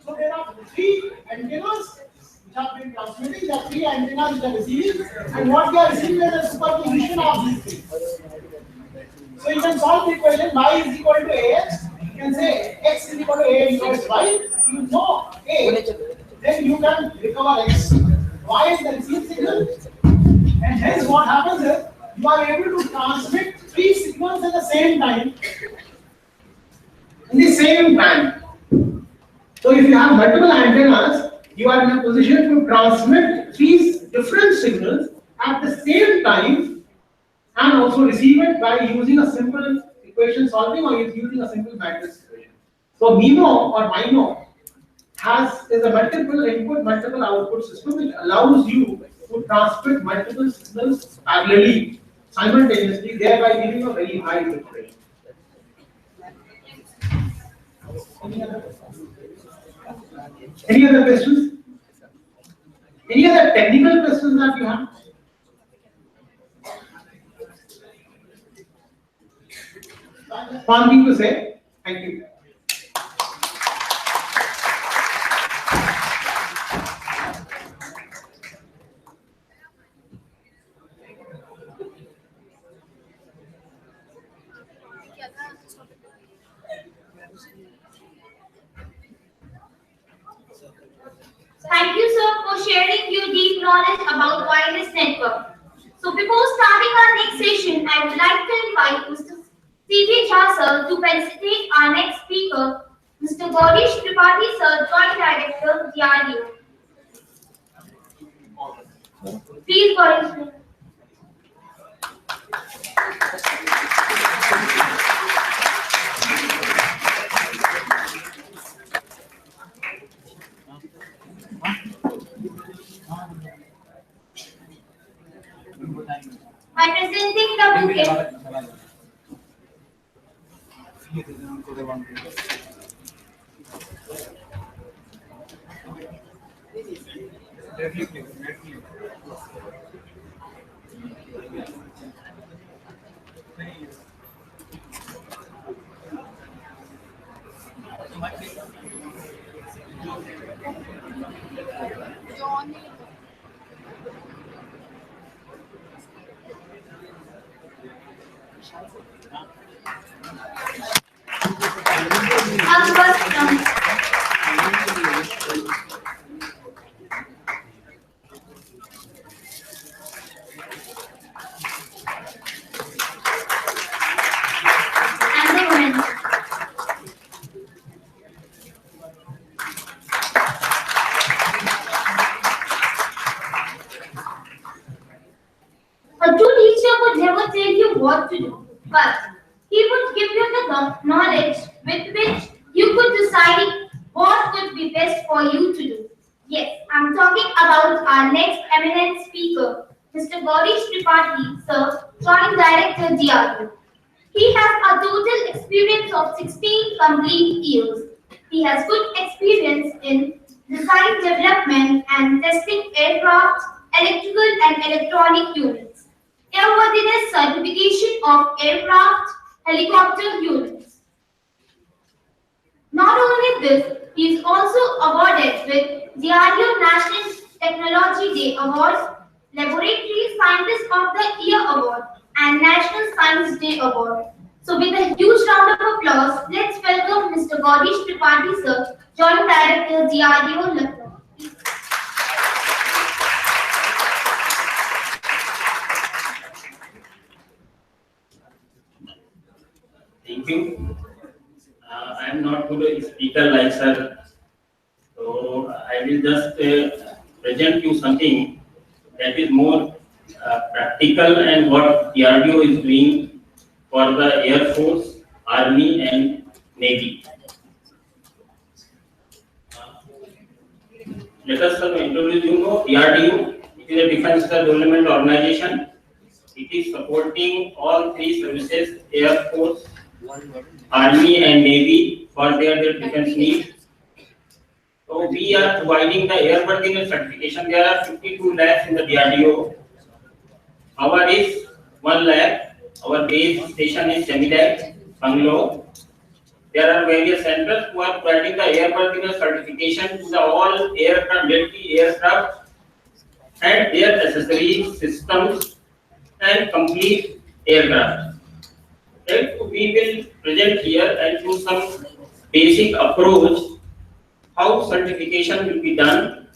So there are three antennas which have been transmitting, there are three antennas which are receiving, and what they are receiving is a superposition of these three. So you can solve the equation y is equal to ax. You can say x is equal to a inverse y. You know a, then you can recover x. Y is the received signal, and hence what happens is you are able to transmit three signals at the same time in the same band. So if you have multiple antennas, you are in a position to transmit three different signals at the same time and also receive it by using a simple equation solving or using a simple matrix equation. So MIMO or MIMO is a multiple input, multiple output system which allows you to transmit multiple signals parallelly, simultaneously, thereby giving a very high bit rate. Any other questions? Any other technical questions that you have? One thing to say. Thank you. knowledge about wireless network. So before starting our next session, I would like to invite Mr. C.J. Jha sir to facilitate our next speaker, Mr. Gaurish Tripathi sir, Joint Director, DRDO. Please, Gaurish. By presenting the bouquet. A true teacher would never tell you what to do, but he would give you the knowledge with which you could decide what would be best for you to do. Yes, I'm talking about our next eminent speaker, Mr. Gaurish Tripathi, Sir, Joint Director, DRDO. He has a total experience of 16 complete years. He has good experience in design development and testing aircraft, electrical and electronic units, airworthiness certification of aircraft, helicopter units. Not only this, he is also awarded with DRDO National Technology Day Awards, Laboratory Scientist of the Year Award, and National Science Day Award. So with a huge round of applause, let's welcome Mr. Gaurish Tripathi sir, Joint Director, DRDO, Lucknow. Thank you. I am not good speaker like sir, so I will just present you something that is more practical and what DRDO is doing for the Air Force, Army and Navy. Let us introduce you to DRDO. It is a defense development organization. It is supporting all three services, Air Force, Army and Navy for their defense needs. So we are providing the airworthiness certification. There are 52 labs in the DRDO. Our is one lab. Our base station is Shambhunath, Bangalore. There are various centers who are providing the airworthiness certification to the all aircraft, military aircraft and their accessory systems and complete aircraft. Right? So we will present here and do some basic approach how certification will be done,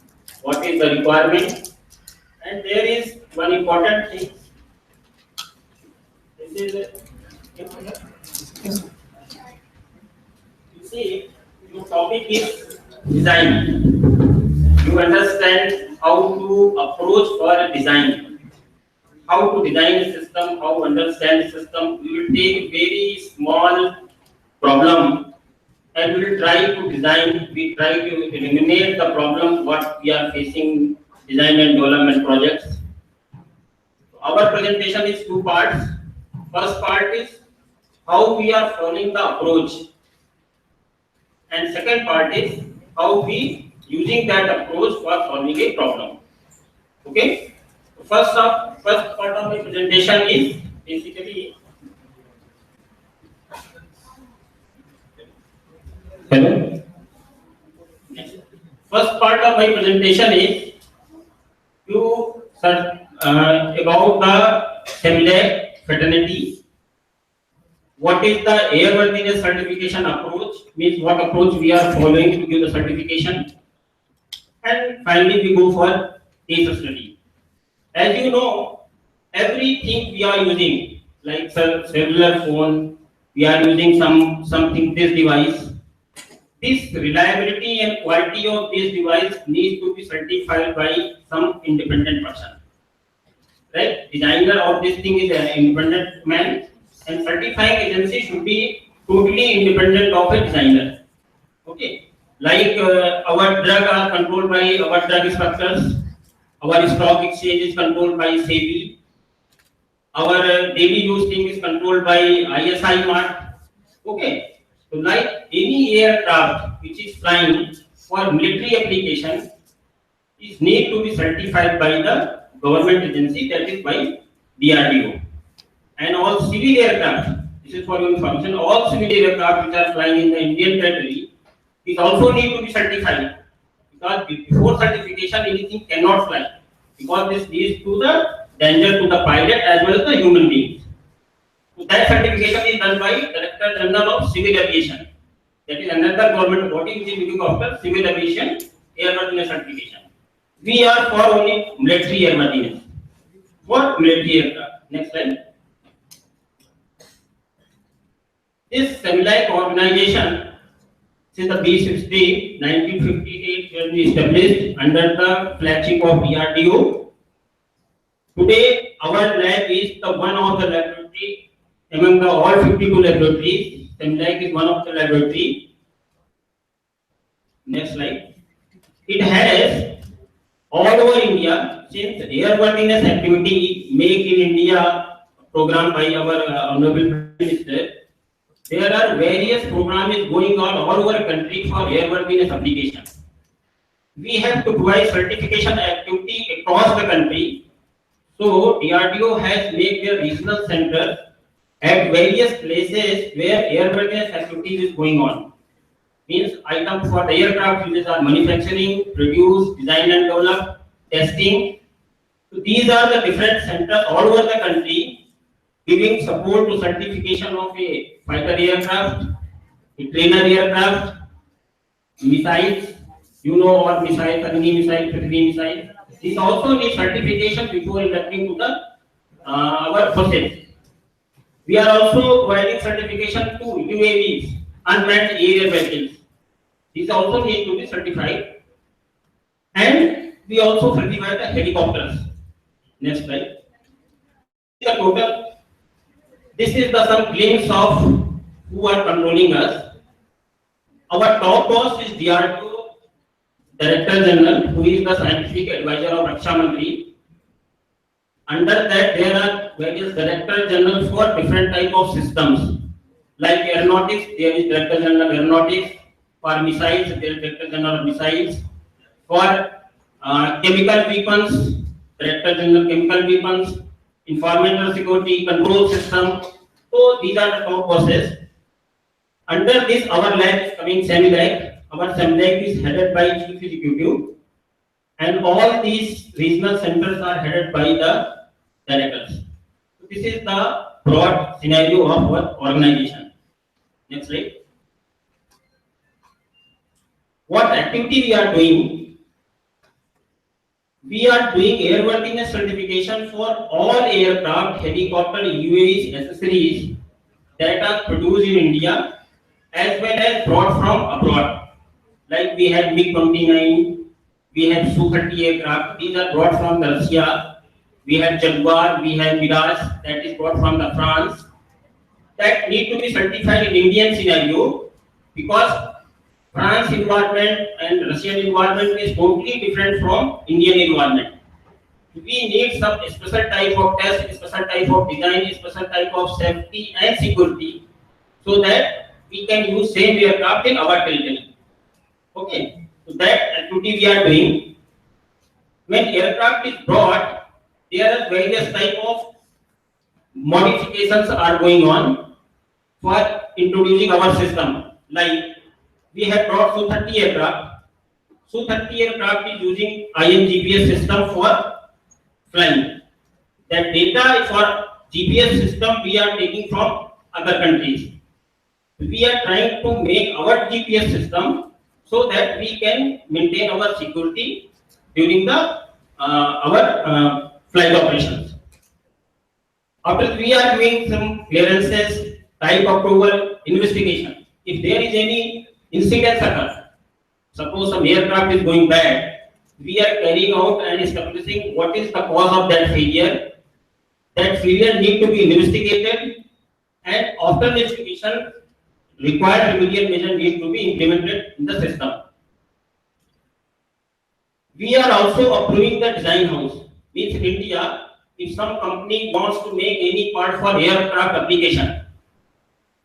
what is the requirement, and there is one important thing. This is you see, your topic is design. You understand how to approach for design, how to design a system, how to understand the system. We will take very small problem and we will try to design, we try to eliminate the problem what we are facing design and development projects. Our presentation is two parts. First part is how we are following the approach, and second part is how we using that approach for solving a problem. Okay. First part of my presentation is basically hello. First part of my presentation is about the SIET fraternity. What is the airworthiness certification approach? Means what approach we are following to give the certification. And finally we go for case study. As you know, everything we are using, like cellular phone, we are using something this device. This reliability and quality of this device needs to be certified by some independent person. Right? Designer of this thing is an independent man, and certifying agency should be totally independent of a designer. Okay, like our drug are controlled by our drug inspectors, our stock exchange is controlled by SEBI, our daily use thing is controlled by ISI Mart. Okay, so like any aircraft which is flying for military application is need to be certified by the government agency, that is by DRDO. And all civil aircraft, this is for your information, all civil aircraft which are flying in the Indian territory is also need to be certified, because before certification anything cannot fly, because this leads to the danger to the pilot as well as the human beings. So that certification is done by Director General of Civil Aviation. That is another government body which is looking after civil aviation airworthiness certification. We are for only military airworthiness, for military aircraft. Next slide. This semi-like organization, since the B60, 1958, was established under the flagship of DRDO. Today, our lab is the one of the laboratory among the all 52 laboratories. Semi-like is one of the laboratory. Next slide. It has all over India, since airworthiness activity Make in India program by our Honorable Prime Minister, there are various programs going on all over country for airworthiness application. We have to provide certification activity across the country. So DRDO has made their regional centers at various places where airworthiness activity is going on. Means items for the aircraft uses are manufacturing, produce, design and develop, testing. So these are the different centers all over the country giving support to certification of a fighter aircraft, a trainer aircraft, missiles, you know, or missiles, Agni missile, Prithvi missile. These also need certification before inducting to the our forces. We are also providing certification to UAVs, unmanned aerial vehicles. These also need to be certified. And we also certify the helicopters. Next slide. The total. This is the some glimpse of who are controlling us. Our top boss is DRDO Director General, who is the scientific advisor of Raksha Mantri. Under that, there are various Director General for different type of systems. Like aeronautics, there is Director General of Aeronautics. For missiles, there is Director General of Missiles. For chemical weapons, Director General Chemical Weapons. Environmental security control system. So these are the top bosses. Under this, our lab is coming semi-lab. Our semi-lab is headed by Chief Executive, and all these regional centers are headed by the directors. So this is the broad scenario of our organization. Next slide. What activity we are doing? We are doing airworthiness certification for all aircraft, helicopter, UAVs, accessories that are produced in India as well as brought from abroad. Like we have MiG-29, we have Su-30 aircraft, these are brought from Russia. We have Jaguar, we have Mirage, that is brought from the France. That need to be certified in Indian scenario, because France environment and Russian environment is totally different from Indian environment. We need some special type of test, special type of design, special type of safety and security, so that we can use same aircraft in our territory. Okay, so that activity we are doing. When aircraft is brought, there are various type of modifications are going on for introducing our system. Like we have brought Su-30 aircraft. Su-30 aircraft is using IN-GPS system for flying. That data for GPS system we are taking from other countries. We are trying to make our GPS system so that we can maintain our security during the our flight operations. After we are doing some clearances, type approval, investigation. If there is any incident occur, suppose some aircraft is going bad, we are carrying out and establishing what is the cause of that failure. That failure need to be investigated, and after investigation, required remedial measure need to be implemented in the system. We are also approving the design house. Means in India, if some company wants to make any part for aircraft application,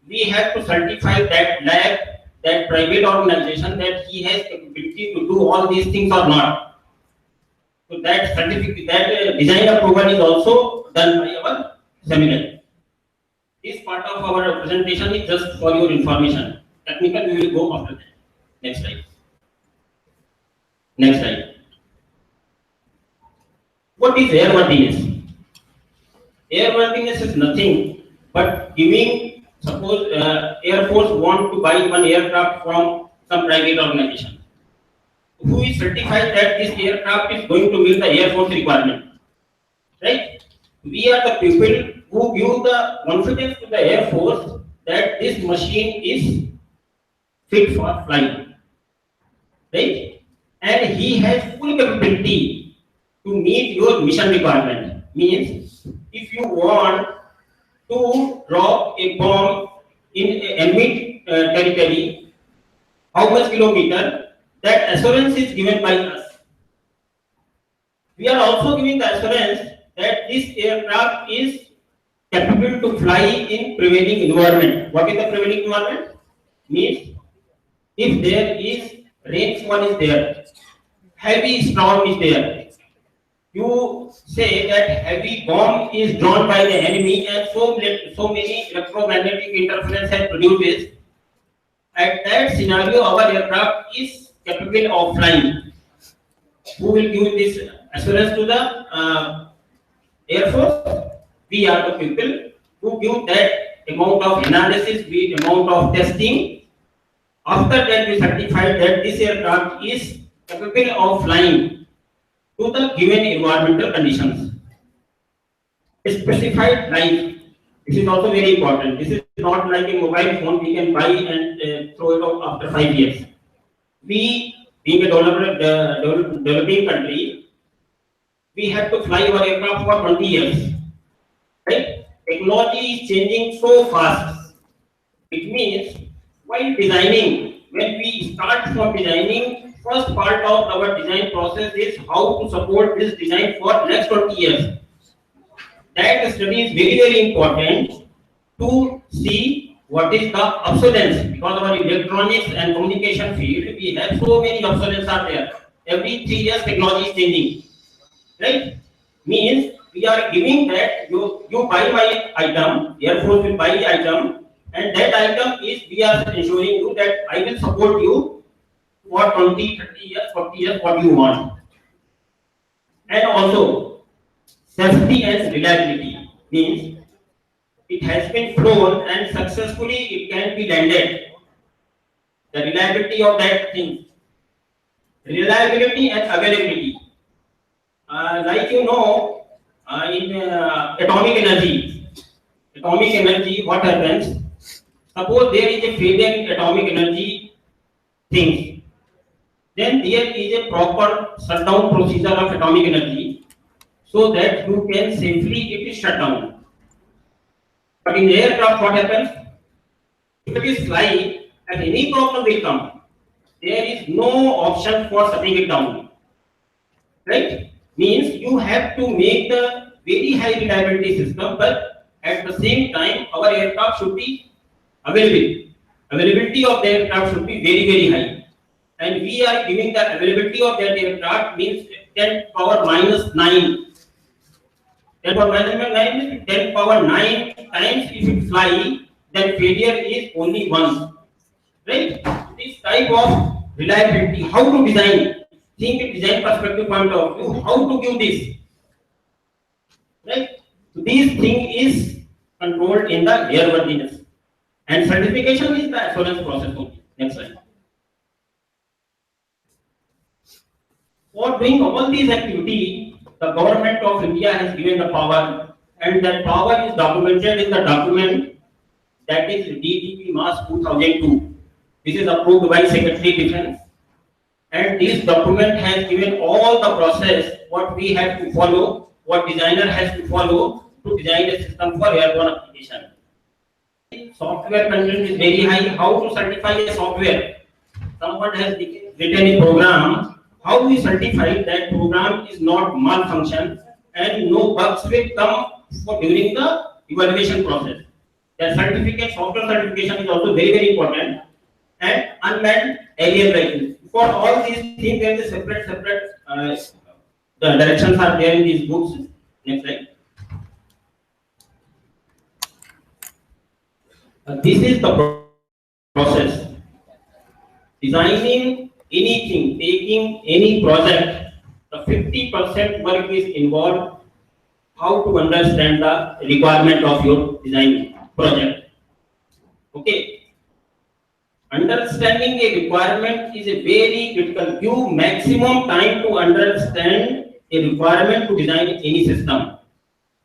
we have to certify that lab, that private organization, that he has capability to do all these things or not. So that certificate, that design approval is also done by our seminar. This part of our presentation is just for your information. Technical we will go after that. Next slide. Next slide. What is airworthiness? Airworthiness is nothing but giving, suppose Air Force want to buy one aircraft from some private organization. Who is certified that this aircraft is going to meet the Air Force requirement? Right? We are the people who give the confidence to the Air Force that this machine is fit for flying. Right? And he has full capability to meet your mission requirement. Means if you want to drop a bomb in enemy territory, how much kilometer, that assurance is given by us. We are also giving the assurance that this aircraft is capable to fly in prevailing environment. What is the prevailing environment? Means if there is rainfall is there, heavy storm is there, you say that heavy bomb is drawn by the enemy and so many electromagnetic interference has produced. At that scenario, our aircraft is capable of flying. Who will give this assurance to the Air Force? We are the people who give that amount of analysis, the amount of testing. After that, we certify that this aircraft is capable of flying to the given environmental conditions. Specified life. This is also very important. This is not like a mobile phone we can buy and throw it out after 5 years. We, being a developing country, we have to fly our aircraft for 20 years. Right? Technology is changing so fast. It means while designing, when we start from designing, first part of our design process is how to support this design for next 20 years. That study is very, very important to see what is the obsolescence, because our electronics and communication field, we have so many obsolescence are there. Every 3 years technology is changing. Right? Means we are giving that you buy my item, Air Force will buy the item, and that item is we are ensuring you that I will support you for 20, 30 years, 40 years, what you want. And also safety and reliability means it has been flown and successfully it can be landed. The reliability of that thing. Reliability and availability. Like you know, in atomic energy, what happens? Suppose there is a failure in atomic energy things. Then there is a proper shutdown procedure of atomic energy so that you can safely it is shut down. But in the aircraft, what happens? If it is flying and any problem will come, there is no option for shutting it down. Right? Means you have to make the very high reliability system, but at the same time, our aircraft should be available. Availability of the aircraft should be very, very high. And we are giving the availability of that aircraft means 10 power minus 9. 10 power minus 9 means 10 power 9 times if it fly, then failure is only once. Right? This type of reliability, how to design, think in design perspective point of view, how to give this. Right? So this thing is controlled in the airworthiness. And certification is the assurance process only. Next slide. For doing all these activities, the government of India has given the power, and that power is documented in the document that is DDP Mass 2002. This is approved by Secretary Defense, and this document has given all the process what we have to follow, what designer has to follow to design a system for airborne application. Software content is very high. How to certify a software? Someone has written a program. How we certify that program is not malfunction and no bugs will come during the evaluation process. The certificate, software certification is also very important. And unmanned alien vehicles. For all these things, there is a separate. The directions are there in these books. Next slide. This is the process. Designing anything, taking any project, the 50% work is involved. How to understand the requirement of your design project. Okay. Understanding a requirement is a very critical. Give maximum time to understand a requirement to design any system.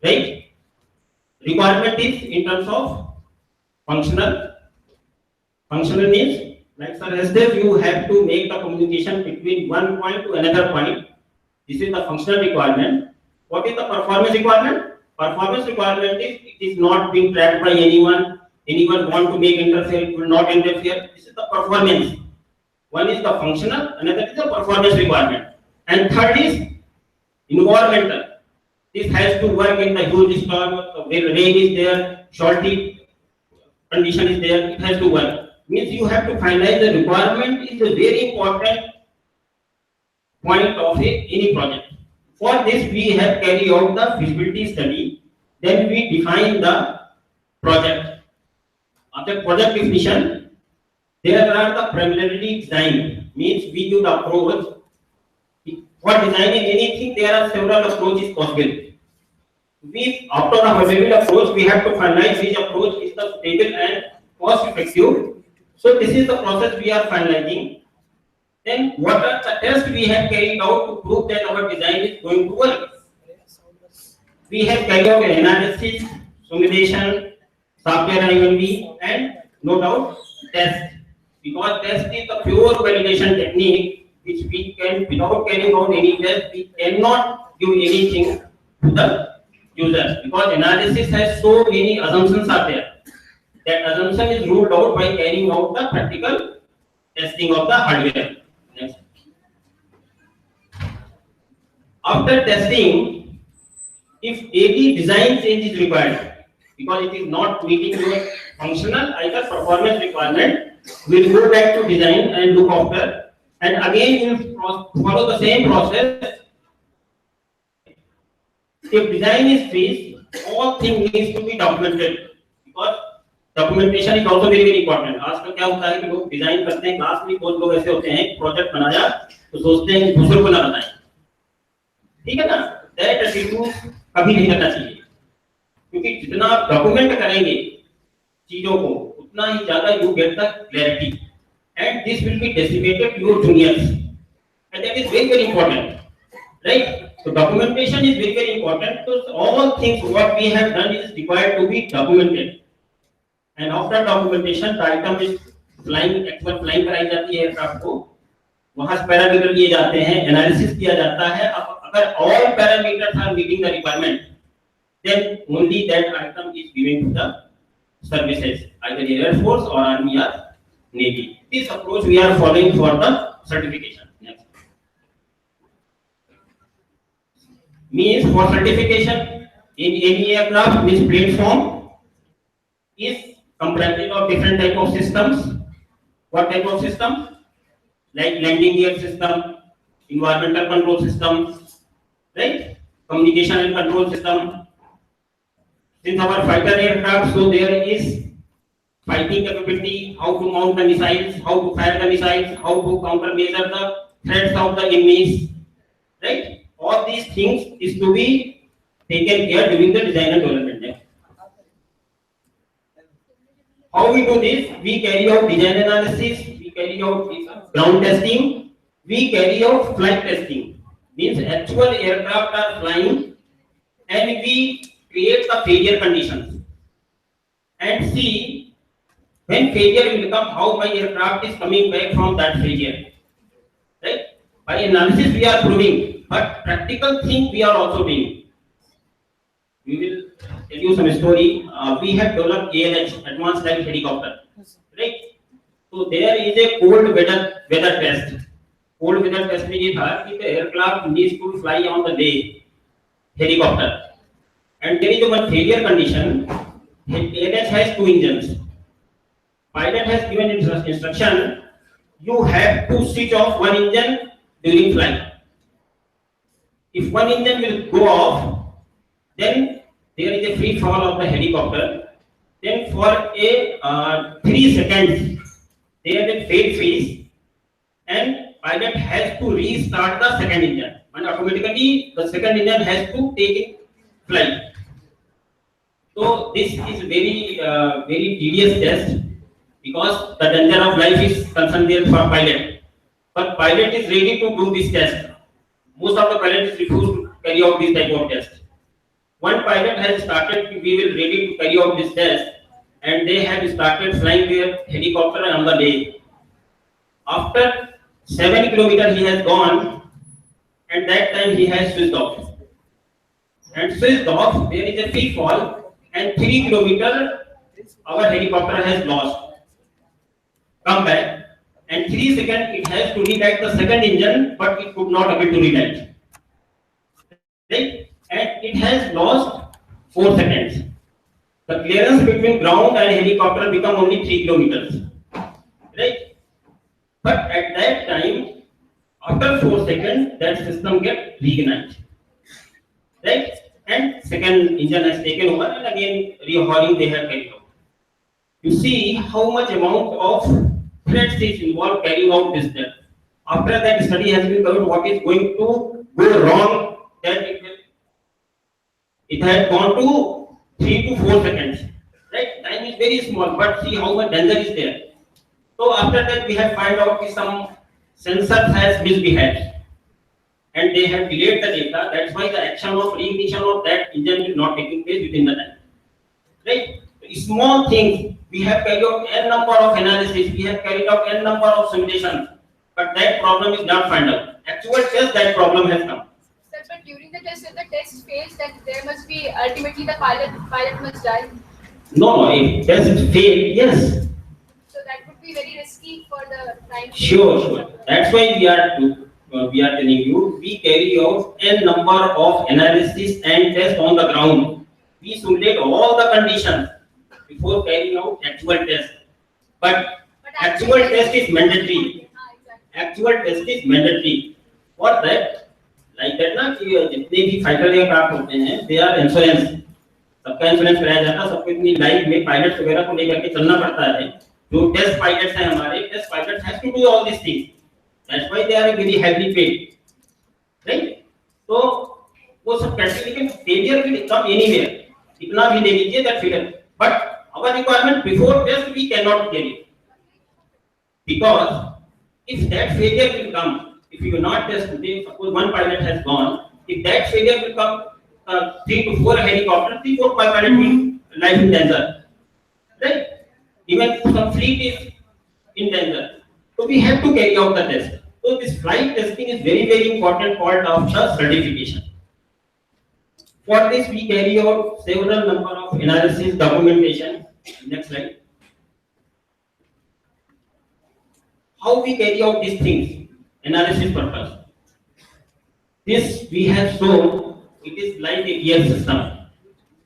Right? Requirement is in terms of functional. Functional means, like sir has said, you have to make the communication between one point to another point. This is the functional requirement. What is the performance requirement? Performance requirement is it is not being tracked by anyone. Anyone want to make interfere, it will not interfere. This is the performance. One is the functional, another is the performance requirement. And third is environmental. This has to work in the huge storm, where rain is there, shortage condition is there, it has to work. Means you have to finalize the requirement is a very important point of any project. For this, we have carried out the feasibility study, then we define the project. After project definition, there are the preliminary design, means we give the approach. For designing anything, there are several approaches possible. After the available approach, we have to finalize which approach is the stable and cost effective. So this is the process we are finalizing. Then what are the tests we have carried out to prove that our design is going to work? We have carried out analysis, simulation, software IMV, and no doubt test. Because test is the pure validation technique which we can, without carrying out any test, we cannot give anything to the user. Because analysis has so many assumptions are there. That assumption is ruled out by carrying out the practical testing of the hardware. Next. After testing, if any design change is required, because it is not meeting your functional either performance requirement, we'll go back to design and look after, and again we'll follow the same process. If design is freeze, all things needs to be documented, because documentation is also very important. आजकल क्या होता है कि लोग design करते हैं, class में बहुत लोग ऐसे होते हैं प्रोजेक्ट बनाया तो सोचते हैं कि दूसरों को ना बताएं, ठीक है ना? दैट एटीट्यूड कभी नहीं करना चाहिए, क्योंकि जितना आप डॉक्यूमेंट करेंगे चीजों को उतना ही ज्यादा you get the clarity and this will be decimated your juniors and that is very very important, right? So documentation is very very important. So all things what we have done is required to be documented. And after documentation, the item is flying, actual flying कराई जाती है aircraft को, वहाँ से parameter लिए जाते हैं, analysis किया जाता है. अगर all parameters are meeting the requirement, then only that item is given to the services, either Air Force or Army or Navy. This approach we are following for the certification. Next. Means for certification in any aircraft, this platform is comprising of different type of systems. What type of system? Like landing gear system, environmental control system, right? Communication and control system. Since our fighter aircraft, so there is fighting capability, how to mount the missiles, how to fire the missiles, how to countermeasure the threats of the enemies, right? All these things is to be taken care during the design and development. How we do this? We carry out design analysis, we carry out ground testing, we carry out flight testing. means actual aircraft are flying and we create the failure conditions and see when failure will come, how my aircraft is coming back from that failure. Right? By analysis we are proving, but practical thing we are also doing. We will tell you some story. We have developed ALH, Advanced Light Helicopter. Right? So there is a cold weather test. Cold weather test में ये था कि the aircraft needs to fly on the day, helicopter. And there is one failure condition. ALH has 2 engines. Pilot has given instruction, you have to switch off one engine during flight. If one engine will go off, then there is a free fall of the helicopter. Then for a 3 seconds, there is a fail freeze, and pilot has to restart the second engine, and automatically the second engine has to take flight. So this is very tedious test because the danger of life is concerned there for pilot. But pilot is ready to do this test. Most of the pilots refuse to carry out this type of test. One pilot has started, we will ready to carry out this test, and they have started flying their helicopter on the day. After 7 kilometers he has gone, and that time he has switched off. And switched off, there is a free fall, and 3 kilometers our helicopter has lost. Come back, and 3 seconds it has to relight the second engine, but it could not able to relight. Right? And it has lost 4 seconds. The clearance between ground and helicopter become only 3 kilometers. Right? But at that time, after 4 seconds, that system gets reignited. Right? And second engine has taken over, and again rehauling they have carried out. You see how much amount of threats is involved carrying out this test. After that study has been covered, what is going to go wrong, that it has gone to 3 to 4 seconds. Right? Time is very small, but see how much danger is there. So after that we have found out that some sensors has misbehaved, and they have delayed the data. That's why the action of reignition of that engine is not taking place within the time. Right? Small things. We have carried out n number of analysis, we have carried out n number of simulations, but that problem is not found out. Actual test, that problem has come. Sir, but during the test, if the test fails, then there must be ultimately the pilot must die. No, if test fail, yes. So that would be very risky for the client. Sure. That's why we are telling you, we carry out n number of analysis and tests on the ground. We simulate all the conditions before carrying out actual test. But actual test is mandatory. Actual test is mandatory. For that, like that ना कि जितने भी fighter aircraft होते हैं, they are insurance. सबका insurance कराया जाता है, सबको इतनी लाइफ में पायलट्स वगैरह को लेकर के चलना पड़ता है. जो टेस्ट पायलट्स हैं हमारे, test pilots has to do all these things. That's why they are very heavily paid. Right? So वो सब कैसे, लेकिन failure will come anywhere. इतना भी ले लीजिए that failure. But our requirement before test we cannot get it, because if that failure will come, if you will not test today, suppose one pilot has gone, if that failure will come 3 to 4 helicopters, 3 4 pilot will life in danger. Right? Even some fleet is in danger. So we have to carry out the test. So this flight testing is very important part of the certification. For this we carry out several number of analysis documentation. Next slide. How we carry out these things, analysis purpose. This we have shown, it is like a gear system.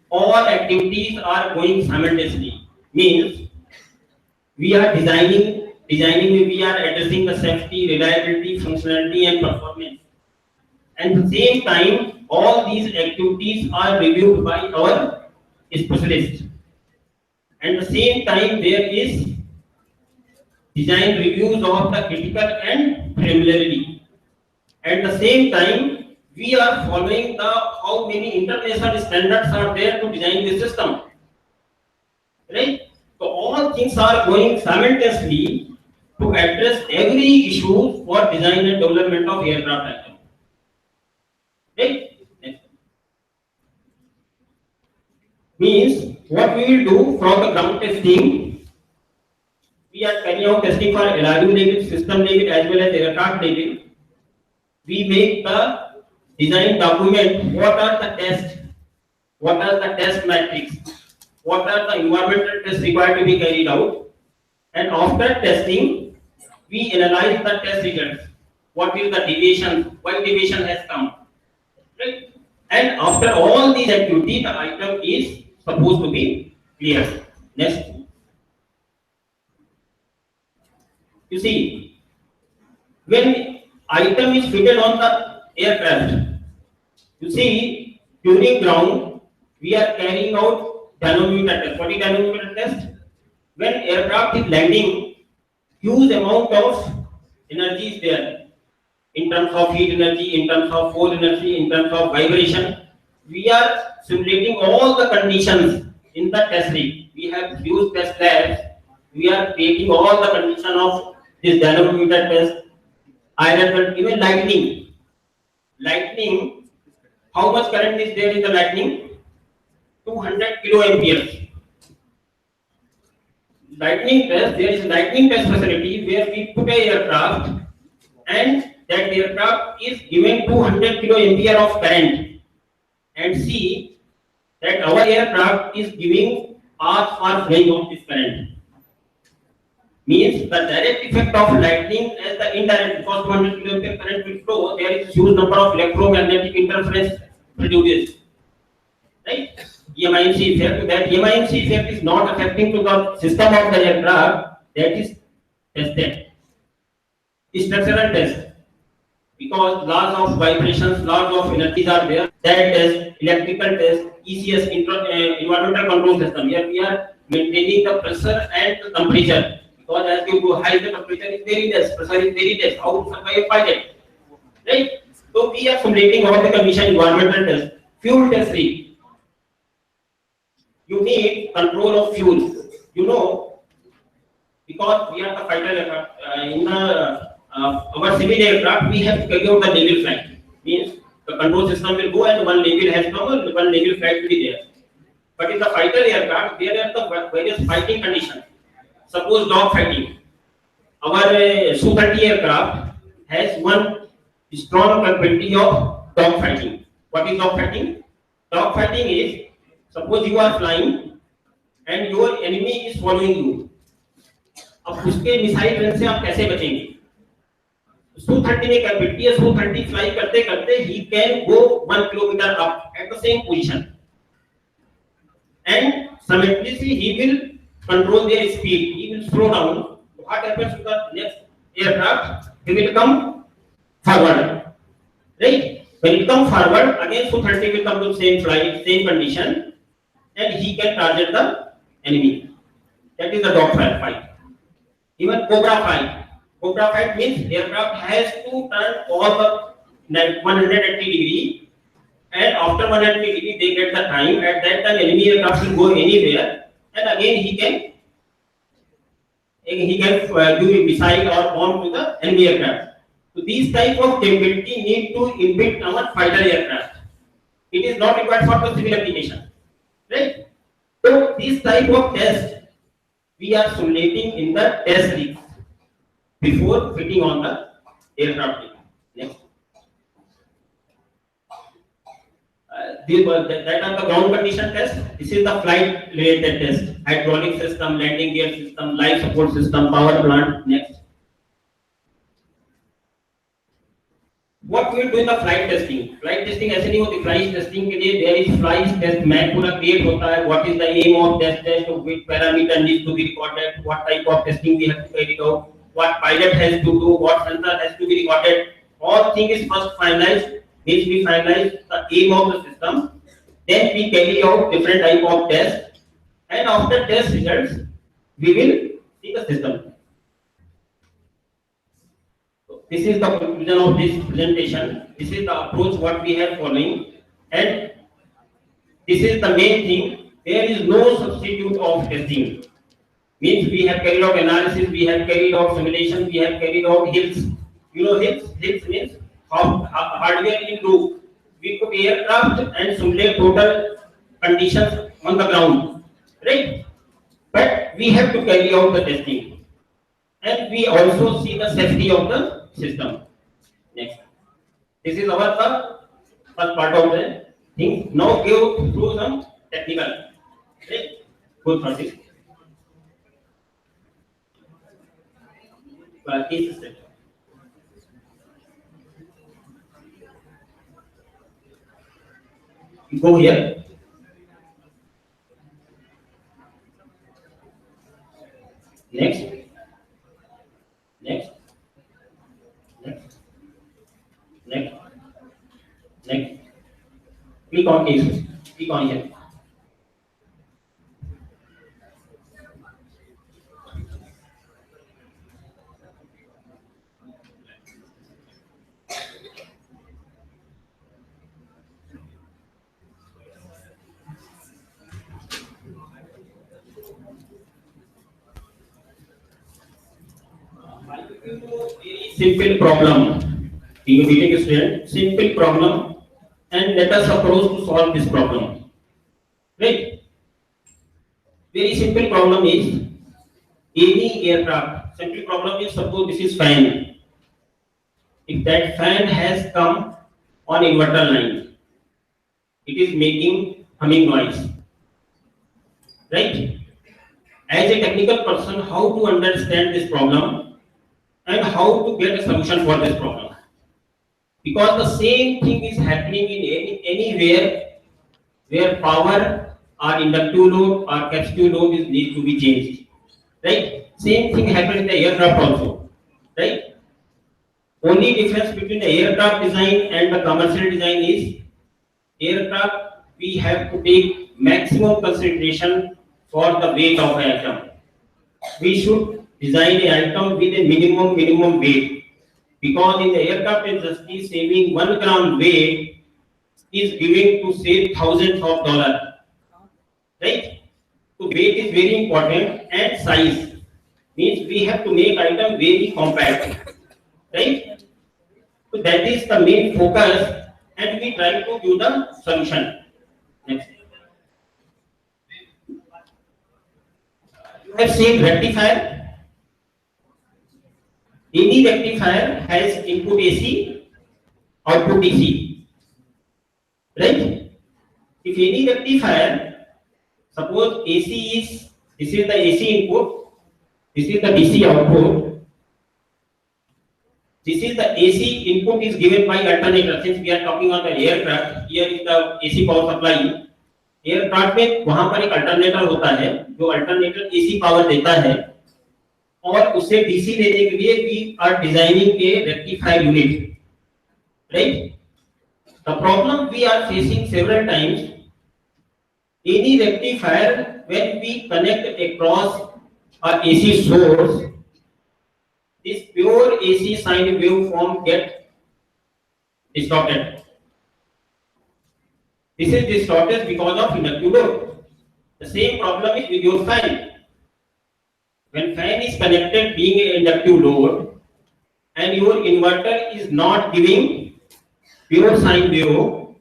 All activities are going simultaneously. Means we are designing, we are addressing the safety, reliability, functionality and performance. And at the same time, all these activities are reviewed by our specialists. And at the same time, there is design reviews of the critical and preliminary. At the same time, we are following the how many international standards are there to design the system. Right? So all things are going simultaneously to address every issue for design and development of aircraft. Right? Next. Means what we will do from the ground testing, we are carrying out testing for LRU level, system level as well as aircraft level. We make the design document, what are the tests, what are the test metrics, what are the environmental tests required to be carried out, and after testing, we analyze the test results. What is the deviation, why deviation has come, right? And after all these activities, the item is supposed to be clear. Next. You see, when item is fitted on the aircraft, you see, during ground, we are carrying out dynamometer test. What is dynamometer test? When aircraft is landing, huge amount of energy is there in terms of heat energy, in terms of force energy, in terms of vibration. We are simulating all the conditions in the test rig. We have used test labs. We are creating all the condition of this dynamometer test, iron, even lightning. Lightning, how much current is there in the lightning? 200 kiloamperes. Lightning test, there is a lightning test facility where we put a aircraft and that aircraft is given 200 kiloampere of current and see that our aircraft is giving path for flowing of this current. Means the direct effect of lightning as the indirect, because 200 kiloampere current will flow, there is huge number of electromagnetic interference produced. Right? EMIMC effect. That EMIMC effect is not affecting to the system of the aircraft. That is tested. Structural test. Because laws of vibrations, laws of energies are there. That test, electrical test, ECS, environmental control system. Here we are maintaining the pressure and the temperature. Because as you go high, the temperature is very less, pressure is very less. How to survive a pilot? Right? So we are simulating all the condition environmental test. Fuel test rig. You need control of fuel. You know, because we are the fighter aircraft, in our civil aircraft, we have to carry out the naval flight. Means the control system will go and one naval has come and one naval flight will be there. But in the fighter aircraft, there are the various fighting conditions. Suppose dog fighting. Our Su-30 aircraft has one strong capability of dog fighting. What is dog fighting? Dog fighting is, suppose you are flying and your enemy is following you. अब उसके missile range से आप कैसे बचेंगे? Su-30 में capacity है, Su-30 fly करते करते he can go 1 kilometer up at the same position, and simultaneously he will control their speed. He will slow down. What happens to the next aircraft? He will come forward, right? When it comes forward, again Su-30 will come to same flight, same condition, and he can target the enemy. That is the dogfight. Even cobra fight. Cobra fight means aircraft has to turn all the 180 degree, and after 180 degree they get the time. At that time, enemy aircraft will go anywhere, and again he can do a missile or bomb to the enemy aircraft. So these type of capability need to inbuilt our fighter aircraft. It is not required for the civil application, right? So this type of test we are simulating in the test rig before fitting on the aircraft rig. Next. That are the ground condition test. This is the flight related test. Hydraulic system, landing gear system, life support system, power plant. Next. What we will do in the flight testing? Flight testing ऐसे नहीं होती. Flight testing के लिए there is flight test map पूरा create होता है. What is the aim of test? Which parameter needs to be recorded? What type of testing we have to carry out? What pilot has to do? What sensor has to be recorded? All things is first finalized. Means we finalize the aim of the system. Then we carry out different type of tests. And after test results, we will see the system. This is the conclusion of this presentation. This is the approach what we have following, and this is the main thing. There is no substitute of testing. Means we have carried out analysis, we have carried out simulation, we have carried out hills. You know hills? Hills means how hardware will improve. we put aircraft and simulate total conditions on the ground, right? But we have to carry out the testing, and we also see the safety of the system. Next, this is our first part of the thing. Now go through some technical, right? Go for this. Case study. You go here. Next. Next. Next. Next. Next. Click on cases. Click on here. Simple problem. You take a student, simple problem, and let us approach to solve this problem. Right? Very simple problem is any aircraft. Simple problem is, suppose this is fan. If that fan has come on inverter line, it is making humming noise. Right? As a technical person, how to understand this problem and how to get a solution for this problem? Because the same thing is happening in anywhere where power or inductive load or capacitive load is need to be changed. Right? Same thing happens in the aircraft also. Right? Only difference between the aircraft design and the commercial design is aircraft we have to take maximum consideration for the weight of the item. We should design an item with a minimum weight, because in the aircraft industry, saving 1 gram weight is giving to save thousands of dollars. Right? So weight is very important, and size means we have to make item very compact. Right? So that is the main focus, and we try to give the solution. Next. You have seen rectifier. Any rectifier has input AC, output DC. Right? If any rectifier, suppose AC is, this is the AC input, this is the DC output, this is the AC input is given by alternator. Since we are talking on the aircraft, here is the AC power supply. Aircraft में वहां पर एक alternator होता है जो alternator AC power देता है, और उसे डीसी देने के लिए we are designing a rectifier unit. Right? The problem we are facing several times, any rectifier when we connect across a AC source, this pure AC sine waveform get distorted. This is distorted because of inductive load. The same problem is with your fan. When fan is connected being an inductive load and your inverter is not giving pure sine wave,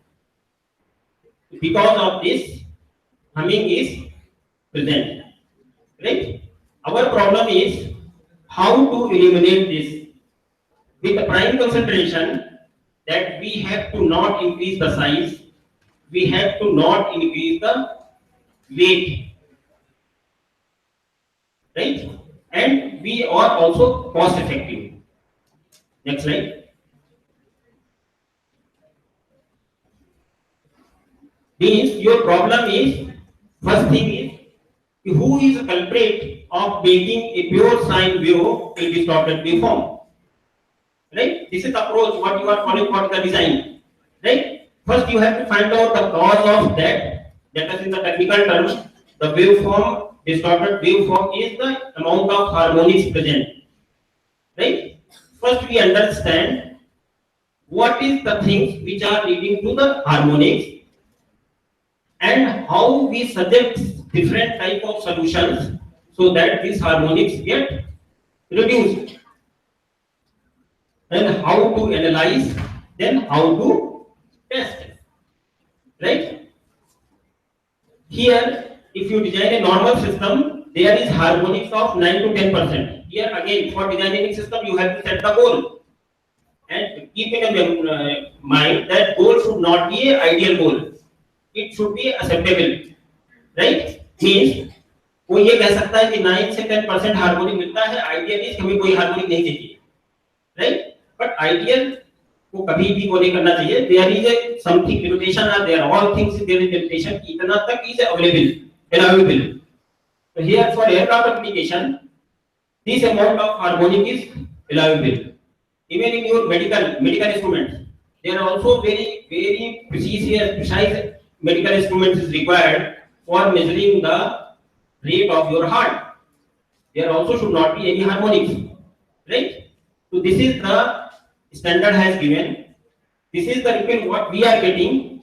because of this humming is present. Right? Our problem is how to eliminate this with the prime concentration that we have to not increase the size, we have to not increase the weight, right? And we are also cost effective. Next slide. Means your problem is, first thing is, who is the culprit of making a pure sine wave in distorted waveform? Right? This is the approach what you are following for the design. Right? First you have to find out the cause of that. That is in the technical terms, the waveform, distorted waveform is the amount of harmonics present. Right? First we understand what is the things which are leading to the harmonics and how we suggest different type of solutions so that these harmonics get reduced, and how to analyze, then how to test. right? Here, if you design a normal system, there is harmonics of 9 to 10%. Here again, for designing a system, you have to set the goal. And keep in mind that goal should not be an ideal goal. It should be acceptable, right? Means कोई ये कह सकता है कि 9 से 10% harmonic मिलता है, ideal is हमें कोई हार्मोनिक नहीं चाहिए, राइट? बट आइडियल को कभी भी वो नहीं करना चाहिए. There is a something limitation are there, all things there is limitation, इतना तक is available. So here for aircraft application, this amount of harmonic is allowable. Even in your medical instruments, there are also very precise medical instruments is required for measuring the rate of your heart. There also should not be any harmonics, right? So this is the standard has given. This is the refill what we are getting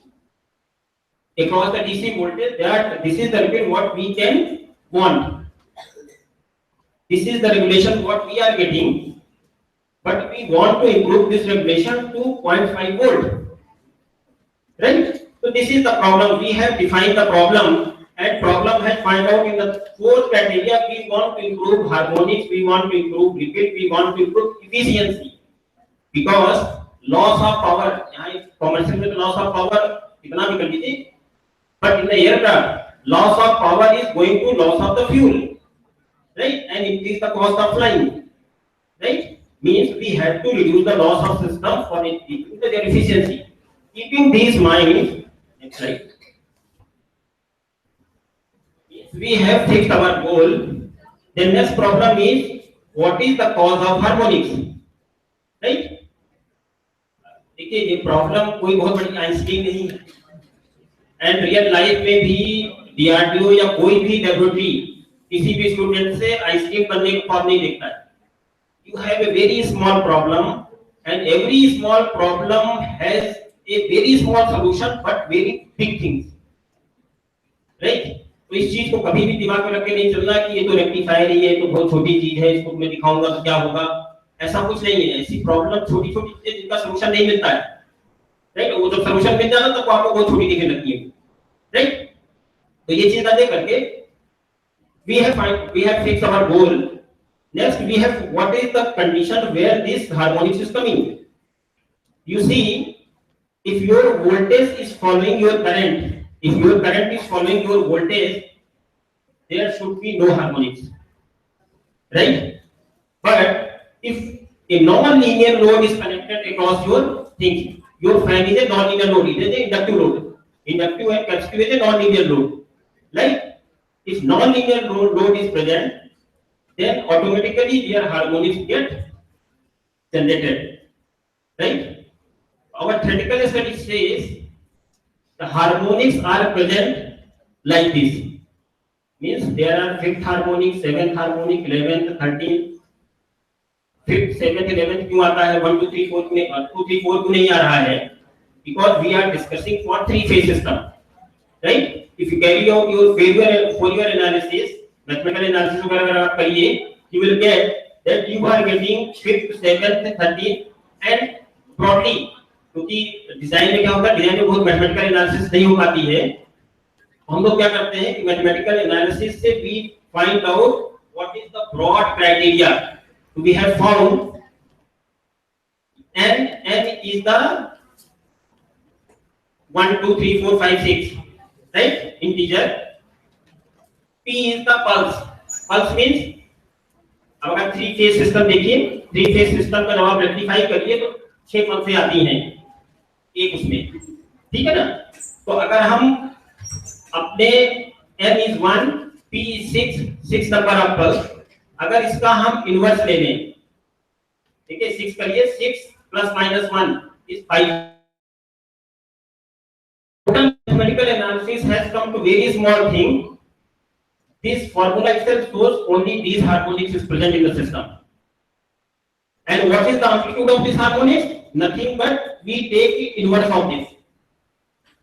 across the DC voltage. That this is the refill what we can want. This is the regulation what we are getting, but we want to improve this regulation to 0.5 volt, right? So this is the problem. We have defined the problem, and problem has find out in the 4 criteria. We want to improve harmonics, we want to improve repeat, we want to improve efficiency, because loss of power, यहाँ commercial में loss of power कितना भी कर लीजिए, but in the aircraft loss of power is going to loss of the fuel, right, and increase the cost of flying, right? Means we have to reduce the loss of system for increasing their efficiency. Keeping these mind, next slide. We have fixed our goal. The next problem is what is the cause of harmonics, right? देखिए ये problem कोई बहुत बड़ी Einstein नहीं है, and real life में भी DRDO या कोई भी लेबोरेटरी किसी भी स्टूडेंट से आइंस्टीन बनने को फॉर्म नहीं देखता है. You have a very small problem, and every small problem has a very small solution but very big things, right? तो इस चीज को कभी भी दिमाग में रख के नहीं चलना कि ये तो रेक्टिफायर ही है, तो बहुत छोटी चीज है, इसको मैं दिखाऊंगा तो क्या होगा. ऐसा कुछ नहीं है. ऐसी प्रॉब्लम छोटी छोटी चीजें जिनका सलूशन नहीं मिलता है, राइट? वो जब सलूशन मिल जाता तो आपको बहुत छोटी दिखने लगती है, राइट? तो ये चीज देख करके we have fixed our goal. Next we have what is the condition where this harmonics is coming. You see, if your voltage is following your current, if your current is following your voltage, there should be no harmonics, right? But if a non-linear load is connected across your thing, your fan is a non-linear load, it is an inductive load. Inductive and capacitive is a non-linear load, right? If non-linear load is present, then automatically their harmonics get generated, right? Our theoretical study says the harmonics are present like this. Means there are 5th harmonic, 7th harmonic, 11th, 13th. 5th, 7th, 11th क्यों आता है? 1, 2, 3, 4 में 2, 3, 4 क्यों नहीं आ रहा है? Because we are discussing for 3-phase system, right? If you carry out your Fourier analysis, mathematical analysis वगैरह अगर आप करिए, you will get that you are getting 5th, 7th, 13th and broadly, क्योंकि डिजाइन में क्या होता है, डिजाइन में बहुत मैथमेटिकल एनालिसिस नहीं हो पाती है. हम लोग क्या करते हैं कि मैथमेटिकल एनालिसिस से we find out what is the broad criteria we have found, and n is the 1, 2, 3, 4, 5, 6, right? Integer. P is the pulse. Pulse means अब अगर 3-phase सिस्टम देखिए, 3-phase सिस्टम का जब आप रेक्टिफाई करिए तो 6 पल्सें आती हैं एक उसमें, ठीक है ना? तो अगर हम अपने n is 1, p is 6 number of pulse, अगर इसका हम इनवर्स ले लें, ठीक है, 6 करिए, 6 plus minus 1 is 5. Total mathematical analysis has come to very small thing. This formula itself shows only these harmonics is present in the system. And what is the amplitude of this harmonics? Nothing but we take the inverse of this.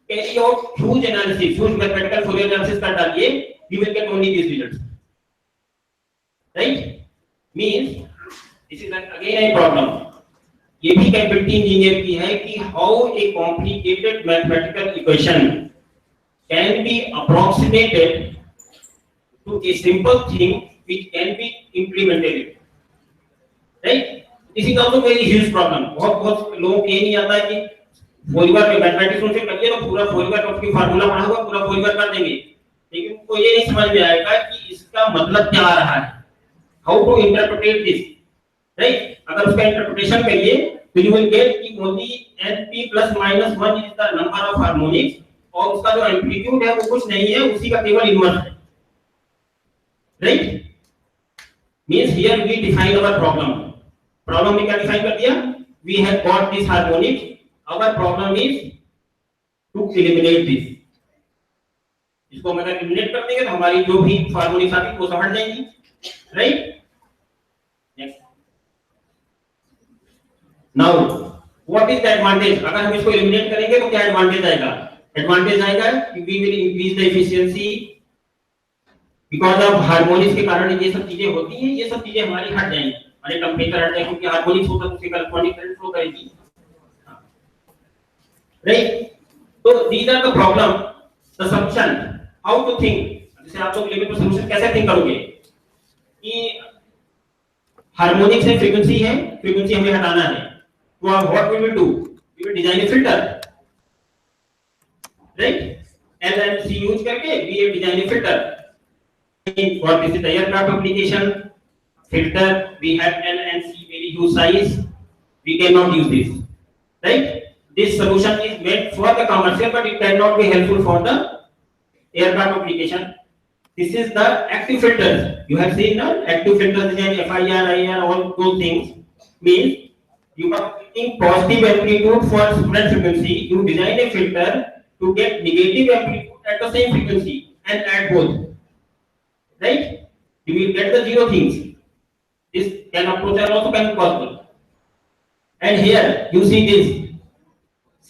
Carry out huge analysis, huge mathematical Fourier analysis कर डालिए, you will get only these results. Right? Means this is again a problem. ये भी capability engineer की है कि how a complicated mathematical equation can be approximated to a simple thing which can be implemented, right? This is also very huge problem. बहुत लोगों को ये नहीं आता है कि फोरियर के मैथमेटिक्स उनसे करिए तो पूरा फोरियर का उसकी फार्मूला पढ़ा हुआ पूरा फोरियर कर देंगे, लेकिन उनको ये नहीं समझ में आएगा कि इसका मतलब क्या आ रहा है, how to interpret this, right? अगर उसका इंटरप्रिटेशन करिए तो यू विल गेट कि only np + -1 is the number of harmonics, और उसका जो एम्पलीट्यूड है वो कुछ नहीं है, उसी का केवल इन्वर्स है, right? Means here we define our problem में क्या डिफाइन कर दिया, we have got this harmonics, our problem is to eliminate this. इसको हम अगर एलिमिनेट कर देंगे तो हमारी जो भी हार्मोनिक्स आती है वो सब हट जाएंगी, right? Next, now what is the advantage? अगर हम इसको एलिमिनेट करेंगे तो क्या एडवांटेज आएगा? एडवांटेज आएगा कि we will increase the efficiency because of harmonics के कारण ये सब चीजें होती हैं, ये सब चीजें हमारी हट जाएंगी, हमारे टेंपरेचर हट जाएगा क्योंकि हार्मोनिक्स होता है उसके कॉरेस्पॉन्डिंग करंट फ्लो करेगी, राइट? तो these are the problem, the solution, how to think. जैसे आप लोग लेवल पर सॉल्यूशन कैसे थिंक करोगे कि हार्मोनिक्स है, फ्रीक्वेंसी हमें हटाना है, तो आप what we will do, we will design a filter, right? L and C use करके we will design a filter for this is the aircraft application filter, we have L and C very huge size, we cannot use this, right? This solution is made for the commercial but it cannot be helpful for the aircraft application. This is the active filters, you have seen the active filters design, FIR, IR, all those things, means you are getting positive amplitude for different frequency, you design a filter to get negative amplitude at the same frequency and add both, right? You will get the zero things. This can approach and also can be possible. And here you see this,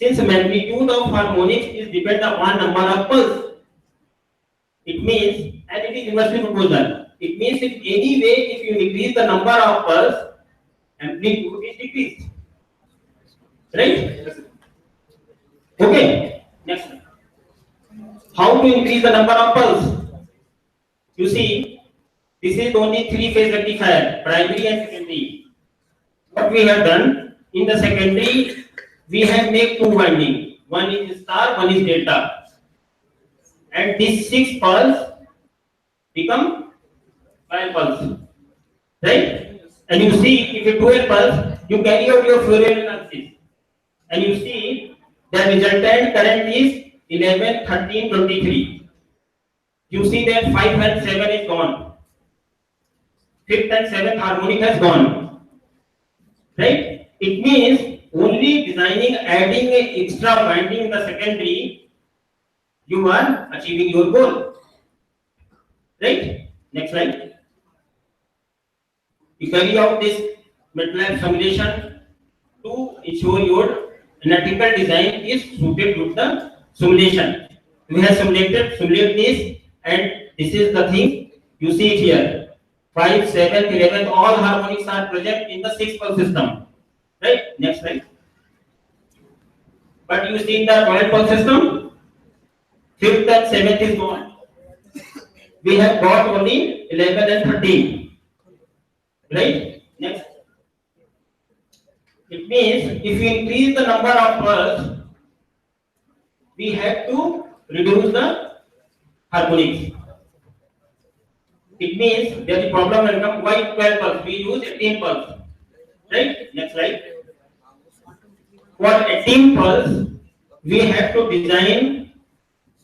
since magnitude of harmonics is depend upon number of pulse, it means, and it is inversely proportional, it means if any way if you increase the number of pulse, amplitude is decreased, right? Okay, next, how to increase the number of pulse? You see, this is only three-phase rectifier, primary and secondary. What we have done in the secondary, we have made two winding. One is star, one is delta, and these 6 pulse become 5 pulse, right? And you see, if you 12 pulse, you carry out your Fourier analysis, and you see the resultant current is 11, 13, 23. You see that 5 and 7 is gone, 5th and 7th harmonic has gone, right? It means only designing, adding a extra winding in the secondary, you are achieving your goal, right? Next slide. You carry out this MATLAB simulation to ensure your analytical design is suited with the simulation. We have simulate this. And this is the thing, you see it here, 5, 7, 11, all harmonics are present in the 6 pulse system, right? Next slide. But you see in the 12 pulse system, 5th and 7th is gone, we have got only 11 and 13, right? Next, it means if we increase the number of pulse, we have to reduce the harmonics. It means there is problem will come, why 12 pulse, we use 18 pulse, right? Next slide. For 18 pulse, we have to design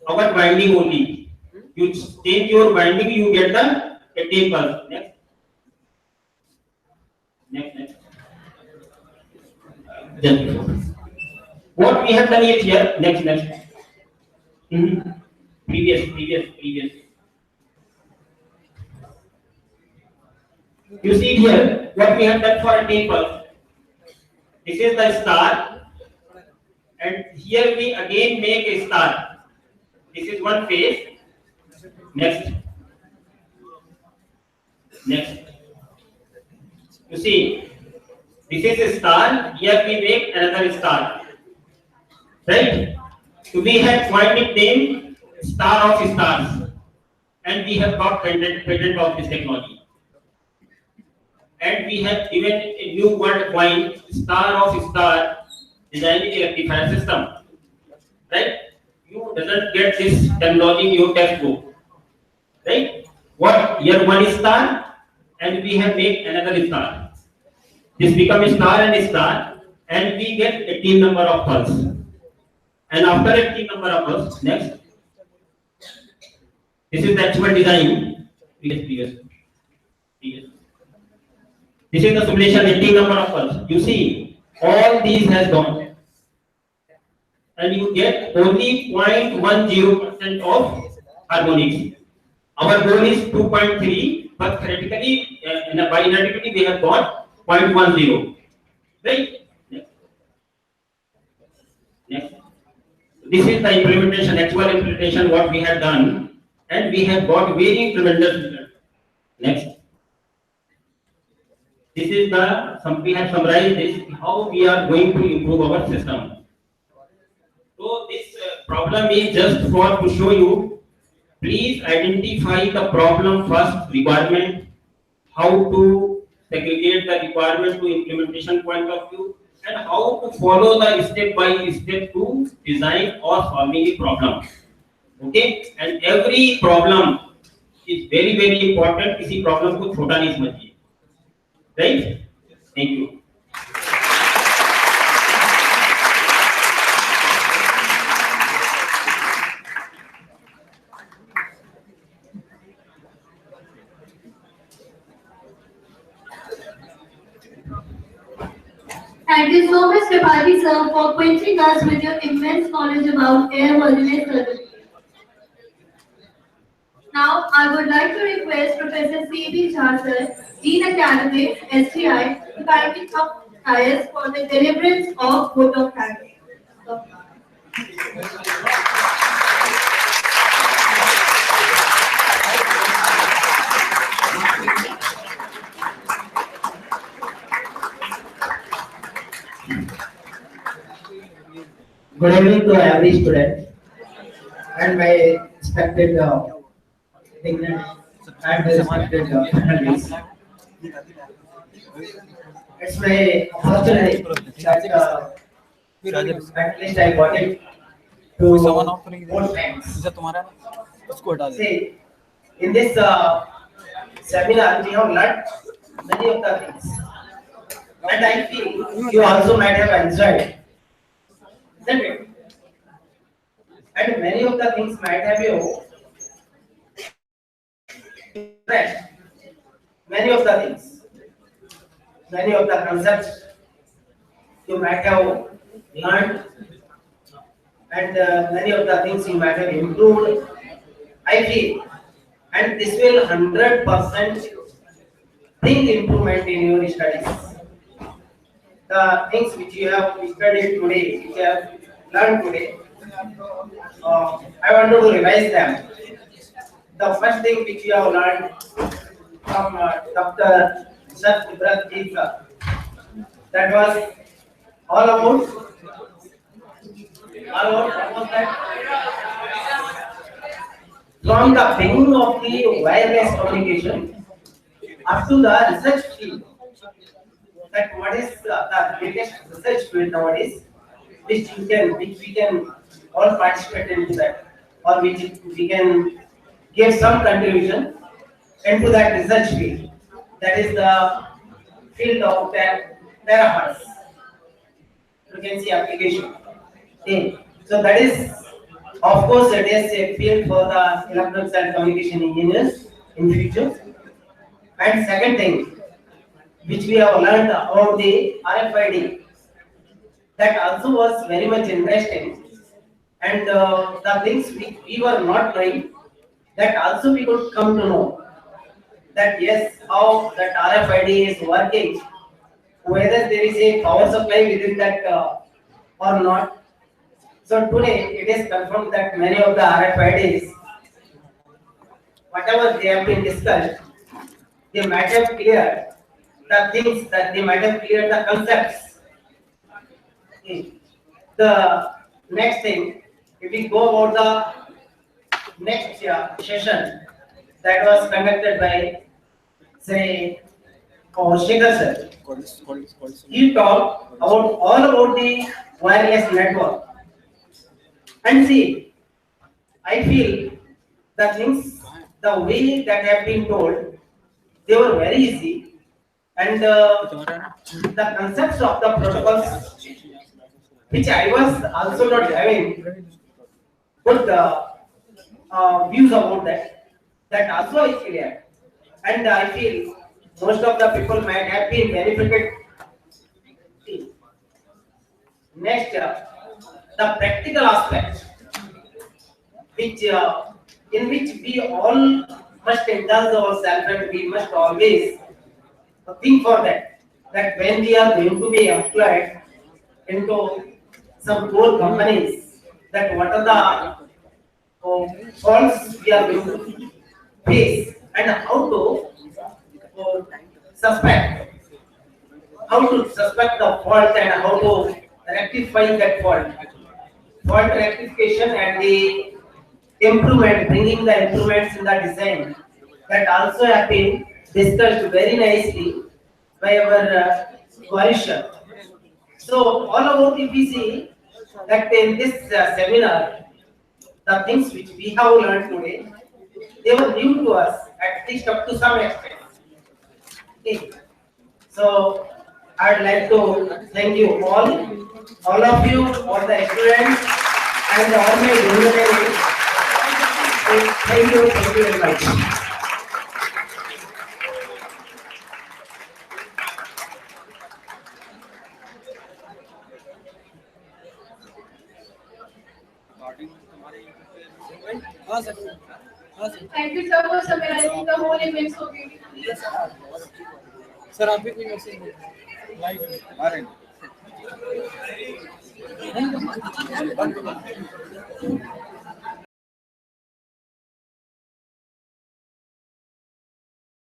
our winding only. You change your winding, you get the 18 pulse. Next. Just before. What we have done it here, next. Previous. You see here what we have done for 18 pulse. This is the star, and here we again make a star. This is one phase. Next. You see, this is a star. Here we make another star, right? So we have pointed them star of stars, and we have got patent of this technology. And we have given a new word coin, star of star, designing a rectifier system. Right? You doesn't get this terminology in your textbook. Right? What? Here one is star, and we have made another star. This becomes star and star, and we get 18 number of pulse. And after 18 number of pulse, next. This is the actual design. Previous. This is the simulation 18 number of pulse. You see, all these has gone. And you get only 0.10% of harmonics. Our goal is 2.3, but theoretically, bioanalytically, we have got 0.10. Right? Next. This is the implementation, actual implementation, what we have done, and we have got very tremendous result. Next. This is we have summarized this, how we are going to improve our system. So this problem is just for to show you. Please identify the problem first, requirement, how to segregate the requirement to implementation point of view, and how to follow the step by step to design or solving the problem. Okay, and every problem is very very important. किसी problem को छोटा नहीं समझिए. Right? Thank you. Thank you so much, Tripathi sir, for quenching us with your immense knowledge about air worthiness certificate. Now, I would like to request Professor C.B. Jha sir, Dean Academics, STI, to kindly come dais for the deliverance of vote of thanks. Good evening to every student and my respected dignitaries and respected panelists. It's my opportunity that at least I got it to vote thanks. See, in this seminar we have learned many of the things, and I feel you also might have enjoyed. Isn't it? And many of the things might have you fresh. Many of the things, many of the concepts you might have learned, and many of the things you might have improved. I feel, and this will 100% bring improvement in your studies. The things which you have studied today, which you have learned today, I want to revise them. The first thing which you have learned from Dr. Shambhunath, that was all about what was that? From the beginning of the wireless communication up to the research field. That what is the latest research field nowadays, which we can all participate into that, or which we can give some contribution into that research field. That is the field of terahertz frequency application. Okay. So that is, of course, it is a field for the electronics and communication engineers in future. And second thing, which we have learned about the RFID, that also was very much interesting, and the things we were not knowing, that also we could come to know that yes, how that RFID is working, whether there is a power supply within that or not. So today it is confirmed that many of the RFIDs, whatever they have been discussed, they might have cleared the things, that they might have cleared the concepts. Okay. The next thing, if we go about next session that was conducted by, say, Shikhar sir. He talked about all about the wireless network. And see, I feel the things, the way that have been told, they were very easy, and the concepts of the protocols, which I was also not having good views about that also is clear, and I feel most of the people might have been benefited. Next, the practical aspect, which in which we all must indulge ourselves, and we must always think for that when we are going to be employed into some core companies, that what are the faults we are going to face, and suspect how to suspect the fault, and how to rectify that fault. Fault rectification and the improvement, bringing the improvements in the design, that also have been discussed very nicely by our coalition. So all about if we see that in this seminar, the things which we have learned today, they were new to us, at least up to some extent. Okay. So I'd like to thank you all of you, all the students, and all my dignitaries. Thank you very much. Thank you, sir, for summarizing the whole event so beautifully. Sir आप भी कोई message live आ रहे हैं